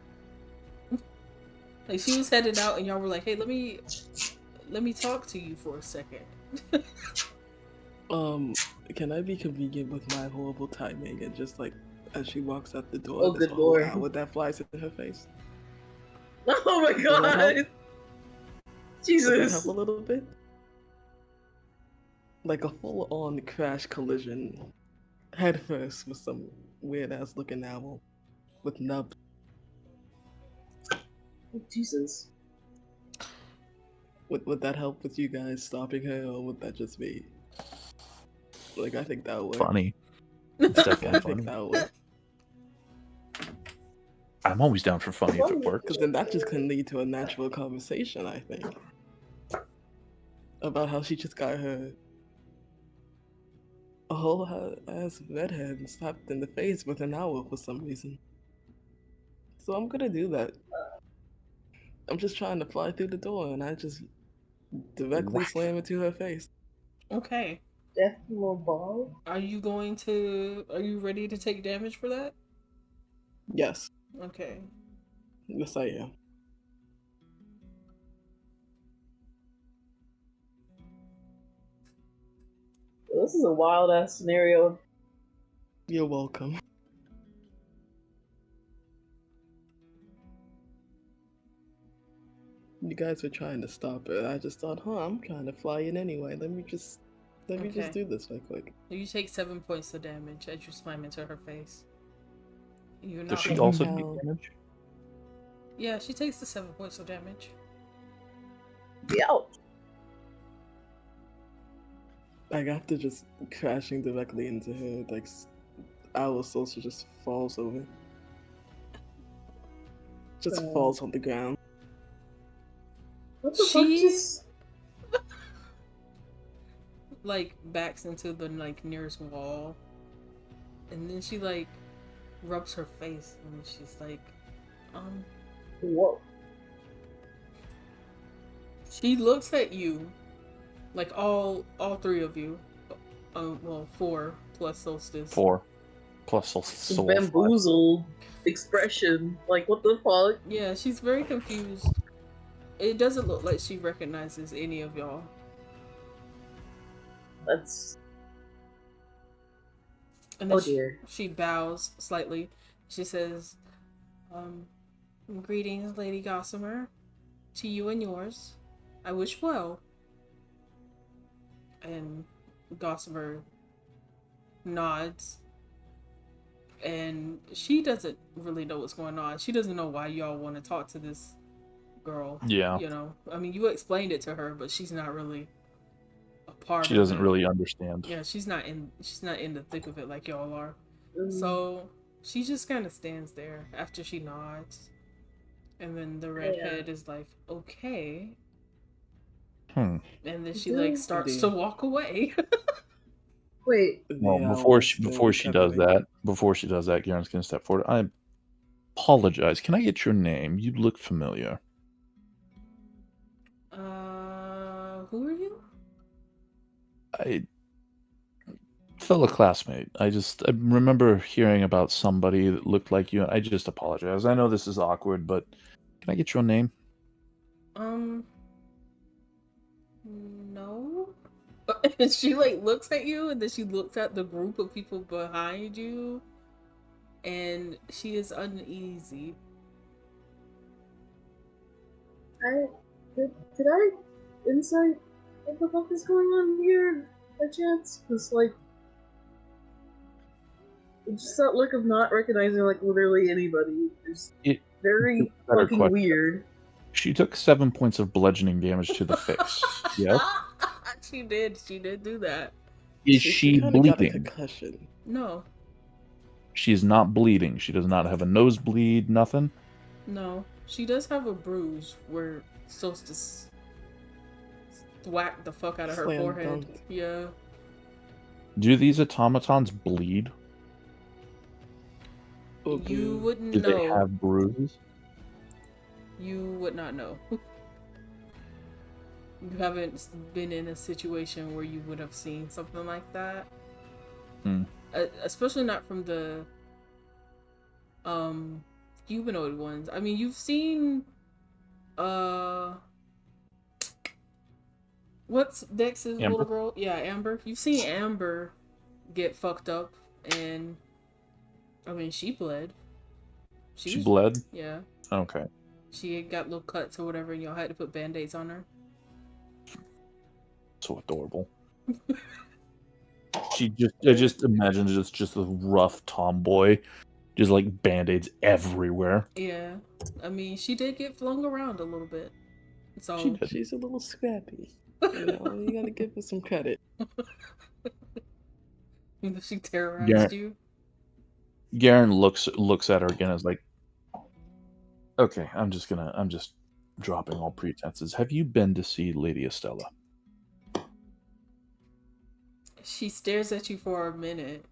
Like, she was headed out and y'all were like, hey, let me talk to you for a second. Can I be convenient with my horrible timing and just like as she walks out the door, Oh, good lord. With that flies in her face? Oh my Will that help? god! Would that Jesus! help a little bit? Like a full-on crash collision, head first with some weird-ass looking owl with nubs. Oh, Jesus. Would that help with you guys stopping her, or would that just be like I think that would work. Funny. It's I definitely think funny. that would work. I'm always down for funny if it works. Because then that just can lead to a natural conversation, I think. About how she just got her a whole ass redhead slapped in the face with an owl for some reason. So I'm gonna do that. I'm just trying to fly through the door and I just directly Whack. slam into her face. Okay. Death little ball. Are you ready to take damage for that? Yes. Okay. Yes, I am. This is a wild ass scenario. You're welcome. You guys were trying to stop it. I just thought, I'm trying to fly in anyway. Let me just do this real quick. You take 7 points of damage as you slam into her face. You're Does not. she also Now- take damage? Yeah, she takes the 7 points of damage. Ouch. Like after just crashing directly into her, like our social just falls over. Just falls on the ground. What the She- fuck just... Like backs into the like nearest wall, and then she like rubs her face, and she's like, Whoa. She looks at you, like all three of you. Well, 4 plus Solstice. 4 plus soul. Bamboozled expression. Like, what the fuck? Yeah, she's very confused. It doesn't look like she recognizes any of y'all. That's... And then Oh dear. she bows slightly. She says, greetings, Lady Gossamer. To you and yours. I wish well. And Gossamer nods. And she doesn't really know what's going on. She doesn't know why y'all want to talk to this girl. Yeah. You know, I mean, you explained it to her, but she's not really a part She of doesn't it. really understand. Yeah, she's not in the thick of it like y'all are. Mm. So she just kind of stands there after she nods. And then the redhead is like, okay. And then she like starts to walk away. Wait. Well, before she does that, Garen's gonna step forward. I apologize. Can I get your name? You look familiar. Who are you? Fellow classmate. I remember hearing about somebody that looked like you. I just apologize. I know this is awkward, but can I get your name? No. And she like looks at you, and then she looks at the group of people behind you, and she is uneasy. Did I insight what the fuck is going on here by chance? Because like just that look of not recognizing like literally anybody is very fucking question. weird. She took 7 points of bludgeoning damage to the face. Yes. She did do that. Is she kinda got a bleeding? concussion. No. She's not bleeding. She does not have a nosebleed, nothing? No. She does have a bruise where Solstice whacked the fuck out of her Slam forehead. dunked. Yeah. Do these automatons bleed? You wouldn't Do know. they have bruises? You would not know. You haven't been in a situation where you would have seen something like that. Especially not from the humanoid ones. I mean, you've seen what's Dex's Amber? little girl? Yeah, Amber. You've seen Amber get fucked up, and I mean, she bled. She bled? Yeah. Okay. She got little cuts or whatever, and y'all had to put band-aids on her. So adorable. I just imagine just a rough tomboy, just like band-aids everywhere. Yeah, I mean, she did get flung around a little bit. So She's a little scrappy. You know, you gotta give her some credit. She terrorized you. Garen looks at her again as like, okay, I'm just dropping all pretenses. Have you been to see Lady Estella? She stares at you for a minute,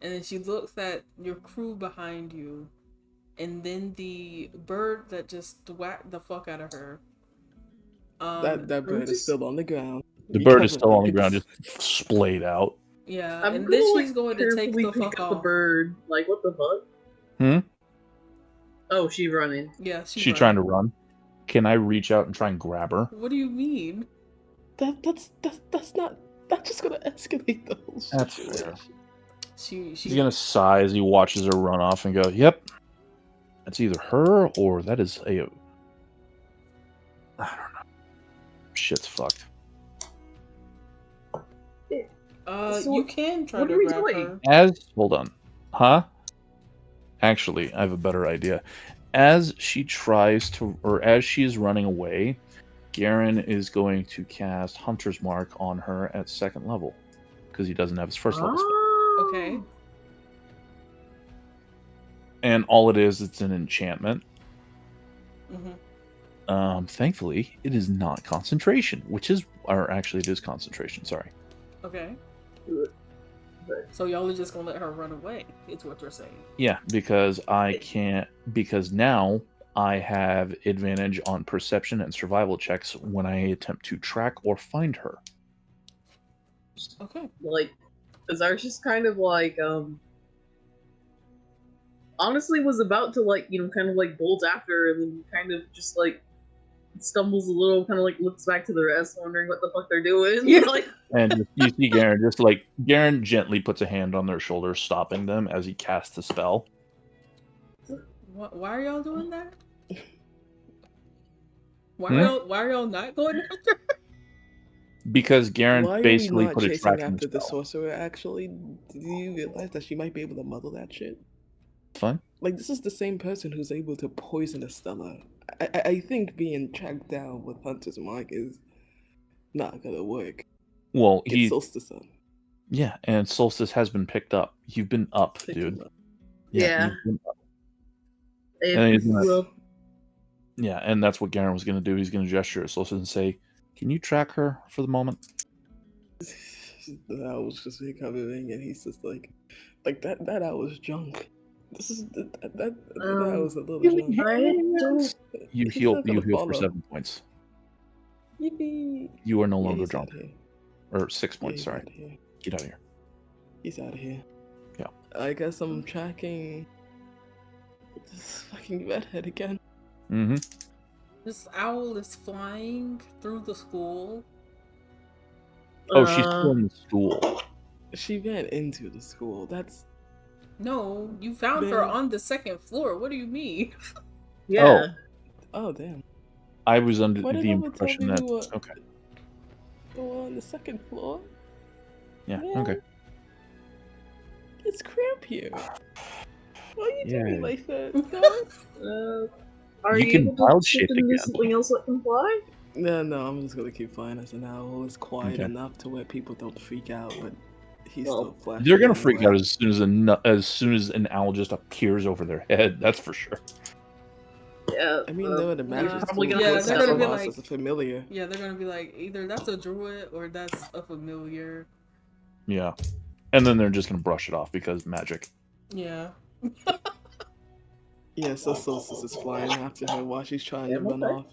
and then she looks at your crew behind you, and then the bird that just whacked the fuck out of her. That bird is still on the ground. The bird is still on the ground, just splayed out. Yeah, and then she's going to take the fuck off. The bird, like what the fuck? Oh, she's running. Yeah, she's trying to run. Can I reach out and try and grab her? What do you mean? That's just gonna escalate the whole That's situation. fair. She's gonna sigh as he watches her run off and go, "Yep, that's either her or that is a. I don't know. Shit's fucked." So you can try to grab her. Hold on, huh? Actually, I have a better idea. As she tries to, or as she is running away, Garen is going to cast Hunter's Mark on her at 2nd level because he doesn't have his 1st level spell. Okay. And all it is, it's an enchantment. Mm-hmm. Thankfully, it is not concentration, actually, it is concentration. Sorry. Okay. So y'all are just gonna let her run away? Is what you're saying? Yeah, because because now I have advantage on perception and survival checks when I attempt to track or find her. Okay. Like, Azar's just kind of like, honestly was about to like, kind of like bolt after her, and then kind of just like stumbles a little, kind of like looks back to the rest, wondering what the fuck they're doing. Yeah. Like, and you see Garen Garen gently puts a hand on their shoulder, stopping them as he casts the spell. Why are y'all doing that? Why are y'all not going after her? Because Garen basically put a track in after the sorcerer. Actually, do you realize that she might be able to muddle that shit? Fun. Like, this is the same person who's able to poison Estella. I think being tracked down with Hunter's Mark is not gonna work. Well, Get Solstice on. Yeah, and Solstice has been picked up. You've been up, dude. Yeah. You've been up. And that's what Garen was going to do. He's going to gesture at Solstice and say, Can you track her for the moment? The owl was just recovering, and he's just like that owl was junk. This is that owl was a little junk. I don't. You He's heal. not You gonna heal for follow. 7 points. Yippee! You are no Yeah, longer he's drunk, out here. or 6 Yeah, points. he's Sorry, out here. get out of here. He's out of here. Yeah. I guess I'm tracking this fucking redhead again. Mm-hmm. This owl is flying through the school. Oh, she's still in the school. She ran into the school. That's No, you found her Man. on the second floor. What do you mean? Yeah. oh damn. I was under Why did the no one tell impression me that. we were Okay. on the second floor? Yeah. Man, Okay. It's cramp here. Why you doing Yeah. like that, guys? Are You you can able to wild shift shift into again. something else that can fly? No, I'm just gonna keep flying as an owl. It's quiet Okay. enough to where people don't freak out, but he's Well, still flashing. They're gonna freak anyway. out as soon as an owl just appears over their head. That's for sure. Yeah. I mean, no, the you're magic probably school gonna Yeah, was they're have gonna be some- like- as a familiar. Yeah, they're gonna be like, either that's a druid or that's a familiar. Yeah. And then they're just gonna brush it off because magic. Yeah. Yeah, so Solstice is flying after her while she's trying to Yeah, run okay. off.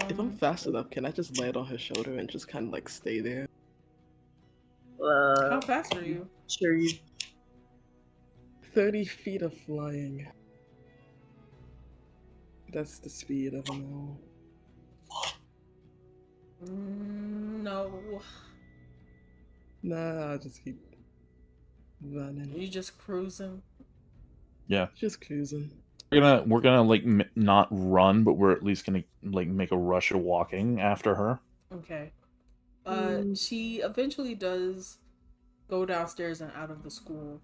If I'm fast enough, can I just lay it on her shoulder and just kind of like stay there? How fast are you? Sure, you. 30 feet of flying. That's the speed of an owl. No, Nah, I'll just keep running. you just cruising. Just cruising. We're gonna like not run, but we're at least gonna like make a rush of walking after her. Okay. Mm. She eventually does go downstairs and out of the school.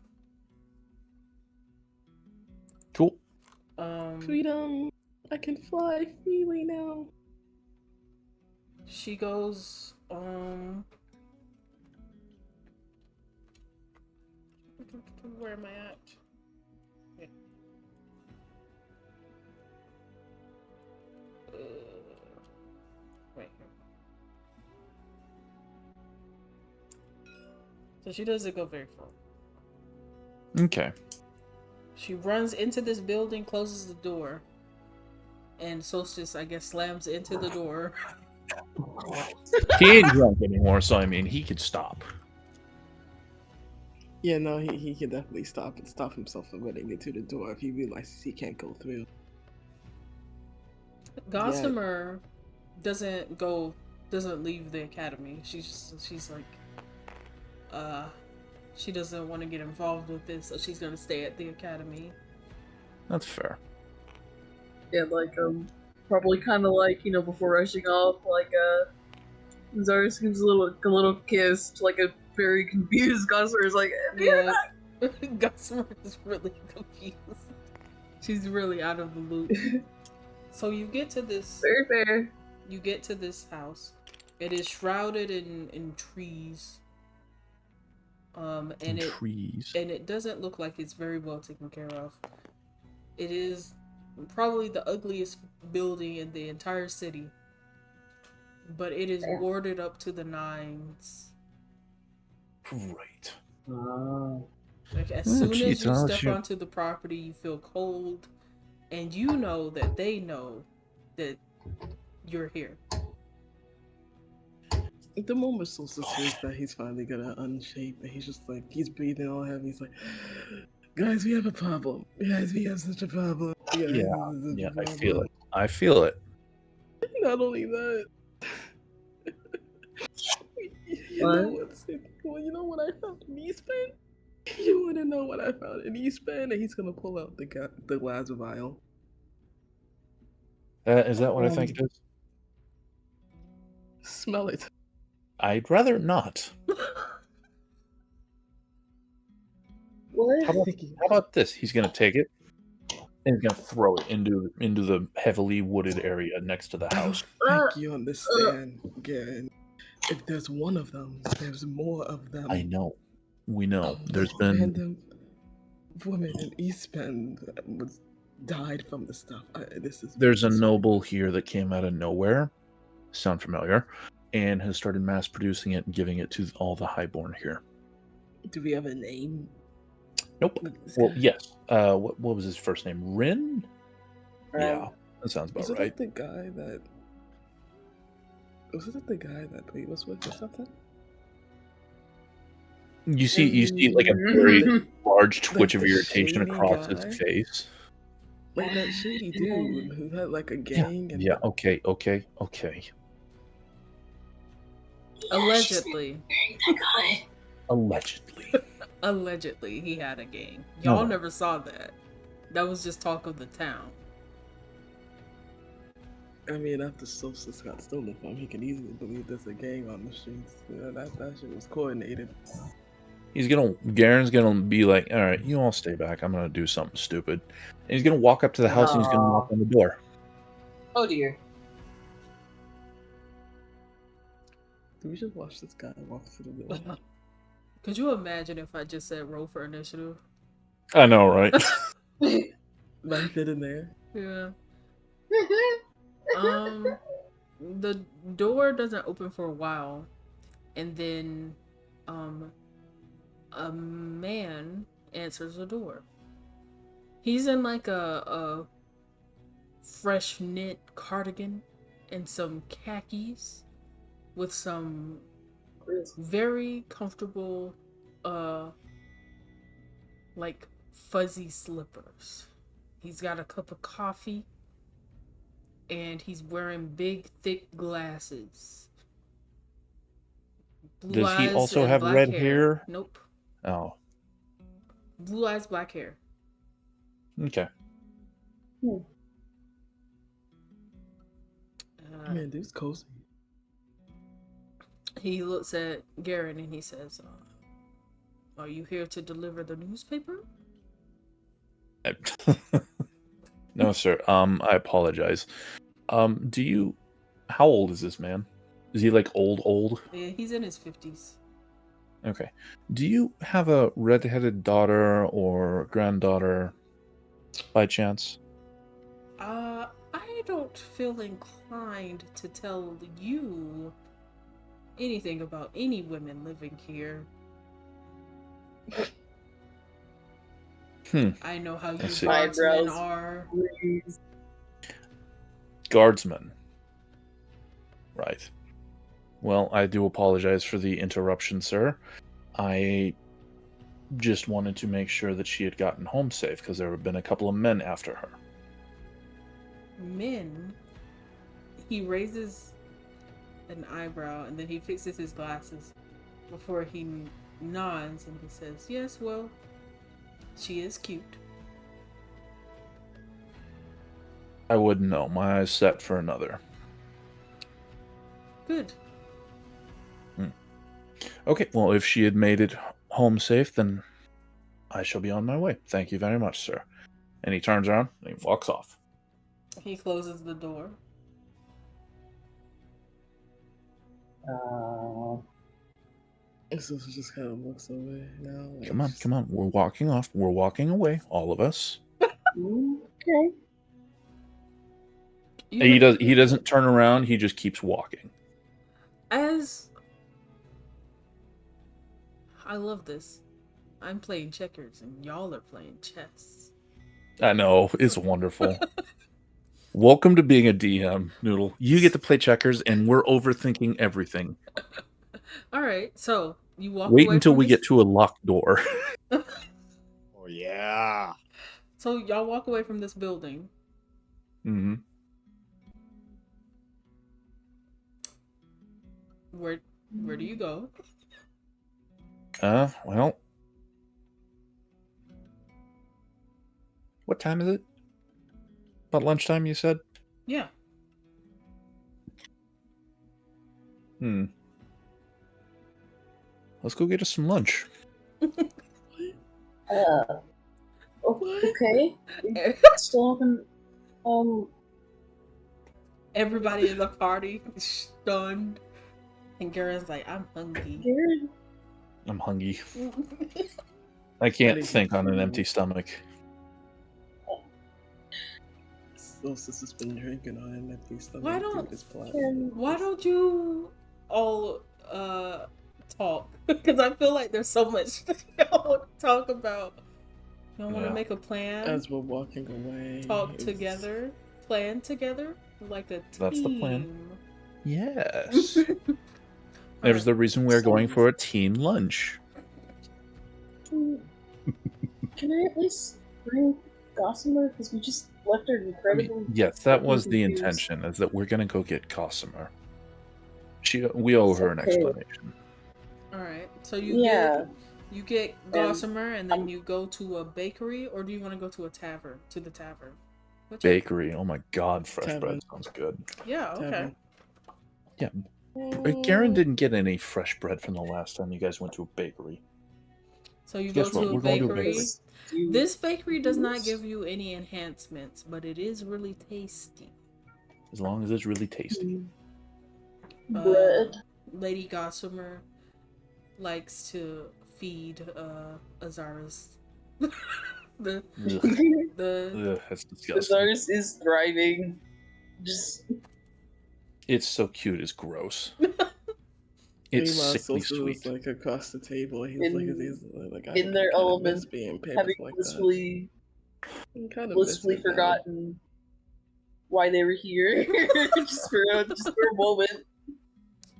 Cool. Freedom! I can fly freely now. She goes, where am I at? Okay. Wait. So she doesn't go very far. Okay. She runs into this building, closes the door, and Solstice, I guess, slams into the door. He ain't drunk anymore, so I mean, he could stop. Yeah, no, he can definitely stop himself from running into the door if he realizes he can't go through. Gossamer doesn't leave the academy. She's like, she doesn't want to get involved with this, so she's gonna stay at the academy. That's fair. Yeah, like, probably kind of like, before rushing off, like, Zarius gives a little kiss to, like, a very confused Gossamer is like, Yeah, Gossamer is really confused. She's really out of the loop. So you get to this. very fair. You get to this house. It is shrouded in trees. And Trees. it doesn't look like it's very well taken care of. It is probably the ugliest building in the entire city, but it is boarded up to the nines. Right. Like as Oh, soon geez, as you I'll step shoot. onto the property, you feel cold, and you know that they know that you're here. The moment Solstice hears that he's finally gonna unshape, and he's breathing all heavy. He's like, guys, we have a problem. Guys, we have such a problem. Guys, Yeah, this is such yeah, a I problem." feel it. I feel it. Not only that, you know what I found in Eastpen? You wanna know what I found in Eastpen? And he's gonna pull out the glass vial. Is that what I think it is? Smell it. I'd rather not. What? How about this? He's gonna take it and he's gonna throw it into the heavily wooded area next to the I house. don't think you understand, Garen. If there's one of them, there's more of them. I know. We know. A There's been random woman in East Bend that was died from the stuff. This is There's a noble here that came out of nowhere. Sound familiar? And has started mass producing it and giving it to all the highborn here. Do we have a name? Nope. This Well, guy? yes. What was his first name? Rin? Yeah, that sounds about Was it right. like the guy that? Was it the guy that Lee was with or something? You see, like a very large twitch of the irritation shady across his guy? face. Like that shady dude who had like a gang and Yeah. Okay. Allegedly. Allegedly. Allegedly, he had a gang. No, Y'all no. never saw that. That was just talk of the town. I mean, after Solstice got stolen from him, he can easily believe there's a gang on the streets. That shit was coordinated. Garen's gonna be like, all right, you all stay back. I'm gonna do something stupid. And he's gonna walk up to the house and he's gonna knock on the door. Oh dear. Do we just watch this guy walk through the door? Could you imagine if I just said roll for initiative? I know, right? Might fit in there. Yeah. The door doesn't open for a while, and then a man answers the door. He's in like a fresh knit cardigan and some khakis with some very comfortable like fuzzy slippers. He's got a cup of coffee and he's wearing big thick glasses. Blue Does he eyes also and have black red hair? Nope. Oh, Blue eyes, black hair. okay. Man, dude's cozy. He looks at Garen and he says, "Are you here to deliver the newspaper?" No, sir. I apologize. How old is this man? Is he like old? Yeah, he's in his 50s. Okay. Do you have a redheaded daughter or granddaughter by chance? I don't feel inclined to tell you anything about any women living here. I know how you see. guardsmen Eyebrows. are. Guardsman. Right. Well, I do apologize for the interruption, sir. I just wanted to make sure that she had gotten home safe because there have been a couple of men after her. Men? He raises an eyebrow and then he fixes his glasses before he nods and he says, "Yes, well, she is cute." I wouldn't know. My eyes set for another. Good. Okay, well, if she had made it home safe, then I shall be on my way. Thank you very much, sir. And he turns around and he walks off. He closes the door. So she just kind of looks away now. Like, Come on. We're walking off. We're walking away, all of us. Okay. He doesn't turn around, he just keeps walking. As I love this. I'm playing checkers and y'all are playing chess. I know, it's wonderful. Welcome to being a DM, Noodle. You get to play checkers and we're overthinking everything. Alright, so you walk Wait away until from we this... get to a locked door. Oh yeah. So y'all walk away from this building. Mm-hmm. Where do you go? Well. What time is it? About lunchtime, you said? Yeah. Let's go get us some lunch. Okay. Still haven't. Everybody in the party is stunned. And Garen's like, "I'm hungry." Garen? I'm hungry. I can't think on an empty stomach. Ghost has been drinking on him. At least Why don't- this plot. Why don't you all talk? Because I feel like there's so much y'all want to talk about. Y'all want to Yeah. make a plan? As we're walking away, Talk it's- together? Plan together? Like a team? That's the plan. Yes. There's Alright. the reason we're going for a teen lunch. Can I at least bring Gossamer? Because we just left her I incredibly. mean, yes, that fucking was the confused. intention, is that we're gonna go get Gossamer. We owe her an Okay. explanation. Alright. So you Yeah. get Gossamer and then you go to a bakery, or do you want to go to a tavern? To the tavern. Which Bakery. Oh my god, fresh Tavern. bread sounds good. Yeah, okay. Tavern. Garen didn't get any fresh bread from the last time you guys went to a bakery. So you Guess go what? to a We're going to a bakery. bakery. This bakery does not give you any enhancements, but it is really tasty. As long as it's really tasty. Bread. Lady Gossamer likes to feed Azara's the Ugh, that's disgusting. Azars is thriving. Just It's so cute, it's gross. It's Meanwhile, sickly Sosa was sweet. like across the table. He's In- like, I in their kinda element, miss being picked having like blissfully that. Kind of blissfully forgotten why they were here. just for a moment.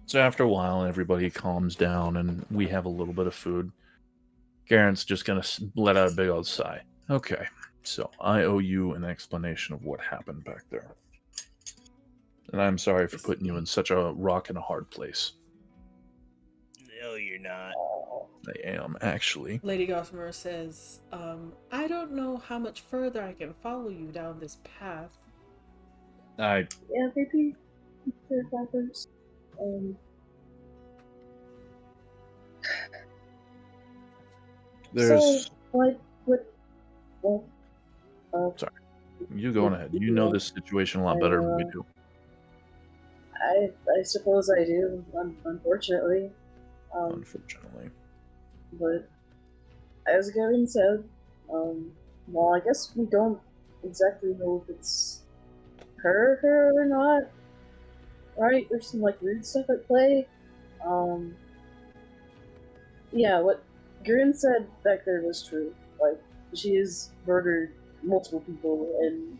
So after a while, everybody calms down and we have a little bit of food. Garen's just gonna let out a big old sigh. Okay, so I owe you an explanation of what happened back there. And I'm sorry for putting you in such a rock and a hard place. No, you're not. I am, actually. Lady Gossamer says, I don't know how much further I can follow you down this path. I Yeah, maybe they're rappers. there's So, what, well, you going ahead. You know this situation a lot better than we do. I suppose I do, unfortunately. Unfortunately. But as Gavin said, well, I guess we don't exactly know if it's her or not. Right? There's some like weird stuff at play. Yeah, what Garen said back there was true. Like, she has murdered multiple people and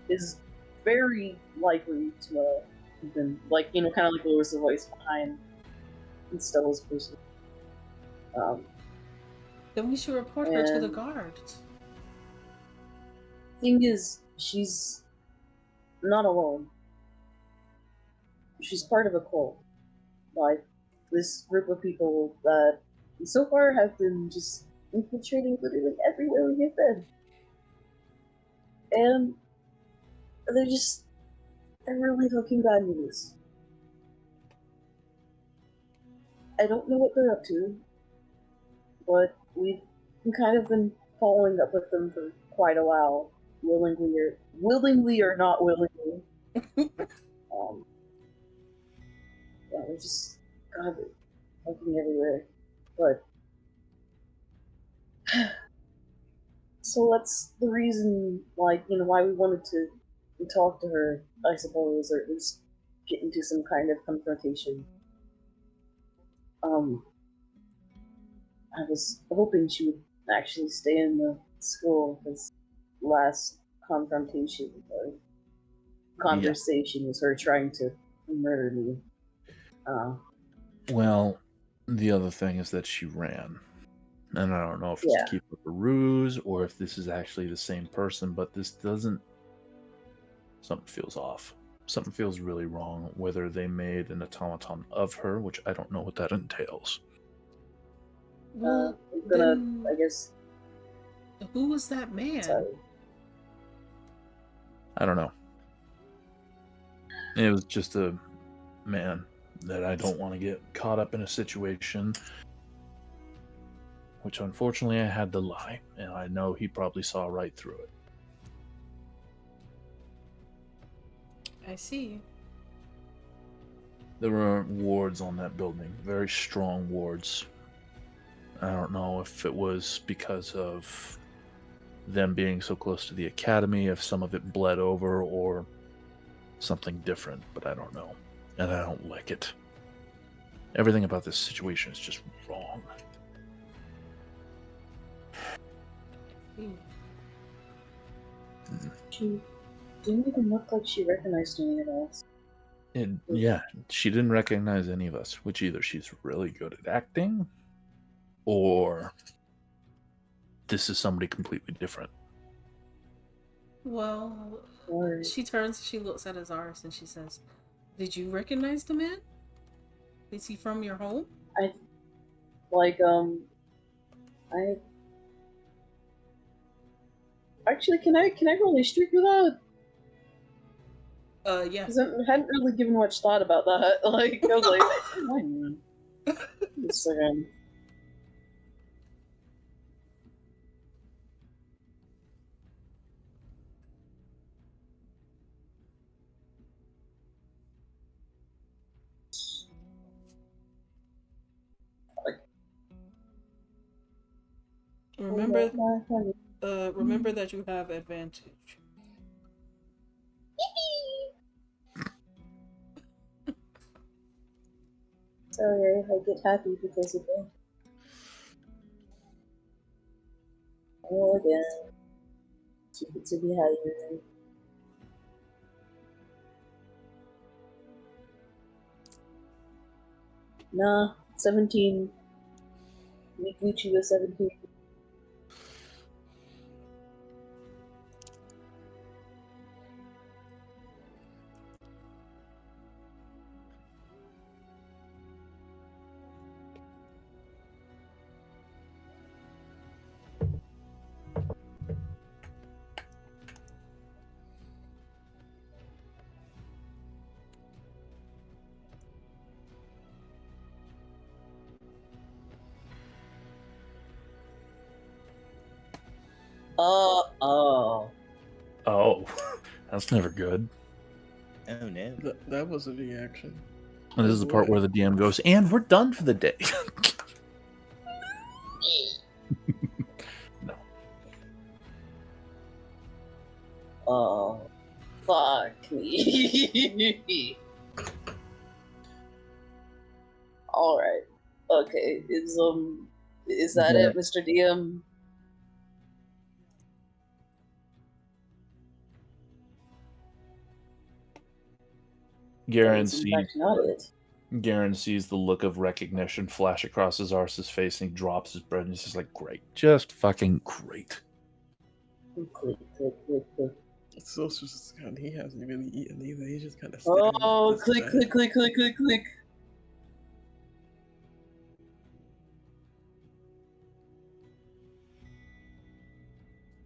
is very likely to even, like, you know, kind of like lowers the voice behind Stella's person. Then we should report her to the And- guards. Thing is, she's not alone. She's part of a cult. Like, this group of people that so far have been just infiltrating literally everywhere we have been. And they're really fucking bad news. I don't know what they're up to, but we've kind of been following up with them for quite a while, willingly or not willingly. Yeah, they're just God, they're fucking everywhere. But so that's the reason, like, you know, why we wanted to talk to her, I suppose, or at least get into some kind of confrontation. I was hoping she would actually stay in the school, because last confrontation or conversation was her trying to murder me. Well, the other thing is that she ran. And I don't know if it's Yeah. to keep up a ruse or if this is actually the same person, but this doesn't. Something feels off. Something feels really wrong, whether they made an automaton of her, which I don't know what that entails. Well, I'm gonna, then I guess, who was that man? sorry. I don't know. It was just a man that I don't want to get caught up in a situation, which unfortunately I had to lie, and I know he probably saw right through it. I see. There were wards on that building, very strong wards. I don't know if it was because of them being so close to the academy, if some of it bled over or something different, but I don't know. And I don't like it. Everything about this situation is just wrong. She didn't even look like she recognized any of us. And yeah, she didn't recognize any of us, which either she's really good at acting or this is somebody completely different. Well, Or she turns, she looks at Azaris and she says, "Did you recognize the man? Is he from your home?" I actually can I roll history for that? Yeah. Because I hadn't really given much thought about that. Like I was like, why not? Just a second. Remember, Oh, my honey. remember that you have advantage. Sorry, I get happy because of that. Oh, again. Keep it to be higher. Nah, 17. We Gucci with 17. Oh. Oh, that's never good. Oh no. That was a reaction. And this is the part where the DM goes, and we're done for the day. No. Oh. Fuck me. Alright. Okay. Is that Yeah. it, Mr. DM? Garen That is in fact not it. sees the look of recognition flash across his arse's face, and he drops his bread, and he's just like, great. Just fucking great. Click, click, click, click. So just kind he hasn't really eaten either. He's just kind of Oh, click, click, click, click, click, click.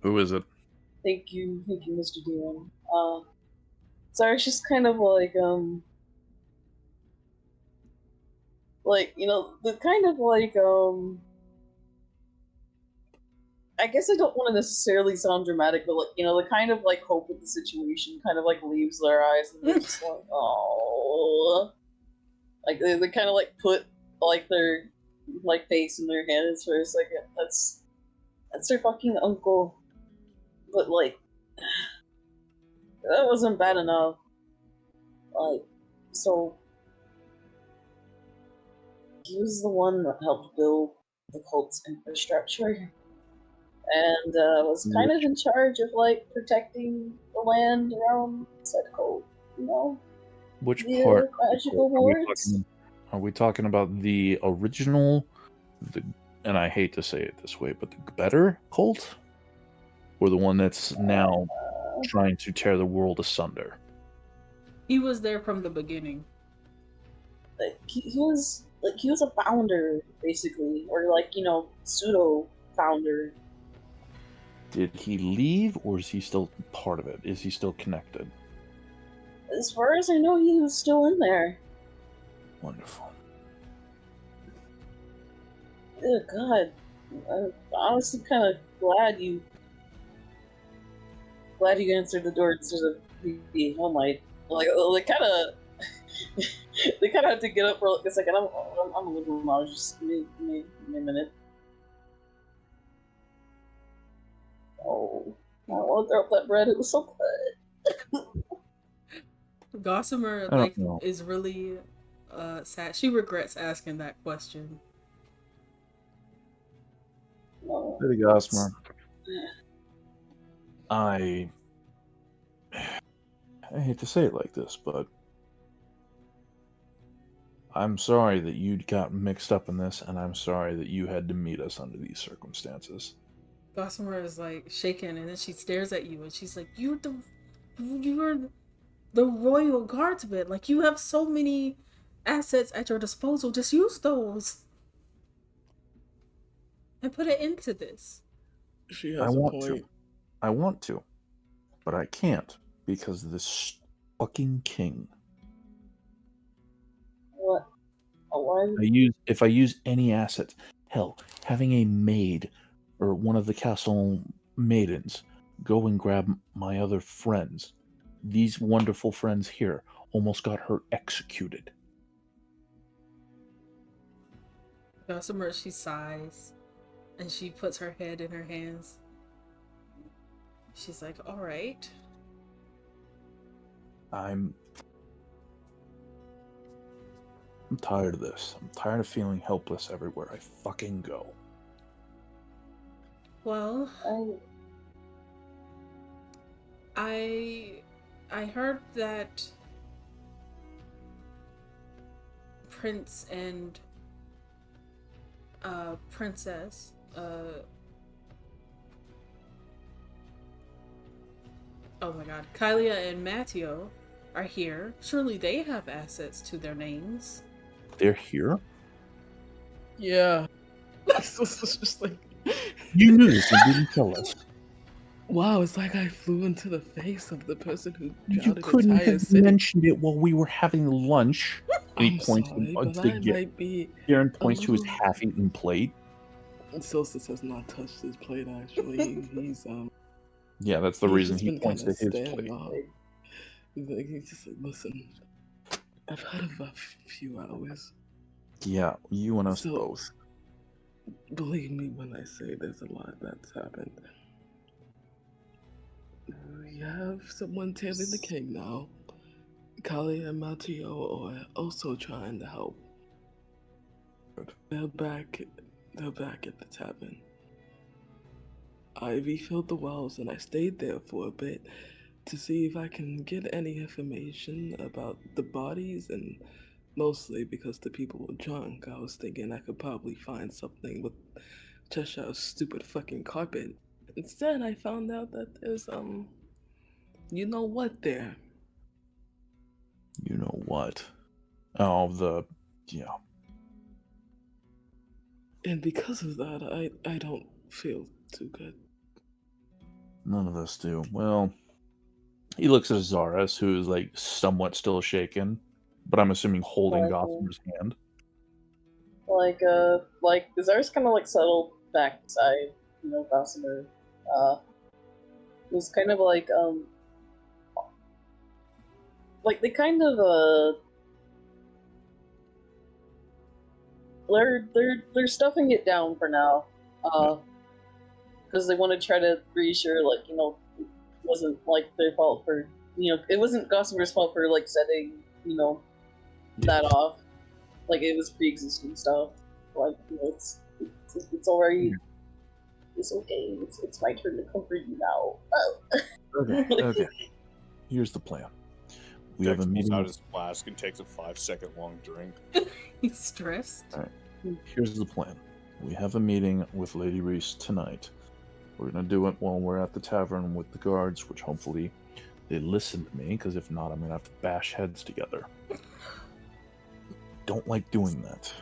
Who is it? Thank you, Mr. DM. Sorry, it's just kind of like, you know, the kind of I guess I don't want to necessarily sound dramatic, but like, you know, the kind of like hope with the situation kind of like leaves their eyes, and they're just like, oh, like they kind of like put like their like face in their hands for a second. That's their fucking uncle, but like that wasn't bad enough. Like, so he was the one that helped build the cult's infrastructure, and was kind of in charge of like protecting the land around said cult. You know, Which the part? magical hordes. Are we talking about the original, and I hate to say it this way, but the better cult? Or the one that's now trying to tear the world asunder? He was there from the beginning. Like, he was a founder basically, or like, you know, pseudo founder. Did he leave, or is he still part of it? Is he still connected? As far as I know, he was still in there. Wonderful. Oh God, I'm honestly kind of glad you answered the door instead of being home light. Like they kind of they kind of had to get up for like a second. I'm a little nauseous. Give me a minute. Oh. want to throw up that bread. It was so good. Gossamer I don't know. is really sad. She regrets asking that question. No, Lady Gossamer, I hate to say it like this, but I'm sorry that you got mixed up in this, and I'm sorry that you had to meet us under these circumstances. Gossamer is like shaken, and then she stares at you, and she's like, "You're the royal guardsman. Like, you have so many assets at your disposal. Just use those and put it into this." She I has a want point. to. I want to, but I can't because of this fucking king. what? Why? If I use any asset, hell, having a maid or one of the castle maidens go and grab my other friends. These wonderful friends here almost got her executed. Gossamer, she sighs, and she puts her head in her hands. She's like, "All right." I'm tired of this. I'm tired of feeling helpless everywhere I fucking go. Well, I I heard that Prince and Princess oh my god, Kylia and Matteo are here. Surely they have assets to their names. They're here? Yeah. It's just like You knew this and didn't tell us. wow, it's like I flew into the face of the person who You drowned an couldn't entire have city. mentioned it while we were having lunch. And he I'm points sorry, to but the I might be Garen a points to his little. half-eaten plate. Solstice has not touched his plate. Actually, he's Yeah, that's the he's reason just he been points kind to of his standing plate. off. He's just like, listen, I've had a rough few hours. Yeah, you and us So- both. Believe me when I say there's a lot that's happened. We have someone tailing the king now. Kali and Mateo are also trying to help. Good. They're back at the tavern. I refilled the wells and I stayed there for a bit to see if I can get any information about the bodies, and mostly because the people were drunk, I was thinking I could probably find something with Cheshire's stupid fucking carpet. Instead, I found out that there's you know what there. You know what? Oh, yeah. And because of that, I don't feel too good. None of us do. Well, he looks at Zaris, who is like somewhat still shaken, but I'm assuming holding Gossamer's hand. like is ours kind of like settled back inside, Gossamer. It was kind of like they kind of they're stuffing it down for now, because they want to try to reassure, it wasn't like their fault for, it wasn't Gossamer's fault for like setting, that off. Like, it was pre-existing stuff. Like, it's alright. It's okay. It's my turn to comfort you now. Okay. Here's the plan. We have a Dex pulls meeting. out his flask and takes a 5-second long drink. He's stressed. All right. Here's the plan. We have a meeting with Lady Reese tonight. We're gonna do it while we're at the tavern with the guards, which hopefully they listen to me, because if not, I'm gonna have to bash heads together. Don't like doing that.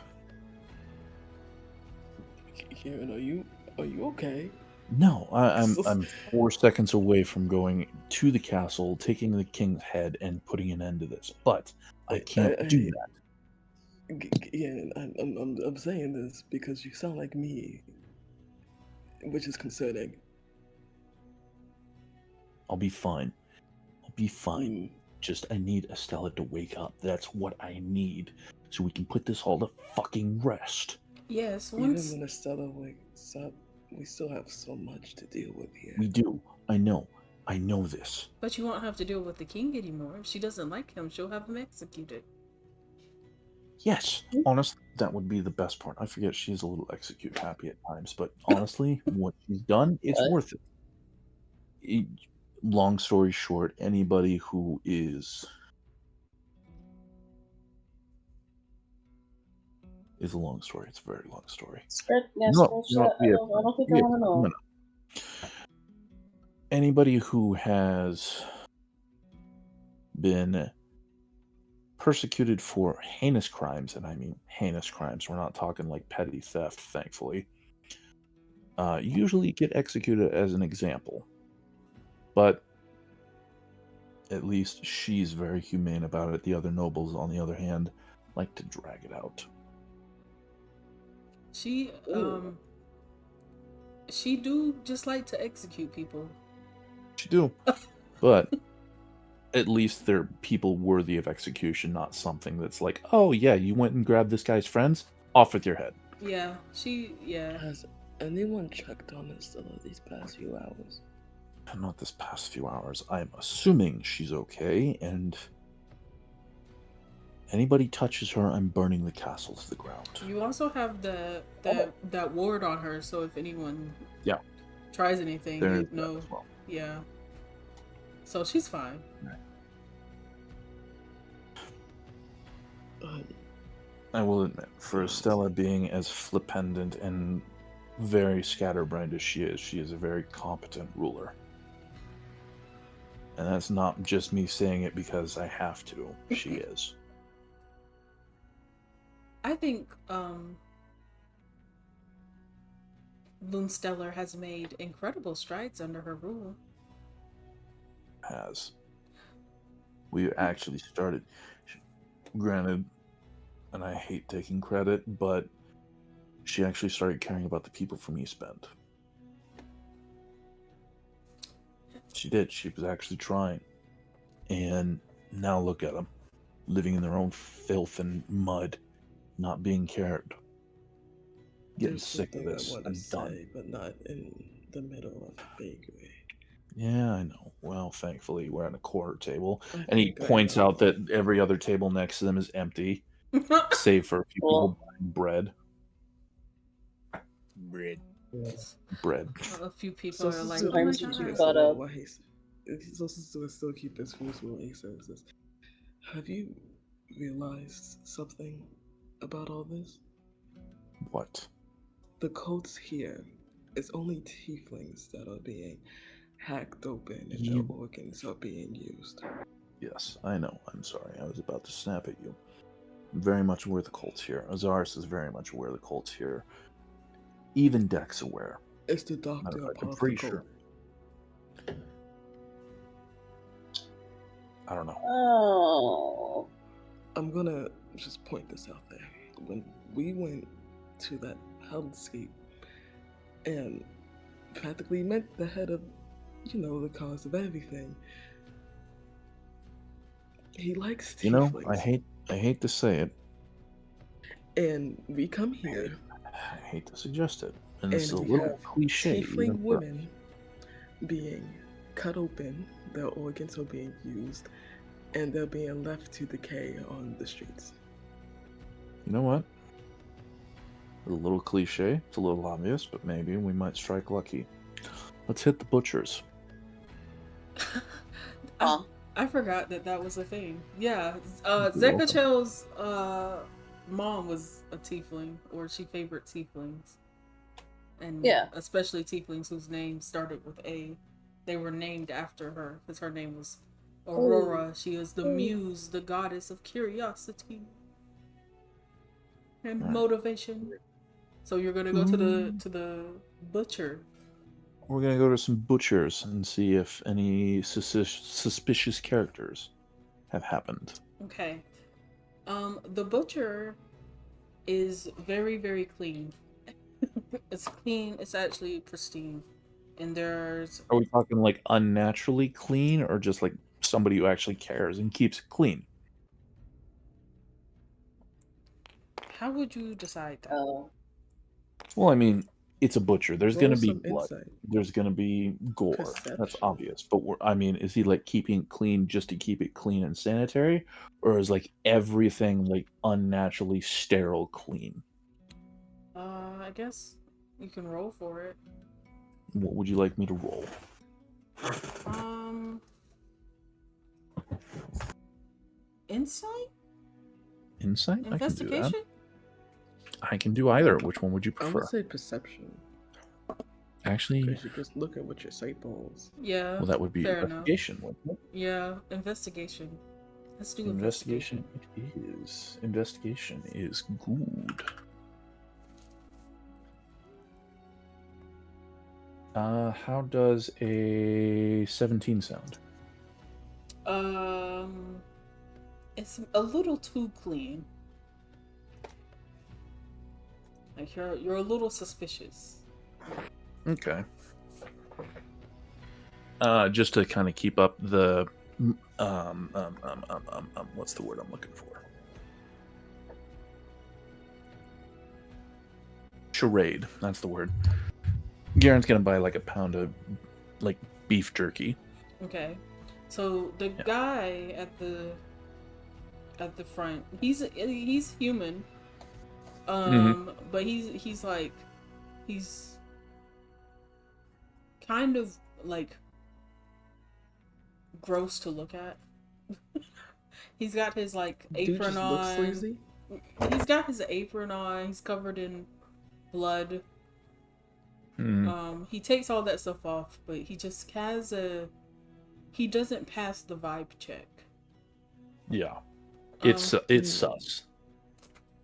Kieran, are you okay? No, I'm 4 seconds away from going to the castle, taking the king's head, and putting an end to this. But I can't do that. Yeah, I'm saying this because you sound like me, which is concerning. I'll be fine. I'll be fine. Just I need Estella to wake up. That's what I need, so we can put this all to fucking rest. Yes, Even once when Estella wakes up, we still have so much to deal with here. We do. I know. I know this. But you won't have to deal with the king anymore. If she doesn't like him, she'll have him executed. Yes, honestly, that would be the best part. I forget she's a little execute happy at times, but honestly, what she's done, it's What? worth it. Long story short, anybody who is a long story. It's a very long story. Spread, yeah, No, spread no, shit. I don't think I want to know. Anybody who has been persecuted for heinous crimes, and I mean heinous crimes, we're not talking like petty theft, thankfully, usually get executed as an example. But at least she's very humane about it. The other nobles, on the other hand, like to drag it out. She do just like to execute people. She do. But at least they're people worthy of execution, not something that's like, oh yeah, you went and grabbed this guy's friends, off with your head. Yeah, Has anyone checked on us still these past few hours? Not this past few hours. I'm assuming she's okay, and anybody touches her, I'm burning the castle to the ground. You also have that ward on her, so if anyone tries anything, you know. Well. Yeah. So she's fine. I will admit, for Estella being as flippant and very scatterbrained as she is a very competent ruler. And that's not just me saying it because I have to. She is. I think Lunstellar has made incredible strides under her rule. Has. We actually started, granted, and I hate taking credit, but she actually started caring about the people from East Bend. She did. She was actually trying. And now look at them. Living in their own filth and mud. Not being cared. Getting There's sick of something this. I want I'm to done. say, but not in the middle of a bakery. Yeah, I know. Well, thankfully, we're at a quarter table. I And he think I points know. out that every other table next to them is empty. Save for a few people buying bread. Bread. A few people So are like, since oh my Sometimes you keep god. caught up. So since we still keep this foolish what he says this, have you realized something about all this? What? The cults here, it's only tieflings that are being hacked open and their organs are being used. Yes, I know. I'm sorry. I was about to snap at you. I'm very much aware of the cults here. Azaris is very much aware of the cults here. Even Dex aware. It's the doctor Matter of fact, part I'm of pretty the cult. sure. I don't know. Oh. I'm gonna just point this out there. When we went to that hellscape and practically met the head of, the cause of everything, he likes tieflings. I hate to say it. And we come here, I hate to suggest it. And this is a and we little have cliche. tiefling women being cut open, their organs are being used, and they're being left to decay on the streets. You know what? A little cliche, it's a little obvious, but maybe we might strike lucky. Let's hit the butchers. I forgot that was a thing. Yeah, You're Zekachel's mom was a tiefling, or she favored tieflings, and especially tieflings whose names started with A. They were named after her because her name was Aurora. She is the muse, the goddess of curiosity and motivation. So you're gonna go to the butcher. We're gonna go to some butchers and see if any suspicious characters have happened. Okay. The butcher is very, very clean. It's clean. It's actually pristine. And there's... Are we talking like unnaturally clean, or just like somebody who actually cares and keeps it clean? How would you decide that? Oh. Well, I mean, it's a butcher. There's Roll gonna be some blood. insight. There's gonna be gore. That's Perception. obvious. But I mean, is he like keeping it clean just to keep it clean and sanitary, or is like everything like unnaturally sterile clean? I guess you can roll for it. What would you like me to roll? Insight? Insight? I can do that. Investigation? I can do either. Which one would you I prefer? would say perception. Actually, Because you just look at what your sight balls. Yeah. well, that would be fair investigation, wouldn't it? Yeah, investigation. Let's do Investigation it is. Investigation is good. How does a 17 sound? It's a little too clean. Like you're a little suspicious. Okay. Just to kind of keep up the what's the word I'm looking for? Charade. That's the word. Garen's gonna buy like a pound of like beef jerky. Okay. So the guy at the front, he's human. But he's kind of like gross to look at. He's got his like apron Dude just on. looks sleazy. He's got his apron on. He's covered in blood. He takes all that stuff off, but he just has he doesn't pass the vibe check. Yeah. It's sus.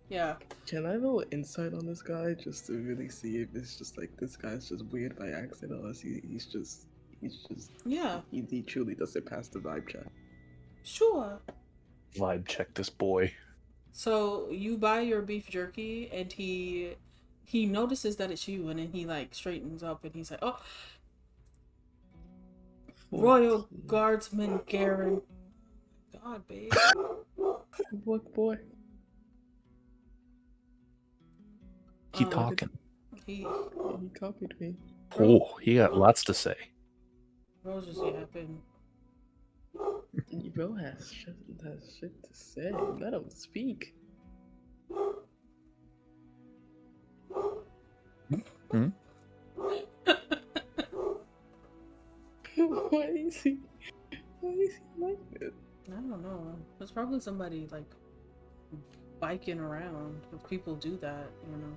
Yeah. Can I roll insight on this guy just to really see if it's just like this guy's just weird by accident, or is he's just Yeah. he truly doesn't pass the vibe check. Sure. Vibe check this boy. So you buy your beef jerky, and he notices that it's you, and then he like straightens up, and he's like, "Oh, Royal Guardsman Garen." God, babe. What boy? Keep talking. He copied me. Oh, he got lots to say. what just happened? Bro has shit to say. Let him speak. Hmm? Why is he like this? I don't know. There's probably somebody like biking around. If people do that, you know.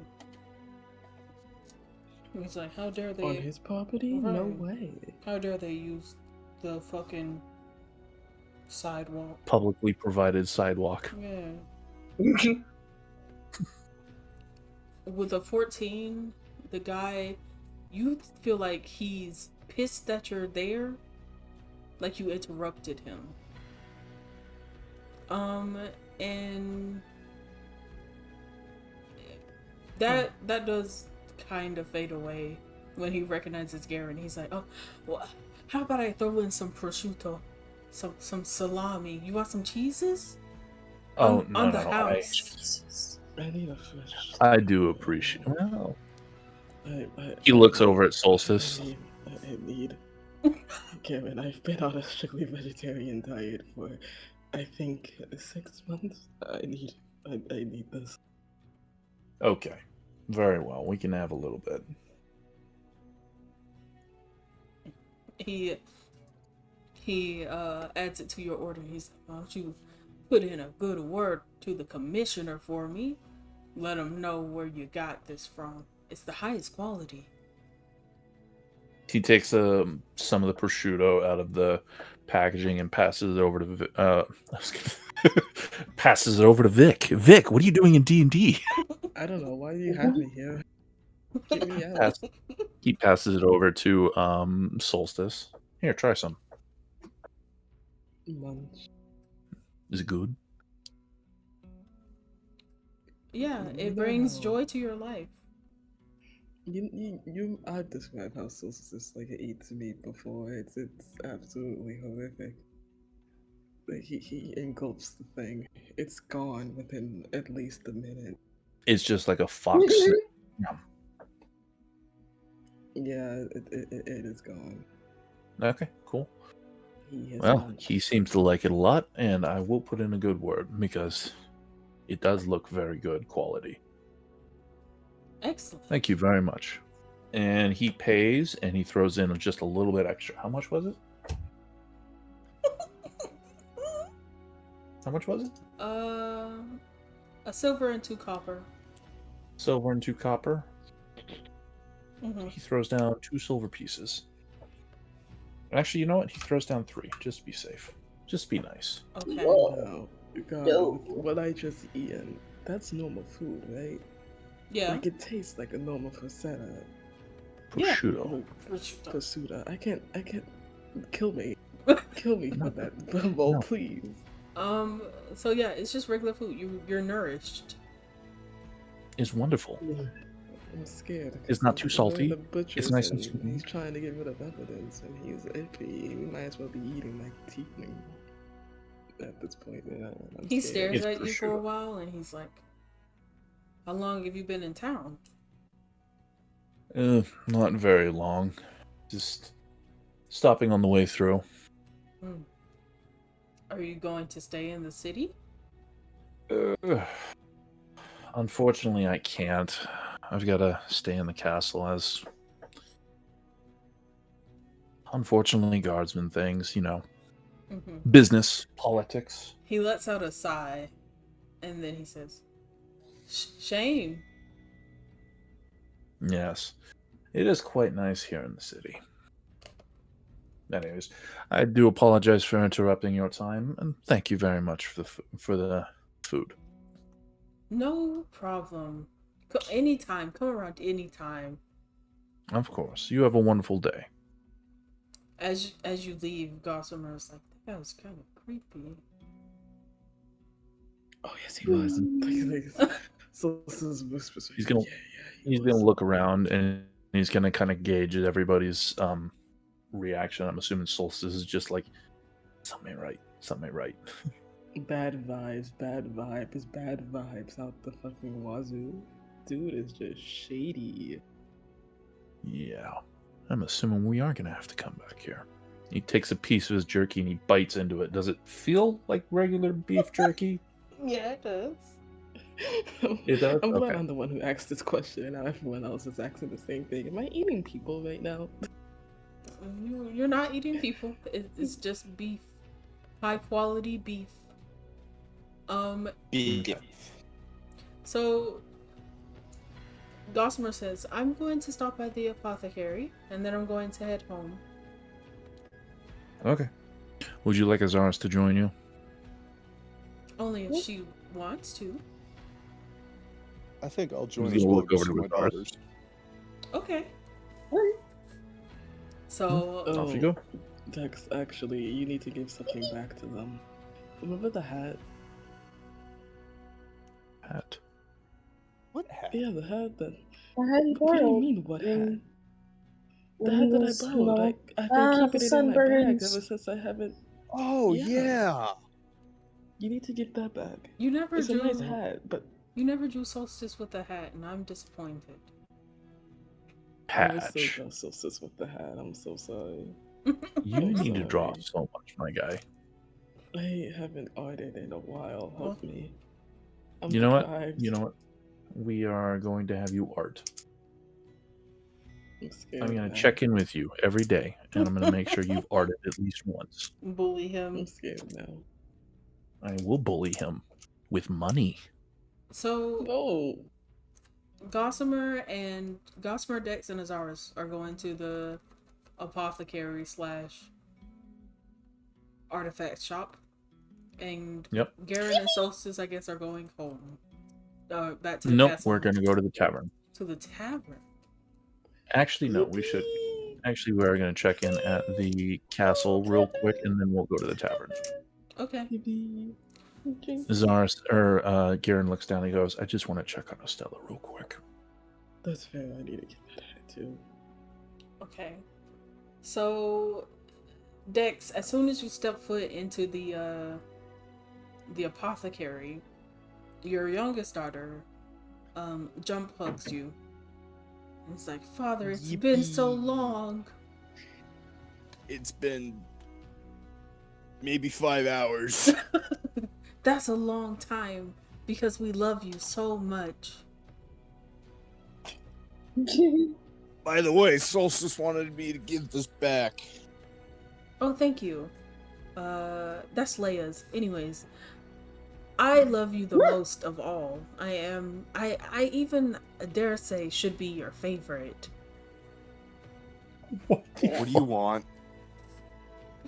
He's like, how dare they? On his property? Right. No way. How dare they use the fucking sidewalk? Publicly provided sidewalk. Yeah. With a 14, the guy, you feel like he's pissed that you're there, like you interrupted him. And that does kind of fade away when he recognizes Garen. He's like, oh, well, how about I throw in some prosciutto, some salami? You want some cheeses? Oh, on no, the no, house. I need a fish. I do appreciate. Well, I he looks over at Solstice. I need Kevin, I've been on a strictly vegetarian diet for, I think, 6 months. I need this. Okay, very well. We can have a little bit. He adds it to your order. He's like, why don't you put in a good word to the commissioner for me? Let him know where you got this from. It's the highest quality. He takes some of the prosciutto out of the packaging and passes it over to passes it over to Vic. Vic, what are you doing in D&D? I don't know. Why do you have me here? Get me out. He passes it over to Solstice. Here, try some. Munch. Is it good? Yeah, it brings joy to your life. I've described how Solstice like eats meat before. It's absolutely horrific. Like he engulfs the thing. It's gone within at least a minute. It's just like a fox. Yeah. Yeah, it is gone. Okay, cool. He is Well, gone. he seems to like it a lot, and I will put in a good word because it does look very good quality. Excellent. Thank you very much. And he pays, and he throws in just a little bit extra. How much was it? How much was it? A silver and 2 copper. Silver and 2 copper. Mm-hmm. He throws down 2 silver pieces. Actually, you know what? He throws down 3, just to be safe. Just be nice. Okay. No, God, No. with what I just eaten, that's normal food, right? Yeah. Like it tastes like a normal facetta. Yeah. Prosciutto. Pursuta. I can't. Kill me No. for that bowl, No. please. So yeah, it's just regular food. You're nourished. It's wonderful. I'm scared. It's not too salty. The butcher's It's nice and and sweet. he's trying to get rid of evidence, and he's iffy. We might as well be eating like tiefling at this point. You know, I'm He scared. stares It's at you for a prosciutto. while, and he's like, "How long have you been in town?" Not very long. Just stopping on the way through. Hmm. Are you going to stay in the city? Unfortunately, I can't. I've got to stay in the castle as, unfortunately, guardsmen things, Mm-hmm. business, politics. He lets out a sigh, and then he says, "Shame." Yes, it is quite nice here in the city. Anyways, I do apologize for interrupting your time, and thank you very much for the food. No problem. Anytime. Come around anytime. Of course, you have a wonderful day. As you leave, Gossamer's like, "That was kind of creepy." Oh yes, he was. So this is whispers. He's gonna he's gonna look around and he's gonna kind of gauge everybody's reaction. I'm assuming Solstice is just like something ain't right, something ain't right. Bad vibes out the fucking wazoo. Dude is just shady. Yeah, I'm assuming we are gonna have to come back here. He takes a piece of his jerky and he bites into it. Does it feel like regular beef jerky? Yeah, it does. It does? I'm glad Okay. I'm the one who asked this question, and now everyone else is asking the same thing. Am I eating people right now? You're not eating people. It's just beef, high quality beef. Beef. So Gossamer says, "I'm going to stop by the apothecary, and then I'm going to head home." Okay. Would you like Azaris to join you? Only if she wants to. I think I'll join He's as gonna well. look over see to my his arse. daughters. Okay. So Off you go. Dex, actually, you need to give something back to them. Remember the hat? Hat. What hat? Yeah, the hat that. I had you What do you borrowed. mean, what hat? when- The when hat he that I was, borrowed. I've been the keeping it in my bag sunburns. ever since I haven't. Oh Yeah. yeah. You need to give that back. you never It's a drew nice hat, but you never drew Solstice with a hat, and I'm disappointed. I was Patch. so sis with the hat. I'm so sorry. You I'm need to draw sorry. so much, my guy. I haven't arted in a while. Help me. I'm You know what? deprived. You know what? We are going to have you art. I'm scared. I'm going now. to check in with you every day, and I'm going to make sure you've arted at least once. Bully him. I'm scared now. I will bully him with money. So No. Gossamer, Dex, and Azaris are going to the apothecary / artifact shop, and Yep. Garen and Solstice, I guess, are going home. Back to the Nope, castle. we're going to go to the tavern. To the tavern. Actually, no, we should. Actually, we're going to check in at the castle real quick, and then we'll go to the tavern. Okay. Zaris or Garen looks down and he goes, "I just want to check on Estella real quick." That's fair. I need to get that hat too. Okay. So, Dex, as soon as you step foot into the apothecary, your youngest daughter, jump hugs you, And it's like, Father, it's been so Yippee. long. It's been maybe 5 hours. That's a long time because we love you so much. By the way, Solstice wanted me to give this back. Oh, thank you. That's Leia's. Anyways, I love you the most of all. I even dare say should be your favorite. What do you want?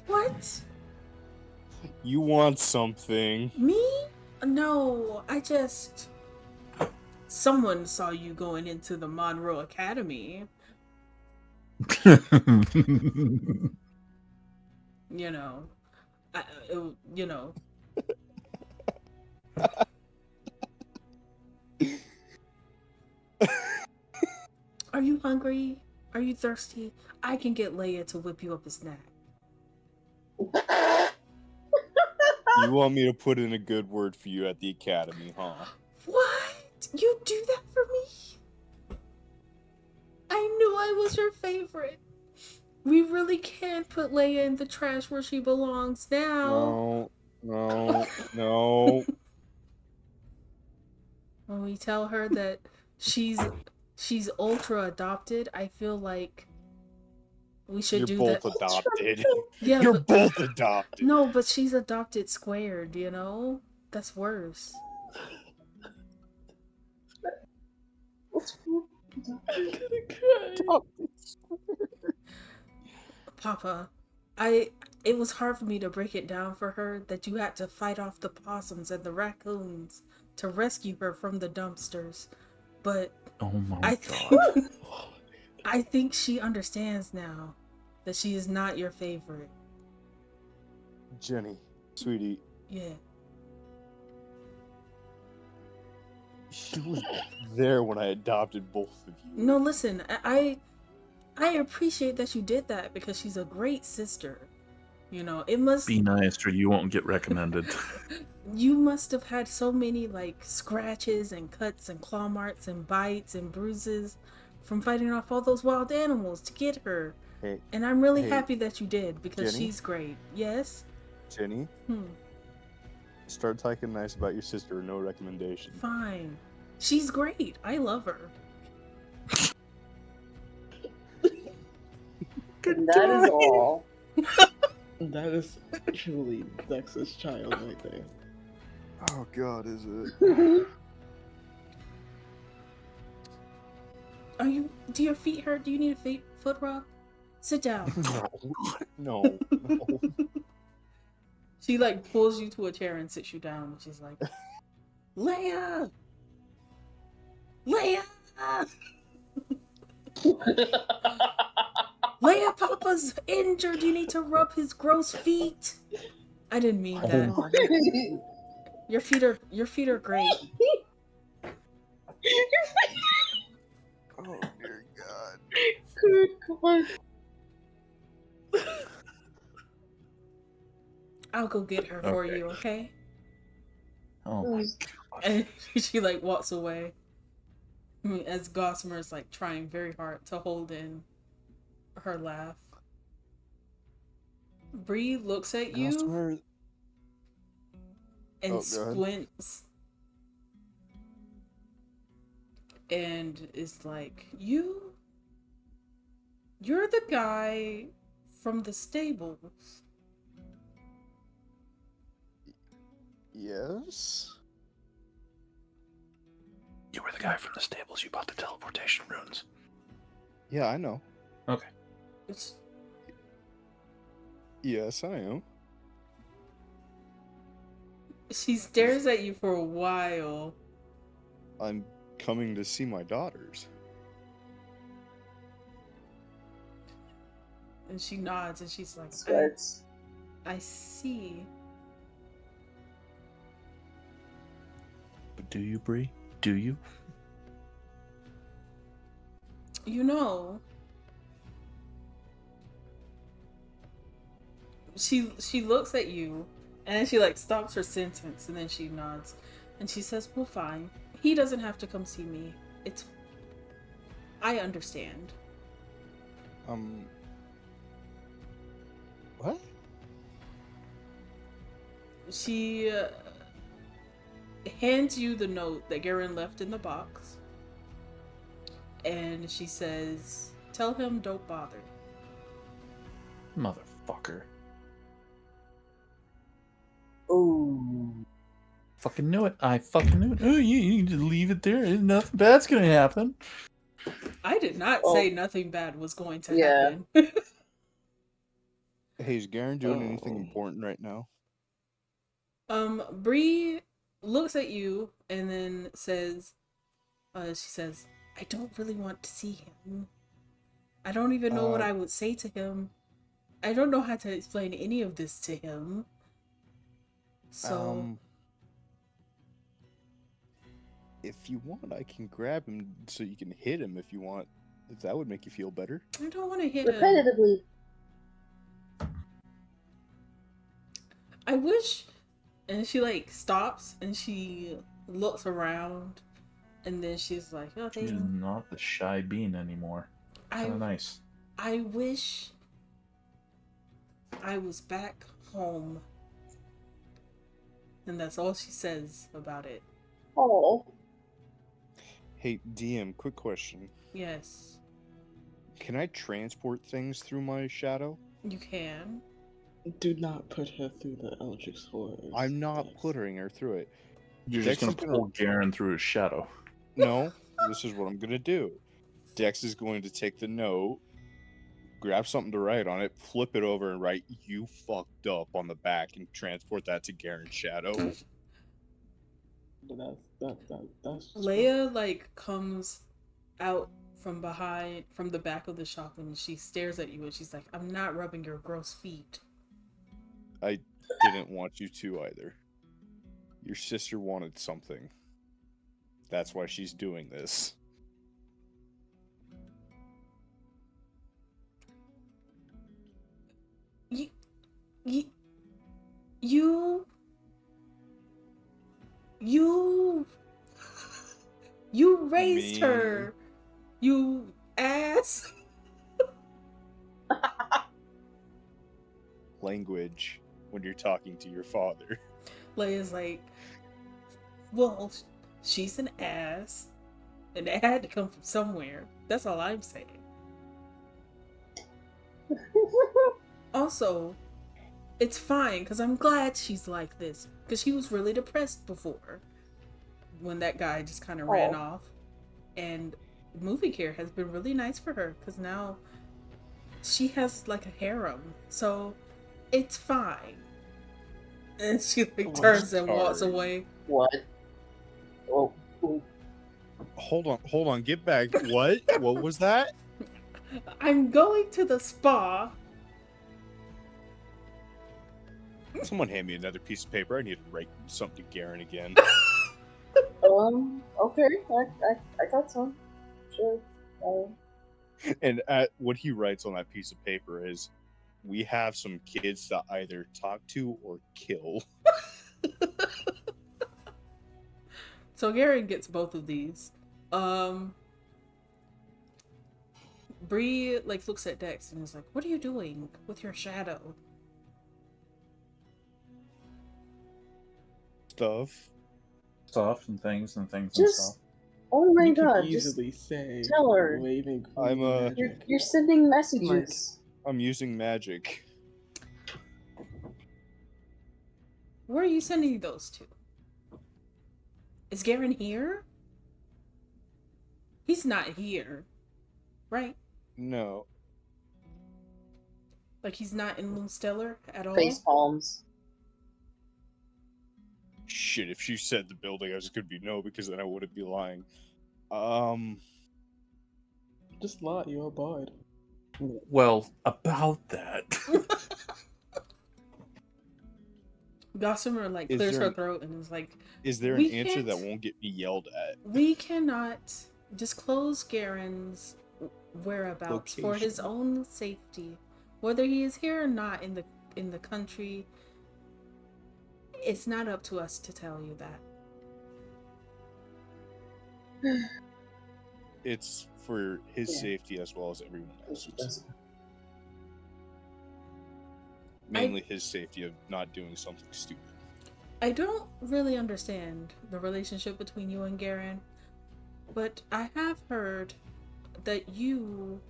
What? You want something. Me? No, someone saw you going into the Monroe Academy. You know, you know. Are you hungry? Are you thirsty? I can get Leia to whip you up a snack. You want me to put in a good word for you at the academy, huh? What? You do that for me? I knew I was your favorite. We really can't put Leia in the trash where she belongs now. No. When we tell her that she's ultra adopted, I feel like we should You're do both that. adopted. Yeah, You're but, both adopted. no, but she's adopted squared, you know? That's worse. I'm gonna cry. Papa, it was hard for me to break it down for her that you had to fight off the possums and the raccoons to rescue her from the dumpsters. But Oh my I god. I think she understands now that she is not your favorite. Jenny, sweetie, Yeah. she was there when I adopted both of you. No, listen, I appreciate that you did that because she's a great sister. You know, it must Be nice or you won't get recommended. You must have had so many like scratches and cuts and claw marks and bites and bruises from fighting off all those wild animals to get her. Hey, And I'm really hey, happy that you did because Jenny? she's great. Yes? Jenny, start talking nice about your sister. No recommendation. Fine. She's great. I love her. And that is all. That is truly Dex's child right there. Oh God, is it? Do your feet hurt? Do you need a foot rub? Sit down. No. She like pulls you to a chair and sits you down and she's like, Leia! Leia! Leia, Papa's injured. You need to rub his gross feet. I didn't mean that. Your feet are great. Oh dear God. Good God. I'll go get her for Okay. you, okay? Oh my god. And she like walks away. As Gossamer's like trying very hard to hold in her laugh. Bree looks at you Gossamer... and Oh, go ahead. squints. And is like, You're the guy from the stables. Yes. You were the guy from the stables. You bought the teleportation runes. Yeah, I know. Okay. It's, Yes, I am. she stares at you for a while. I'm coming to see my daughters. And she nods and she's like, Sweats. I see. But do you, Bree? Do you? You know, she looks at you and then she like stops her sentence and then she nods and she says, well, fine. He doesn't have to come see me. I understand. What? She hands you the note that Garen left in the box. And she says, tell him don't bother. Motherfucker. Oh. Fucking knew it. I fucking knew it. Oh, you can just leave it there. Nothing bad's gonna happen. I did not say nothing bad was going to happen. Hey, is Garen doing anything important right now? Bree looks at you and then says, she says, I don't really want to see him. I don't even know what I would say to him. I don't know how to explain any of this to him. So, if you want, I can grab him so you can hit him if you want. If that would make you feel better. I don't want to hit him. Repetitively. I wish. And she like stops and she looks around, and then she's like, "Oh, She's not the shy bean anymore. Kind of nice. I wish I was back home." And that's all she says about it. Oh. Hey, DM, quick question. Yes. Can I transport things through my shadow? You can. Do not put her through the Eldritch Horrors. I'm not putting her through it. You're Dex just gonna pull Garen through his shadow. No, this is what I'm gonna do. Dex is going to take the note, grab something to write on it, flip it over, and write "You fucked up" on the back, and transport that to Garen's shadow. That's Leia like comes out from the back of the shop, and she stares at you and she's like, I'm not rubbing your gross feet. I didn't want you to either. Your sister wanted something. That's why she's doing this. You raised her, you ass. Language when you're talking to your father. Leia's like, well, she's an ass, and it had to come from somewhere. That's all I'm saying. Also, it's fine, because I'm glad she's like this, because she was really depressed before, when that guy just kind of ran off. And moving here has been really nice for her, because now she has like a harem, so it's fine. And she like turns and walks away. What? Oh. Hold on, get back. What? What was that? I'm going to the spa. Someone hand me another piece of paper. I need to write something to Garen again. Okay. I got some. Sure. And what he writes on that piece of paper is, we have some kids to either talk to or kill. So Garen gets both of these. Bree like looks at Dex and is like, what are you doing with your shadow? Stuff and things and Just, stuff. Oh my you god, can easily just say tell her. Waving I'm You're sending messages. I'm using magic. Where are you sending those to? Is Garen here? He's not here, right? No. Like he's not in Moonstellar at all? Face palms. Shit, if she said the building, I was gonna be no, because then I wouldn't be lying. Just lie, you're a bard. Well, about that. Gossamer like clears her throat and is like, is there an answer that won't get me yelled at? We cannot disclose Garen's whereabouts for his own safety. Whether he is here or not in the country, it's not up to us to tell you that. it's for his Yeah. safety as well as everyone else's. Doesn't- Mainly his safety of not doing something stupid. I don't really understand the relationship between you and Garen, but I have heard that you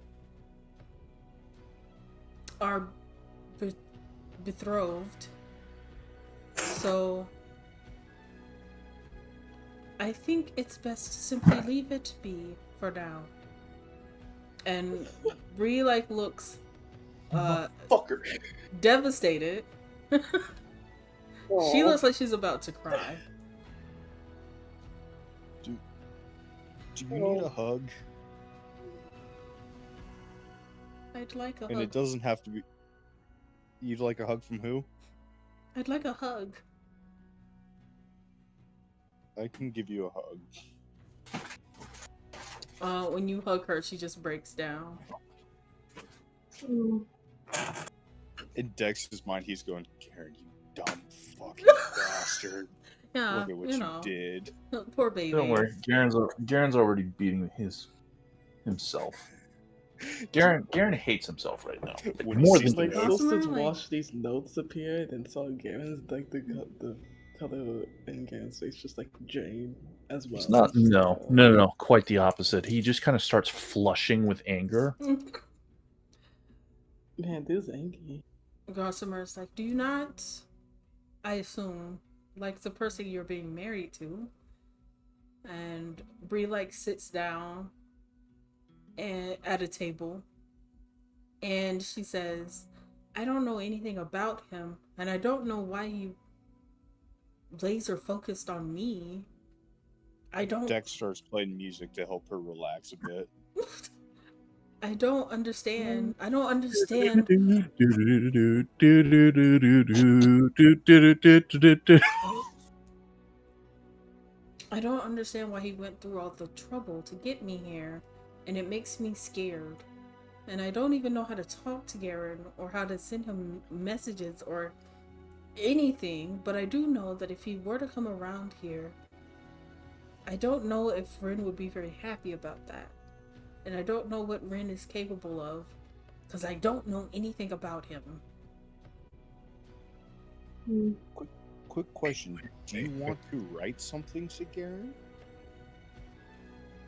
are betrothed. So I think it's best to simply leave it be for now. And Bree like looks Fucker. devastated. She Aw. looks like she's about to cry. Do you need a hug? I'd like a And hug. it doesn't have to be. You'd like a hug from who? I'd like a hug. I can give you a hug. When you hug her, she just breaks down. Mm. In Dex's mind, he's going, Karen, you dumb fucking bastard. Yeah, Look at what you you know, did. poor baby. Don't worry, Garen's already beating himself. Garen hates himself right now. When he More sees than the Like notes, Solstice Like- watched these notes appear, then saw Garen's like the color in Garen's face just like Jane as well. It's not. It's just No, like, no. Quite the opposite. He just kind of starts flushing with anger. Man, this angry. Gossamer's like, do you not, I assume, like the person you're being married to? And Bree like sits down at a table and she says, I don't know anything about him and I don't know why you laser focused on me. I don't Dex starts playing music to help her relax a bit. I don't understand. I don't understand. I don't understand why he went through all the trouble to get me here, and it makes me scared. And I don't even know how to talk to Garen or how to send him messages or anything, but I do know that if he were to come around here, I don't know if Ren would be very happy about that. And I don't know what Ren is capable of, because I don't know anything about him. Mm. Quick question. Do you want to write something to Garen?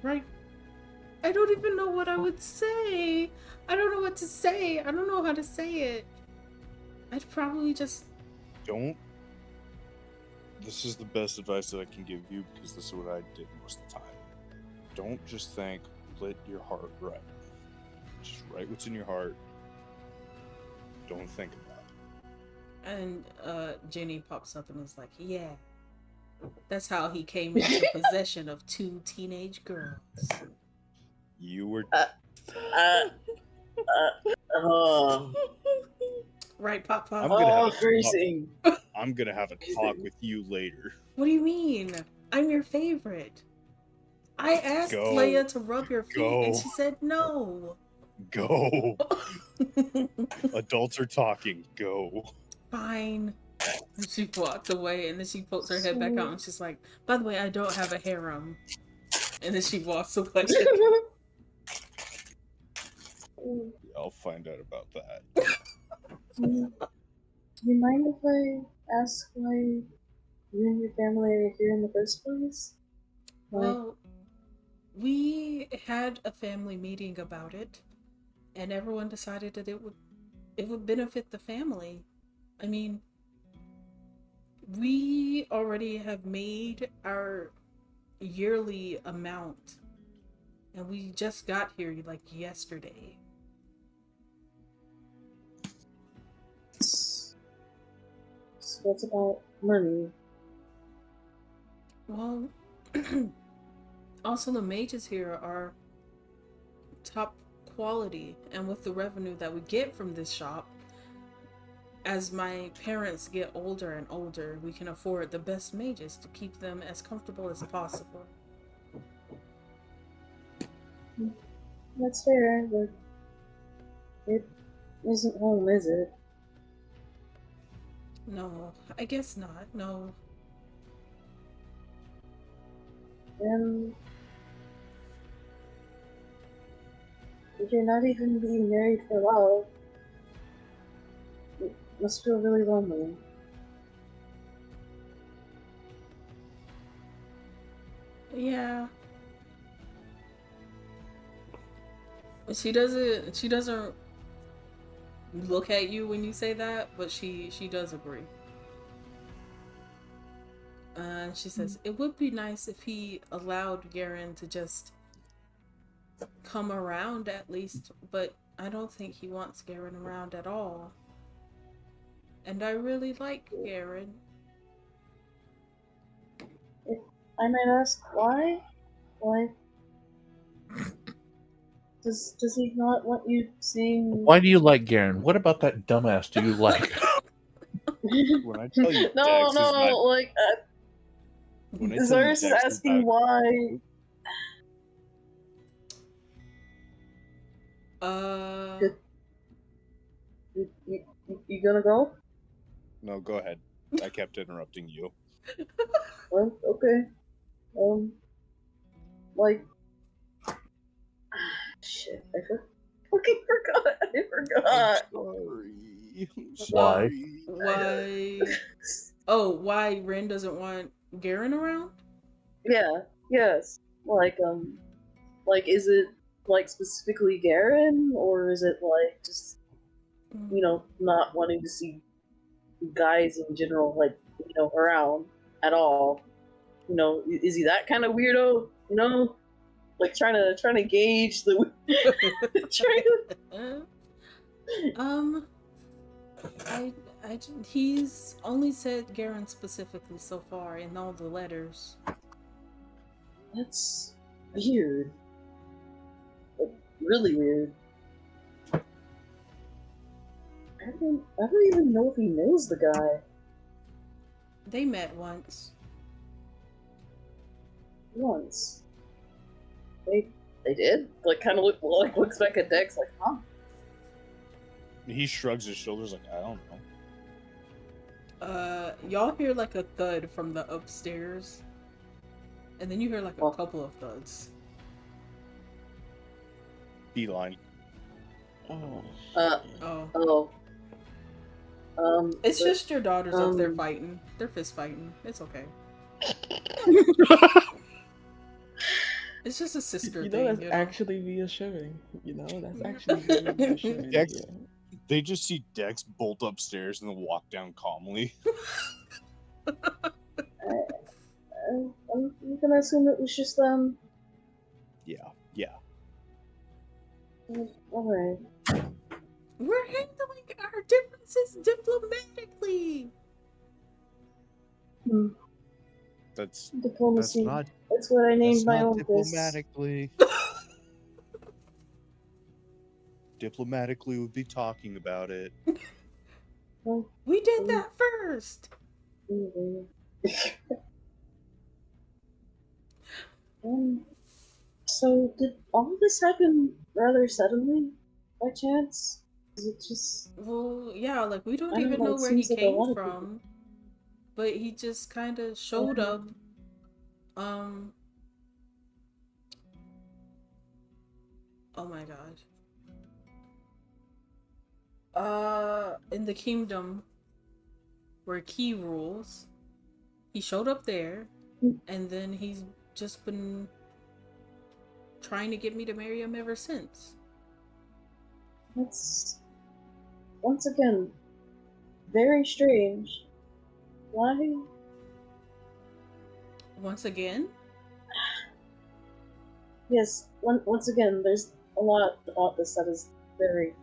Right? I don't even know what I would say. I don't know what to say. I don't know how to say it. I'd probably just... Don't. This is the best advice that I can give you because this is what I did most of the time. Don't just think, let your heart write. Just write what's in your heart. Don't think about it. And Jenny pops up and is like, yeah. That's how he came into possession of 2 teenage girls. You were Right, Pop Pop? I'm gonna have a freezing. I'm gonna have a talk with you later. What do you mean? I'm your favorite. I asked Go. Leia to rub your feet and Go. she said no. Go. Adults are talking. Go. Fine. And she walked away and then she pokes her head back out and she's like, by the way, I don't have a harem. And then she walks away. I'll find out about that. Do you mind if I ask why you and your family are here in the first place? Well, we had a family meeting about it, and everyone decided that it would benefit the family. I mean, we already have made our yearly amount, and we just got here like yesterday. So that's about money. Well, also the mages here are top quality, and with the revenue that we get from this shop, as my parents get older and older, we can afford the best mages to keep them as comfortable as possible. That's fair, but it isn't home, is it? No, I guess not. No. You're not even being married for love. It must feel really lonely. Yeah. She doesn't look at you when you say that, but she does agree. She says it would be nice if he allowed Garen to just come around at least, but I don't think he wants Garen around at all. And I really like Garen. If I might ask, why? Why? Does he not want you seeing? Why do you like Garen? What about that dumbass do you like? When I tell you no, Dex is not, like when I tell you Zars is Dex is asking not, why. Uh, You gonna go? no, go ahead. I kept interrupting you. Well, okay. Like, shit, fucking forgot. I forgot. Sorry. I'm Why? sorry. Why? Oh, why Ren doesn't want Garen around? Yeah. Yes. Like, is it like specifically Garen, or is it like just not wanting to see guys in general, like around at all? Is he that kind of weirdo? Like trying to gauge the trying to. I, he's only said Garen specifically so far in all the letters. That's weird. Like, really weird. I don't even know if he knows the guy. They met once. Once. They did? Like, kind of looks back at Dex like, huh? He shrugs his shoulders like, I don't know. Y'all hear like a thud from the upstairs. And then you hear like a couple of thuds. Beeline. It's just your daughters up there fighting. They're fist fighting. It's okay. It's just a sister you thing. That's actually reassuring. That's actually really reassuring. Dex, they just see Dex bolt upstairs and then walk down calmly. I'm gonna assume it was just them. Yeah. Alright. We're handling our differences diplomatically. That's diplomacy. That's what I named my own diplomatically. Diplomatically would be talking about it. We did that first. So did all of this happen rather suddenly, by chance? Is it just? Well, yeah, like we don't even know where he came from, but he just kind of showed up. Oh my god. In the kingdom where Key rules, he showed up there, and then he's just been trying to get me to marry him ever since. That's once again very strange. Why? Once again? Yes, once again, there's a lot about this that is very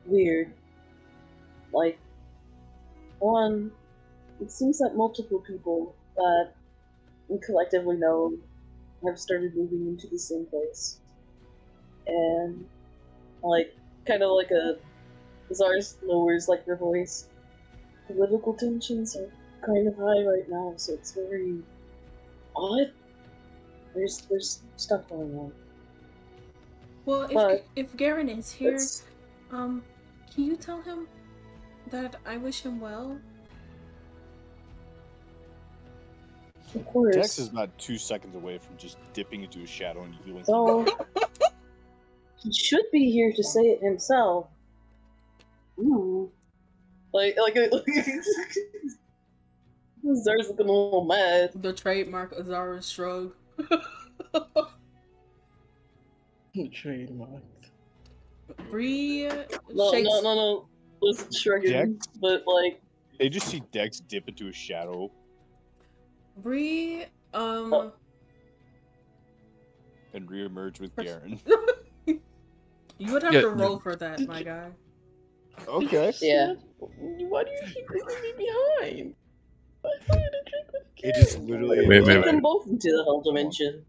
weird. Like, one, it seems that multiple people that we collectively know have started moving into the same place. And, like, kind of like Zars lowers, like, her voice. Political tensions are kind of high right now, so it's very odd. There's stuff going on. Well, if Garen is here, can you tell him that I wish him well? Of course. Dex is about 2 seconds away from just dipping into a shadow and healing. So, He should be here to say it himself. Ooh. Zar's looking a little mad. The trademark Azara's shrug. Trademark. Bree No, shakes. no. Listen, shrugging, Dex? but like, They just see Dex dip into a shadow Bree, and reemerge with Garen. you would have Yeah, to roll yeah. for that, my guy. Okay. yeah. Why do you keep leaving me behind? I wanted to drink with It Karen. is literally Wait, Take wait. them both into the hell dimension.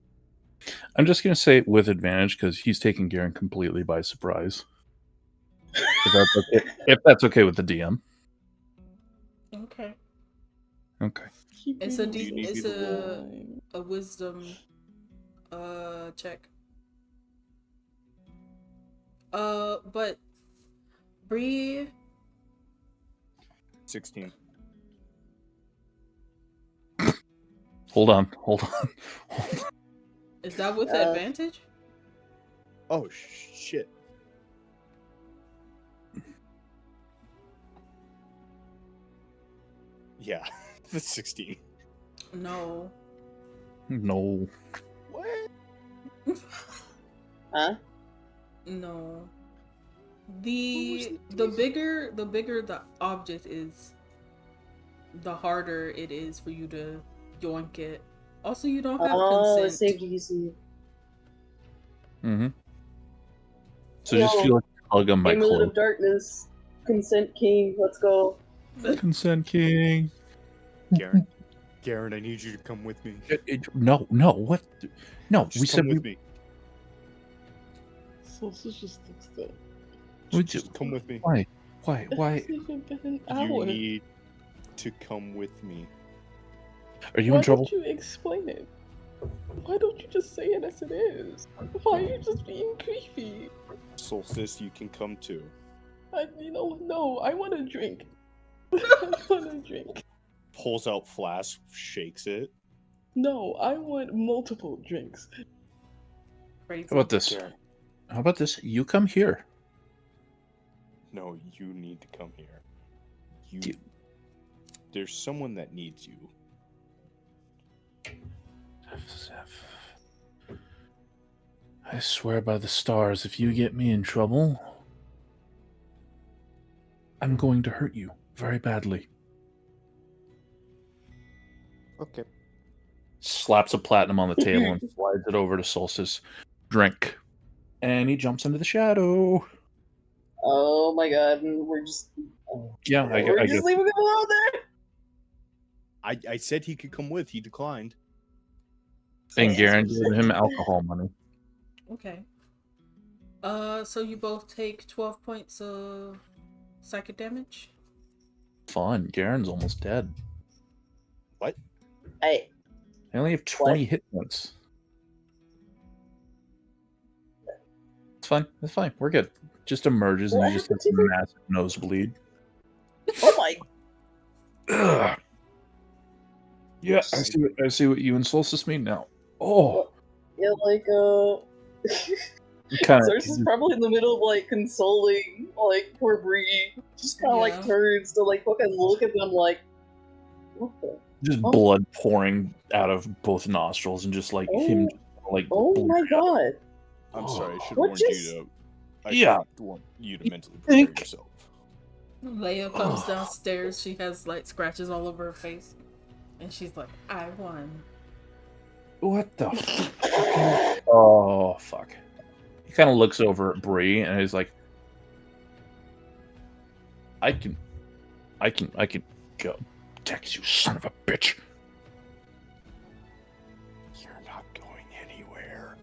I'm just gonna say with advantage because he's taking Garen completely by surprise. If that's okay with the DM. Okay. Okay. Keep It's a leaving you me need it's me to roll? behind. a wisdom check. But Bree, 16. Hold on. is that with Uh, advantage? Oh, shit. Yeah, that's 16. No. No. What? huh? No. The bigger the object is, the harder it is for you to yoink it. Also, you don't have Oh, it's consent. saved easy. Mm-hmm. So Yo, just feel like a hug on my Amulet clothes. of Darkness, Consent King, let's go. Consent King. Garen, I need you to come with me. No, what? No, Just we come said with me. Salsa just looks there. Just come with me. Why? It's even been an hour. You need to come with me. Are you Why in trouble? don't you explain it? Why don't you just say it as it is? Why are you just being creepy? Solstice, you can come too. No, I want to drink. I want to drink. Pulls out flask, shakes it. No, I want multiple drinks. Crazy. How about this? Garen, How about this? You come here. no, you need to come here. You- There's someone that needs you. I swear by the stars, if you get me in trouble, I'm going to hurt you very badly. Okay. Slaps a platinum on the table and slides it over to Solstice. Drink. And he jumps into the shadow. Oh my god, and we're just. Yeah, I we're guess. just leaving him alone there? I said he could come with. He declined. And Garen gave him alcohol money. Okay. So you both take 12 points of psychic damage? Fun. Garen's almost dead. What? I I only have 20 hit points. It's fine. It's fine. We're good. Just emerges and What you just have happened to a him? massive nosebleed. Oh my. Ugh. Yeah, I see what you and Solstice mean now. Oh, Yeah, like, kind Source is probably in the middle of, like, consoling, like, poor Bree. Just kind of, Yeah. like, turns to, like, fucking look at them, like, what the? just Oh. blood pouring out of both nostrils and just like him, like Oh my bleeding out. god. I'm sorry. I should What warn just- you to. I Yeah. should want you to mentally prepare think- yourself. Leia comes Ugh. downstairs. She has like scratches all over her face. And she's like, I won. What the fuck? Oh, fuck. He kind of looks over at Bree and he's like, I can go. Text you, son of a bitch. You're not going anywhere.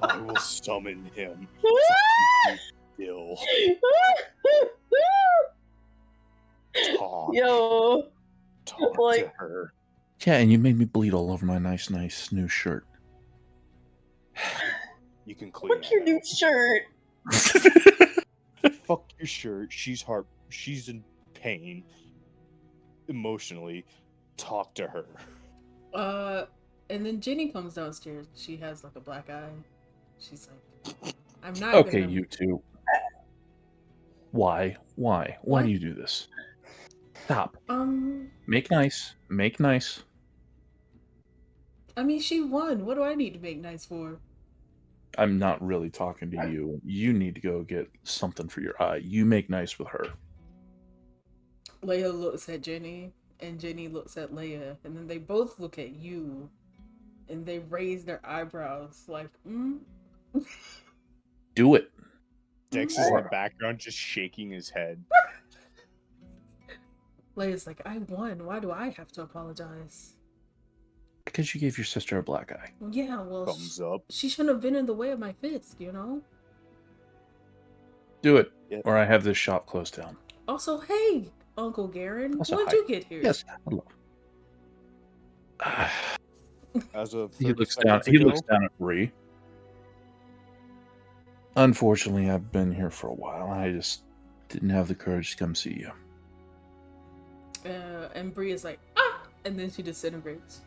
I will summon him. Still. Talk. Yo, Talk like- to her. Yeah, and you made me bleed all over my nice new shirt. You can clean what's your that new out. shirt? Fuck your shirt. She's in pain. Emotionally. Talk to her. And then Jenny comes downstairs. She has like a black eye. She's like, I'm not Okay, gonna. you two. Why? Why What? do you do this? Stop. Um, Make nice. Make nice. I mean, she won. What do I need to make nice for? I'm not really talking to you. You need to go get something for your eye. You make nice with her. Leia looks at Jenny, and Jenny looks at Leia, and then they both look at you, and they raise their eyebrows like, Do it. Dex is in the background just shaking his head. Leia's like, I won. Why do I have to apologize? Because you gave your sister a black eye. Yeah, well, Thumbs up. she shouldn't have been in the way of my fist, you know? Do it, Yeah. or I have this shop closed down. Also, hey, Uncle Garen, Also, when'd hi. you get here? Yes, hello. As of He 30 looks down. seconds He ago, looks down at Bree. Unfortunately, I've been here for a while. I just didn't have the courage to come see you. And Bree is like, ah! And then she disintegrates.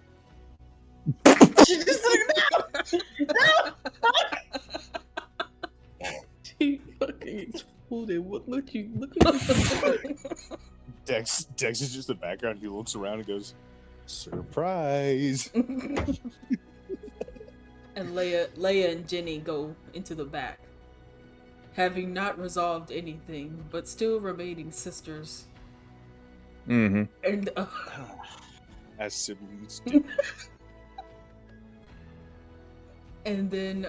She just She fucking exploded. What look you look at Dex is just in the background. He looks around and goes, "Surprise!" And Leia and Jenny go into the back, having not resolved anything, but still remaining sisters. Mm-hmm. And As siblings do. and then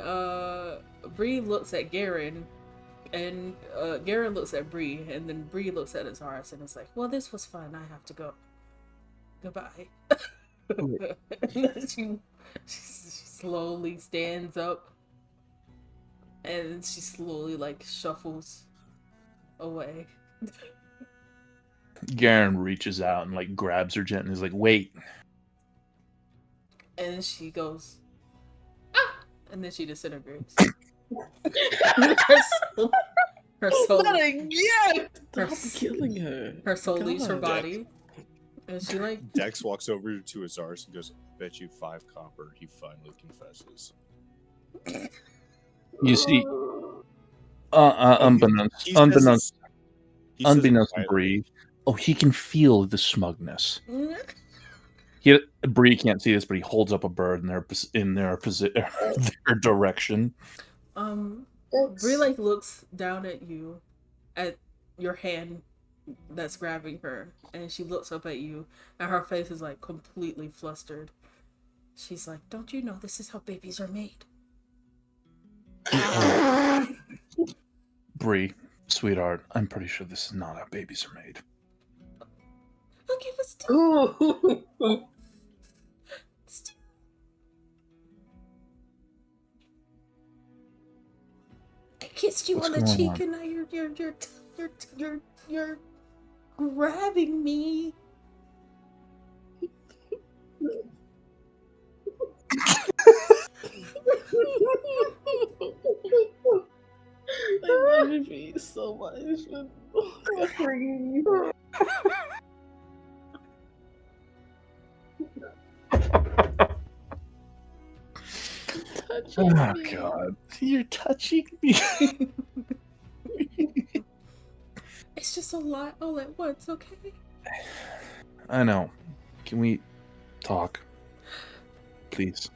Bree looks at Garen, and Garen looks at Bree, and then Bree looks at Azaris and is like, "Well, this was fun. I have to go. Goodbye." And then she slowly stands up, and she slowly like shuffles away. Garen reaches out and like grabs her gently and is like, "Wait." And she goes, ah! And then she disintegrates. her soul, not again. her, Stop killing her. her soul leaves her God. body, and she like Dex walks over to Azaris and goes, "Bet you 5 copper he finally confesses." You see, Oh, unbeknownst, he says unbeknownst, it- he says it unbeknownst to quietly. Bree, he can feel the smugness. Bree can't see this, but he holds up a bird in their direction. Bree like looks down at you, at your hand that's grabbing her, and she looks up at you, and her face is like completely flustered. She's like, "Don't you know this is how babies are made?" Bree, sweetheart, I'm pretty sure this is not how babies are made. Okay, but still, Ooh. still. I kissed you What's on the going cheek, on? and now you're grabbing me. I love you so much. Touching Oh me. God, you're touching me. It's just a lot all at once, okay? I know. Can we talk, please?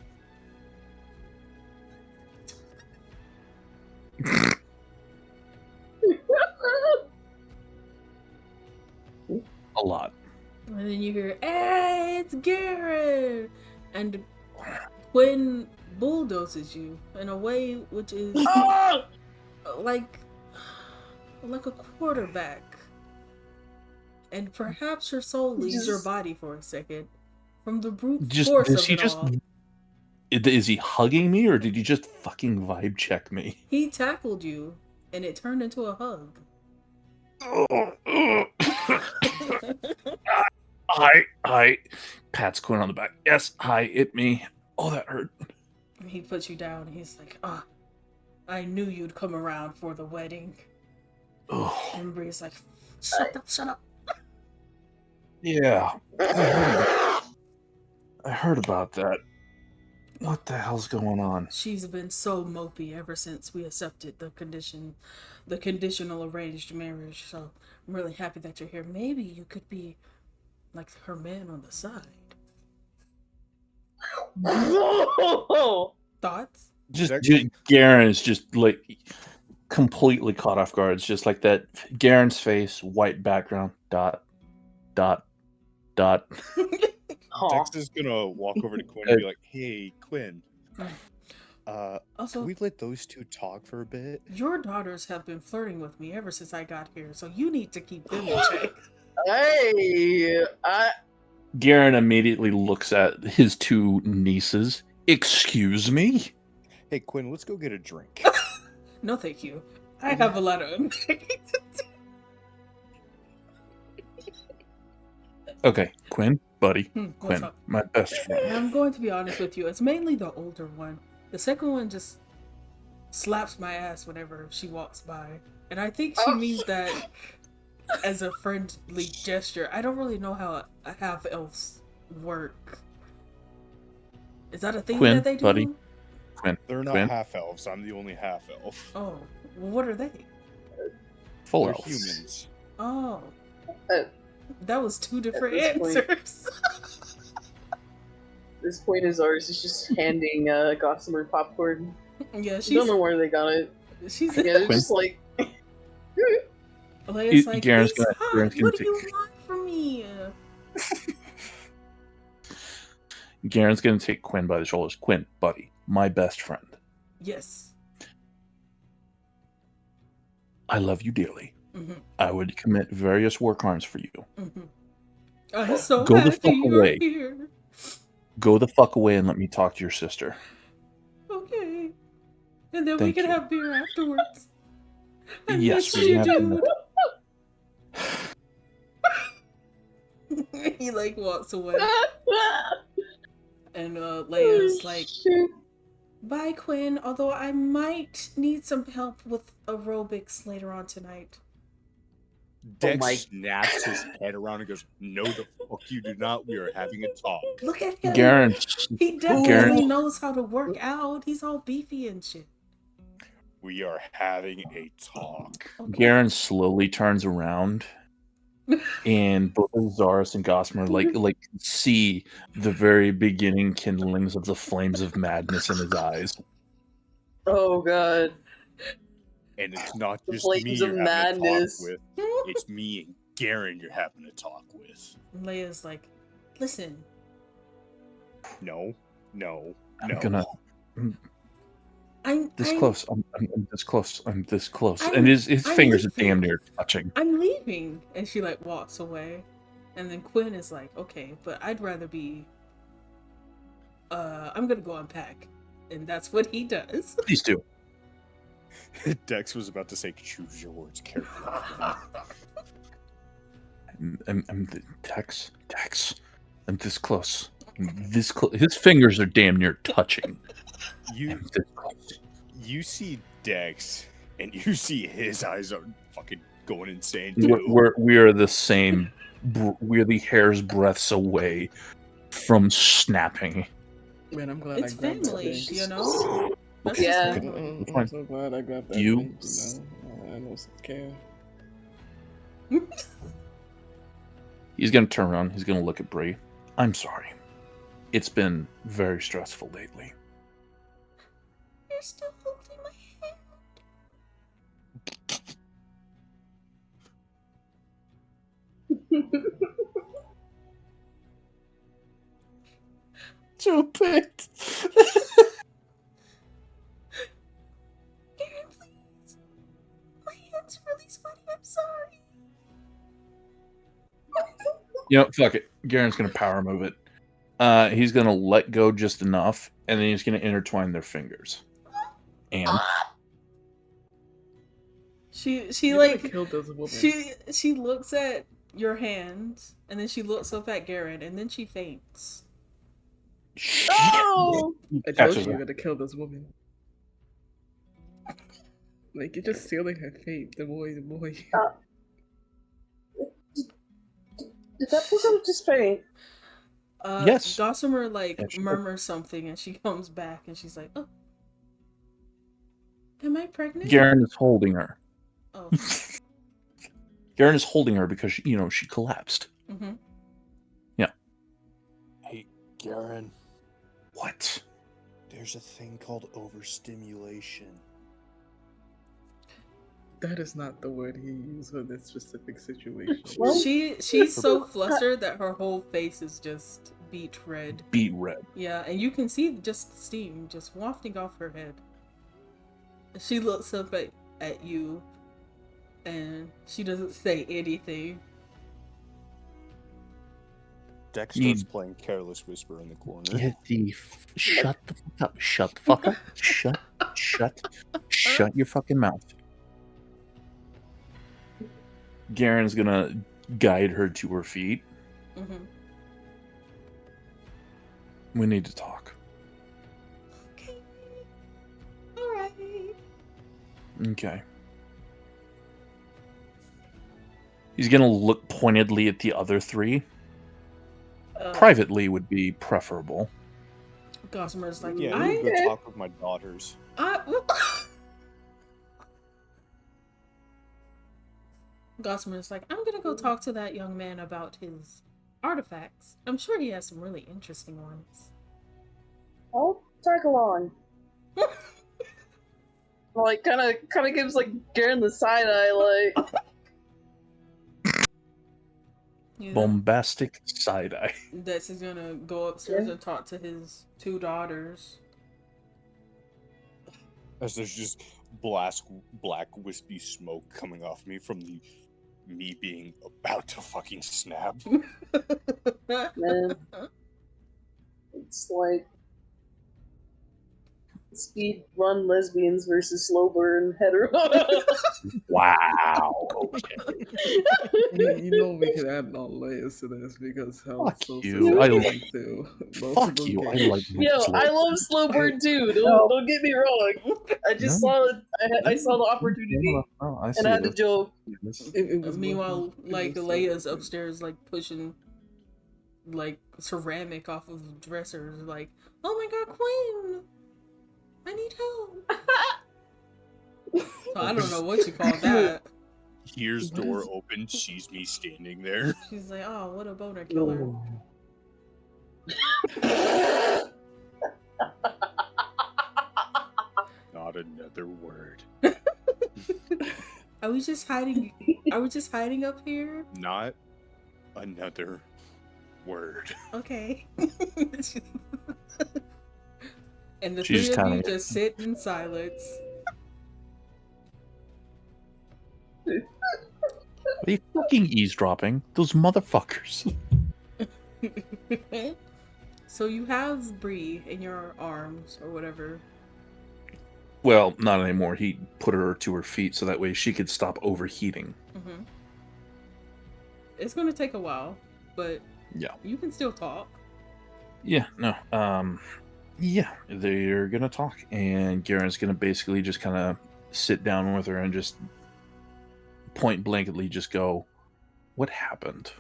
A lot. And then you hear, "Hey, it's Garen!" And Quinn bulldozes you in a way which is like a quarterback. And perhaps your soul leaves your body for a second from the brute force Does of he it just? all. Is he hugging me, or did you just fucking vibe check me? He tackled you, and it turned into a hug. Hi. Pats Quinn on the back. Yes, hi, it me. Oh, that hurt. He puts you down, and he's like, I knew you'd come around for the wedding. Oh, And Bree's like, shut up. yeah. I heard about that. What the hell's going on? She's been so mopey ever since we accepted the conditional arranged marriage. So I'm really happy that you're here. Maybe you could be like her man on the side. Whoa! Thoughts? Just Dex- Garen is just like completely caught off guard. It's just like that. Garen's face, white background, dot, dot, dot. Aw. Dex is gonna walk over to Quinn and be like, "Hey, Quinn. Also, Can we let those two talk for a bit?" your daughters have been flirting with me ever since I got here, so you need to keep them in check. Hey, Garen immediately looks at his two nieces. Excuse me? Hey, Quinn, let's go get a drink. No, thank you. I have a lot of. Okay, Quinn, buddy. What's Quinn, up? my best friend. I'm going to be honest with you. It's mainly the older one. The second one just slaps my ass whenever she walks by, and I think she means that as a friendly gesture. I don't really know how half elves work. Is that a thing Quinn, that they do? buddy. Quinn, They're not Quinn, half elves. I'm the only half elf. Oh, well, what are they? full They're elves. humans. Oh, Uh, that was two different this point- answers. this point is ours. Is just handing Gossamer popcorn. Yeah, I she's don't know where they got it. she's Yeah, they're just like, Leia's like, Garen's he's gonna- hot. Garen's gonna What do you want from me? Garen's gonna take Quinn by the shoulders. Quinn, buddy, my best friend. Yes. I love you dearly. Mm-hmm. I would commit various war crimes for you. Mm-hmm. I'm so Go the happy fuck you're away. here. Go the fuck away and let me talk to your sister. Okay. And then we Thank can you. have beer afterwards. I Yes, miss we you, have dude. He like walks away, and Leia's like, shit. "Bye, Quinn. Although I might need some help with aerobics later on tonight." Dex my- snaps his head around and goes, "No, the fuck you do not. We are having a talk." Look at him. Garen, He definitely Garen, knows how to work out. He's all beefy and shit. We are having a talk. Okay. Garen slowly turns around, and both Zaris and Gossamer like see the very beginning kindlings of the flames of madness in his eyes. Oh god. And it's not The just flames me of you're having madness. a talk with. It's me and Garen you're having a talk with. Leia's like, "Listen, No, no, I'm no. gonna I'm this I'm, close. I'm this close. I'm this close, I'm- and his I'm fingers are leaving. damn near touching. I'm leaving," and she like walks away, and then Quinn is like, "Okay, but I'd rather be. I'm gonna go unpack," and that's what he does. Please do. Dex was about to say, "Choose your words carefully." I'm Tex. I'm this close. This close. His fingers are damn near touching. You I'm this close. you see Dex, and you see his eyes are fucking going insane We're, too. we are the same. We're the hair's breadths away from snapping. Man, I'm glad It's I grabbed that family, thing. you know. That's just Yeah. family. I'm so glad I grabbed that You- thing, you know. I know some care. He's gonna turn around. He's gonna look at Bree. I'm sorry. It's been very stressful lately. You're still holding my hand. Stupid. Garen, please. My hand's really sweaty. I'm sorry. You know, fuck it. Garen's gonna power move it. He's gonna let go just enough, and then he's gonna intertwine their fingers. And She You like gotta kill this woman. she looks at your hand, and then she looks up at Garen, and then she faints. Oh! I told Catches you her. you gotta kill this woman. Like, you're just sealing her fate. The boy. Did that person just faint? Yes. Gossamer like Yeah, sure. murmurs something, and she comes back, and she's like, "Oh, am I pregnant?" Garen is holding her. Oh. Garen is holding her because she collapsed. Mm-hmm. Yeah. Hey, Garen, What? there's a thing called overstimulation. That is not the word he used for this specific situation. Well, She's so flustered that her whole face is just beet red. Beet red. Yeah, and you can see just steam just wafting off her head. She looks up at you, and she doesn't say anything. Dexter's playing Careless Whisper in the corner. Shut the fuck up. Shut the fuck up. Shut your fucking mouth. Garen's gonna guide her to her feet. Mm-hmm. We need to talk. Okay. All right. Okay. He's gonna look pointedly at the other three. Privately would be preferable. Gossamer's like, Yeah, I need to go talk with my daughters. Gossamer's like, I'm gonna go talk to that young man about his artifacts. I'm sure he has some really interesting ones. I'll tag along. Like, kind of gives like Garen the side eye, like. You know, Bombastic side eye. Dex is gonna go upstairs and talk to his two daughters. As there's just black wispy smoke coming off me from me being about to fucking snap. Man. It's like speed run lesbians versus slow burn hetero. Wow. Okay. You know we can add all layers to this because how Fuck it's so you. I specific to Fuck you. I like Yo, slow. I love slow burn too. No. Don't get me wrong. I just saw it. I saw the opportunity No, I see and I had to this. joke. It was Meanwhile, working. It like was so Leia's working. upstairs, like pushing like ceramic off of dressers. Like, oh my god, Quinn, I need help. So I don't know what you call that. Here's door open, sees me standing there. She's like, oh, what a boner killer. Not another word. Are we just hiding? Are we just hiding up here? Not another word. Okay. And the She's three of you kinda- just sit in silence. Are you fucking eavesdropping? Those motherfuckers. So you have Bree in your arms or whatever. Well, not anymore. He put her to her feet so that way she could stop overheating. Mm-hmm. It's gonna take a while, but Yeah. you can still talk. Yeah, no. Yeah, they're gonna talk, and Garen's gonna basically just kind of sit down with her and just point blankly just go, "What happened?"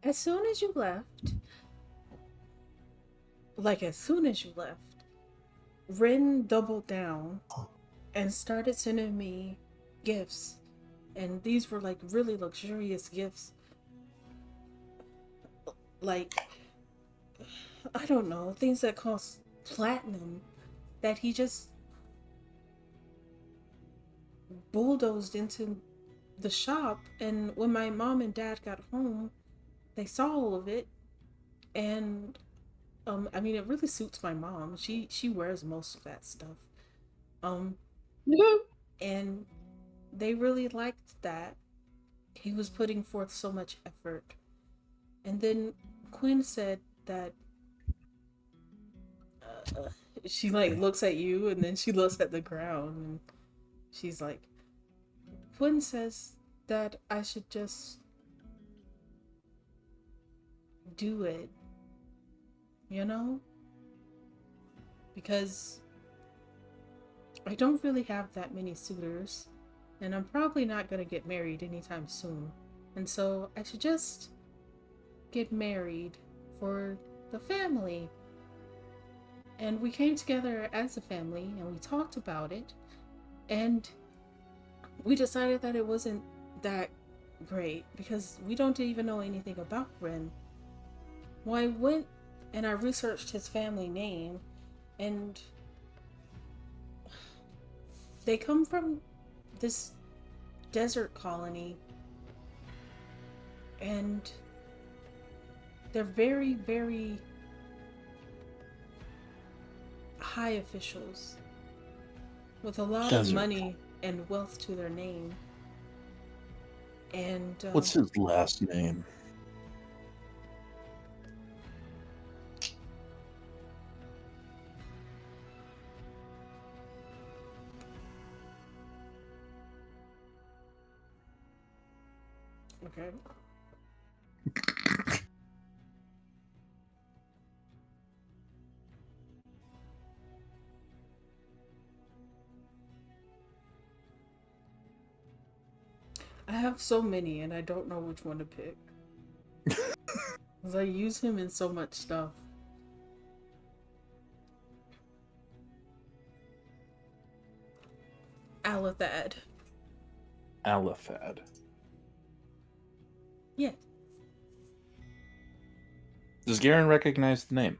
As soon as you left, Rin doubled down and started sending me gifts. And these were like really luxurious gifts. Like, I don't know, things that cost platinum that he just bulldozed into the shop. And when my mom and dad got home, they saw all of it. And I mean, it really suits my mom. She wears most of that stuff. And they really liked that he was putting forth so much effort. And then Quinn said that she like looks at you and then she looks at the ground and she's like, Quinn says that I should just do it, you know? Because I don't really have that many suitors. and I'm probably not going to get married anytime soon. And so I should just get married for the family. And we came together as a family and we talked about it. And we decided that it wasn't that great because we don't even know anything about Ren. Well, I went and I researched his family name, and they come from this desert colony, and they're very, very high officials with a lot of money and wealth to their name. And what's his last name? okay. I have so many and I don't know which one to pick. Because I use him in so much stuff. Alathad. Alathad. Yeah. Does Garen recognize the name?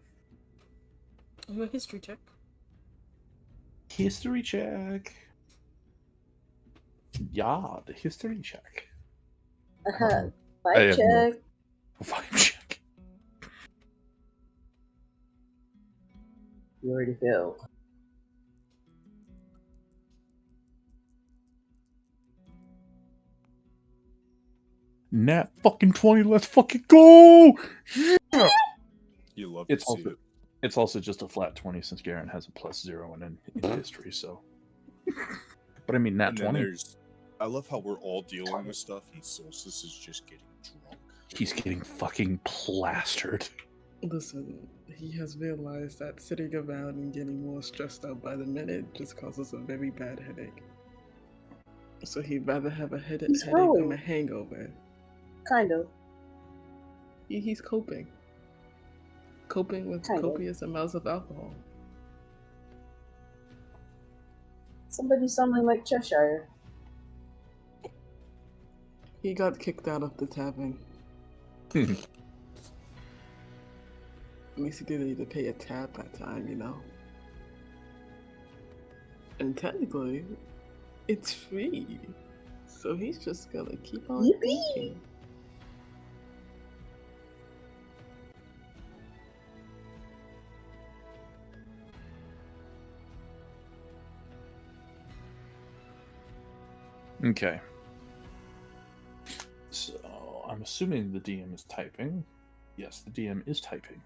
Do a history check. History check. Yeah, the history check. I Vibe have check. no vibe check. You already failed. Nat fucking 20, let's fucking go! Yeah! You love It's to see also, it. it's also just a flat 20 since Garen has a +0 in history, so. But I mean, Nat And then 20. I love how we're all dealing with stuff, and Solstice is just getting drunk. He's getting fucking plastered. Listen, he has realized that sitting around and getting more stressed out by the minute just causes a very bad headache. So he'd rather have a headache He's from a growing. hangover. Kind of. He's coping. Coping with Kind of. copious amounts of alcohol. Somebody sounding like Cheshire. He got kicked out of the tavern. At least he didn't need to pay a tab that time, you know? And technically, it's free. So he's just gonna keep on Yippee! drinking. Okay. So, I'm assuming the DM is typing. Yes, the DM is typing.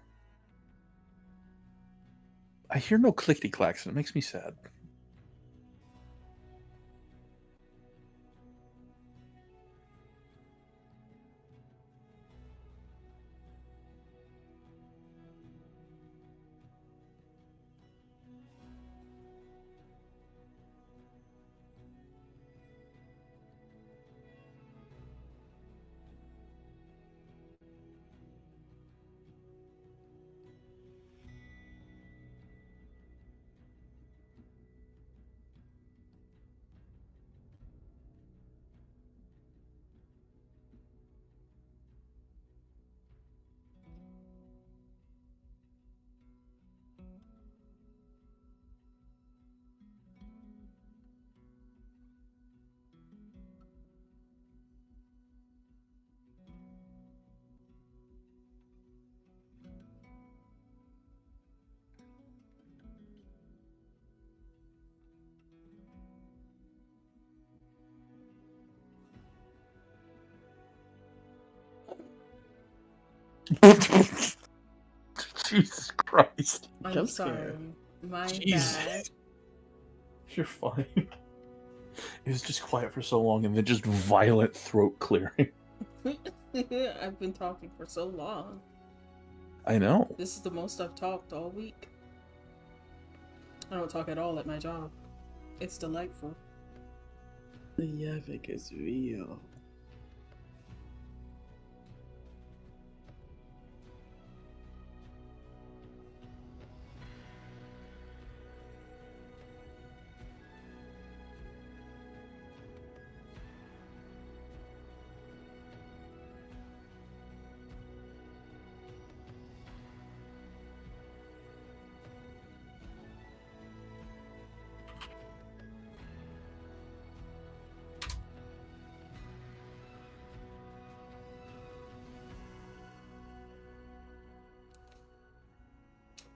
I hear no clickety-clacks, and it makes me sad. Jesus Christ. I'm Jump sorry. scare. My Jesus. bad. You're fine. It was just quiet for so long, and then just violent throat clearing. I've been talking for so long. I know. This is the most I've talked all week. I don't talk at all at my job. It's delightful. The Yavik is real.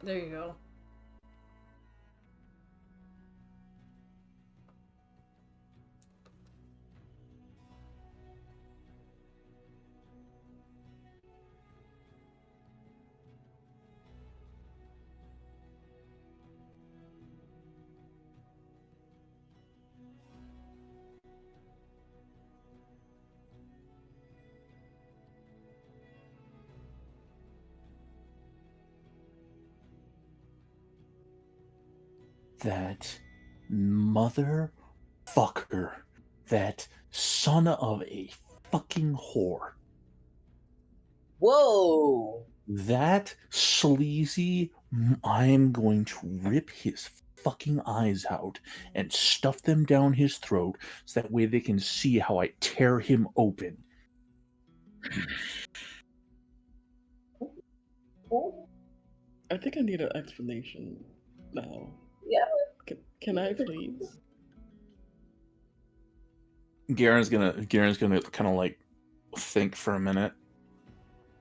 There you go. That motherfucker. That son of a fucking whore. Whoa! That sleazy, I'm going to rip his fucking eyes out and stuff them down his throat so that way they can see how I tear him open. I think I need an explanation now. Yeah. Can I please? Garen's gonna kind of like think for a minute,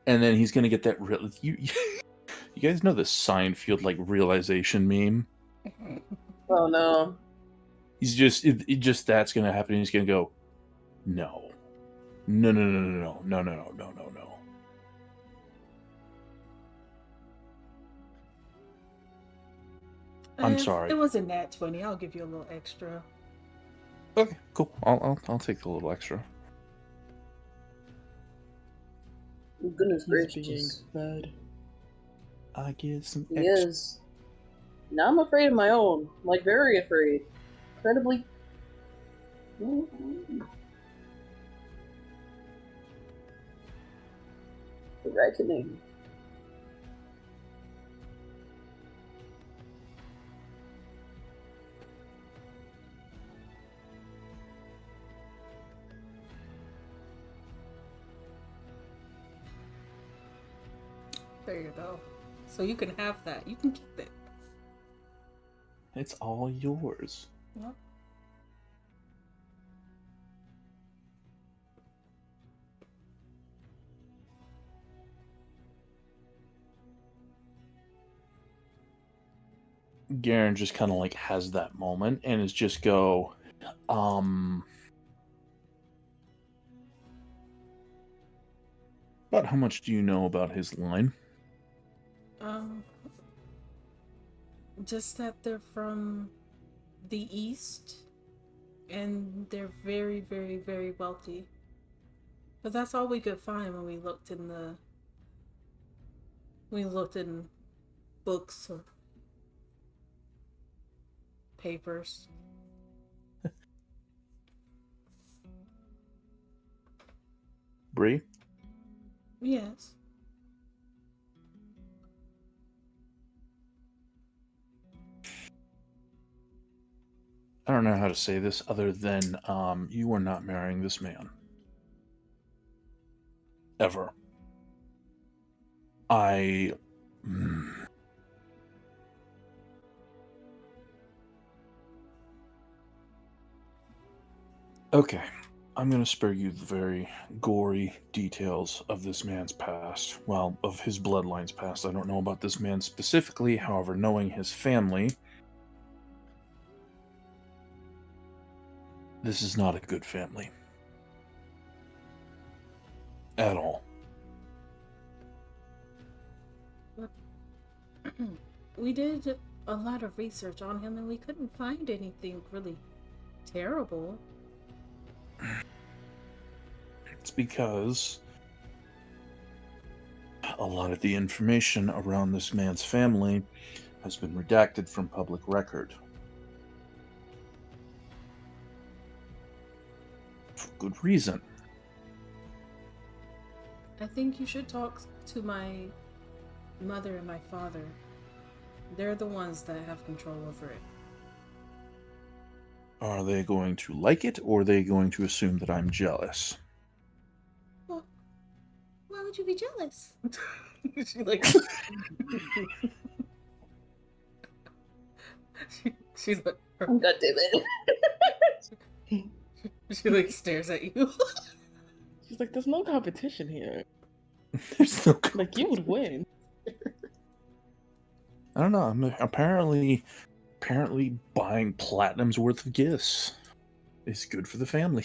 and then he's gonna get that real. You guys know the Seinfeld like realization meme? Oh no. He's just that's gonna happen. And he's gonna go, no, no, no, no, no, no, no, no, no, no, no. I'm sorry. It was a nat 20. I'll give you a little extra. Okay, cool. I'll take the little extra. Goodness He's being gracious. fed. I get some He extra. is. Now I'm afraid of my own. Like, very afraid. Incredibly. The reckoning. There you go. So you can have that. You can keep it. It's all yours. Yep. Garen just kind of like has that moment and is just go, about how much do you know about his line? Just that they're from the East and they're very, very, very wealthy. But that's all we could find when we looked in books or papers. Bree? Yes. I don't know how to say this other than you are not marrying this man. Ever. Okay. I'm going to spare you the very gory details of this man's past. Well, of his bloodline's past. I don't know about this man specifically, however, knowing his family, this is not a good family. At all. We did a lot of research on him and we couldn't find anything really terrible. It's because a lot of the information around this man's family has been redacted from public record. good reason. I think you should talk to my mother and my father. They're the ones that have control over it. Are they going to like it, or are they going to assume that I'm jealous? Well, why would you be jealous? She like she's like God damn it. she like stares at you. She's like, there's no competition here. There's no Like, you would win. I don't know. I'm apparently buying platinum's worth of gifts is good for the family.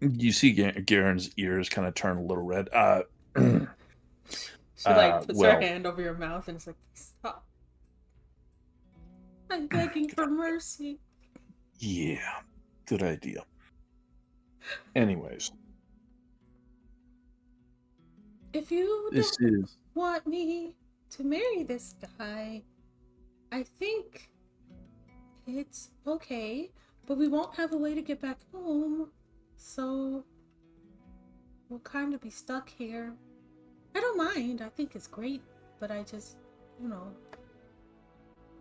You see Garen's ears kind of turn a little red. She like puts well- her hand over your mouth and it's like, stop. I'm begging for mercy. Yeah, good idea. Anyways, If you this don't is want me to marry this guy, I think it's okay, but we won't have a way to get back home, so we'll kind of be stuck here. I don't mind. I think it's great, but I just,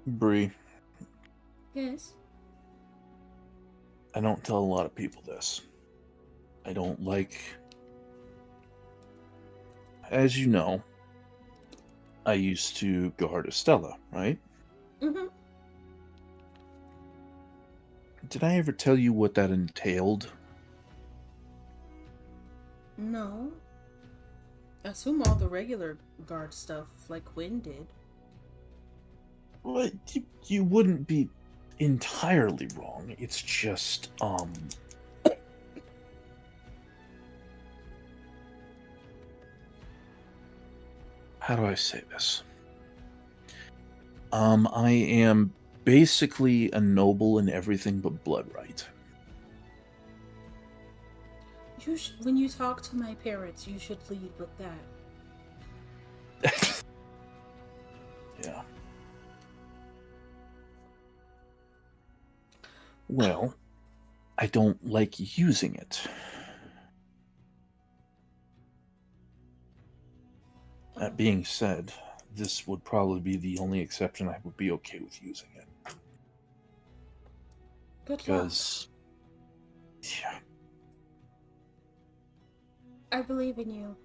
Bree. Yes. I don't tell a lot of people this. I don't like. As you know, I used to guard Estella, right? Mm-hmm. Did I ever tell you what that entailed? No. I assume all the regular guard stuff, like Quinn did. Well, you wouldn't be entirely wrong. It's just, how do I say this? I am basically a noble in everything but blood right. When you talk to my parents, you should lead with that. Yeah. Well, I don't like using it. That being said, this would probably be the only exception I would be okay with using it. Good luck. Because, yeah, I believe in you.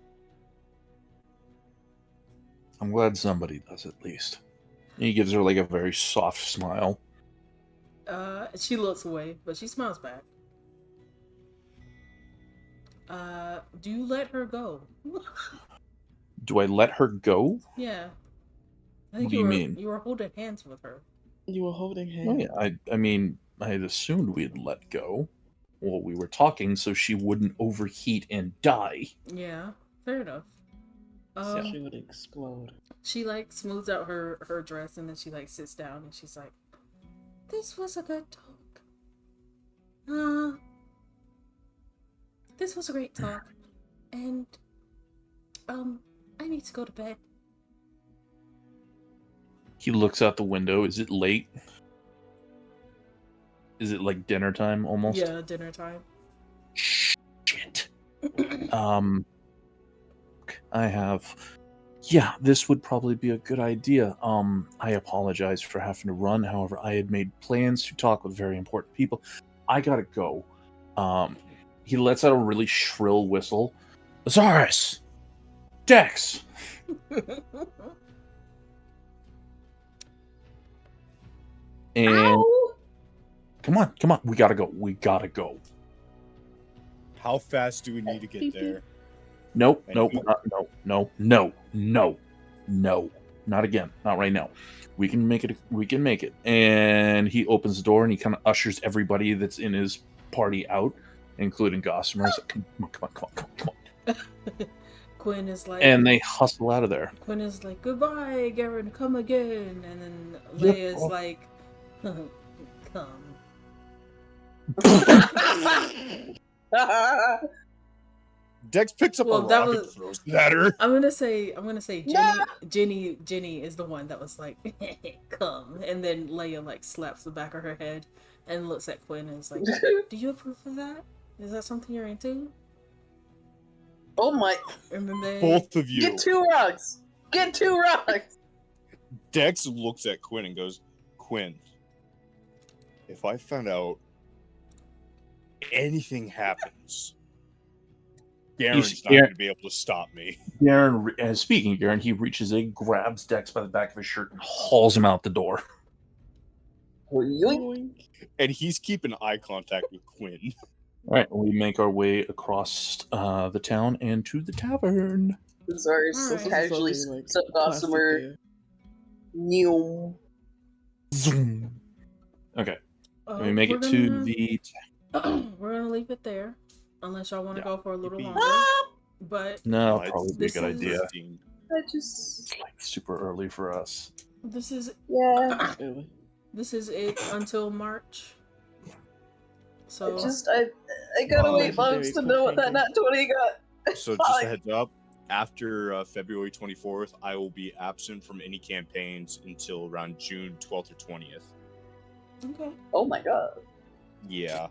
I'm glad somebody does at least. He gives her like a very soft smile. She looks away, but she smiles back. Do you let her go? Do I let her go? Yeah. I What do you mean? You were holding hands with her. You were holding hands. Oh yeah, I mean, I had assumed we'd let go while we were talking so she wouldn't overheat and die. Yeah, fair enough. She would explode. She like smooths out her dress and then she like sits down and she's like, "This was a good talk. This was a great talk, and I need to go to bed." He looks out the window. Is it late? Is it like dinner time almost? Yeah, dinner time. Shit. I have. Yeah, this would probably be a good idea. I apologize for having to run. However, I had made plans to talk with very important people. I gotta go. He lets out a really shrill whistle. Azaris! Dex! And Ow! come on, we gotta go. How fast do we need to get there? Nope, Anything? no, not again, not right now. We can make it. And he opens the door and he kind of ushers everybody that's in his party out, including Gossamer. He's like, come on. Quinn is like, And they hustle out of there. Quinn is like, "Goodbye, Garen, come again." And then Yep. Leia's like, "Come." Dex picks up Well, a that rock and was- throws it at her. I'm gonna say Jenny. Nah! Jenny is the one that was like, "Come," and then Leia like slaps the back of her head and looks at Quinn and is like, "Do you approve of that? Is that something you're into?" Oh my! Remember? Both of you. Get 2 rocks. Get 2 rocks. Dex looks at Quinn and goes, Quinn, if I found out anything happens, Garen's not going to be able to stop me. Garen, speaking of Garen, he reaches in, grabs Dex by the back of his shirt, and hauls him out the door. Yoink. And he's keeping eye contact with Quinn. All right, we make our way across the town and to the tavern. Zara Alright. so casually This is like sucked off plastic somewhere. there. New. Zoom. Okay, we make we're it to gonna- the. We're gonna leave it there, unless y'all want to Yeah. go for a little Yippee. longer. But No, I'd probably be a this good is- idea. I just. It's like super early for us. this is Yeah. Really? this is it until March. So I gotta Oh, wait months to know what that nat 20 got. So just a heads up, after February 24th, I will be absent from any campaigns until around June 12th or 20th. okay. Oh my god. Yeah.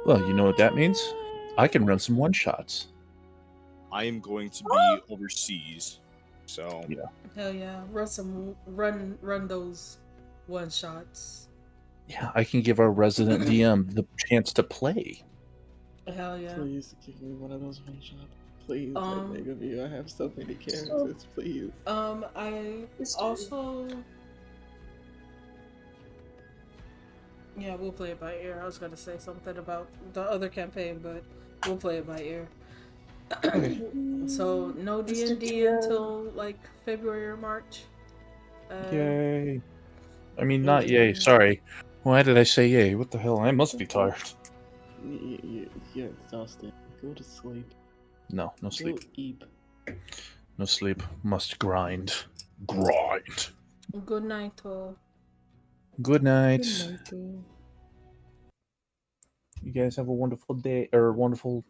Well, you know what that means? I can run some one-shots. I am going to be overseas. So Yeah. Hell yeah, run those one shots. Yeah, I can give our resident DM the chance to play. Hell yeah. Please give me one of those one shots. Please, I Um, beg of you. I have so many characters. Please. I also. Yeah, we'll play it by ear. I was gonna say something about the other campaign, but we'll play it by ear. So no D&D until like February or March. Yay. I mean, not yay. Sorry. Why did I say yay? What the hell? I must be tired. You're exhausted. Go to sleep. No, no Go sleep. eat. No sleep. Must grind. Grind. Good night, all. Good night. Good night, though. You guys have a wonderful day or wonderful